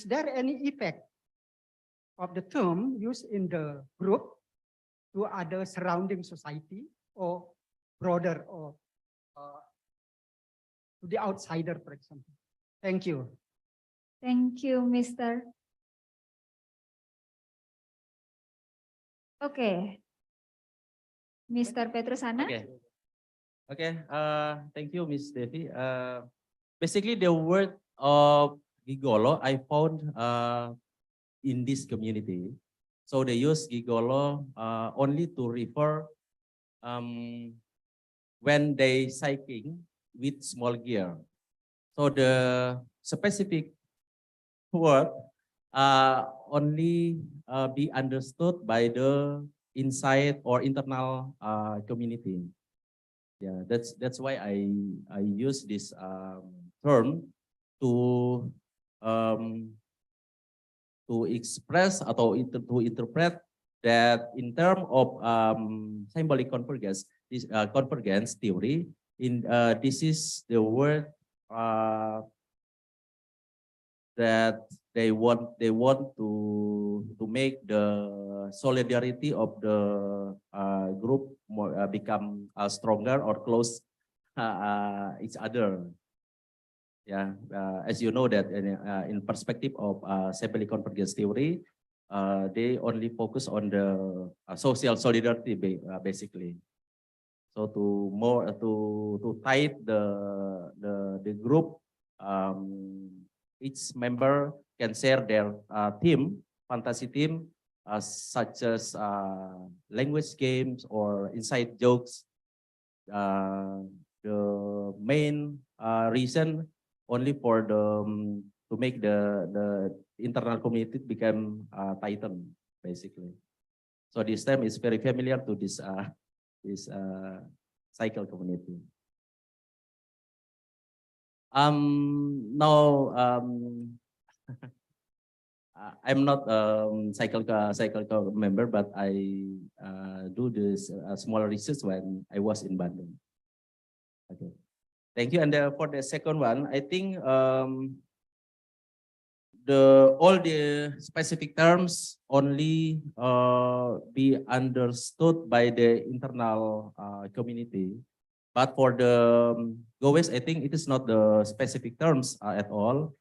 there any effect of the term used in the group to other surrounding society or broader or to the outsider, for example? Thank you. Thank you, Mr. Okay. Mr. Petrus Ana. Okay. Okay. Thank you, Miss Devi. Basically, the word of gigolo I found in this community. So they use gigolo only to refer when they cycling with small gear. So the specific word only be understood by the inside or internal community. Yeah, that's why I use this term to express atau to interpret that in terms of symbolic convergence, this convergence theory, this is the word that they want to make the solidarity of the group more become stronger or close each other. Yeah, as you know that in perspective of symbolic convergence theory, they only focus on the social solidarity basically. So to tie the group, each member can share their theme, fantasy theme, such as language games or inside jokes. The main reason only for to make the internal community become tighten basically. So this term is very familiar to this cycle community. Now I'm not cycle member, but I do this small research when I was in Bandung. Okay, thank you. And for the second one, I think all the specific terms only be understood by the internal community. But for the GOES, I think it is not the specific terms at all.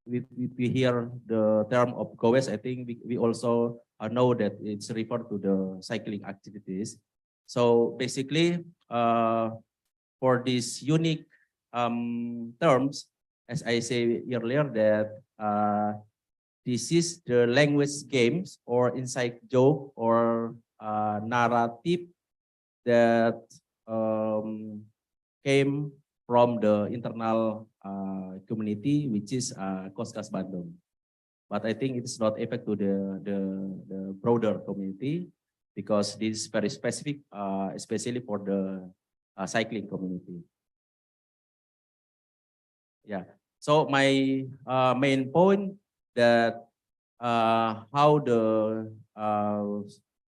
We hear the term of GOES, I think we also know that it's referred to the cycling activities. So basically, for these unique terms, as I say earlier, that this is the language games or inside joke or narrative that came from the internal community, which is Koskas Bandung. But I think it's not effect to the broader community because this is very specific, especially for the cycling community. Yeah. So my main point that how the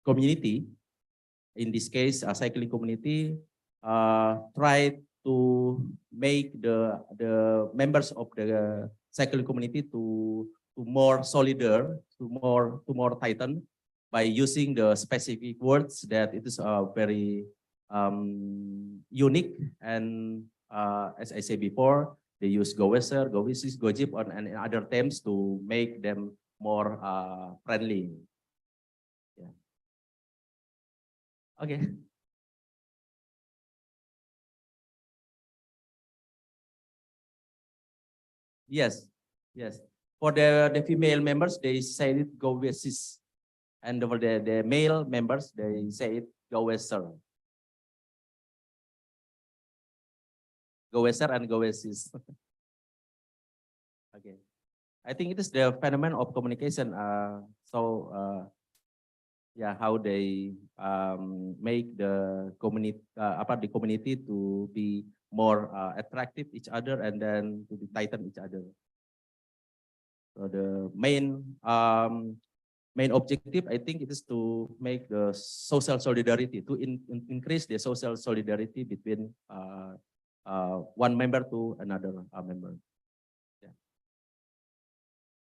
community, in this case, a cycling community, try to make the members of the cycling community to more solidar, to more tighten by using the specific words that it is very unique. And as I said before, they use Goweser, Gowisis, Gojib, and other terms to make them more friendly. Yeah. Okay. Yes, yes. For the female members, they say it Gowesis, and for the male members, they say it Goweser. Goweser and Gowesis. Okay. I think it is the phenomenon of communication. Yeah, how they make the community to be more attractive each other and then to be tighten each other. So the main objective, I think, it is to make the social solidarity, to increase the social solidarity between one member to another member. Yeah.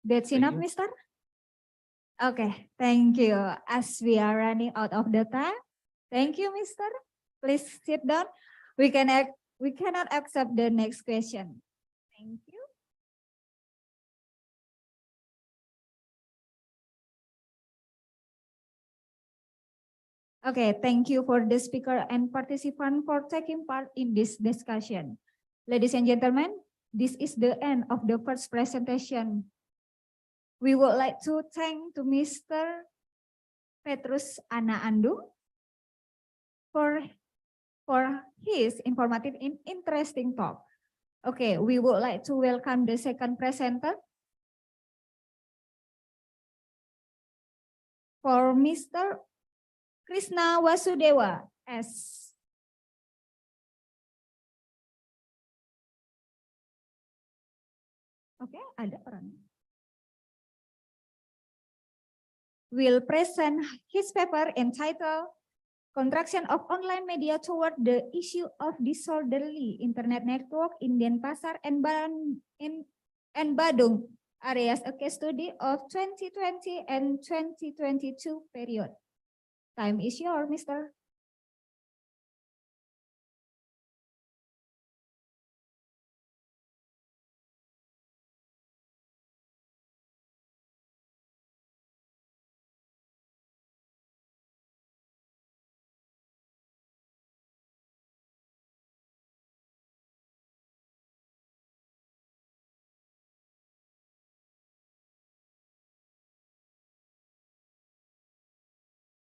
That's Thank enough, you. Mister? Okay, thank you. As we are running out of the time, thank you, Mister. Please sit down. We cannot accept the next question. Thank you. Okay, thank you for the speaker and participant for taking part in this discussion. Ladies and gentlemen, this is the end of the first presentation. We would like to thank to Mr. Petrus Ana Andung for his informative and interesting talk. Okay, we would like to welcome the second presenter. For Mr. Krishna Wasudewa as okay, ada orang. Will present his paper entitled Contraction of Online Media Toward the Issue of Disorderly Internet Network in Denpasar and Badung areas, a case study of 2020 and 2022 period. Time is yours, Mr.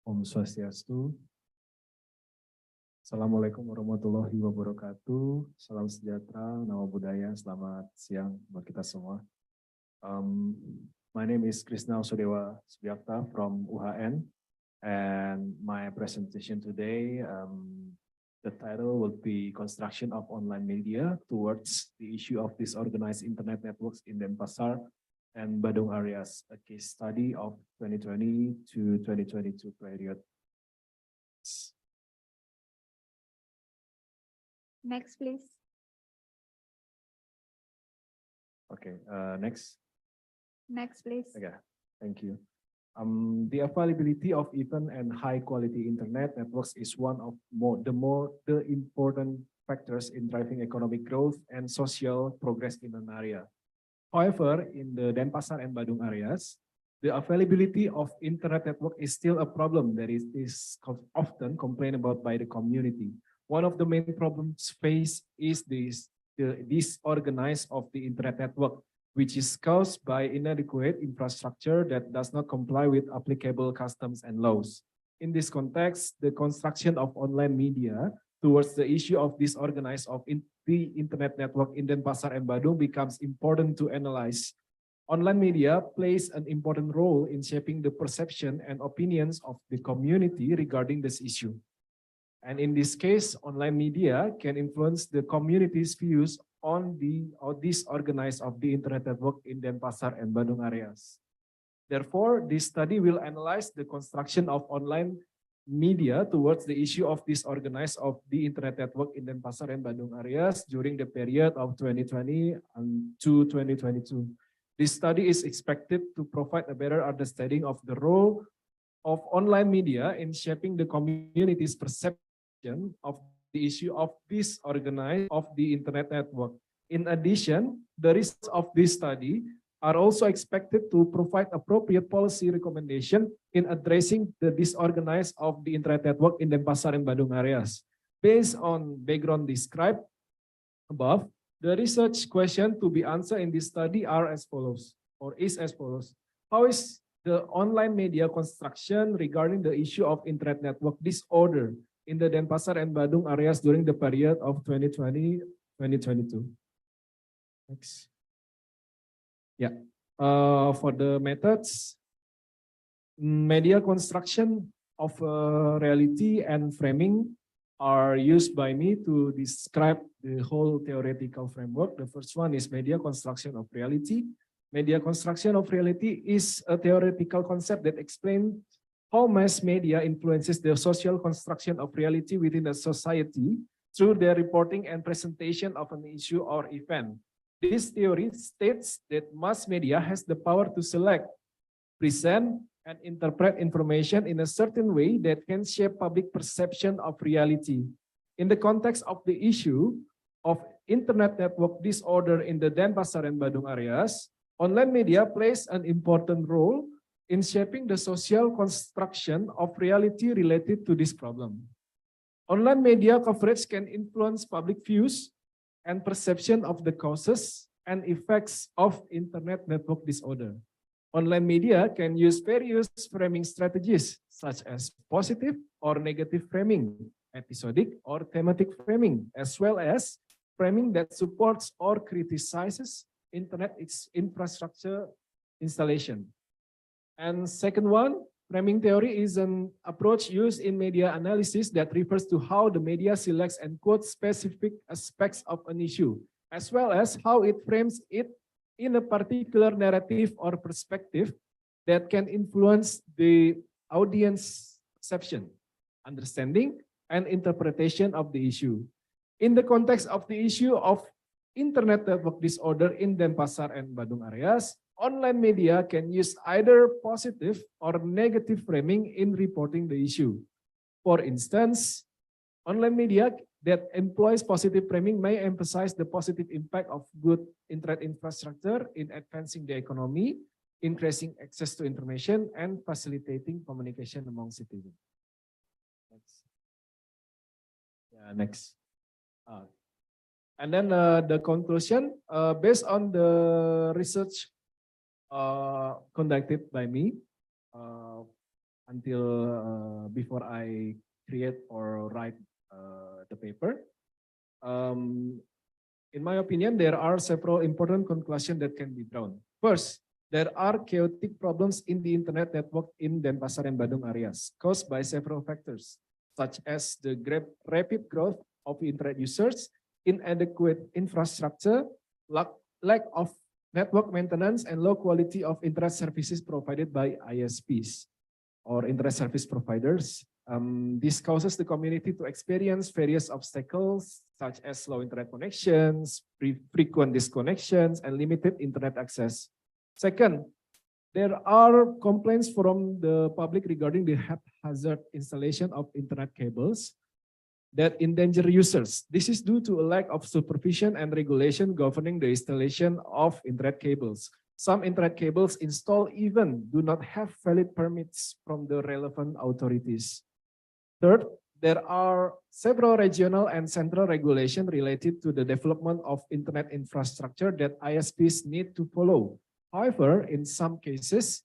Om Swastiastu. Assalamualaikum warahmatullahi wabarakatuh. Salam sejahtera, nama budaya. Selamat siang buat kita semua. My name is Krishna Wasudewa Subyakta from UHN, and my presentation today, the title will be Construction of Online Media Towards the Issue of Disorganized Internet Networks in Denpasar and Badung areas, a case study of 2020 to 2022 period. Next, please. Okay, next. Next, please. Okay, thank you. The availability of even and high quality internet networks is one of the important factors in driving economic growth and social progress in an area. However, in the Denpasar and Badung areas, the availability of internet network is still a problem that is often complained about by the community. One of the main problems faced is the disorganized of the internet network, which is caused by inadequate infrastructure that does not comply with applicable customs and laws. In this context, the construction of online media towards the issue of disorganized of the internet network in Denpasar and Badung becomes important to analyze. Online media plays an important role in shaping the perception and opinions of the community regarding this issue. And in this case, online media can influence the community's views on the disorganized of the internet network in Denpasar and Badung areas. Therefore, this study will analyze the construction of online media towards the issue of disorganized of the internet network in Denpasar and Badung areas during the period of 2020 to 2022. This study is expected to provide a better understanding of the role of online media in shaping the community's perception of the issue of disorganized of the internet network. In addition, the results of this study are also expected to provide appropriate policy recommendation in addressing the disorganized of the internet network in Denpasar and Badung areas. Based on background described above, the research question to be answered in this study are as follows, or is as follows. How is the online media construction regarding the issue of internet network disorder in the Denpasar and Badung areas during the period of 2020-2022? Next. Yeah, for the methods, media construction of reality and framing are used by me to describe the whole theoretical framework. The first one is media construction of reality. Media construction of reality is a theoretical concept that explains how mass media influences the social construction of reality within a society through their reporting and presentation of an issue or event. This theory states that mass media has the power to select, present, and interpret information in a certain way that can shape public perception of reality. In the context of the issue of internet network disorder in the Denpasar and Badung areas, online media plays an important role in shaping the social construction of reality related to this problem. Online media coverage can influence public views and perception of the causes and effects of internet network disorder. Online media can use various framing strategies such as positive or negative framing, episodic or thematic framing, as well as framing that supports or criticizes internet infrastructure installation. And second one, framing theory is an approach used in media analysis that refers to how the media selects and quotes specific aspects of an issue, as well as how it frames it in a particular narrative or perspective that can influence the audience perception, understanding, and interpretation of the issue. In the context of the issue of internet network disorder in Denpasar and Badung areas, online media can use either positive or negative framing in reporting the issue. For instance, online media that employs positive framing may emphasize the positive impact of good internet infrastructure in advancing the economy, increasing access to information, and facilitating communication among citizens. Next. Yeah, next. And then the conclusion, based on the research conducted by me until before I create or write the paper. In my opinion, there are several important conclusions that can be drawn. First, there are chaotic problems in the internet network in Denpasar and Badung areas caused by several factors, such as the rapid growth of internet users, inadequate infrastructure, lack of network maintenance, and low quality of internet services provided by ISPs or internet service providers. This causes the community to experience various obstacles such as slow internet connections, frequent disconnections, and limited internet access. Second, there are complaints from the public regarding the haphazard installation of internet cables that endanger users. This is due to a lack of supervision and regulation governing the installation of internet cables. Some internet cables installed even do not have valid permits from the relevant authorities. Third, there are several regional and central regulations related to the development of internet infrastructure that ISPs need to follow. However, in some cases,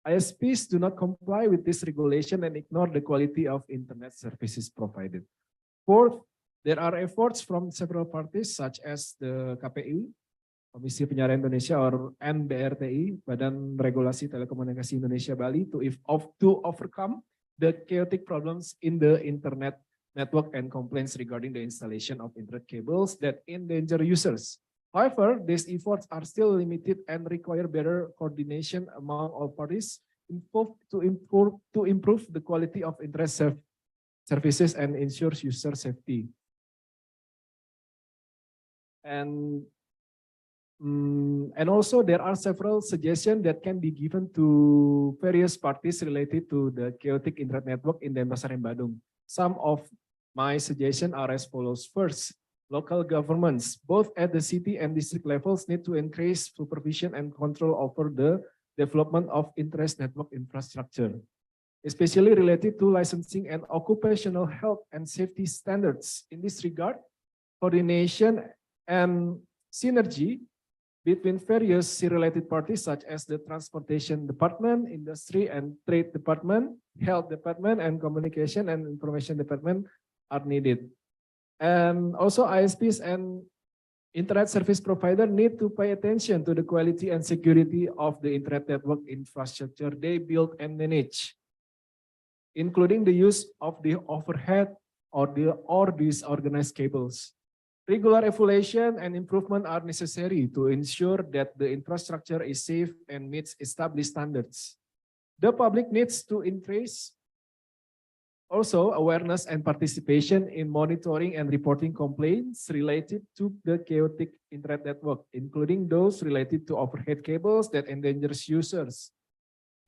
ISPs do not comply with this regulation and ignore the quality of internet services provided. Fourth, there are efforts from several parties such as the KPU, Komisi Penyiaran Indonesia, or NBRTI, Badan Regulasi Telekomunikasi Indonesia Bali, to overcome the chaotic problems in the internet network and complaints regarding the installation of internet cables that endanger users. However, these efforts are still limited and require better coordination among all parties to improve the quality of internet services and ensure user safety. And also there are several suggestions that can be given to various parties related to the chaotic internet network in Denpasar and Badung. Some of my suggestions are as follows. First, local governments, both at the city and district levels, need to increase supervision and control over the development of internet network infrastructure, especially related to licensing and occupational health and safety standards. In this regard, coordination and synergy between various related parties such as the Transportation Department, Industry and Trade Department, Health Department, and Communication and Information Department are needed. And also ISPs and internet service provider need to pay attention to the quality and security of the internet network infrastructure they build and manage, including the use of the overhead or disorganized cables. Regular evaluation and improvement are necessary to ensure that the infrastructure is safe and meets established standards. The public needs to increase also awareness and participation in monitoring and reporting complaints related to the chaotic internet network, including those related to overhead cables that endanger users.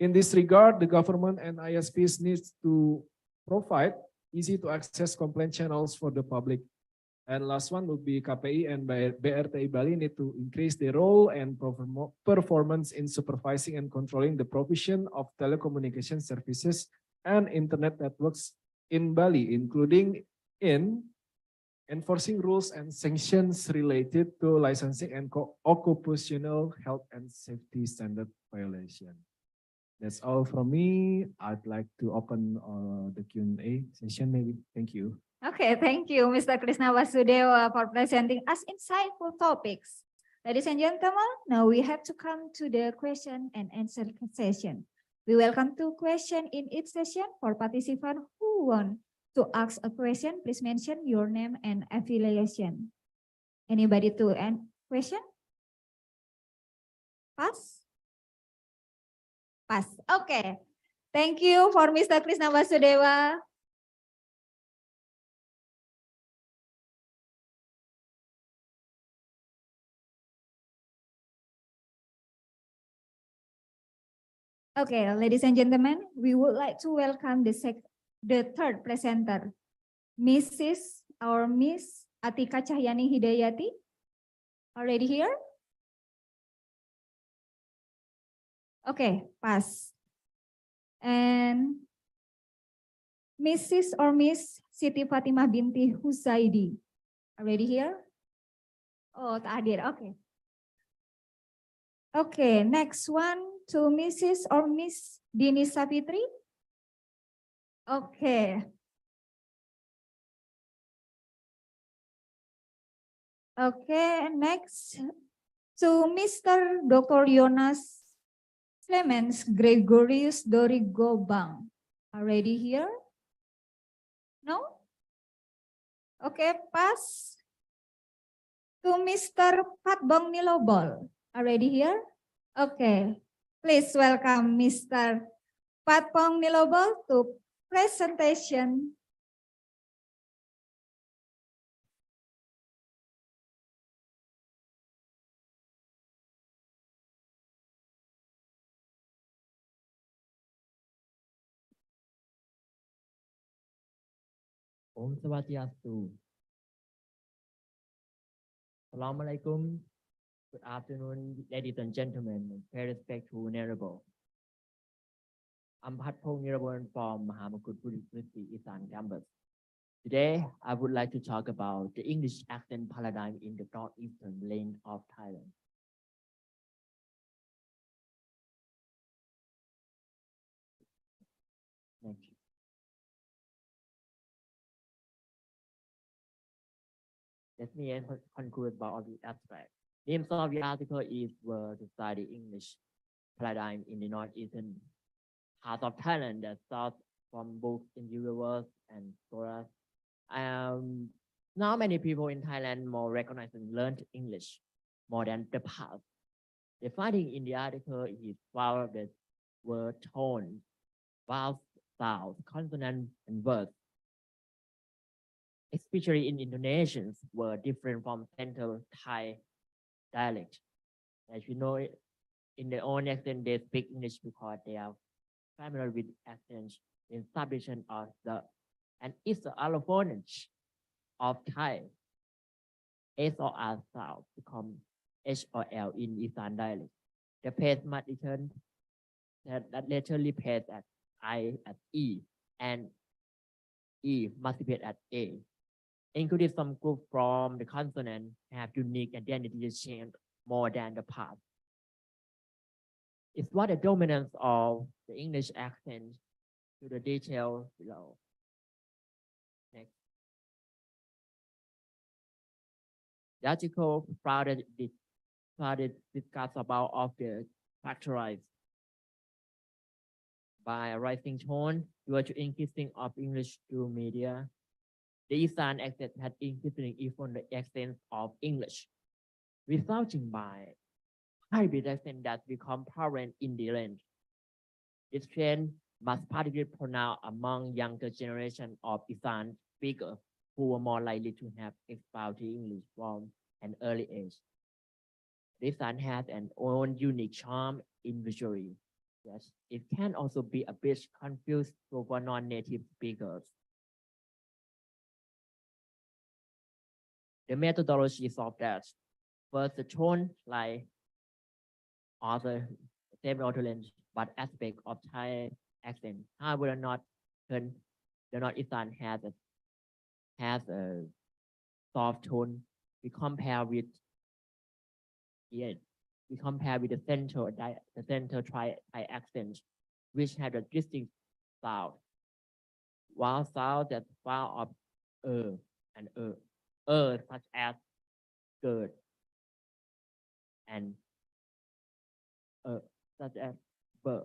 In this regard, the government and ISPs need to provide easy to access complaint channels for the public. And last one would be KPI and BRTI Bali need to increase their role and performance in supervising and controlling the provision of telecommunication services and internet networks in Bali, including in enforcing rules and sanctions related to licensing and occupational health and safety standard violation. That's all from me. I'd like to open the Q&A session maybe. Thank you. Okay, thank you, Mr. Krishna Vasudewa, for presenting us insightful topics. Ladies and gentlemen, now we have to come to the question and answer session. We welcome two questions in each session. For participants who want to ask a question, please mention your name and affiliation. Anybody to question? Pass? Pass. Okay. Thank you for Mr. Krishna Vasudewa. Okay, ladies and gentlemen, we would like to welcome the third presenter, Mrs. or Miss Atika Cahyani Hidayati. Already here? Okay, pass. And Mrs. or Miss Siti Fatimah binti Husaidi. Already here? Oh, tak hadir. Okay. Okay, next one to Mrs. or Miss Dini Savitri. Okay. Okay, next to Mr. Dr. Jonas Clemens Gregorius Dorigo Bang. Already here? No? Okay, pass to Mr. Patbong Nilobol. Already here? Okay. Please welcome Mr. Patbong Nilobol to presentation. Om Swastiastu. Assalamualaikum. Good afternoon, ladies and gentlemen, very respectful honorable. I'm Patpong Nirawan from Mahamakut University Isan campus. Today, I would like to talk about the English accent paradigm in the northeastern land of Thailand. Thank you. Let me conclude about the abstract. The aim of the article is to study English paradigm in the northeastern part of Thailand that starts from both individuals and scholars. Now many people in Thailand more recognize and learned English more than the past. The finding in the article is while the word tone, vowels, sounds, consonants, and words, especially in Indonesians, were different from Central Thai dialect. As you know, in their own accent, they speak English because they are familiar with accents in establishment of the, and it's the allophonage of Thai. S or R sound become H or L in Isan dialect. The pace must return that later replace at I at E, and E must be at A. Including some group from the consonant have unique identity change more than the past. It's what the dominance of the English accent to the detail below. Next. The article started discuss about of the characterized by a rising tone due to increasing of English through media. The Eastern accent had increasing even the accent of English, resulting by hybrid accent that become prevalent in the land. This trend must particularly pronounced among younger generation of Eastern speakers who were more likely to have expounded English from an early age. This has an own unique charm individually. Yes, it can also be a bit confused for non-native speakers. The methodology is of that. First, the tone like other same utterance, but aspect of Thai accent. However, the Northeastern has a soft tone. We compare with the central Thai accent. which have a distinct sound. Vowel sound that vowel of and such as good and such as bird,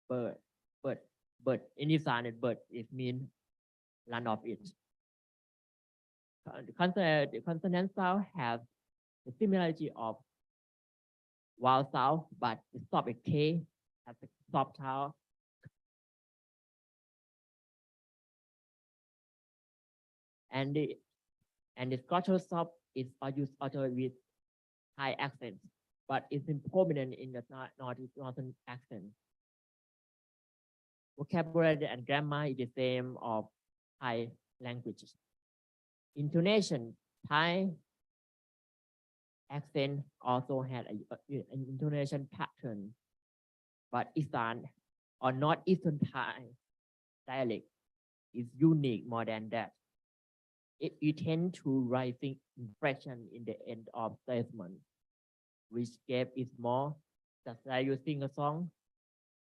bird, bird, bird. In Isan, bird it means land of it. The consonant sound has the similarity of vowel sound, but the stop at K has a soft sound. And the Scottish stop is used also with high accent, but it's prominent in the northern accent. Vocabulary and grammar is the same of Thai languages. Intonation, Thai accent also had an intonation pattern, but Eastern or Northeastern Thai dialect is unique more than that. You tend to rising inflection in the end of statement, which gave it more. Just like you sing a song,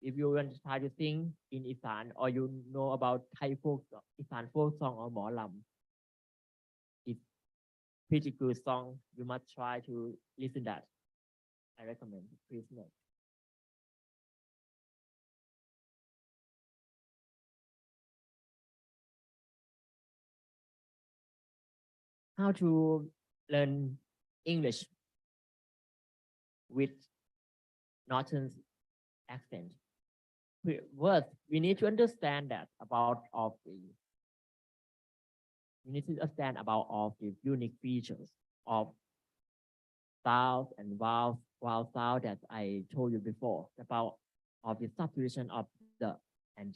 if you want to try to sing in Isan or you know about Thai folk Isan folk song or Molam, it's pretty good song. You must try to listen that. I recommend. Please note. How to learn English with Northern accent. First, we need to understand that we need to understand about all the unique features of sounds and vowel sound that I told you before about of the substitution of the and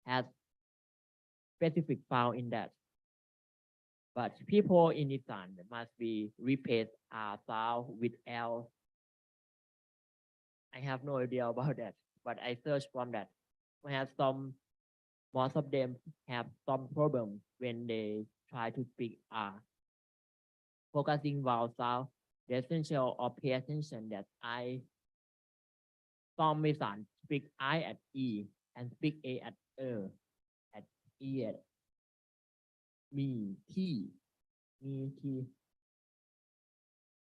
has specific sound in that. But people in Isan must be replace R sound with L. I have no idea about that, but I searched from that. We have most of them have some problem when they try to speak R. Focusing vowel sound, the essential or pay attention that some Isan speak I at E and speak A at E at me, T,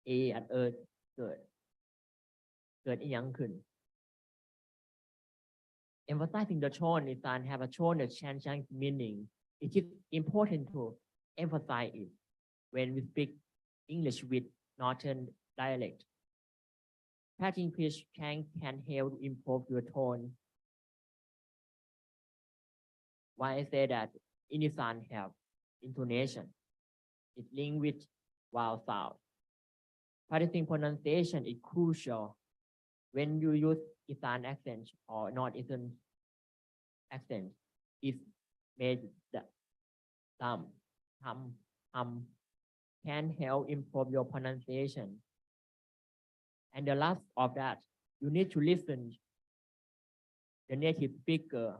A at เกิดอีกอย่างขึ้น Emphasizing the tone is and have a tone that changes meaning. It is important to emphasize it when we speak English with Northern dialect. Patching pitch can help improve your tone. Why I say that Isan have intonation. It linked with vowel sound. Practicing pronunciation is crucial when you use Isan accent or not Eastern accent. It made the can help improve your pronunciation. And the last of that, you need to listen the native speaker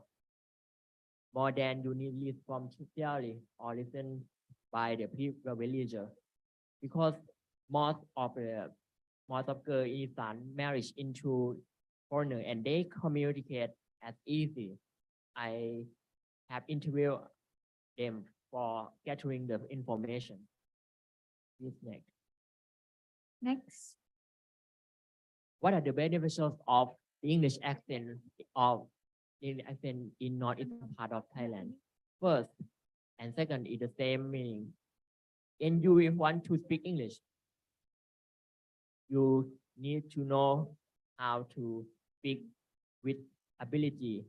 more than you need listen from theory or listen by the villager, because most of girls in Isan marriage into foreigner and they communicate as easy. I have interviewed them for gathering the information. Please next. Next. What are the benefits of the English accent in northeastern part of Thailand? First and second is the same meaning. And you want to speak English, you need to know how to speak with ability.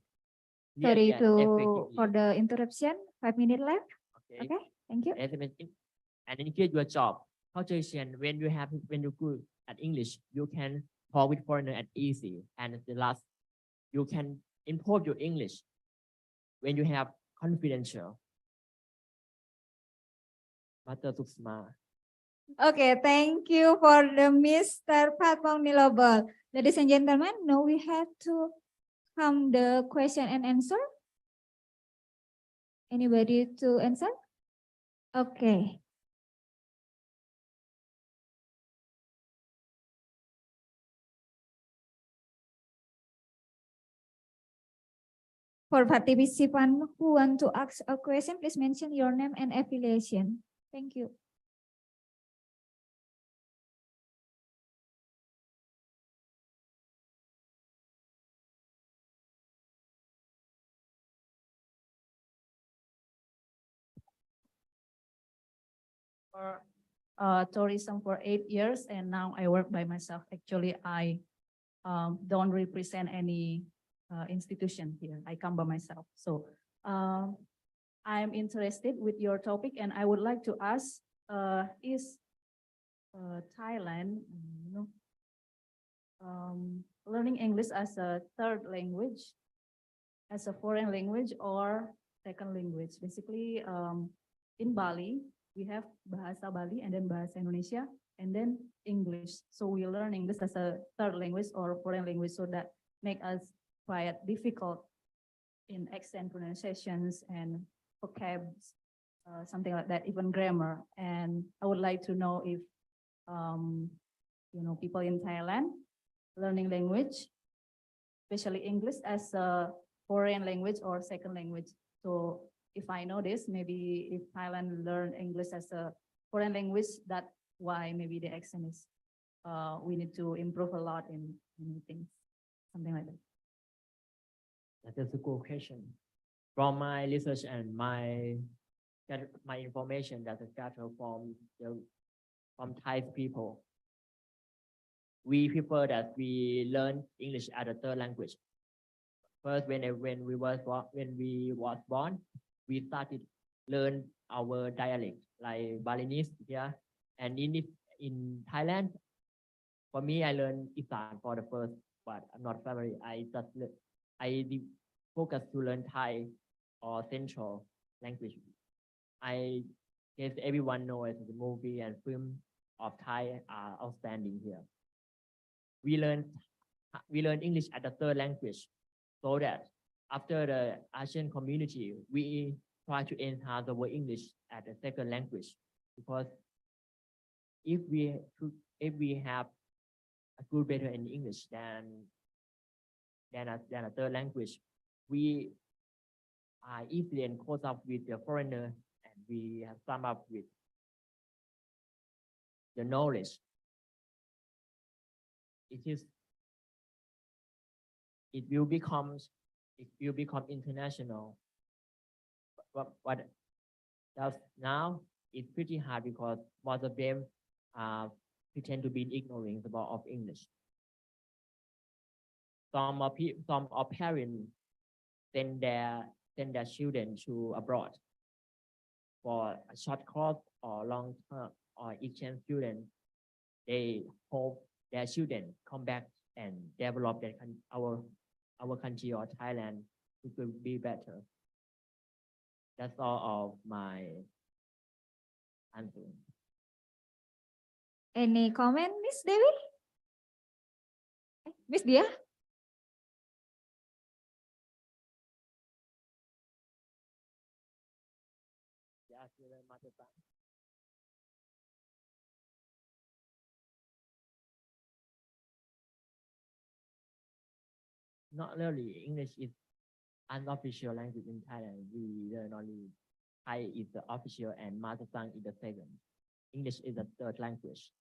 Sorry for the interruption. 5 minutes left. Okay. Thank you. And increase your job. Culturation, when you good at English, you can talk with foreigner at easy. And the last, you can improve your English when you have confidential. Mata Suksma. Okay, thank you for the Mr. Patmong Nilobal. Ladies and gentlemen, now we have to come the question and answer. Anybody to answer? Okay. For participants who want to ask a question, please mention your name and affiliation. Thank you. For tourism for 8 years, and now I work by myself. Actually, I don't represent any institution here. I come by myself. So I'm interested with your topic, and I would like to ask, is Thailand, learning English as a third language, as a foreign language or second language? Basically, in Bali, we have Bahasa Bali and then Bahasa Indonesia and then English. So we learn English as a third language or foreign language, so that make us quite difficult in accent pronunciations and vocabs, something like that, even grammar. And I would like to know if, people in Thailand learning language, especially English as a foreign language or second language. So if I know this, maybe if Thailand learn English as a foreign language, that's why maybe the accent is, we need to improve a lot in many things, something like that. That is a good question. From my research and my information that is gathered from Thai people, we prefer that we learn English as a third language. First, when we was born, we started learn our dialect like Balinese here, and in Thailand, for me, I learned Isan for the first, but I'm not familiar. I focus to learn Thai or Central language. I guess everyone knows the movie and film of Thai are outstanding here. We learn English as a third language, so that after the Asian community, we try to enhance the word English as a second language, because if we have a good better in English than a third language, we are easily and close up with the foreigner, and we have come up with the knowledge. It will become international. But that's now it's pretty hard because most of them pretend to be ignorant of English. Some parents send their children to abroad for a short course or long term or exchange student. They hope their children come back and develop our country or Thailand to be better. That's all of my answer. Any comment, Miss Dewi? Miss Dia? Not really. English is unofficial language in Thailand. We learn only Thai is the official and mother tongue is the second. English is the third language.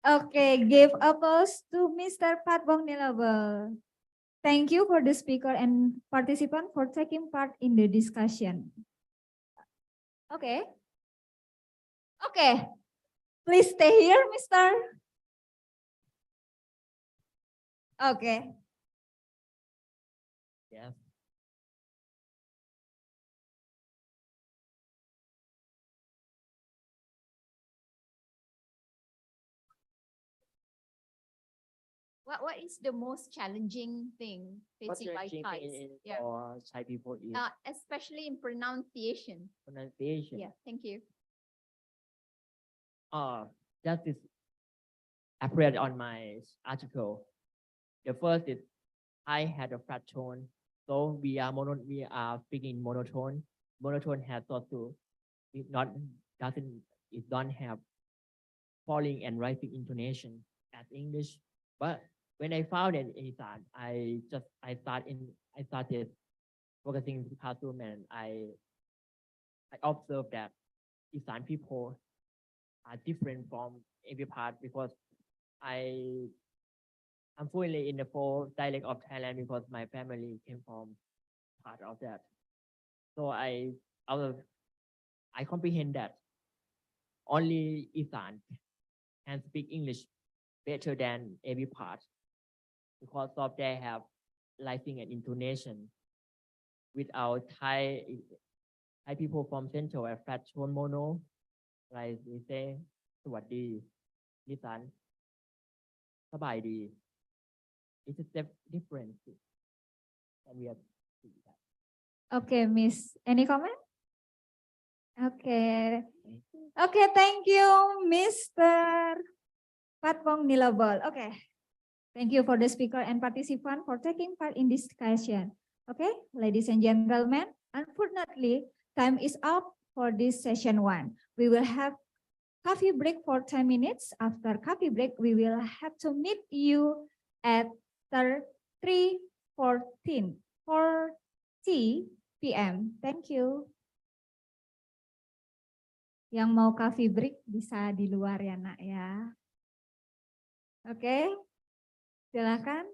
Okay, give applause to Mr. Patbong Nilaba. Thank you for the speaker and participant for taking part in the discussion. Okay. Okay. Please stay here, Mr. Okay. Yes. What is the most challenging thing facing by Thais? For Thai people is Especially in pronunciation. pronunciation. Yeah, thank you. That is appeared on my article. The first is I had a flat tone, so we are speaking monotone. Monotone has also it don't have falling and rising intonation as English, but when I found it in Isan, I started focusing in the classroom, and I observed that Isan people are different from every part, because I'm fluently in the four dialect of Thailand because my family came from part of that. So I comprehend that only Isan can speak English better than every part, because of they have lighting and intonation. With our Thai people from Central are flat tone mono, like we say, สวัสดี Isan, สบายดี It's a difference, and we have to see that. Okay, Miss, any comment? Okay. Okay, thank you, Mr. Patpong Nilabol. Okay. Thank you for the speaker and participant for taking part in this discussion. Okay, ladies and gentlemen, unfortunately, time is up for this session 1. We will have coffee break for 10 minutes. After coffee break, we will have to meet you at 3:40 p.m. Thank you. Yang mau coffee break bisa di luar ya, Nak ya. Oke, silakan.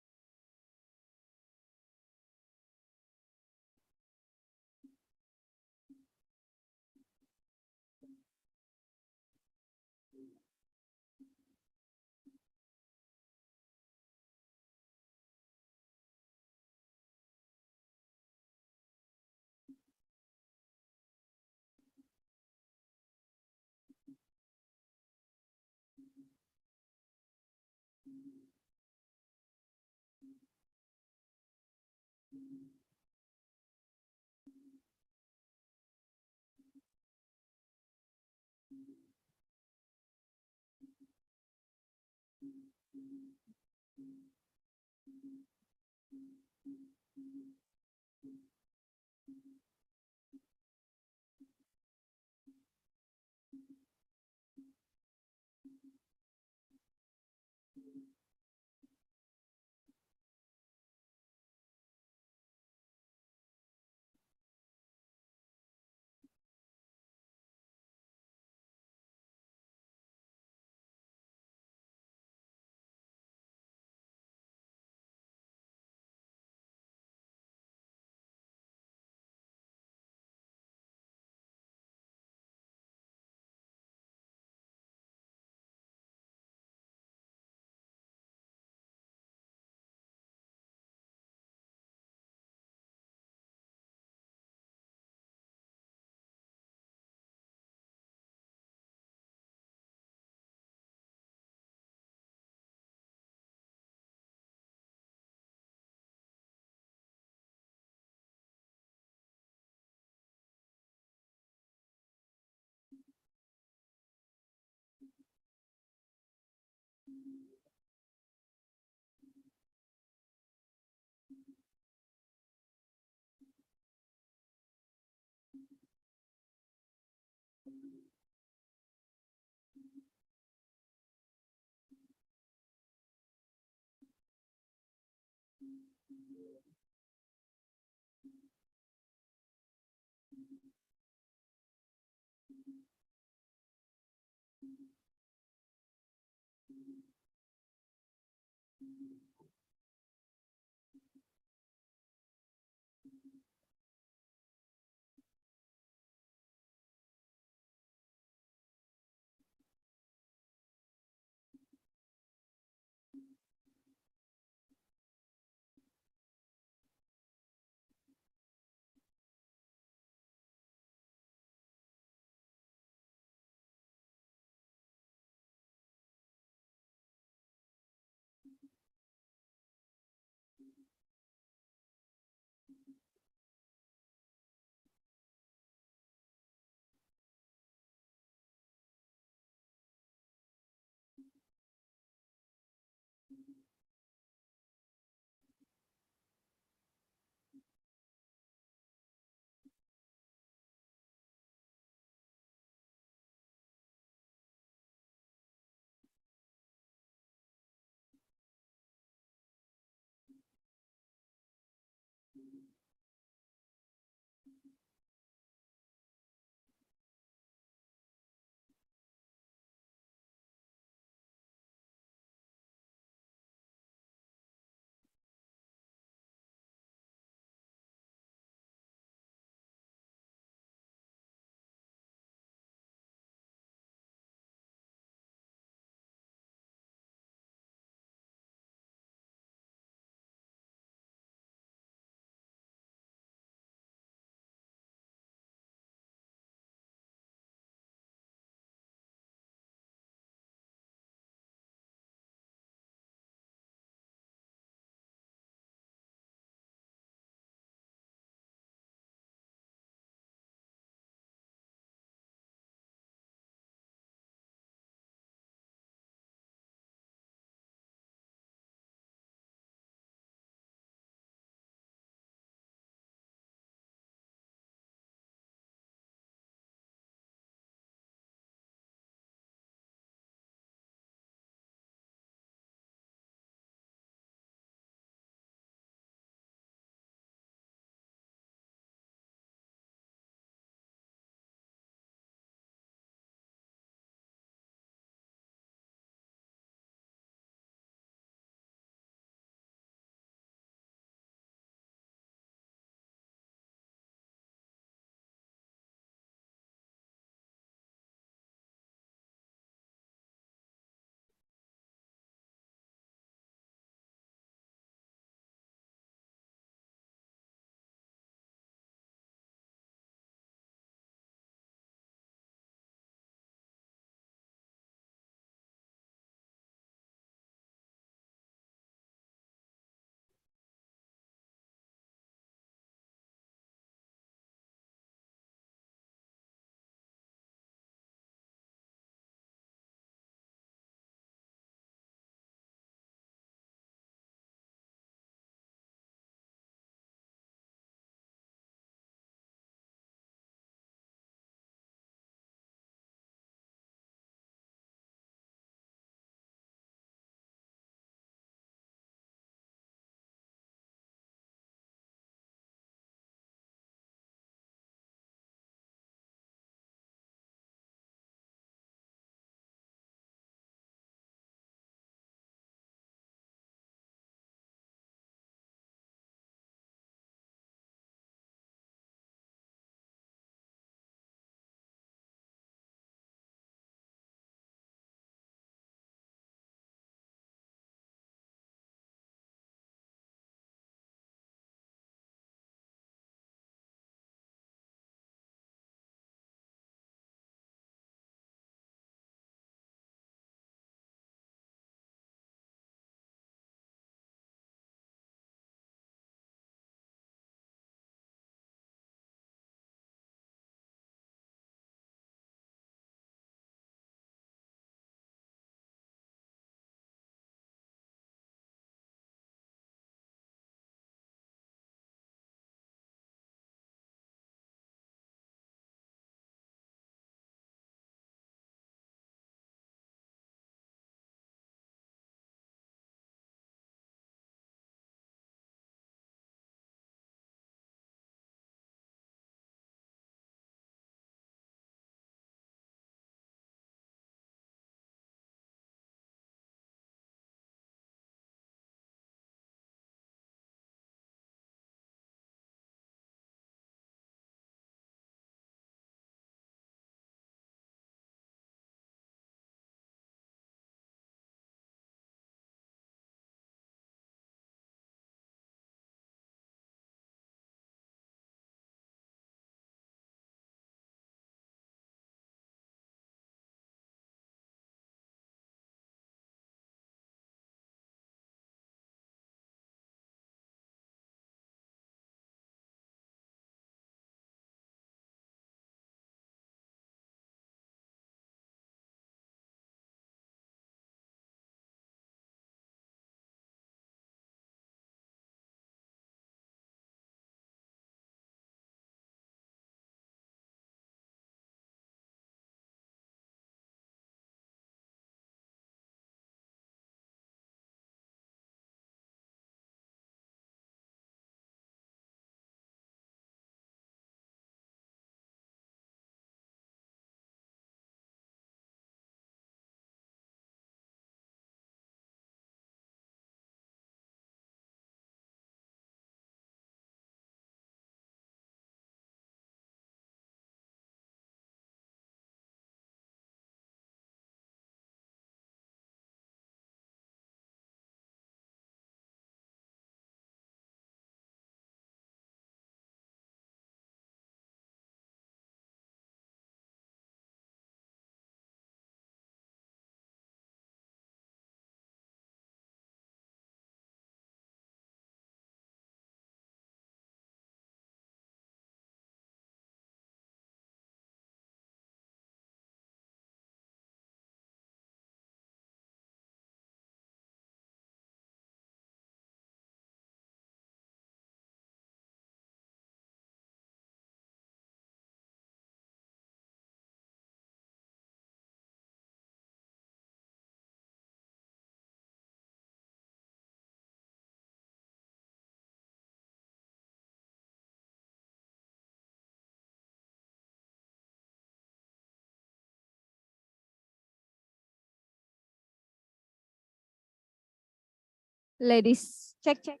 Ladies, check, check.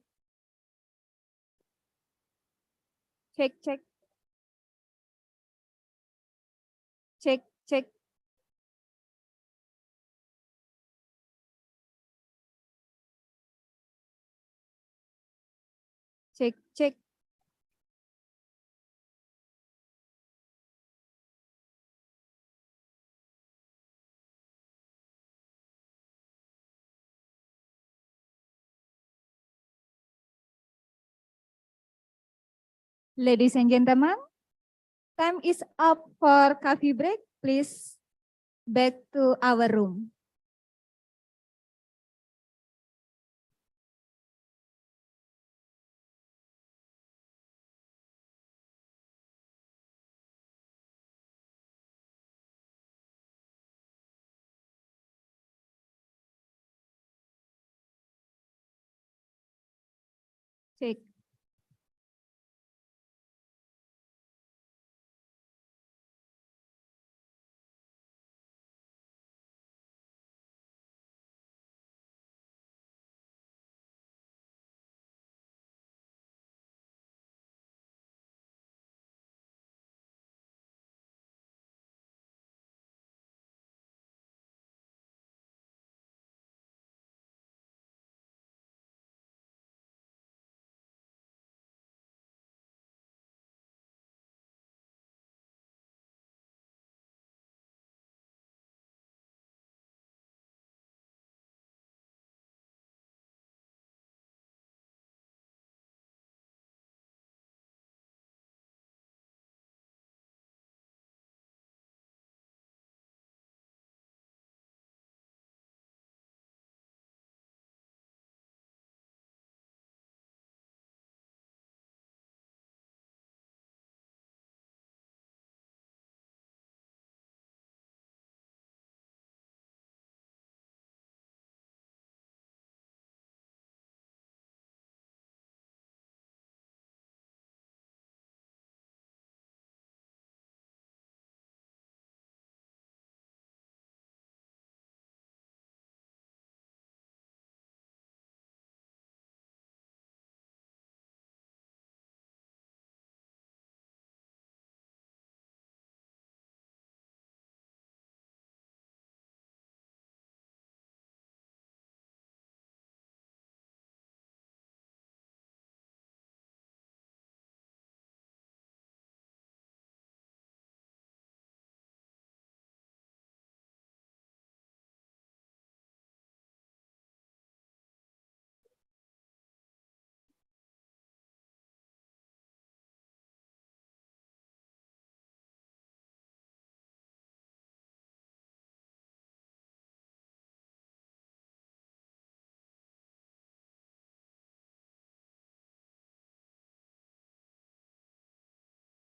Check, check. Check, check. Check, check. Ladies and gentlemen, time is up for coffee break. Please back to our room. Check.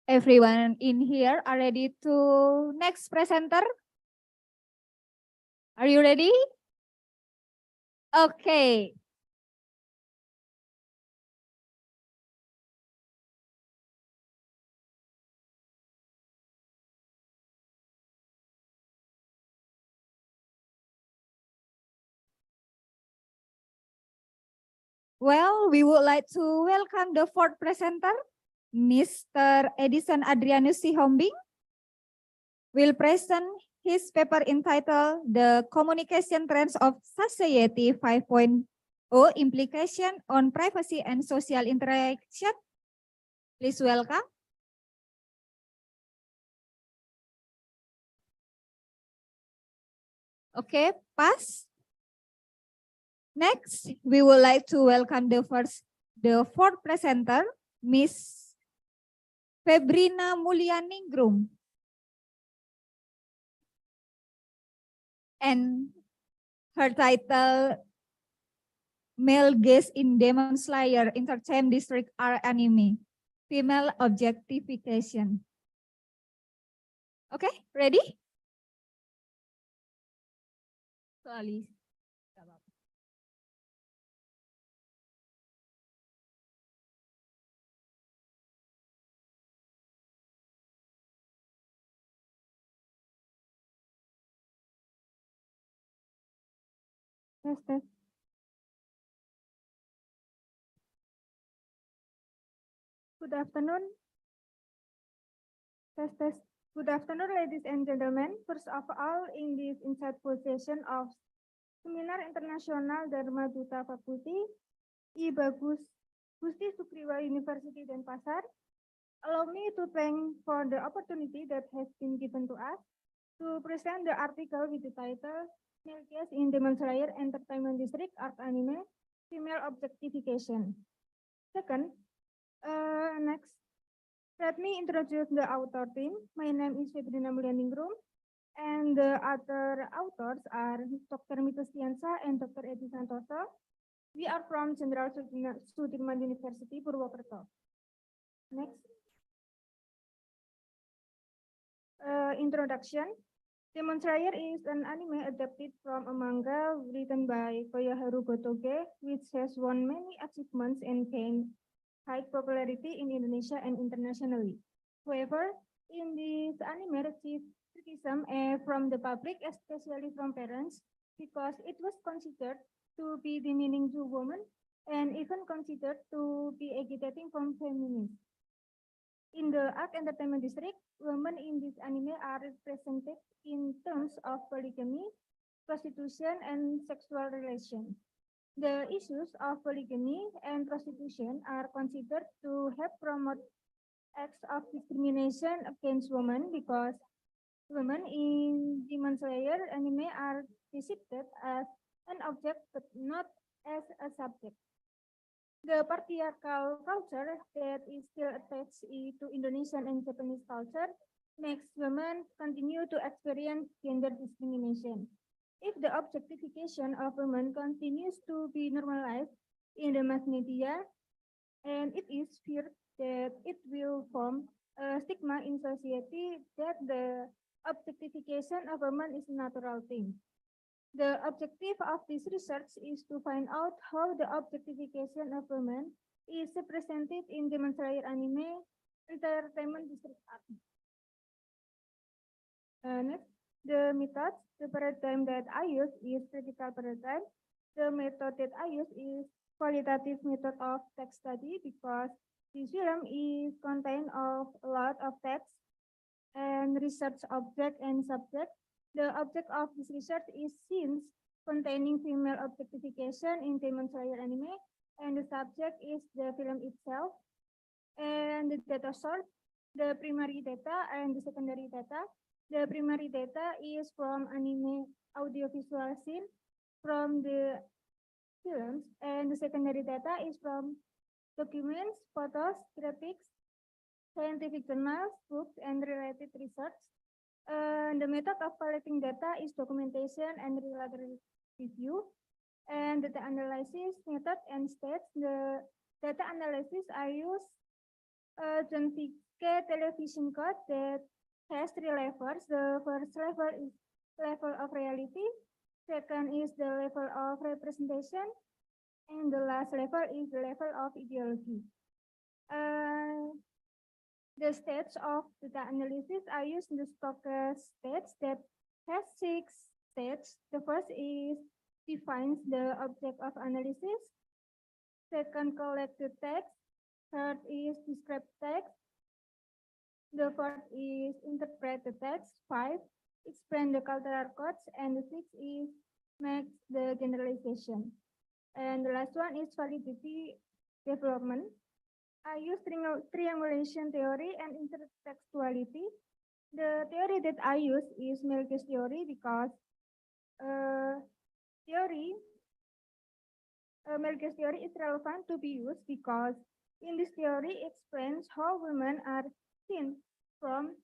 Everyone in here are ready to next presenter? Are you ready? Okay. Well, we would like to welcome the fourth presenter, Mr. Edison Adrianus Sihombing, will present his paper entitled The Communication Trends of Society 5.0 Implication on Privacy and Social Interaction. Please welcome. Okay, pass. Next, we would like to welcome the fourth presenter, Miss Febrina Mulyaningrum. And her title, Male Gaze in Demon Slayer, Entertainment District R Anime, Female Objectification. Okay, ready? Sorry. Test, test. Good afternoon. Test, test. Good afternoon, ladies and gentlemen. First of all, in this insightful session of Seminar Internasional Dharma Duta Fakulti, I Bagus Gusti Sukriwa University Denpasar, allow me to thank for the opportunity that has been given to us to present the article with the title Male Case in Demon Slayer Entertainment District Art Anime Female Objectification. Second, next, let me introduce the author team. My name is Febrina Mulyandingrum, and the other authors are Dr. Mitos Tiansa and Dr. Edi Santoso. We are from Jenderal Sudirman University, Purwokerto. Next. Introduction. Demon Slayer is an anime adapted from a manga written by Koyoharu Gotoge, which has won many achievements and gained high popularity in Indonesia and internationally. However, in this anime received criticism from the public, especially from parents, because it was considered to be demeaning to women and even considered to be agitating from feminists. In the art entertainment district, women in this anime are represented in terms of polygamy, prostitution, and sexual relations. The issues of polygamy and prostitution are considered to have promoted acts of discrimination against women because women in Demon Slayer anime are depicted as an object but not as a subject. The patriarchal culture that is still attached to Indonesian and Japanese culture makes women continue to experience gender discrimination. If the objectification of women continues to be normalized in the mass media, and it is feared that it will form a stigma in society that the objectification of women is a natural thing. The objective of this research is to find out how the objectification of women is represented in Demon Slayer anime entertainment district art. Next, the methods. The paradigm that I use is critical paradigm. The method that I use is qualitative method of text study because this film is contained of a lot of text and research object and subject. The object of this research is scenes containing female objectification in Demon Slayer anime, and the subject is the film itself. And the data source, the primary data and the secondary data. The primary data is from anime audiovisual scene from the films, and the secondary data is from documents, photos, graphics, scientific journals, books, and related research. The method of collecting data is documentation and regulatory review, and data analysis method and steps. The data analysis I use John Fiske television code that has 3 levels. The first level is level of reality, second is the level of representation, and the last level is the level of ideology. The stage of data analysis, I use the Stoker stage that has 6 stages. The first is defines the object of analysis. Second, collect the text. Third is describe text. The fourth is interpret the text. 5, explain the cultural codes. And the 6 is make the generalization. And the last one is validity development. I use triangulation theory and intertextuality. The theory that I use is male case theory because male case theory is relevant to be used because in this theory explains how women are seen from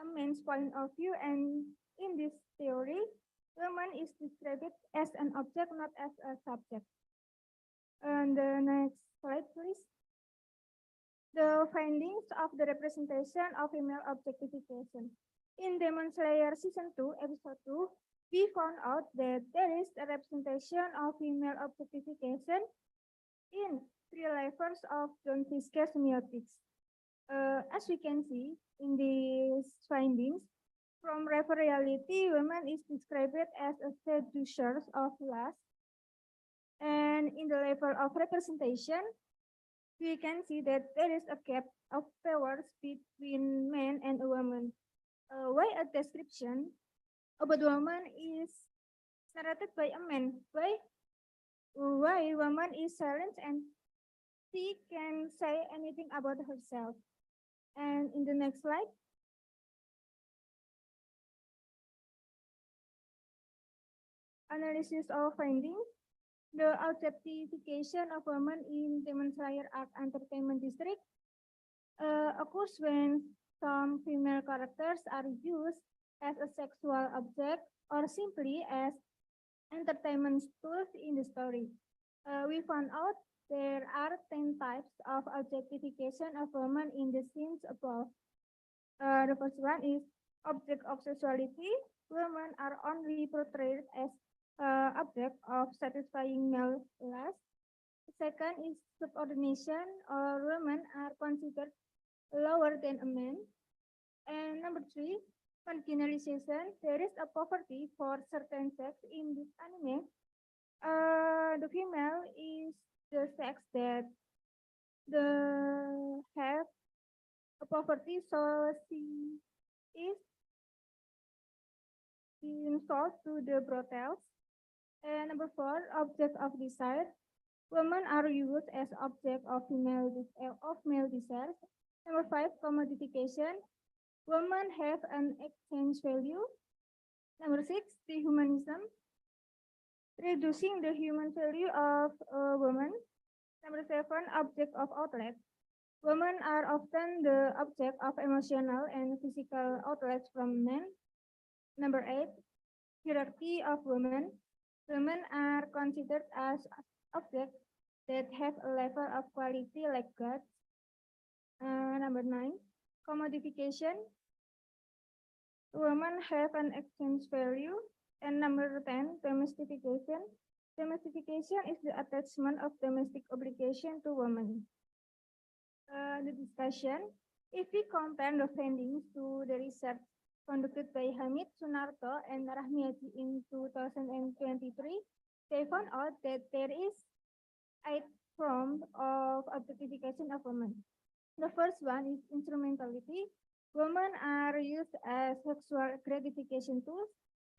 a man's point of view, and in this theory, woman is described as an object, not as a subject. And the next slide, please. The findings of the representation of female objectification. In Demon Slayer Season 2, Episode 2, we found out that there is a representation of female objectification in 3 levels of John Fiske semiotics. As we can see in these findings, from level reality, women is described as a seducers of lust. And in the level of representation, we can see that there is a gap of powers between men and women. Why a description about woman is narrated by a man? Why woman is silent and she can say anything about herself? And in the next slide, analysis of findings. The objectification of women in Demon Slayer Art Entertainment District occurs when some female characters are used as a sexual object or simply as entertainment tools in the story. We found out there are 10 types of objectification of women in the scenes above. The first one is object of sexuality. Women are only portrayed as object of satisfying male lust. Second is subordination, or women are considered lower than a man. And number three, marginalization. There is a poverty for certain sex in this anime. The female is the sex that have a poverty, so she is being sold to the brothels. And number four, object of desire. Women are used as object of male desires. Number five, commodification. Women have an exchange value. Number six, dehumanism. Reducing the human value of a woman. Number seven, object of outlet. Women are often the object of emotional and physical outlets from men. Number eight, hierarchy of women. Women are considered as objects that have a level of quality like gods. Number nine, commodification. Women have an exchange value. And number 10, domestication. Domestication is the attachment of domestic obligation to women. The discussion, if we compare the findings to the research conducted by Hamid Sunarto and Rahmiati in 2023, they found out that there is 8 forms of objectification of women. The first one is instrumentality. Women are used as sexual gratification tools.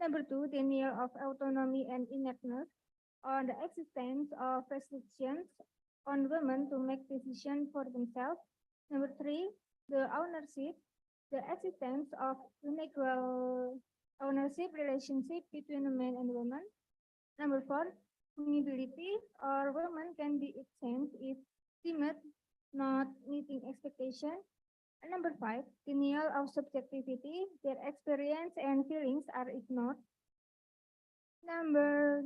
Number two, denial of autonomy and inertness on the existence of restrictions on women to make decisions for themselves. Number three, the ownership. The existence of unequal ownership relationship between a man and woman. Number four, humility, or women can be exchanged if timid, not meeting expectation. And number five, denial of subjectivity. Their experience and feelings are ignored. Number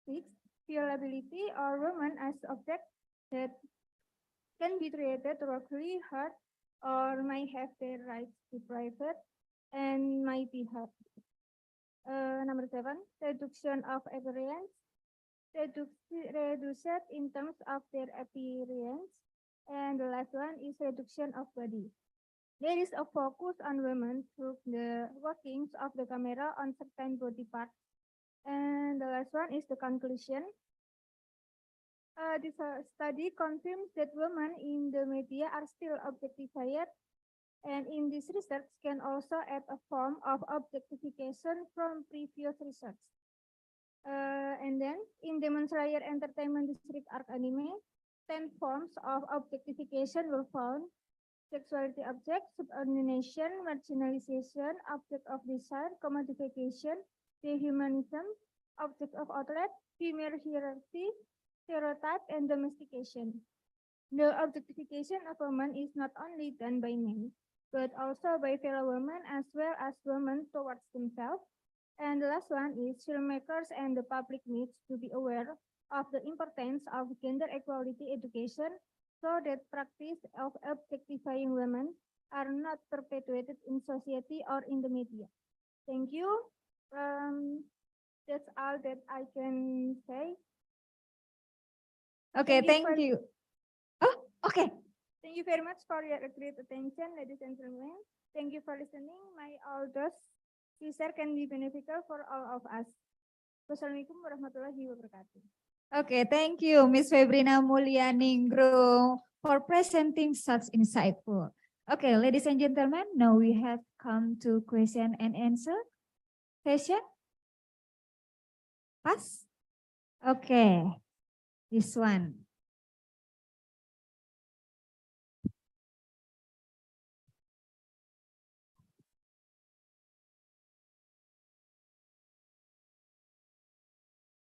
six, violability, or women as objects that can be treated roughly, hurt, or may have their rights deprived and might be hurt. Number seven, reduction of appearance. Reduced in terms of their appearance. And the last one is reduction of body. There is a focus on women through the workings of the camera on certain body parts. And the last one is the conclusion. This study confirms that women in the media are still objectified, and in this research can also add a form of objectification from previous research. And then in Demon Slayer Entertainment District Arc Anime, 10 forms of objectification were found: sexuality object, subordination, marginalization, object of desire, commodification, dehumanism, object of outlet, female hierarchy, stereotype, and domestication. The objectification of women is not only done by men, but also by fellow women as well as women towards themselves. And the last one is filmmakers and the public needs to be aware of the importance of gender equality education so that practice of objectifying women are not perpetuated in society or in the media. Thank you. That's all that I can say. Okay, thank you. Oh, okay. Thank you very much for your great attention, ladies and gentlemen. Thank you for listening. My all those research can be beneficial for all of us. Wassalamualaikum warahmatullahi wabarakatuh. Okay, thank you, Miss Febrina Mulyaningrum, for presenting such insightful. Okay, ladies and gentlemen, now we have come to question and answer session. Pass? Okay, this one.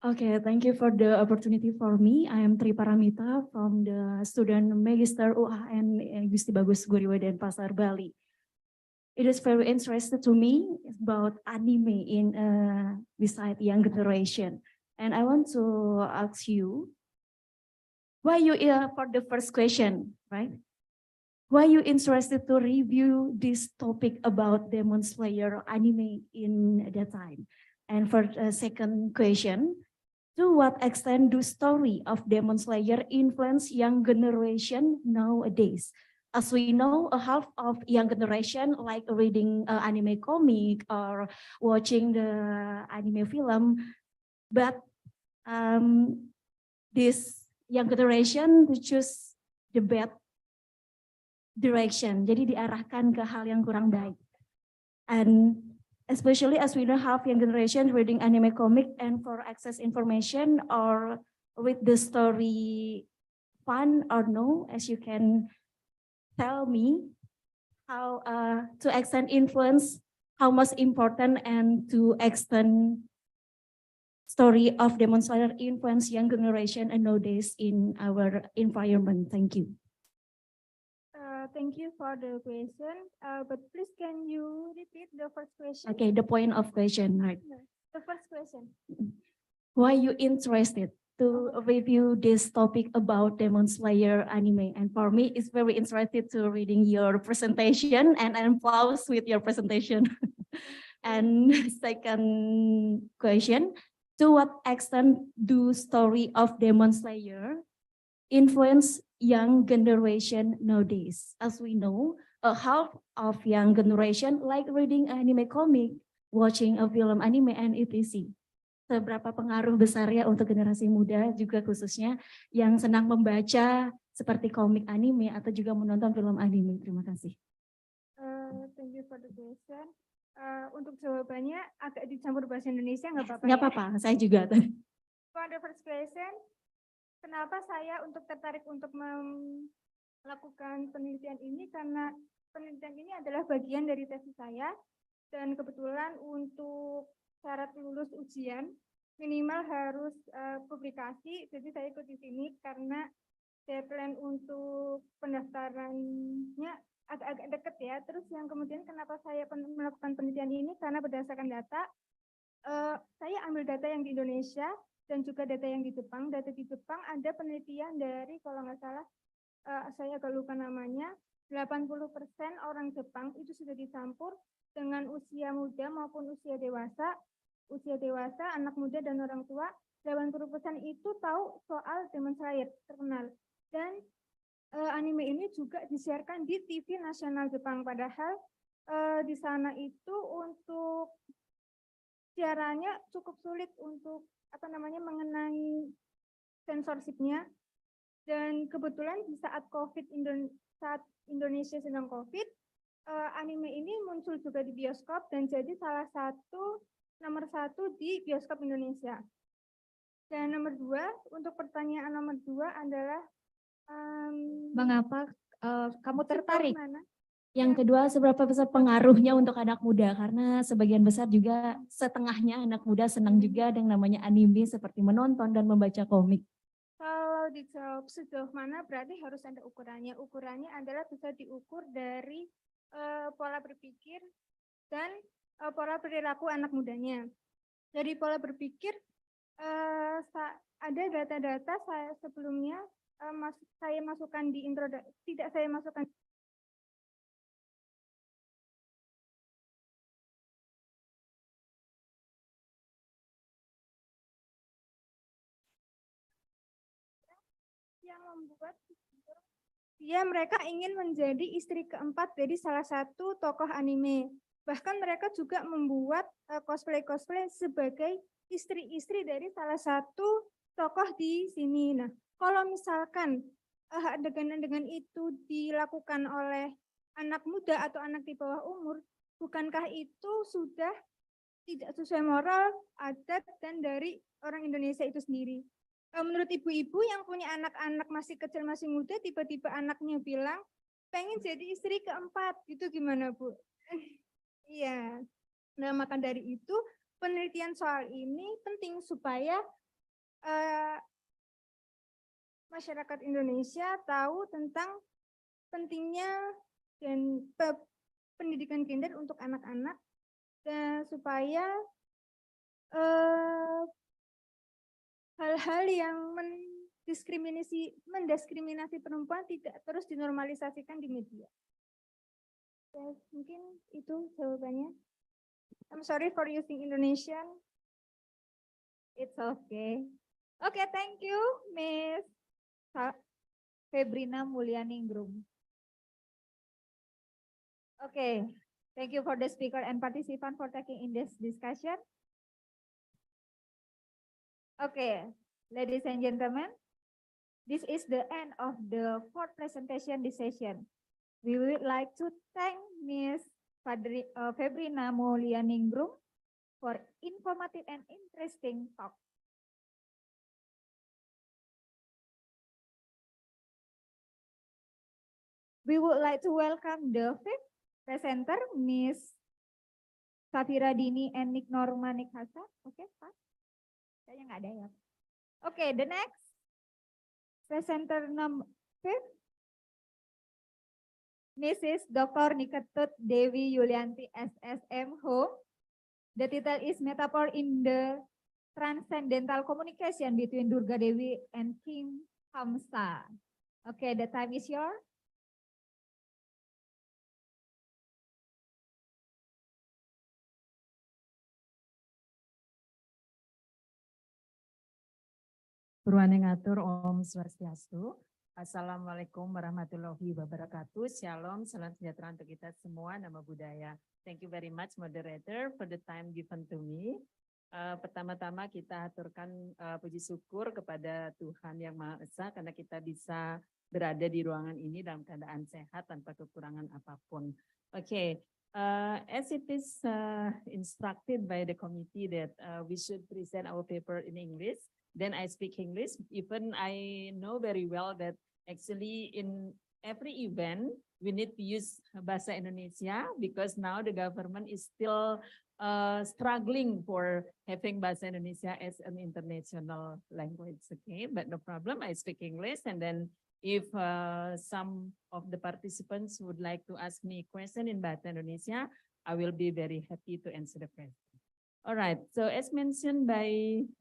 Okay, thank you for the opportunity for me. I am Tri Paramita from the student Magister UHN Gusti Bagus Guriwa Denpasar, Bali. It is very interesting to me about anime in beside young generation. And I want to ask you, why you for the first question, right? Why you interested to review this topic about Demon Slayer anime in that time? And for the second question, to what extent do story of Demon Slayer influence young generation nowadays? As we know, a half of young generation like reading anime comic or watching the anime film, but this young generation to choose the bad direction. Jadi diarahkan ke hal yang kurang baik. And especially as we don't have young generation reading anime comic and for access information or read the story fun or no, as you can tell me how to extend influence, how much important and to extend story of Demon Slayer influence young generation and nowadays in our environment. Thank you. Thank you for the question, but please can you repeat the first question? Okay, the point of question, right? The first question. Why you interested to review this topic about Demon Slayer anime? And for me, it's very interested to reading your presentation and I'm pleased with your presentation. And second question, to what extent do story of Demon Slayer influence young generation nowadays? As we know, a half of young generation like reading anime comic, watching a film anime, and etc. Seberapa pengaruh besarnya untuk generasi muda juga khususnya yang senang membaca seperti komik anime atau juga menonton film anime? Terima kasih. Thank you for the question. Untuk jawabannya agak dicampur bahasa Indonesia nggak apa-apa? Nggak apa-apa, saya juga. For the first question, kenapa saya tertarik untuk melakukan penelitian ini? Karena penelitian ini adalah bagian dari tesis saya dan kebetulan untuk syarat lulus ujian minimal harus publikasi. Jadi saya ikut di sini karena deadline untuk pendaftarannya agak-agak deket ya. Terus yang kemudian kenapa saya melakukan penelitian ini? Karena berdasarkan data, saya ambil data yang di Indonesia dan juga data yang di Jepang. Data di Jepang ada penelitian dari kalau nggak salah, saya agak lupa namanya, 80% orang Jepang itu sudah dicampur dengan usia muda maupun usia dewasa. Usia dewasa, anak muda dan orang tua, 80% itu tahu soal Demon Slayer, terkenal. Dan anime ini juga disiarkan di TV nasional Jepang. Padahal di sana itu untuk siarannya cukup sulit untuk mengenai sensorshipnya. Dan kebetulan di saat saat Indonesia sedang COVID, anime ini muncul juga di bioskop dan jadi nomor satu di bioskop Indonesia. Dan nomor dua, untuk pertanyaan nomor dua adalah mengapa kamu tertarik? Yang kedua, seberapa besar pengaruhnya untuk anak muda? Karena sebagian besar juga setengahnya anak muda senang juga dengan namanya anime seperti menonton dan membaca komik. Kalau dijawab sejauh mana berarti harus ada ukurannya. Ukurannya adalah bisa diukur dari pola berpikir dan pola perilaku anak mudanya. Dari pola berpikir ada data-data saya sebelumnya saya masukkan di tidak saya masukkan yang membuat mereka ingin menjadi istri keempat dari salah satu tokoh anime. Bahkan mereka juga membuat cosplay sebagai istri-istri dari salah satu tokoh di sini. Nah, kalau misalkan adegan-adegan itu dilakukan oleh anak muda atau anak di bawah umur, bukankah itu sudah tidak sesuai moral, adat, dan dari orang Indonesia itu sendiri? Menurut ibu-ibu yang punya anak-anak masih kecil, masih muda, tiba-tiba anaknya bilang, pengen jadi istri keempat, itu gimana, Bu? Iya. Nah, maka dari itu, penelitian soal ini penting supaya masyarakat Indonesia tahu tentang pentingnya dan pendidikan gender untuk anak-anak, dan supaya hal-hal yang mendiskriminasi perempuan tidak terus dinormalisasikan di media. Ya, mungkin itu jawabannya. I'm sorry for using Indonesian. It's okay. Okay, thank you, Miss Febrina Mulyaningrum. Okay, thank you for the speaker and participant for taking in this discussion. Okay, ladies and gentlemen, this is the end of the fourth presentation this session. We would like to thank Ms. Febrina Mulyaningrum for informative and interesting talk. We would like to welcome the fifth presenter, Ms. Safira Dini and Nick Normanik Hasan. Okay, Pak. Kayaknya nggak ada ya. Okay, the next presenter number 5, Mrs. Dr. Niketut Dewi Yulianti SSM Home. The title is Metaphor in the Transcendental Communication between Durga Dewi and King Hamsa. Okay, the time is yours. Purwaningatur Om Swastiastu. Assalamualaikum warahmatullahi wabarakatuh. Shalom, salam sejahtera untuk kita semua, nama budaya. Thank you very much, moderator, for the time given to me. Pertama-tama kita aturkan puji syukur kepada Tuhan Yang Maha Esa karena kita bisa berada di ruangan ini dalam keadaan sehat tanpa kekurangan apapun. Okay, as it is instructed by the committee that we should present our paper in English, then I speak English. Even I know very well that actually in every event we need to use Bahasa Indonesia because now the government is still struggling for having Bahasa Indonesia as an international language. Okay, but no problem. I speak English, and then if some of the participants would like to ask me a question in Bahasa Indonesia, I will be very happy to answer the question. All right, so as mentioned by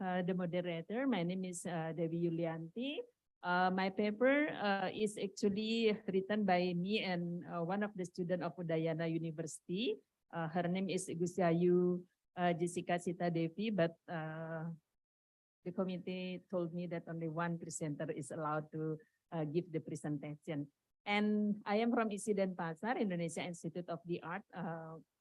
the moderator, my name is Dewi Yulianti. My paper is actually written by me and one of the students of Udayana University. Her name is Gusyayu Jessica Sita Devi, but the committee told me that only one presenter is allowed to give the presentation. And I am from ISI Denpasar, Indonesia Institute of the Art,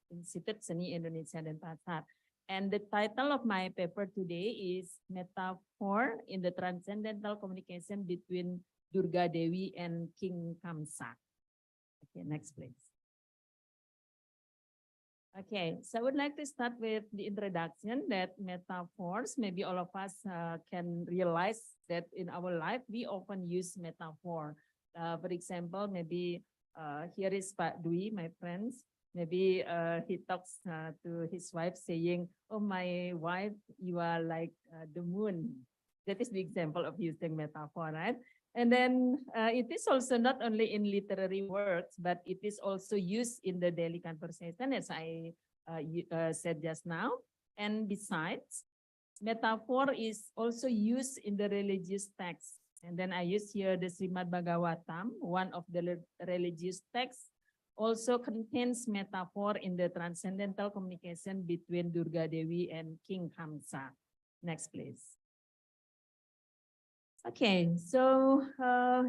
Institut Seni Indonesia Denpasar. And the title of my paper today is Metaphor in the Transcendental Communication between Durga Dewi and King Kamsa. Okay, next please. Okay, so I would like to start with the introduction that metaphors, maybe all of us can realize that in our life, we often use metaphor. For example, maybe here is Pak Dwi, my friends. Maybe he talks to his wife saying, oh, my wife, you are like the moon. That is the example of using metaphor, right? And then it is also not only in literary works, but it is also used in the daily conversation, as I said just now. And besides, metaphor is also used in the religious text. And then I use here the Srimad Bhagavatam, one of the religious texts, also contains metaphor in the transcendental communication between Durga Dewi and King Hamsa. Next, please. Okay, so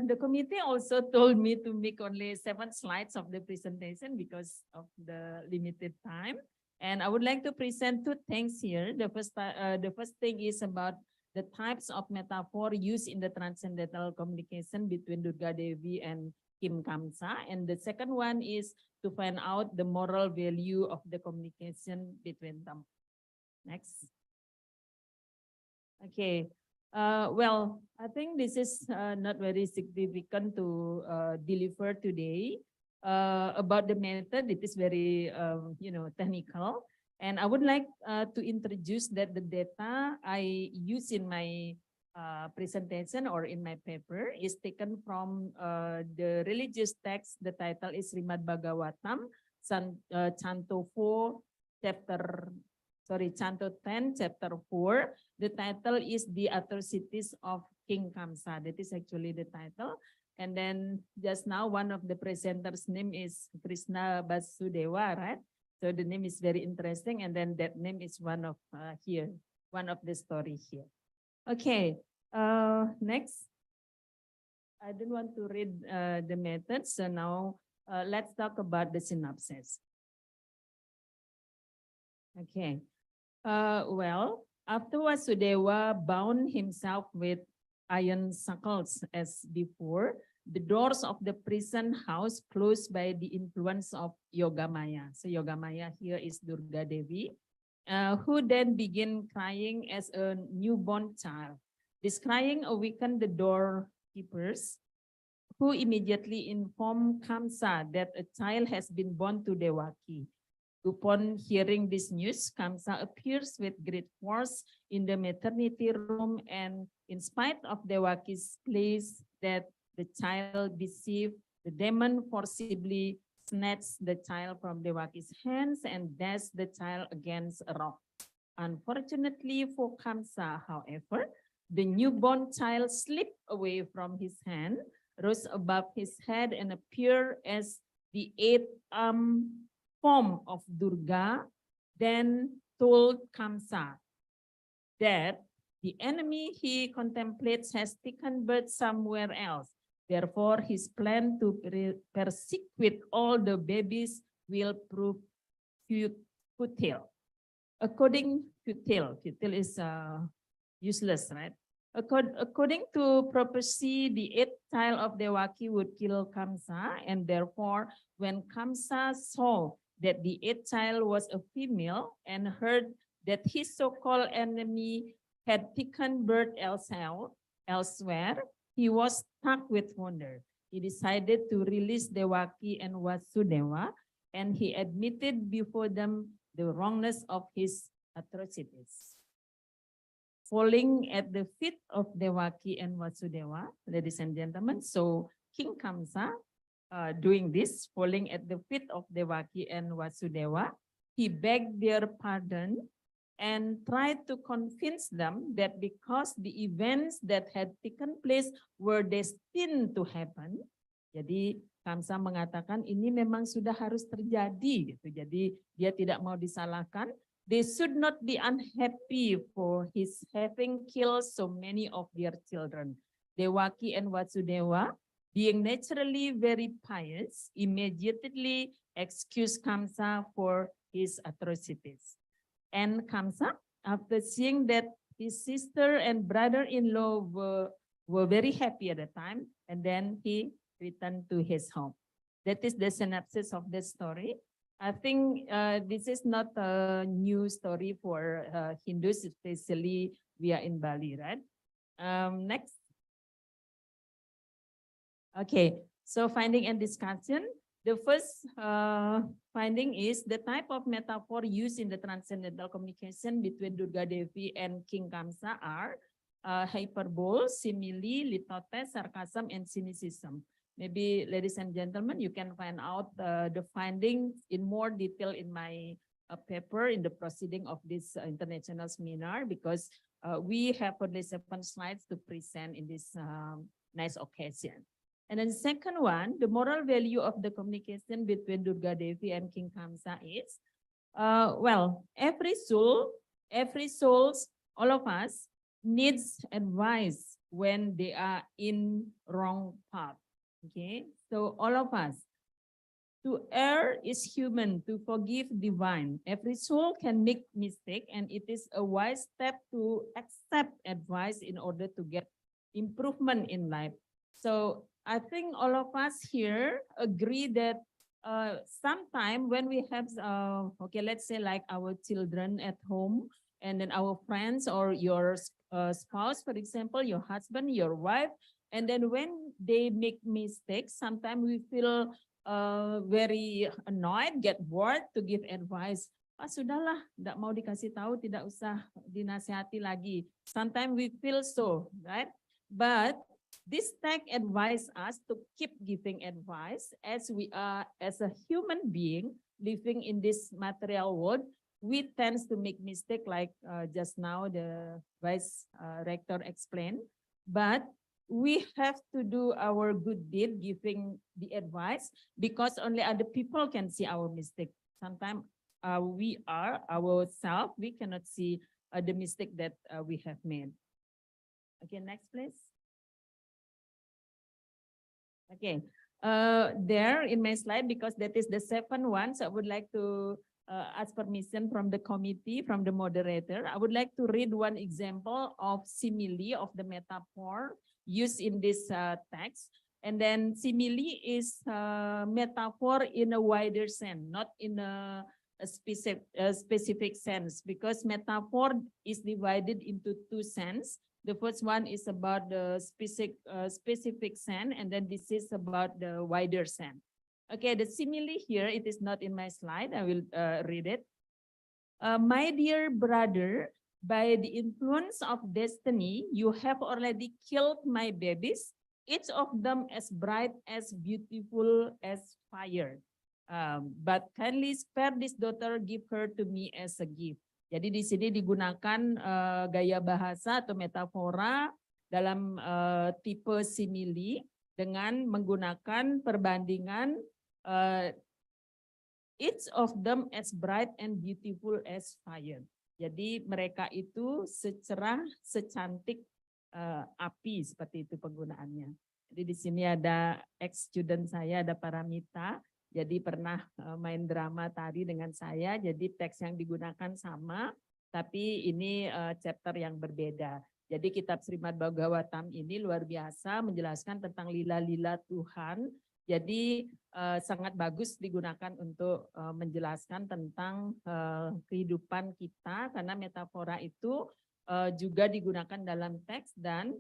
the committee also told me to make only 7 slides of the presentation because of the limited time. And I would like to present 2 things here. The first thing is about the types of metaphor used in the transcendental communication between Durga Devi and Kim Kamsa. And the second one is to find out the moral value of the communication between them. Next. Okay. Well, I think this is not very significant to deliver today. About the method, it is very, technical. And I would like to introduce that the data I use in my presentation or in my paper is taken from the religious text. The title is Srimad Bhagavatam, Canto 10, chapter 4. The title is The Atrocities of King Kamsa. That is actually the title. And then just now, one of the presenters' name is Krishna Basudeva, right? So the name is very interesting. And then that name is one of one of the story here. Okay, next. I don't want to read the methods. So now let's talk about the synopsis. Okay. Well, after Vasudeva bound himself with iron shackles as before, the doors of the prison house closed by the influence of Yogamaya. So Yogamaya here is Durga Devi, who then began crying as a newborn child. This crying awakened the doorkeepers, who immediately informed Kamsa that a child has been born to Devaki. Upon hearing this news, Kamsa appears with great force in the maternity room, and in spite of Devaki's place that the child deceived, the demon forcibly snatched the child from Devaki's hands and dashed the child against a rock. Unfortunately for Kamsa, however, the newborn child slipped away from his hand, rose above his head, and appeared as the eight-armed form of Durga, then told Kamsa that the enemy he contemplates has taken birth somewhere else. Therefore, his plan to persecute all the babies will prove futile. Futile is useless, right? According to prophecy, the eighth child of Devaki would kill Kamsa, and therefore, when Kamsa saw that the eighth child was a female and heard that his so-called enemy had taken birth elsewhere, he was struck with wonder. He decided to release Devaki and Vasudeva, and he admitted before them the wrongness of his atrocities. Falling at the feet of Devaki and Vasudeva, ladies and gentlemen, so King Kamsa, doing this, falling at the feet of Devaki and Vasudeva, he begged their pardon and tried to convince them that because the events that had taken place were destined to happen. Jadi Kamsa mengatakan ini memang sudah harus terjadi, gitu. Jadi dia tidak mau disalahkan. They should not be unhappy for his having killed so many of their children. Devaki and Vasudeva, being naturally very pious, immediately excused Kamsa for his atrocities. And Kamsa, after seeing that his sister and brother-in-law were very happy at the time, and then he returned to his home. That is the synopsis of the story. I think this is not a new story for Hindus, especially we are in Bali, right? Next. Okay, so finding and discussion. The first finding is the type of metaphor used in the transcendental communication between Durga Devi and King Kamsa are hyperbole, simile, litote, sarcasm, and cynicism. Maybe, ladies and gentlemen, you can find out the findings in more detail in my paper in the proceeding of this international seminar, because we have only 7 slides to present in this nice occasion. And then second one, the moral value of the communication between Durga Devi and King Kamsa is, well, every soul, all of us needs advice when they are in wrong path. Okay, so all of us, To err is human, to forgive divine. Every soul can make mistake, and it is a wise step to accept advice in order to get improvement in life. So I think all of us here agree that sometime when we have, okay, let's say like our children at home, and then our friends or your spouse, for example, your husband, your wife, and then when they make mistakes, sometimes we feel very annoyed, get bored to give advice. Sudahlah, tidak mau dikasih tahu, tidak usah dinasihati lagi. Sometimes we feel so, right? But this text advise us to keep giving advice as we are, as a human being living in this material world. We tend to make mistake like just now the Vice Rector explained, but we have to do our good deed giving the advice because only other people can see our mistake. Sometimes we are ourselves, we cannot see the mistake that we have made. Okay, next please. Okay, there in my slide, because that is the 7th one, so I would like to ask permission from the committee, from the moderator. I would like to read one example of simile of the metaphor used in this text. And then simile is metaphor in a wider sense, not in a specific sense, because metaphor is divided into 2 senses. The first one is about the specific sense, and then this is about the wider sense. Okay, the simile here, it is not in my slide. I will read it. My dear brother, by the influence of destiny, you have already killed my babies, each of them as bright, as beautiful as fire. But kindly spare this daughter, give her to me as a gift. Jadi di sini digunakan gaya bahasa atau metafora dalam tipe simile dengan menggunakan perbandingan each of them as bright and beautiful as fire. Jadi mereka itu secerah, secantik api, seperti itu penggunaannya. Jadi di sini ada ex-student saya, ada Paramita. Jadi pernah main drama tari dengan saya. Jadi teks yang digunakan sama, tapi ini chapter yang berbeda. Jadi kitab Srimad Bhagavatam ini luar biasa menjelaskan tentang lila-lila Tuhan. Jadi sangat bagus digunakan untuk menjelaskan tentang kehidupan kita, karena metafora itu juga digunakan dalam teks, dan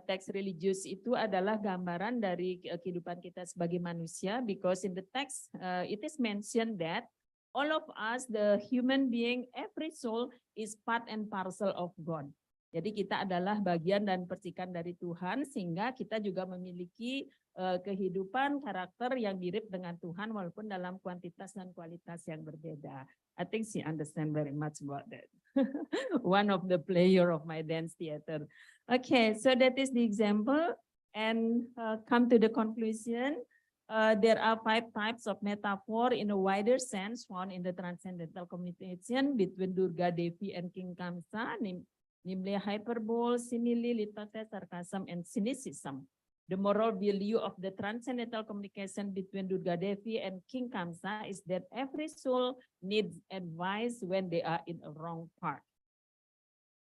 teks religius itu adalah gambaran dari kehidupan kita sebagai manusia, because in the text it is mentioned that all of us, the human being, every soul is part and parcel of God. Jadi kita adalah bagian dan percikan dari Tuhan, sehingga kita juga memiliki kehidupan karakter yang mirip dengan Tuhan walaupun dalam kuantitas dan kualitas yang berbeda. I think she understand very much about that. One of the player of my dance theater. Okay, so that is the example, and come to the conclusion. There are 5 types of metaphor in a wider sense found in the transcendental communication between Durga Devi and King Kamsa, namely hyperbole, simile, litotes, sarcasm, and cynicism. The moral value of the transcendental communication between Durga Devi and King Kamsa is that every soul needs advice when they are in a wrong path.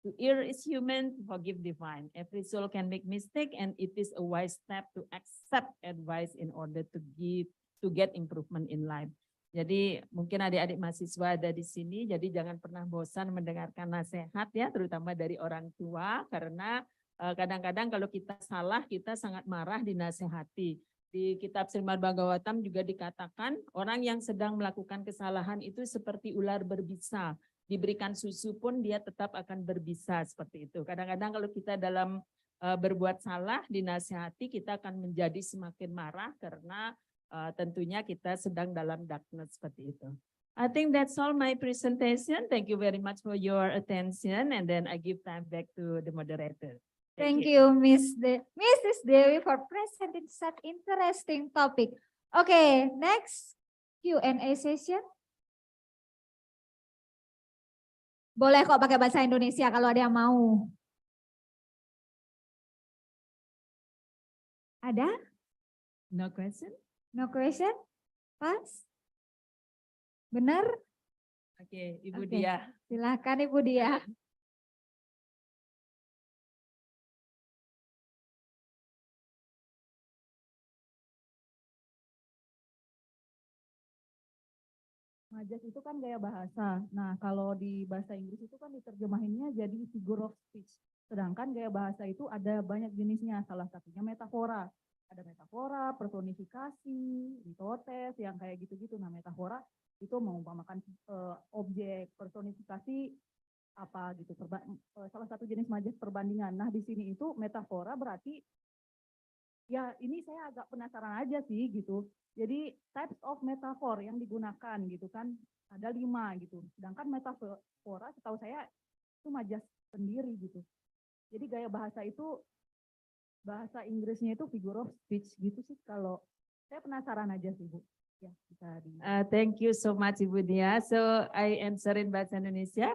To err is human, to forgive divine. Every soul can make mistake, and it is a wise step to accept advice in order to get improvement in life. Jadi mungkin adik-adik mahasiswa ada di sini, jadi jangan pernah bosan mendengarkan nasihat ya, terutama dari orang tua, karena kadang-kadang kalau kita salah, kita sangat marah dinasehati. Di kitab Srimad Bhagavatam juga dikatakan, orang yang sedang melakukan kesalahan itu seperti ular berbisa. Diberikan susu pun dia tetap akan berbisa, seperti itu. Kadang-kadang kalau kita dalam berbuat salah, dinasehati, kita akan menjadi semakin marah karena tentunya kita sedang dalam darkness, seperti itu. I think that's all my presentation. Thank you very much for your attention, and then I give time back to the moderator. Thank you, Mrs. Dewi, for presenting such interesting topic. Okay, next Q&A session. Boleh kok pakai bahasa Indonesia kalau ada yang mau. Ada? No question? No question? Pas? Benar? Oke, Ibu Oke. Dia. Silakan Ibu Dia. Majas itu kan gaya bahasa. Nah, kalau di bahasa Inggris itu kan diterjemahinnya jadi figure of speech. Sedangkan gaya bahasa itu ada banyak jenisnya. Salah satunya metafora. Ada metafora, personifikasi, mitotes, yang kayak gitu-gitu. Nah, metafora itu mengumpamakan objek, personifikasi apa gitu. Salah satu jenis majas perbandingan. Nah, di sini itu metafora berarti ya ini saya agak penasaran aja sih gitu. Jadi types of metaphor yang digunakan gitu kan ada 5 gitu. Sedangkan metafora setahu saya itu majas sendiri gitu. Jadi gaya bahasa itu bahasa Inggrisnya itu figure of speech gitu sih kalau saya penasaran aja sih Bu. Ya, bisa di Thank you so much Ibu Dia. So I answer in bahasa Indonesia.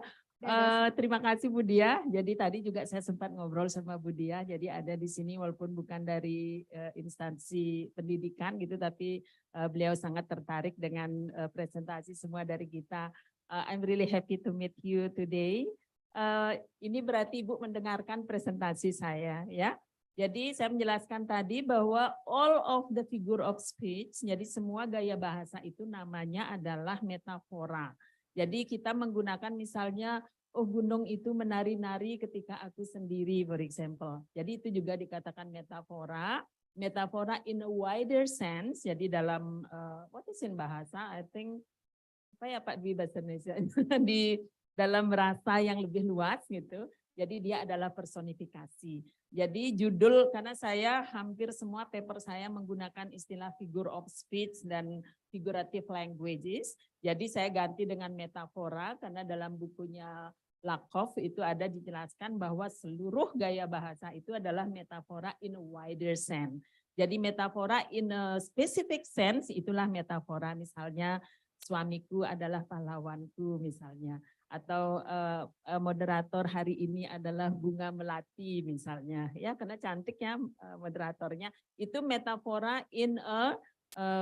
Terima kasih Bu Dia. Jadi tadi juga saya sempat ngobrol sama Bu Dia. Jadi ada di sini walaupun bukan dari instansi pendidikan gitu, tapi beliau sangat tertarik dengan presentasi semua dari kita. I'm really happy to meet you today. Ini berarti Ibu mendengarkan presentasi saya ya. Jadi saya menjelaskan tadi bahwa all of the figure of speech, jadi semua gaya bahasa itu namanya adalah metafora. Jadi kita menggunakan misalnya, oh gunung itu menari-nari ketika aku sendiri, for example. Jadi itu juga dikatakan metafora. Metafora in a wider sense, jadi dalam, what is in bahasa, I think, apa ya Pak Dwi bahasa Indonesia, di dalam bahasa yang lebih luas gitu. Jadi dia adalah personifikasi. Jadi judul, karena saya hampir semua paper saya menggunakan istilah figure of speech dan figurative languages. Jadi saya ganti dengan metafora karena dalam bukunya Lakoff itu ada dijelaskan bahwa seluruh gaya bahasa itu adalah metafora in a wider sense. Jadi metafora in a specific sense itulah metafora. Misalnya suamiku adalah pahlawanku misalnya. Atau moderator hari ini adalah bunga melati misalnya ya, karena cantik ya moderatornya. Itu metafora in a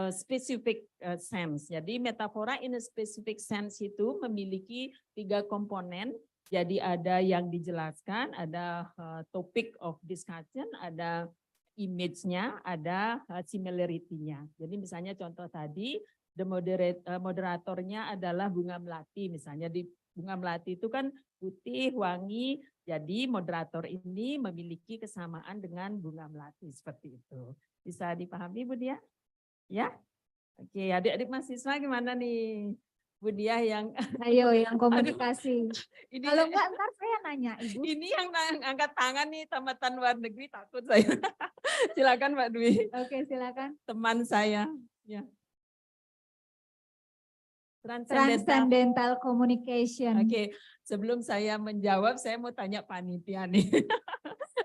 specific sense. Jadi metafora in a specific sense itu memiliki 3 komponen. Jadi ada yang dijelaskan, ada topic of discussion, ada image-nya, ada similarity-nya. Jadi misalnya contoh tadi, the moderatornya adalah bunga melati misalnya. Di bunga melati itu kan putih, wangi, jadi moderator ini memiliki kesamaan dengan bunga melati seperti itu. Bisa dipahami Bu Dia? Ya? Oke, adik-adik mahasiswa gimana nih? Bu Dia yang Ayo yang komunikasi. Ini, kalau enggak ntar saya nanya Ibu. Ini yang angkat tangan nih tamatan luar negeri, takut saya. Silakan Pak Dwi. Oke, silakan. Teman saya. Ya. Transcendental communication. Oke, sebelum saya menjawab, saya mau tanya panitia nih.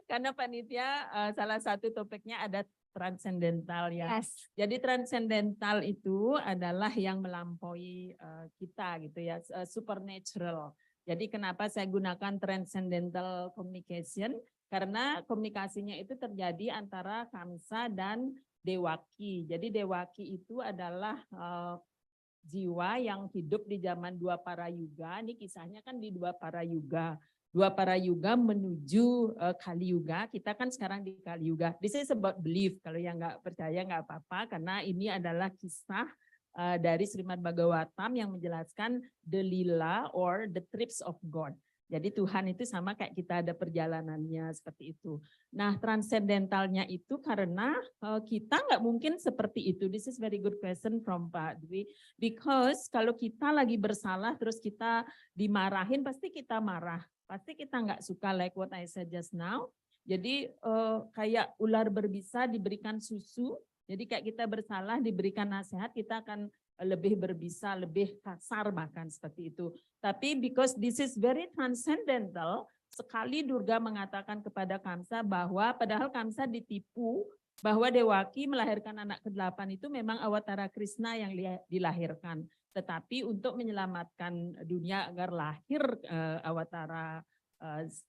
Karena panitia salah satu topiknya ada transcendental ya. Yes. Jadi transcendental itu adalah yang melampaui kita gitu ya, supernatural. Jadi kenapa saya gunakan transcendental communication? Karena komunikasinya itu terjadi antara Kamsa dan Dewaki. Jadi Dewaki itu adalah jiwa yang hidup di zaman 2 para yuga. Ini kisahnya kan di 2 para yuga. 2 para yuga menuju Kali Yuga. Kita kan sekarang di Kali Yuga. This is about belief. Kalau yang nggak percaya nggak apa-apa, karena ini adalah kisah dari Srimad Bhagavatam yang menjelaskan the lila or the trips of God. Jadi Tuhan itu sama kayak kita ada perjalanannya seperti itu. Nah, transcendentalnya itu karena kita nggak mungkin seperti itu. This is very good question from Pak Dwi. Because kalau kita lagi bersalah terus kita dimarahin, pasti kita marah. Pasti kita nggak suka, like what I said just now. Jadi kayak ular berbisa diberikan susu. Jadi kayak kita bersalah diberikan nasihat, kita akan lebih berbisa, lebih kasar bahkan seperti itu. Tapi because this is very transcendental, sekali Durga mengatakan kepada Kamsa bahwa padahal Kamsa ditipu bahwa Dewaki melahirkan anak ke-8 itu memang awatara Krishna yang dilahirkan. Tetapi untuk menyelamatkan dunia agar lahir awatara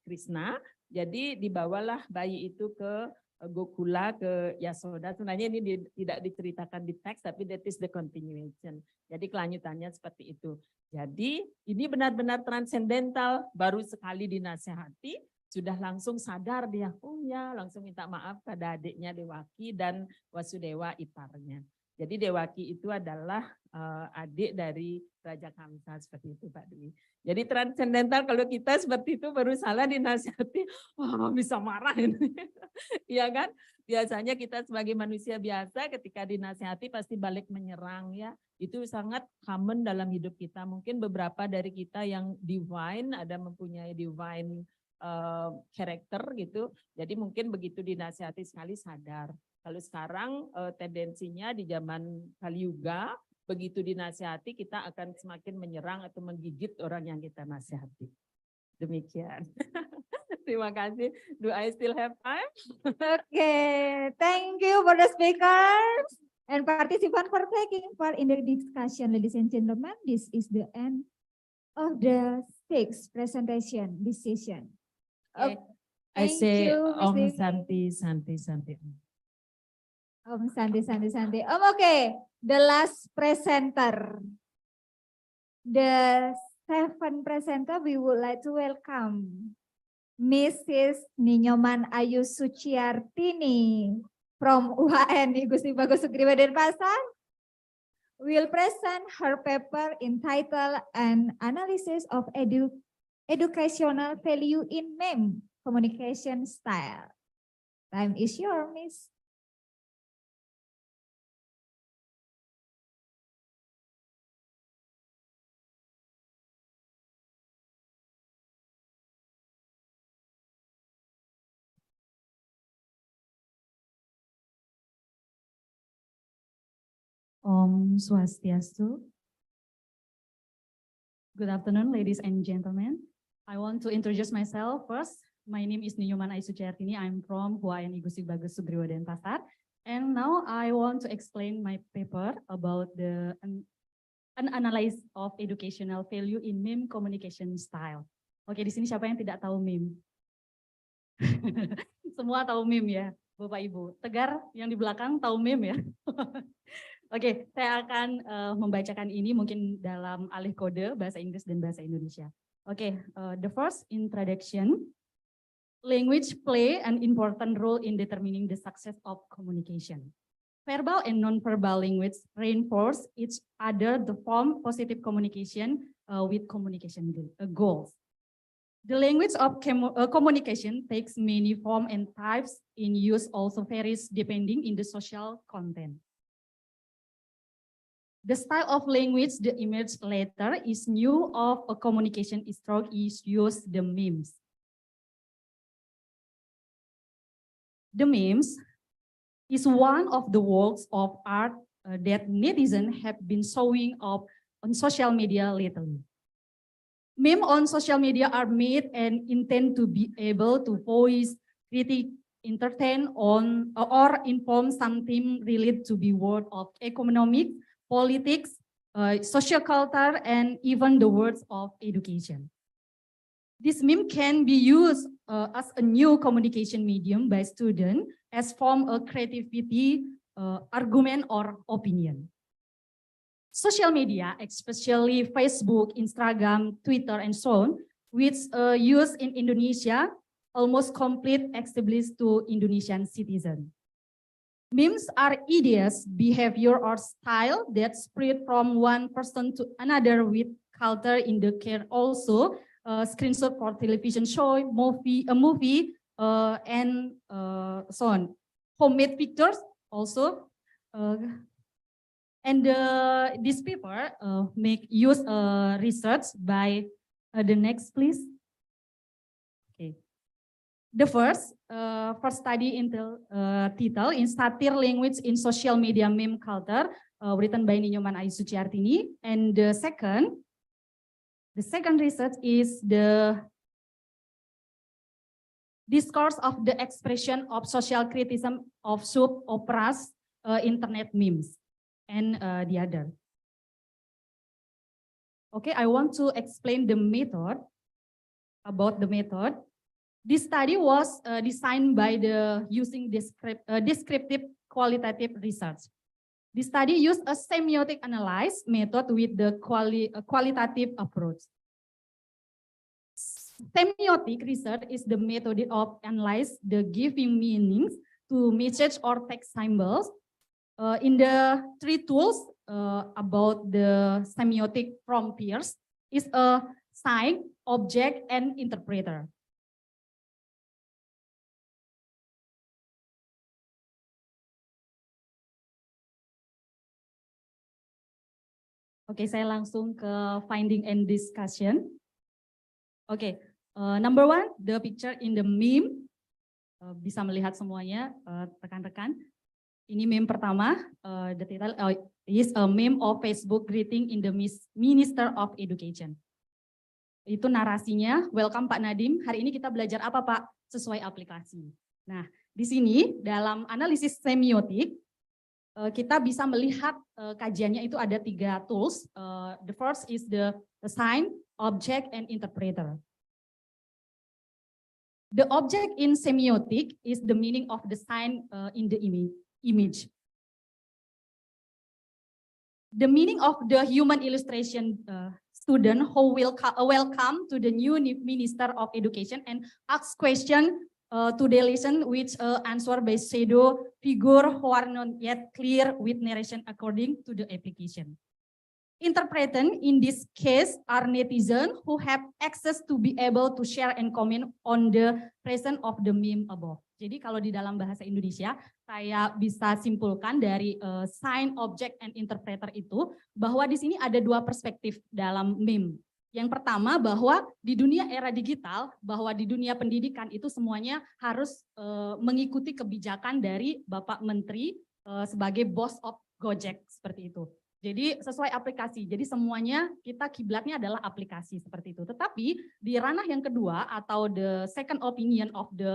Krishna, jadi dibawalah bayi itu ke Gokula ke Yasoda. Sebenarnya ini tidak diceritakan di teks, tapi that is the continuation. Jadi kelanjutannya seperti itu. Jadi ini benar-benar transcendental, baru sekali dinasehati, sudah langsung sadar dia, oh ya, langsung minta maaf pada adiknya Dewaki dan Wasudewa iparnya. Jadi Dewaki itu adalah adik dari Raja Kamsa, seperti itu Pak Dwi. Jadi transcendental, kalau kita seperti itu baru salah dinasihati, oh, bisa marah ini. Iya kan? Biasanya kita sebagai manusia biasa ketika dinasihati pasti balik menyerang ya. Itu sangat common dalam hidup kita. Mungkin beberapa dari kita yang divine, ada mempunyai divine karakter gitu. Jadi mungkin begitu dinasihati sekali sadar. Kalau sekarang tendensinya di zaman Kaliuga, begitu dinasihati kita akan semakin menyerang atau menggigit orang yang kita nasihati. Demikian. Terima kasih. Do I still have time? Okay, thank you for the speakers and participants for taking part in the discussion, ladies and gentlemen. This is the end of the sixth presentation, this session. Okay. I Thank say you, Ms. Om Devi. Santi, Santi, Santi. Santi. Okay, the last presenter. The seventh presenter, we would like to welcome Mrs. Ninyoman Ayu Suciartini from UHN Gusti Bagus Sugriwa Denpasar will present her paper entitled An Analysis of Educational Value in Meme Communication Style. Time is yours, Miss. Om Swastiastu. Good afternoon, ladies and gentlemen. I want to introduce myself first. My name is Ninyoman Ayu Suciartini. I'm from UHN Gusti Bagus Sugriwa Denpasar. And now I want to explain my paper about an analysis of educational value in meme communication style. Oke, di sini siapa yang tidak tahu meme? Semua tahu meme ya, Bapak Ibu. Tegar yang di belakang tahu meme ya? Oke, saya akan membacakan ini mungkin dalam alih kode bahasa Inggris dan bahasa Indonesia. Oke, the first introduction. Language play an important role in determining the success of communication. Verbal and non-verbal language reinforce each other to form positive communication with communication goals. The language of communication takes many forms and types in use also varies depending in the social content. The style of language that emerged later is new of a communication stroke is used the memes. The memes is one of the works of art that netizens have been showing up on social media lately. Memes on social media are made and intend to be able to voice, critique, entertain on or inform something related to the world of economic, politics, social culture, and even the words of education. This meme can be used as a new communication medium by students as form of creativity, argument, or opinion. Social media, especially Facebook, Instagram, Twitter, and so on, which used in Indonesia, almost complete established to Indonesian citizens. Memes are ideas, behavior, or style that spread from one person to another with culture in the care also screenshot for television show, a movie, and so on. Homemade pictures also. And this paper make use research by the next, please. Okay. The first study title in satire language in social media meme culture, written by Ninyoman Ayu Suciartini. And the second research is the discourse of the expression of social criticism of soap operas, internet memes, and the other. Okay, I want to explain the method, about the method. This study was designed by using descriptive qualitative research. The study used a semiotic analysis method with the qualitative approach. Semiotic research is the method of analyze the giving meanings to message or text symbols. In the three tools about the semiotic from peers is a sign, object, and interpreter. Oke, saya langsung ke finding and discussion. Oke, number one, the picture in the meme. Bisa melihat semuanya, rekan-rekan. Ini meme pertama, the title is a meme of Facebook greeting in the Minister of Education. Itu narasinya, welcome Pak Nadiem, hari ini kita belajar apa Pak? Sesuai aplikasi. Nah, di sini dalam analisis semiotik, kita bisa melihat kajiannya itu ada 3 tools. The first is the sign, object, and interpreter. The object in semiotic is the meaning of the sign in the image. The meaning of the human illustration student who will welcome to the new Minister of Education and ask question to the lesson which answer by shadow figure who are not yet clear with narration according to the application. Interpretant in this case are netizens who have access to be able to share and comment on the present of the meme above. Jadi kalau di dalam bahasa Indonesia, saya bisa simpulkan dari sign, object, and interpreter itu bahwa di sini ada 2 perspektif dalam meme. Yang pertama bahwa di dunia era digital, bahwa di dunia pendidikan itu semuanya harus mengikuti kebijakan dari Bapak Menteri sebagai boss of Gojek seperti itu. Jadi sesuai aplikasi, jadi semuanya kita kiblatnya adalah aplikasi seperti itu. Tetapi di ranah yang kedua atau the second opinion of the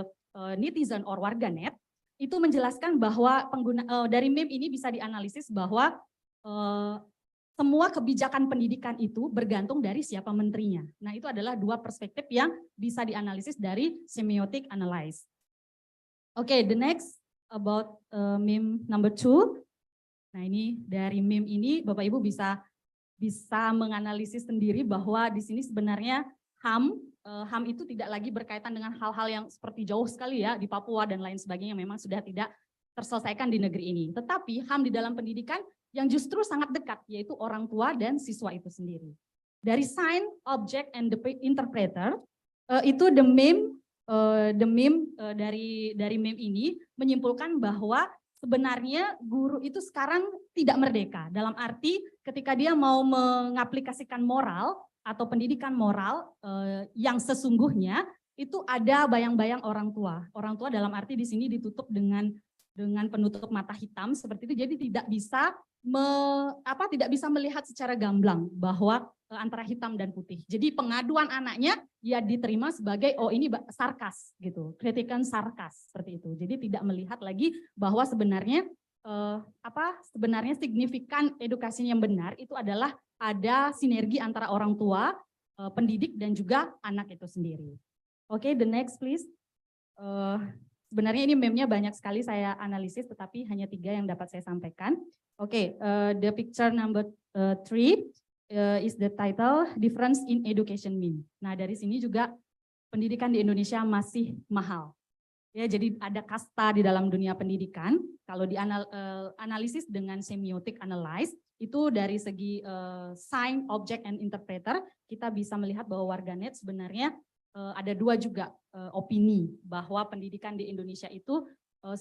netizen or warganet, itu menjelaskan bahwa dari meme ini bisa dianalisis bahwa semua kebijakan pendidikan itu bergantung dari siapa menterinya. Nah itu adalah 2 perspektif yang bisa dianalisis dari semiotic analysis. Oke, the next about meme number 2. Nah ini dari meme ini Bapak Ibu bisa menganalisis sendiri bahwa di sini sebenarnya HAM itu tidak lagi berkaitan dengan hal-hal yang seperti jauh sekali ya di Papua dan lain sebagainya memang sudah tidak terselesaikan di negeri ini. Tetapi HAM di dalam pendidikan yang justru sangat dekat yaitu orang tua dan siswa itu sendiri. Dari sign, object, and the interpreter itu the meme dari meme ini menyimpulkan bahwa sebenarnya guru itu sekarang tidak merdeka, dalam arti ketika dia mau mengaplikasikan moral atau pendidikan moral yang sesungguhnya itu ada bayang-bayang orang tua. Orang tua dalam arti di sini ditutup dengan penutup mata hitam seperti itu, jadi tidak bisa melihat secara gamblang bahwa antara hitam dan putih. Jadi pengaduan anaknya ya diterima sebagai oh ini sarkas gitu, kritikan sarkas seperti itu. Jadi tidak melihat lagi bahwa sebenarnya sebenarnya signifikan edukasi yang benar itu adalah ada sinergi antara orang tua, pendidik dan juga anak itu sendiri. Oke, the next please. Sebenarnya ini meme-nya banyak sekali saya analisis tetapi hanya 3 yang dapat saya sampaikan. Oke, the picture number 3 is the title Difference in Education Meme. Nah dari sini juga pendidikan di Indonesia masih mahal. Ya, jadi ada kasta di dalam dunia pendidikan. Kalau dianalisis dengan semiotic analysis, itu dari segi sign, object, and interpreter, kita bisa melihat bahwa warganet sebenarnya ada 2 juga opini bahwa pendidikan di Indonesia itu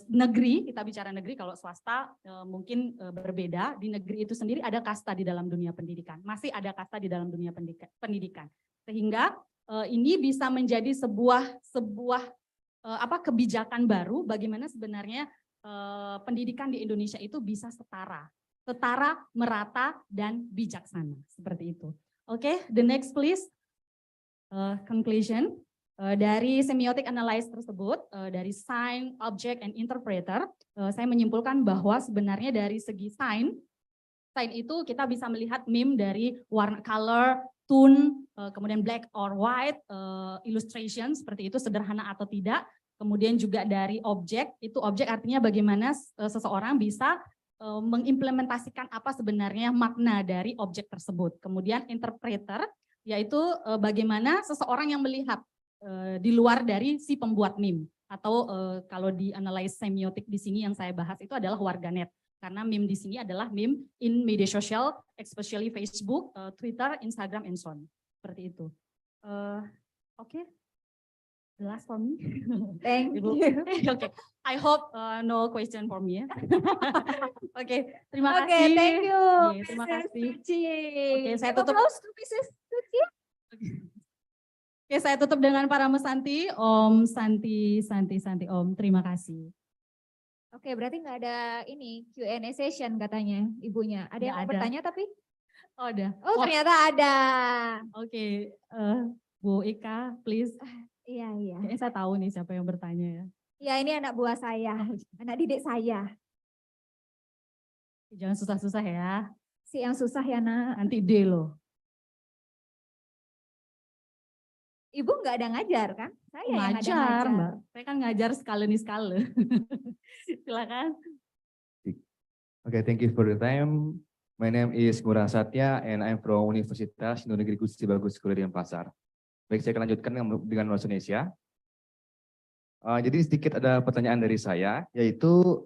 negeri, kita bicara negeri, kalau swasta mungkin berbeda. Di negeri itu sendiri ada kasta di dalam dunia pendidikan, masih ada kasta di dalam dunia pendidikan. Sehingga ini bisa menjadi sebuah kebijakan baru bagaimana sebenarnya pendidikan di Indonesia itu bisa setara, merata dan bijaksana seperti itu. Oke, the next please. Conclusion. Dari semiotic analysis tersebut, dari sign, object, and interpreter, saya menyimpulkan bahwa sebenarnya dari segi sign itu kita bisa melihat meme dari warna color, tone, kemudian black or white, illustration seperti itu sederhana atau tidak. Kemudian juga dari objek, itu objek artinya bagaimana seseorang bisa mengimplementasikan apa sebenarnya makna dari objek tersebut. Kemudian interpreter, yaitu bagaimana seseorang yang melihat di luar dari si pembuat meme. Atau kalau di analyze semiotik di sini yang saya bahas itu adalah warganet. Karena meme di sini adalah meme in media sosial, especially Facebook, Twitter, Instagram, and so on. Seperti itu. Oke. The last for me. Thank Ibu. you. Okay. I hope no question for me. Oke, terima kasih. Okay, thank you. Oke, terima kasih. Oke, saya tutup. Applause to Mrs. Suci. Oke, saya tutup dengan para Santi. Om Santi, Om. Terima kasih. Oke, berarti nggak ada ini Q&A session katanya ibunya. Ada yang mau bertanya tapi? Oh, ada. Oh, ternyata ada. Oke, Bu Ika, please. Iya. Kayaknya saya tahu nih siapa yang bertanya ya. Ya, ini anak buah saya, anak didik saya. Jangan susah-susah ya. Si yang susah ya, Nak. Nanti D loh. Ibu nggak ada ngajar kan? Saya yang ada Ngajar, ngajar. Mbak. Saya kan ngajar sekali nih sekali. Silakan. Okay, thank you for the time. My name is Ngurah Satya and I'm from Universitas Indo Negeri Gusti Bagus Kuliah di Denpasar. Baik, saya akan lanjutkan dengan bahasa Indonesia. Jadi sedikit ada pertanyaan dari saya, yaitu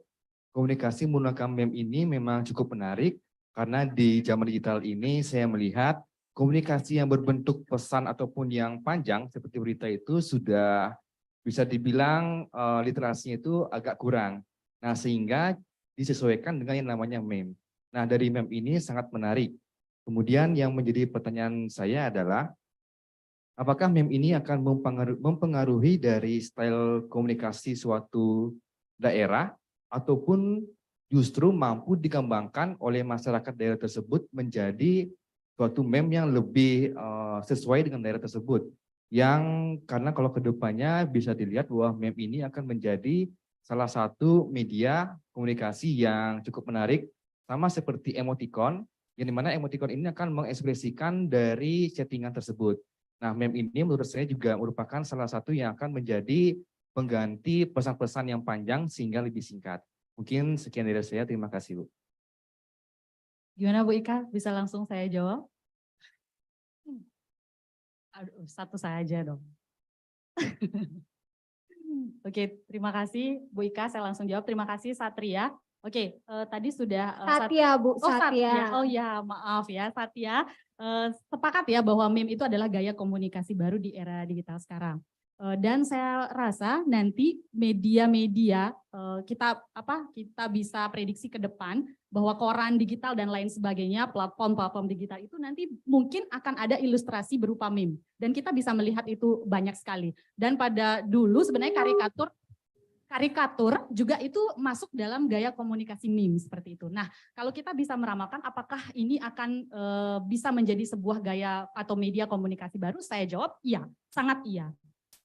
komunikasi menggunakan meme ini memang cukup menarik karena di zaman digital ini saya melihat komunikasi yang berbentuk pesan ataupun yang panjang seperti berita itu sudah bisa dibilang literasinya itu agak kurang. Nah, sehingga disesuaikan dengan yang namanya meme. Nah, dari meme ini sangat menarik. Kemudian yang menjadi pertanyaan saya adalah apakah meme ini akan mempengaruhi dari style komunikasi suatu daerah ataupun justru mampu dikembangkan oleh masyarakat daerah tersebut menjadi suatu meme yang lebih sesuai dengan daerah tersebut. Yang karena kalau kedepannya bisa dilihat bahwa meme ini akan menjadi salah satu media komunikasi yang cukup menarik, sama seperti emoticon, yang dimana emoticon ini akan mengekspresikan dari settingan tersebut. Nah, meme ini menurut saya juga merupakan salah satu yang akan menjadi pengganti pesan-pesan yang panjang sehingga lebih singkat. Mungkin sekian dari saya, terima kasih Bu. Gimana Bu Ika? Bisa langsung saya jawab? Aduh, satu saja dong. Oke, terima kasih Bu Ika, saya langsung jawab. Terima kasih Satria. Oke, tadi sudah Satya, Bu, Satya. Oh ya, maaf ya Satya. Sepakat ya bahwa meme itu adalah gaya komunikasi baru di era digital sekarang. Dan saya rasa nanti media-media kita bisa prediksi ke depan bahwa koran digital dan lain sebagainya, platform-platform digital itu nanti mungkin akan ada ilustrasi berupa meme. Dan kita bisa melihat itu banyak sekali. Dan pada dulu sebenarnya karikatur juga itu masuk dalam gaya komunikasi meme seperti itu. Nah, kalau kita bisa meramalkan apakah ini akan bisa menjadi sebuah gaya atau media komunikasi baru, saya jawab iya, sangat iya.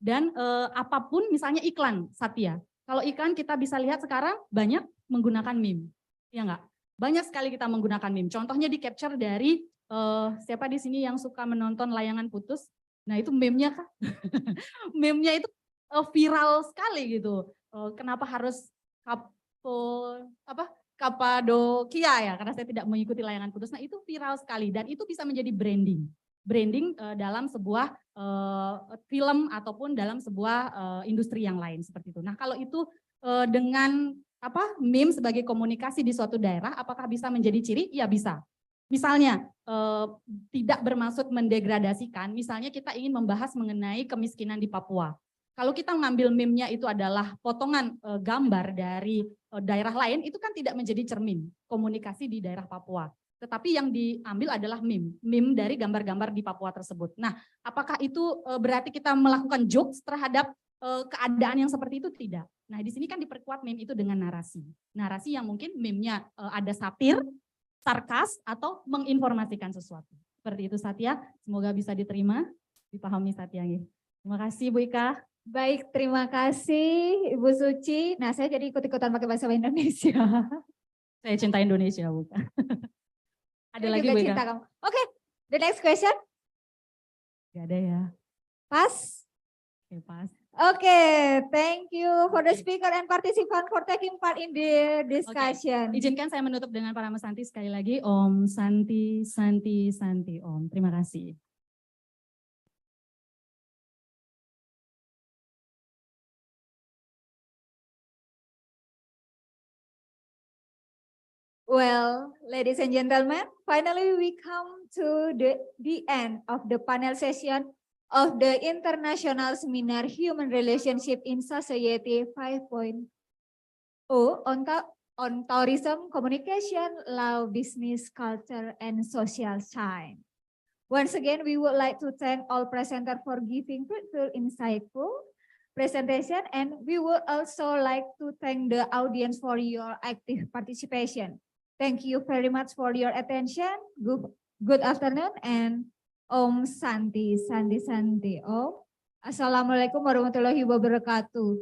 Dan apapun misalnya iklan, Satya. Kalau iklan kita bisa lihat sekarang banyak menggunakan meme, ya enggak? Banyak sekali kita menggunakan meme. Contohnya di capture dari siapa di sini yang suka menonton layangan putus. Nah itu meme-nya kan, meme-nya itu viral sekali gitu. Kenapa harus Kapadokia ya? Karena saya tidak mengikuti layangan putus. Nah itu viral sekali dan itu bisa menjadi branding dalam sebuah film ataupun dalam sebuah industri yang lain seperti itu. Nah kalau itu dengan meme sebagai komunikasi di suatu daerah, apakah bisa menjadi ciri? Ya bisa. Misalnya tidak bermaksud mendegradasikan. Misalnya kita ingin membahas mengenai kemiskinan di Papua. Kalau kita mengambil meme-nya itu adalah potongan gambar dari daerah lain, itu kan tidak menjadi cermin komunikasi di daerah Papua. Tetapi yang diambil adalah meme dari gambar-gambar di Papua tersebut. Nah, apakah itu berarti kita melakukan jokes terhadap keadaan yang seperti itu? Tidak. Nah, di sini kan diperkuat meme itu dengan narasi. Narasi yang mungkin meme-nya ada satir, sarkas, atau menginformasikan sesuatu. Seperti itu Satya, semoga bisa diterima, dipahami Satya. Terima kasih Bu Ika. Baik, terima kasih Ibu Suci. Nah, saya jadi ikut-ikutan pakai bahasa Indonesia. Saya cinta Indonesia, Bu. Ada lagi Bu Ika? Oke, the next question. Gak ada ya. Pas? Oke, pas. Okay, thank you for the speaker and participant for taking part in the discussion. Izinkan saya menutup dengan para Santi sekali lagi. Om Santi, Santi, Santi, Om. Terima kasih. Well, ladies and gentlemen, finally we come to the end of the panel session of the International Seminar Human Relationship in Society 5.0 on tourism, communication, law, business, culture, and social science. Once again, we would like to thank all presenters for giving fruitful, insightful presentation, and we would also like to thank the audience for your active participation. Thank you very much for your attention. Good afternoon and Om Santi, Santi, Santi. Om. Assalamualaikum warahmatullahi wabarakatuh.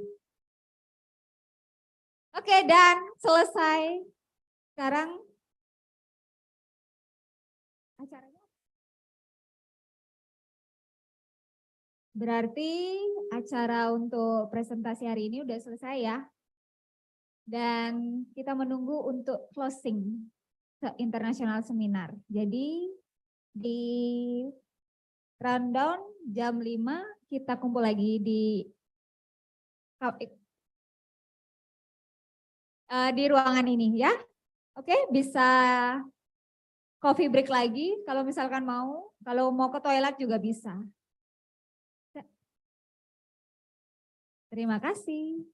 Oke, dan selesai. Sekarang acaranya. Berarti acara untuk presentasi hari ini udah selesai ya. Dan kita menunggu untuk closing internasional seminar. Jadi di rundown jam 5 kita kumpul lagi di ruangan ini ya. Oke, bisa coffee break lagi kalau misalkan mau. Kalau mau ke toilet juga bisa. Terima kasih.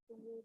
Tunggu.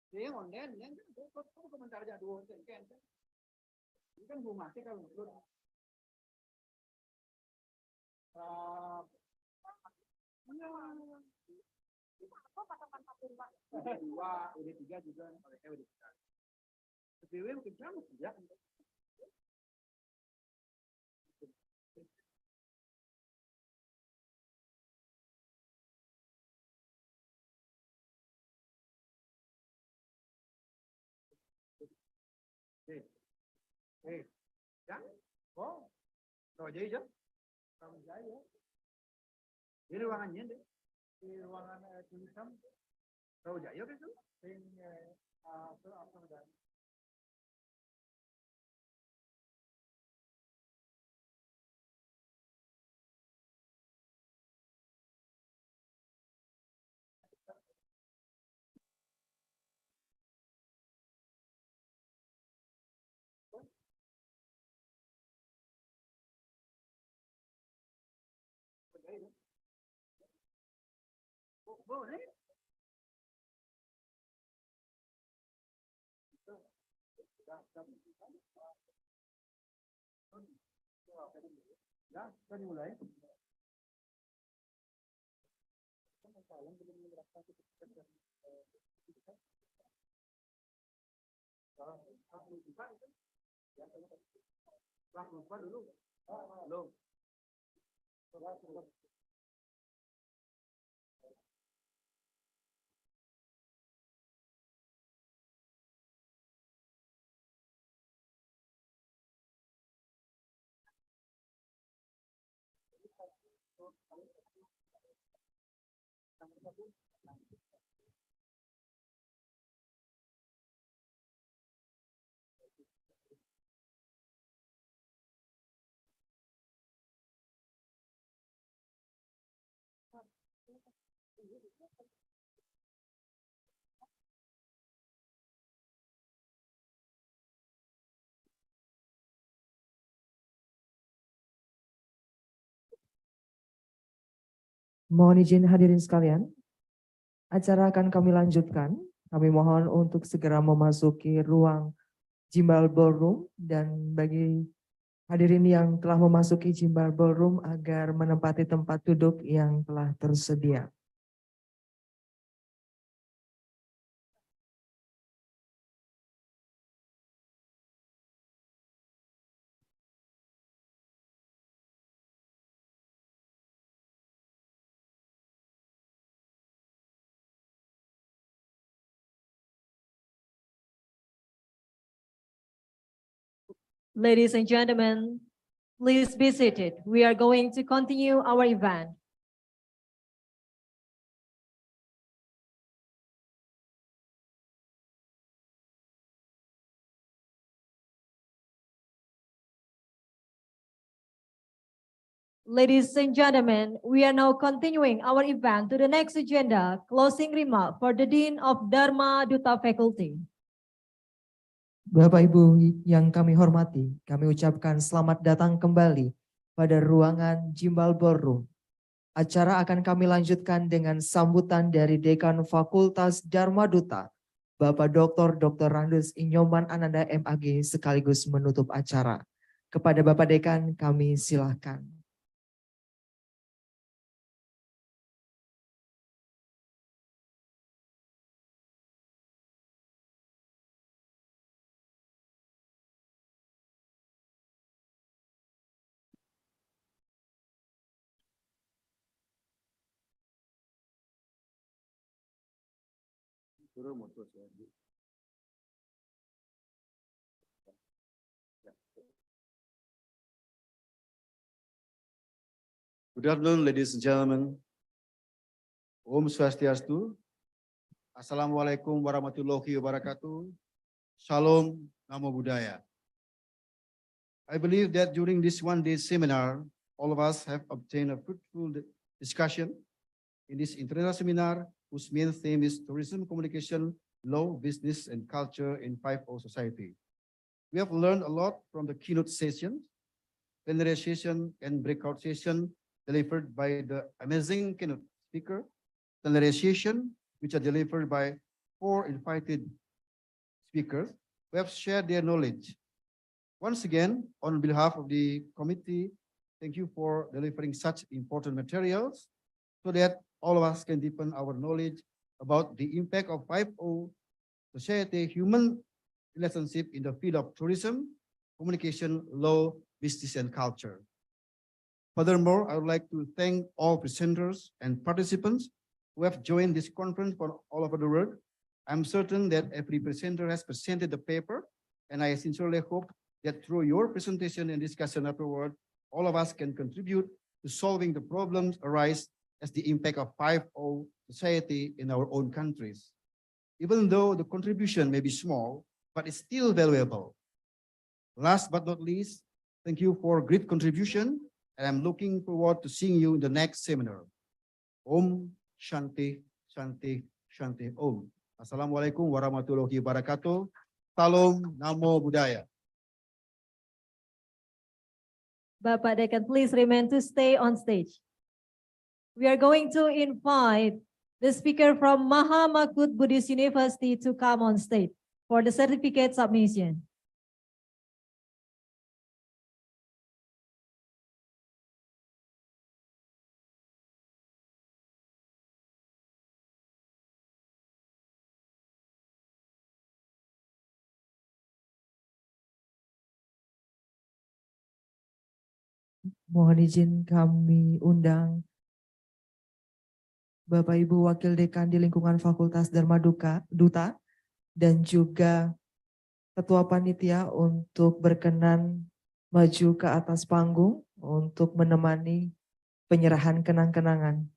Dia online, yang kamu komentar aja dua kan? Ini kan belum mati kalau belum. Dua, udah tiga juga, mereka udah tiga. PW mungkin kamu ya. Jangan, oh, roja aja, kamu jaya. Di ruangannya deh, di ruangan tulisan, roja ya betul. Apa udah? Boleh. Ya, kan mulai. Lupa dulu. Belum. Mohon izin hadirin sekalian, acara akan kami lanjutkan. Kami mohon untuk segera memasuki ruang Jimbal Ballroom dan bagi hadirin yang telah memasuki Jimbal Ballroom agar menempati tempat duduk yang telah tersedia. Ladies and gentlemen, please be seated. We are going to continue our event. Ladies and gentlemen, we are now continuing our event to the next agenda, closing remark for the Dean of Dharma Duta Faculty. Bapak Ibu yang kami hormati, kami ucapkan selamat datang kembali pada ruangan Jimbal Ballroom. Acara akan kami lanjutkan dengan sambutan dari Dekan Fakultas Dharma Duta, Bapak Dr. Randus Inyoman Ananda MAG sekaligus menutup acara. Kepada Bapak Dekan kami silakan. Good afternoon, ladies and gentlemen. Om Swastiastu. Assalamualaikum warahmatullahi wabarakatuh. Shalom, Namo Buddhaya. I believe that during this one-day seminar, all of us have obtained a fruitful discussion in this international seminar, whose main theme is tourism, communication, law, business, and culture in 5O society. We have learned a lot from the keynote session, plenary session, and breakout session delivered by the amazing keynote speaker, plenary session, which are delivered by 4 invited speakers who have shared their knowledge. Once again, on behalf of the committee, thank you for delivering such important materials so that all of us can deepen our knowledge about the impact of 5O society human relationship in the field of tourism, communication, law, business, and culture. Furthermore, I would like to thank all presenters and participants who have joined this conference from all over the world. I'm certain that every presenter has presented the paper, and I sincerely hope that through your presentation and discussion afterward, all of us can contribute to solving the problems arise as the impact of 5O society in our own countries. Even though the contribution may be small, but it's still valuable. Last but not least, thank you for great contribution, and I'm looking forward to seeing you in the next seminar. Om Shanti, Shanti, Shanti Om. Assalamualaikum warahmatullahi wabarakatuh. Salam, Namo Buddhaya. Bapak Dekan, please remain to stay on stage. We are going to invite the speaker from Mahamakut Buddhist University to come on stage for the certificate submission. Mohon izin kami undang Bapak Ibu Wakil Dekan di lingkungan Fakultas Dharma Duta dan juga Ketua Panitia untuk berkenan maju ke atas panggung untuk menemani penyerahan kenang-kenangan.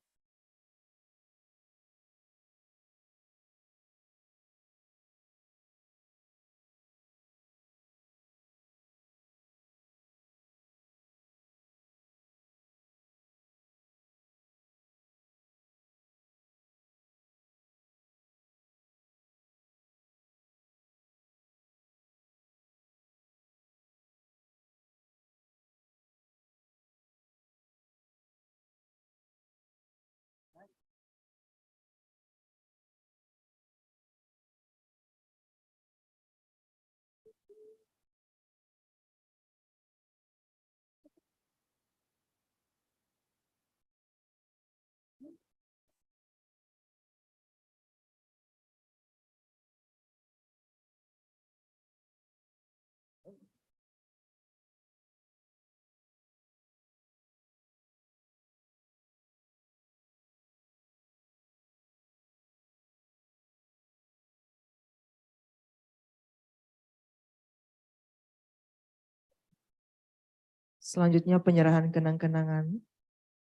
Selanjutnya penyerahan kenang-kenangan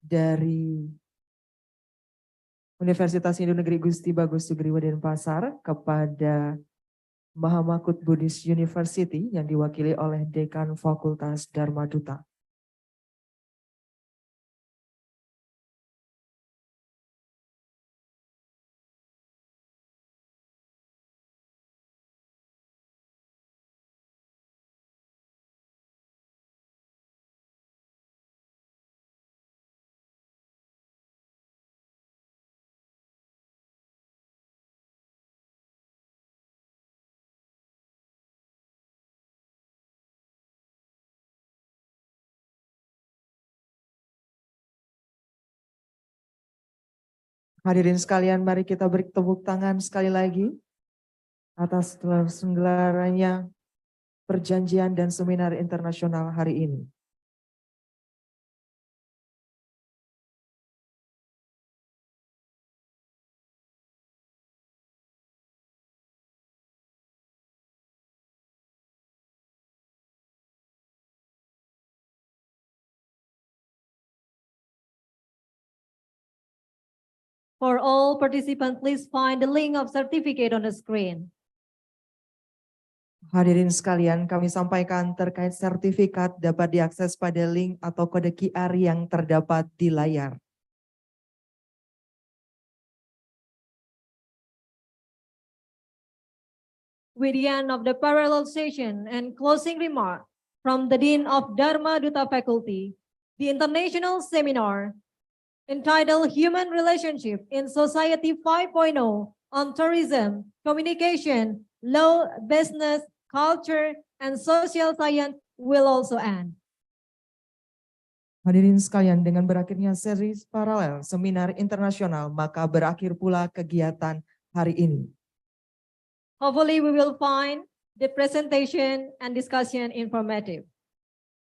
dari Universitas Hindu Negeri Gusti Bagus Sugriwa Denpasar kepada Mahamakut Buddhist University yang diwakili oleh Dekan Fakultas Dharma Duta. Hadirin sekalian, mari kita beri tepuk tangan sekali lagi atas terselenggaranya perjanjian dan seminar internasional hari ini. For all participants, please find the link of certificate on the screen. Hadirin sekalian, kami sampaikan terkait sertifikat dapat diakses pada link atau kode QR yang terdapat di layar. With the end of the parallel session and closing remark from the Dean of Dharma Duta Faculty, the International Seminar entitled Human Relationship in Society 5.0 on Tourism, Communication, Law, Business, Culture, and Social Science will also end. Hadirin sekalian, dengan berakhirnya seri paralel seminar internasional, maka berakhir pula kegiatan hari ini. Hopefully we will find the presentation and discussion informative.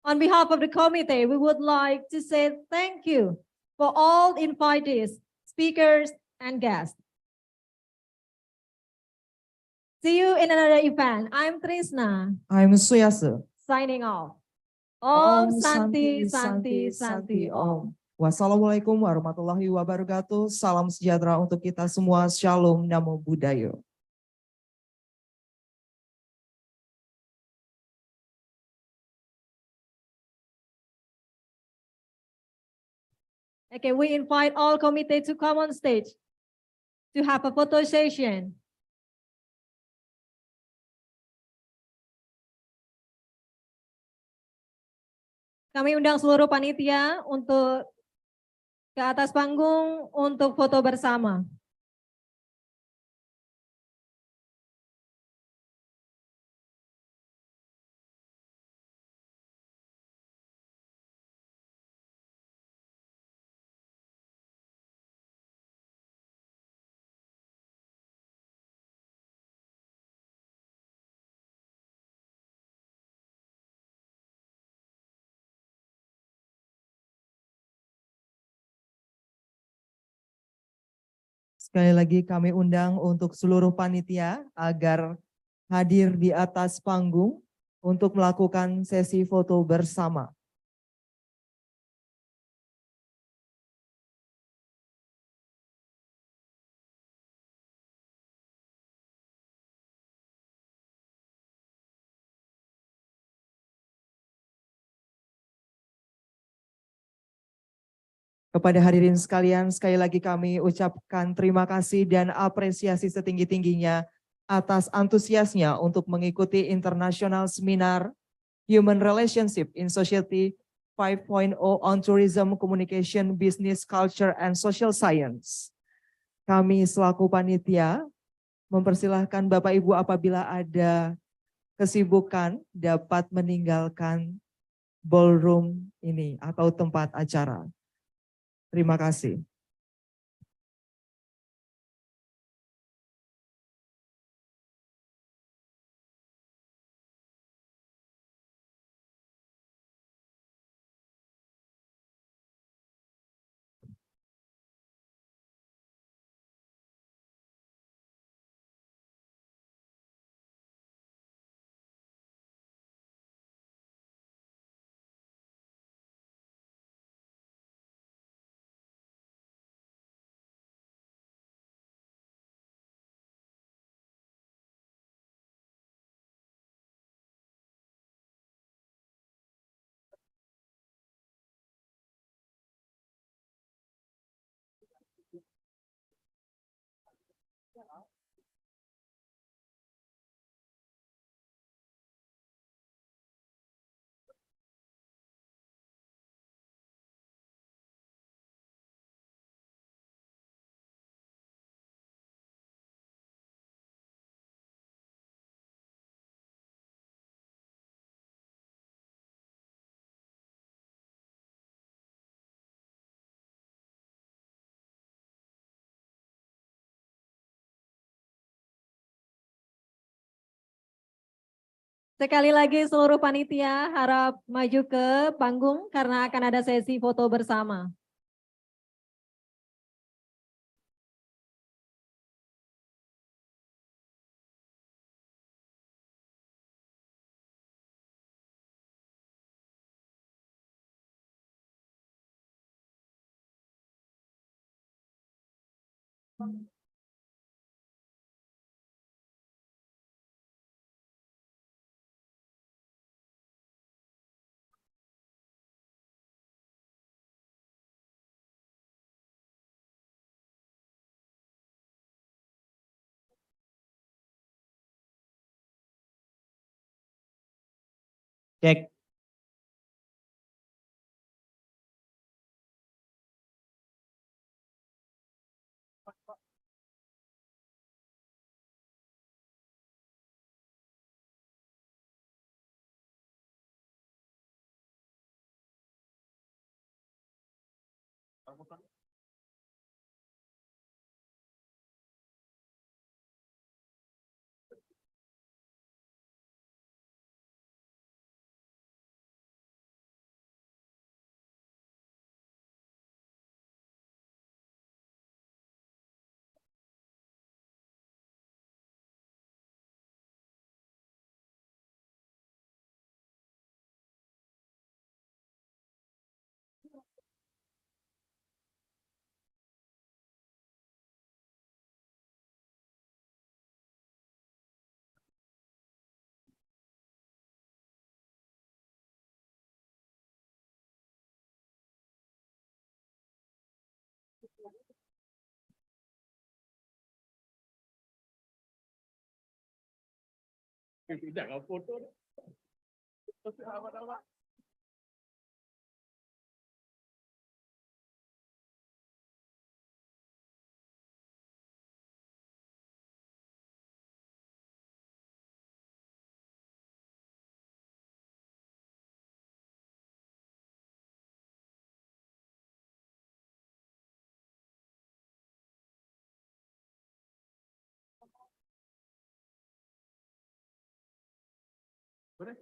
On behalf of the committee, we would like to say thank you for all invitees, speakers, and guests. See you in another event. I'm Trisna, I'm Suyase. signing off. Om Santi, Santi, Santi, Om. Wassalamualaikum warahmatullahi wabarakatuh. Salam sejahtera untuk kita semua. Shalom, Namo Buddhaya. Okay, we invite all committee to come on stage to have a photo session. Kami undang seluruh panitia untuk ke atas panggung untuk foto bersama. Sekali lagi kami undang untuk seluruh panitia agar hadir di atas panggung untuk melakukan sesi foto bersama. Kepada hadirin sekalian, sekali lagi kami ucapkan terima kasih dan apresiasi setinggi-tingginya atas antusiasnya untuk mengikuti Internasional Seminar Human Relationship in Society 5.0 on Tourism, Communication, Business, Culture, and Social Science. Kami selaku panitia mempersilahkan Bapak Ibu apabila ada kesibukan dapat meninggalkan ballroom ini atau tempat acara. Terima kasih. Sekali lagi seluruh panitia harap maju ke panggung karena akan ada sesi foto bersama. Cek. Tidak nggak foto. Apa-apa. Boleh?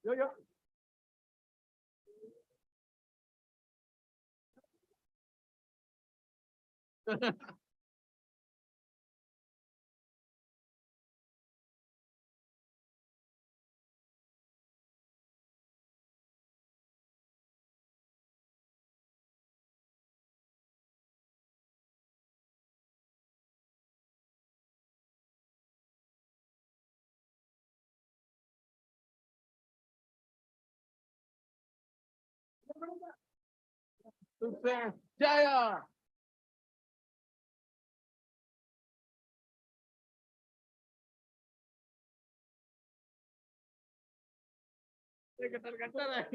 Yo. Sukses jaya. Ketar-ketar.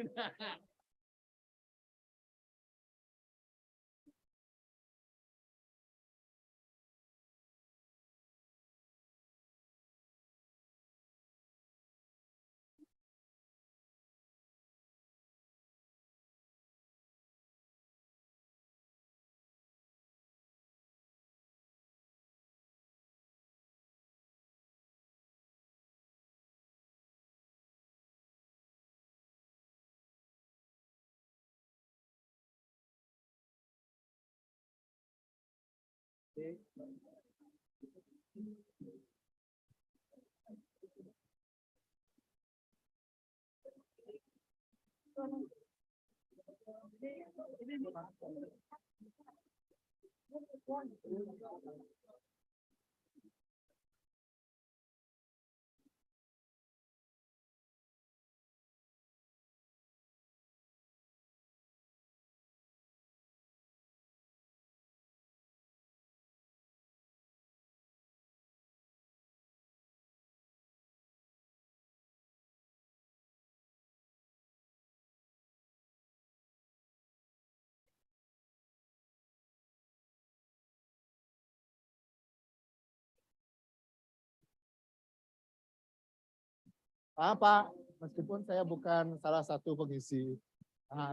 Pak, meskipun saya bukan salah satu pengisi,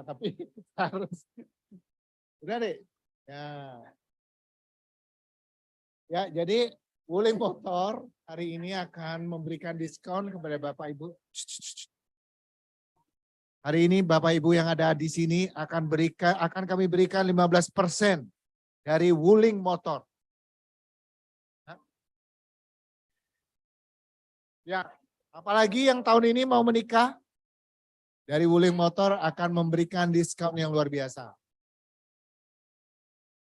tapi harus. Udah deh. Ya. Ya, jadi Wuling Motor hari ini akan memberikan diskon kepada Bapak Ibu. Hari ini Bapak Ibu yang ada di sini akan kami berikan 15% dari Wuling Motor. Ya, apalagi yang tahun ini mau menikah, dari Wuling Motor akan memberikan diskon yang luar biasa.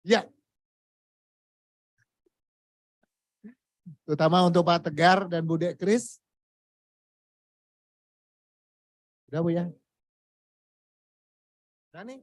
Ya. Terutama untuk Pak Tegar dan Bu Dek Kris. Udah Bu ya? Udah nih.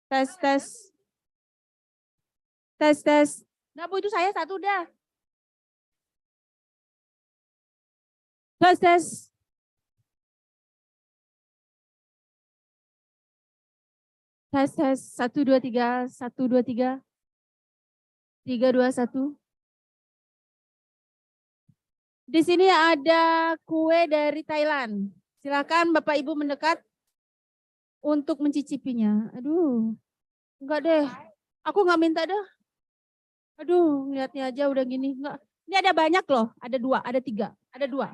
Tes, tes. Tes, tes. Nggak, Bu, itu saya satu dah. Tes, tes. Tes, tes. 1, 2, 3. 1, 2, 3. 3, 2, 1. Di sini ada kue dari Thailand. Silakan Bapak Ibu mendekat untuk mencicipinya. Aduh, enggak deh. Aku nggak minta dah. Aduh, lihatnya aja udah gini. Enggak. Ini ada banyak loh. Ada 2, ada 3, ada 2.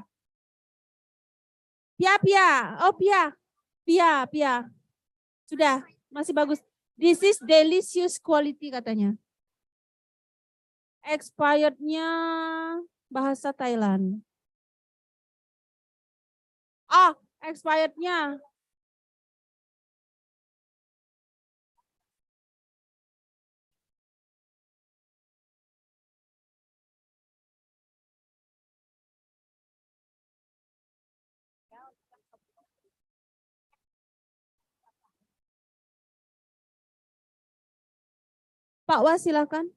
Pia, Pia. Oh, Pia. Pia, Pia. Sudah, masih bagus. This is delicious quality katanya. Expirednya bahasa Thailand. Ah, expirednya. Pak Was, silakan.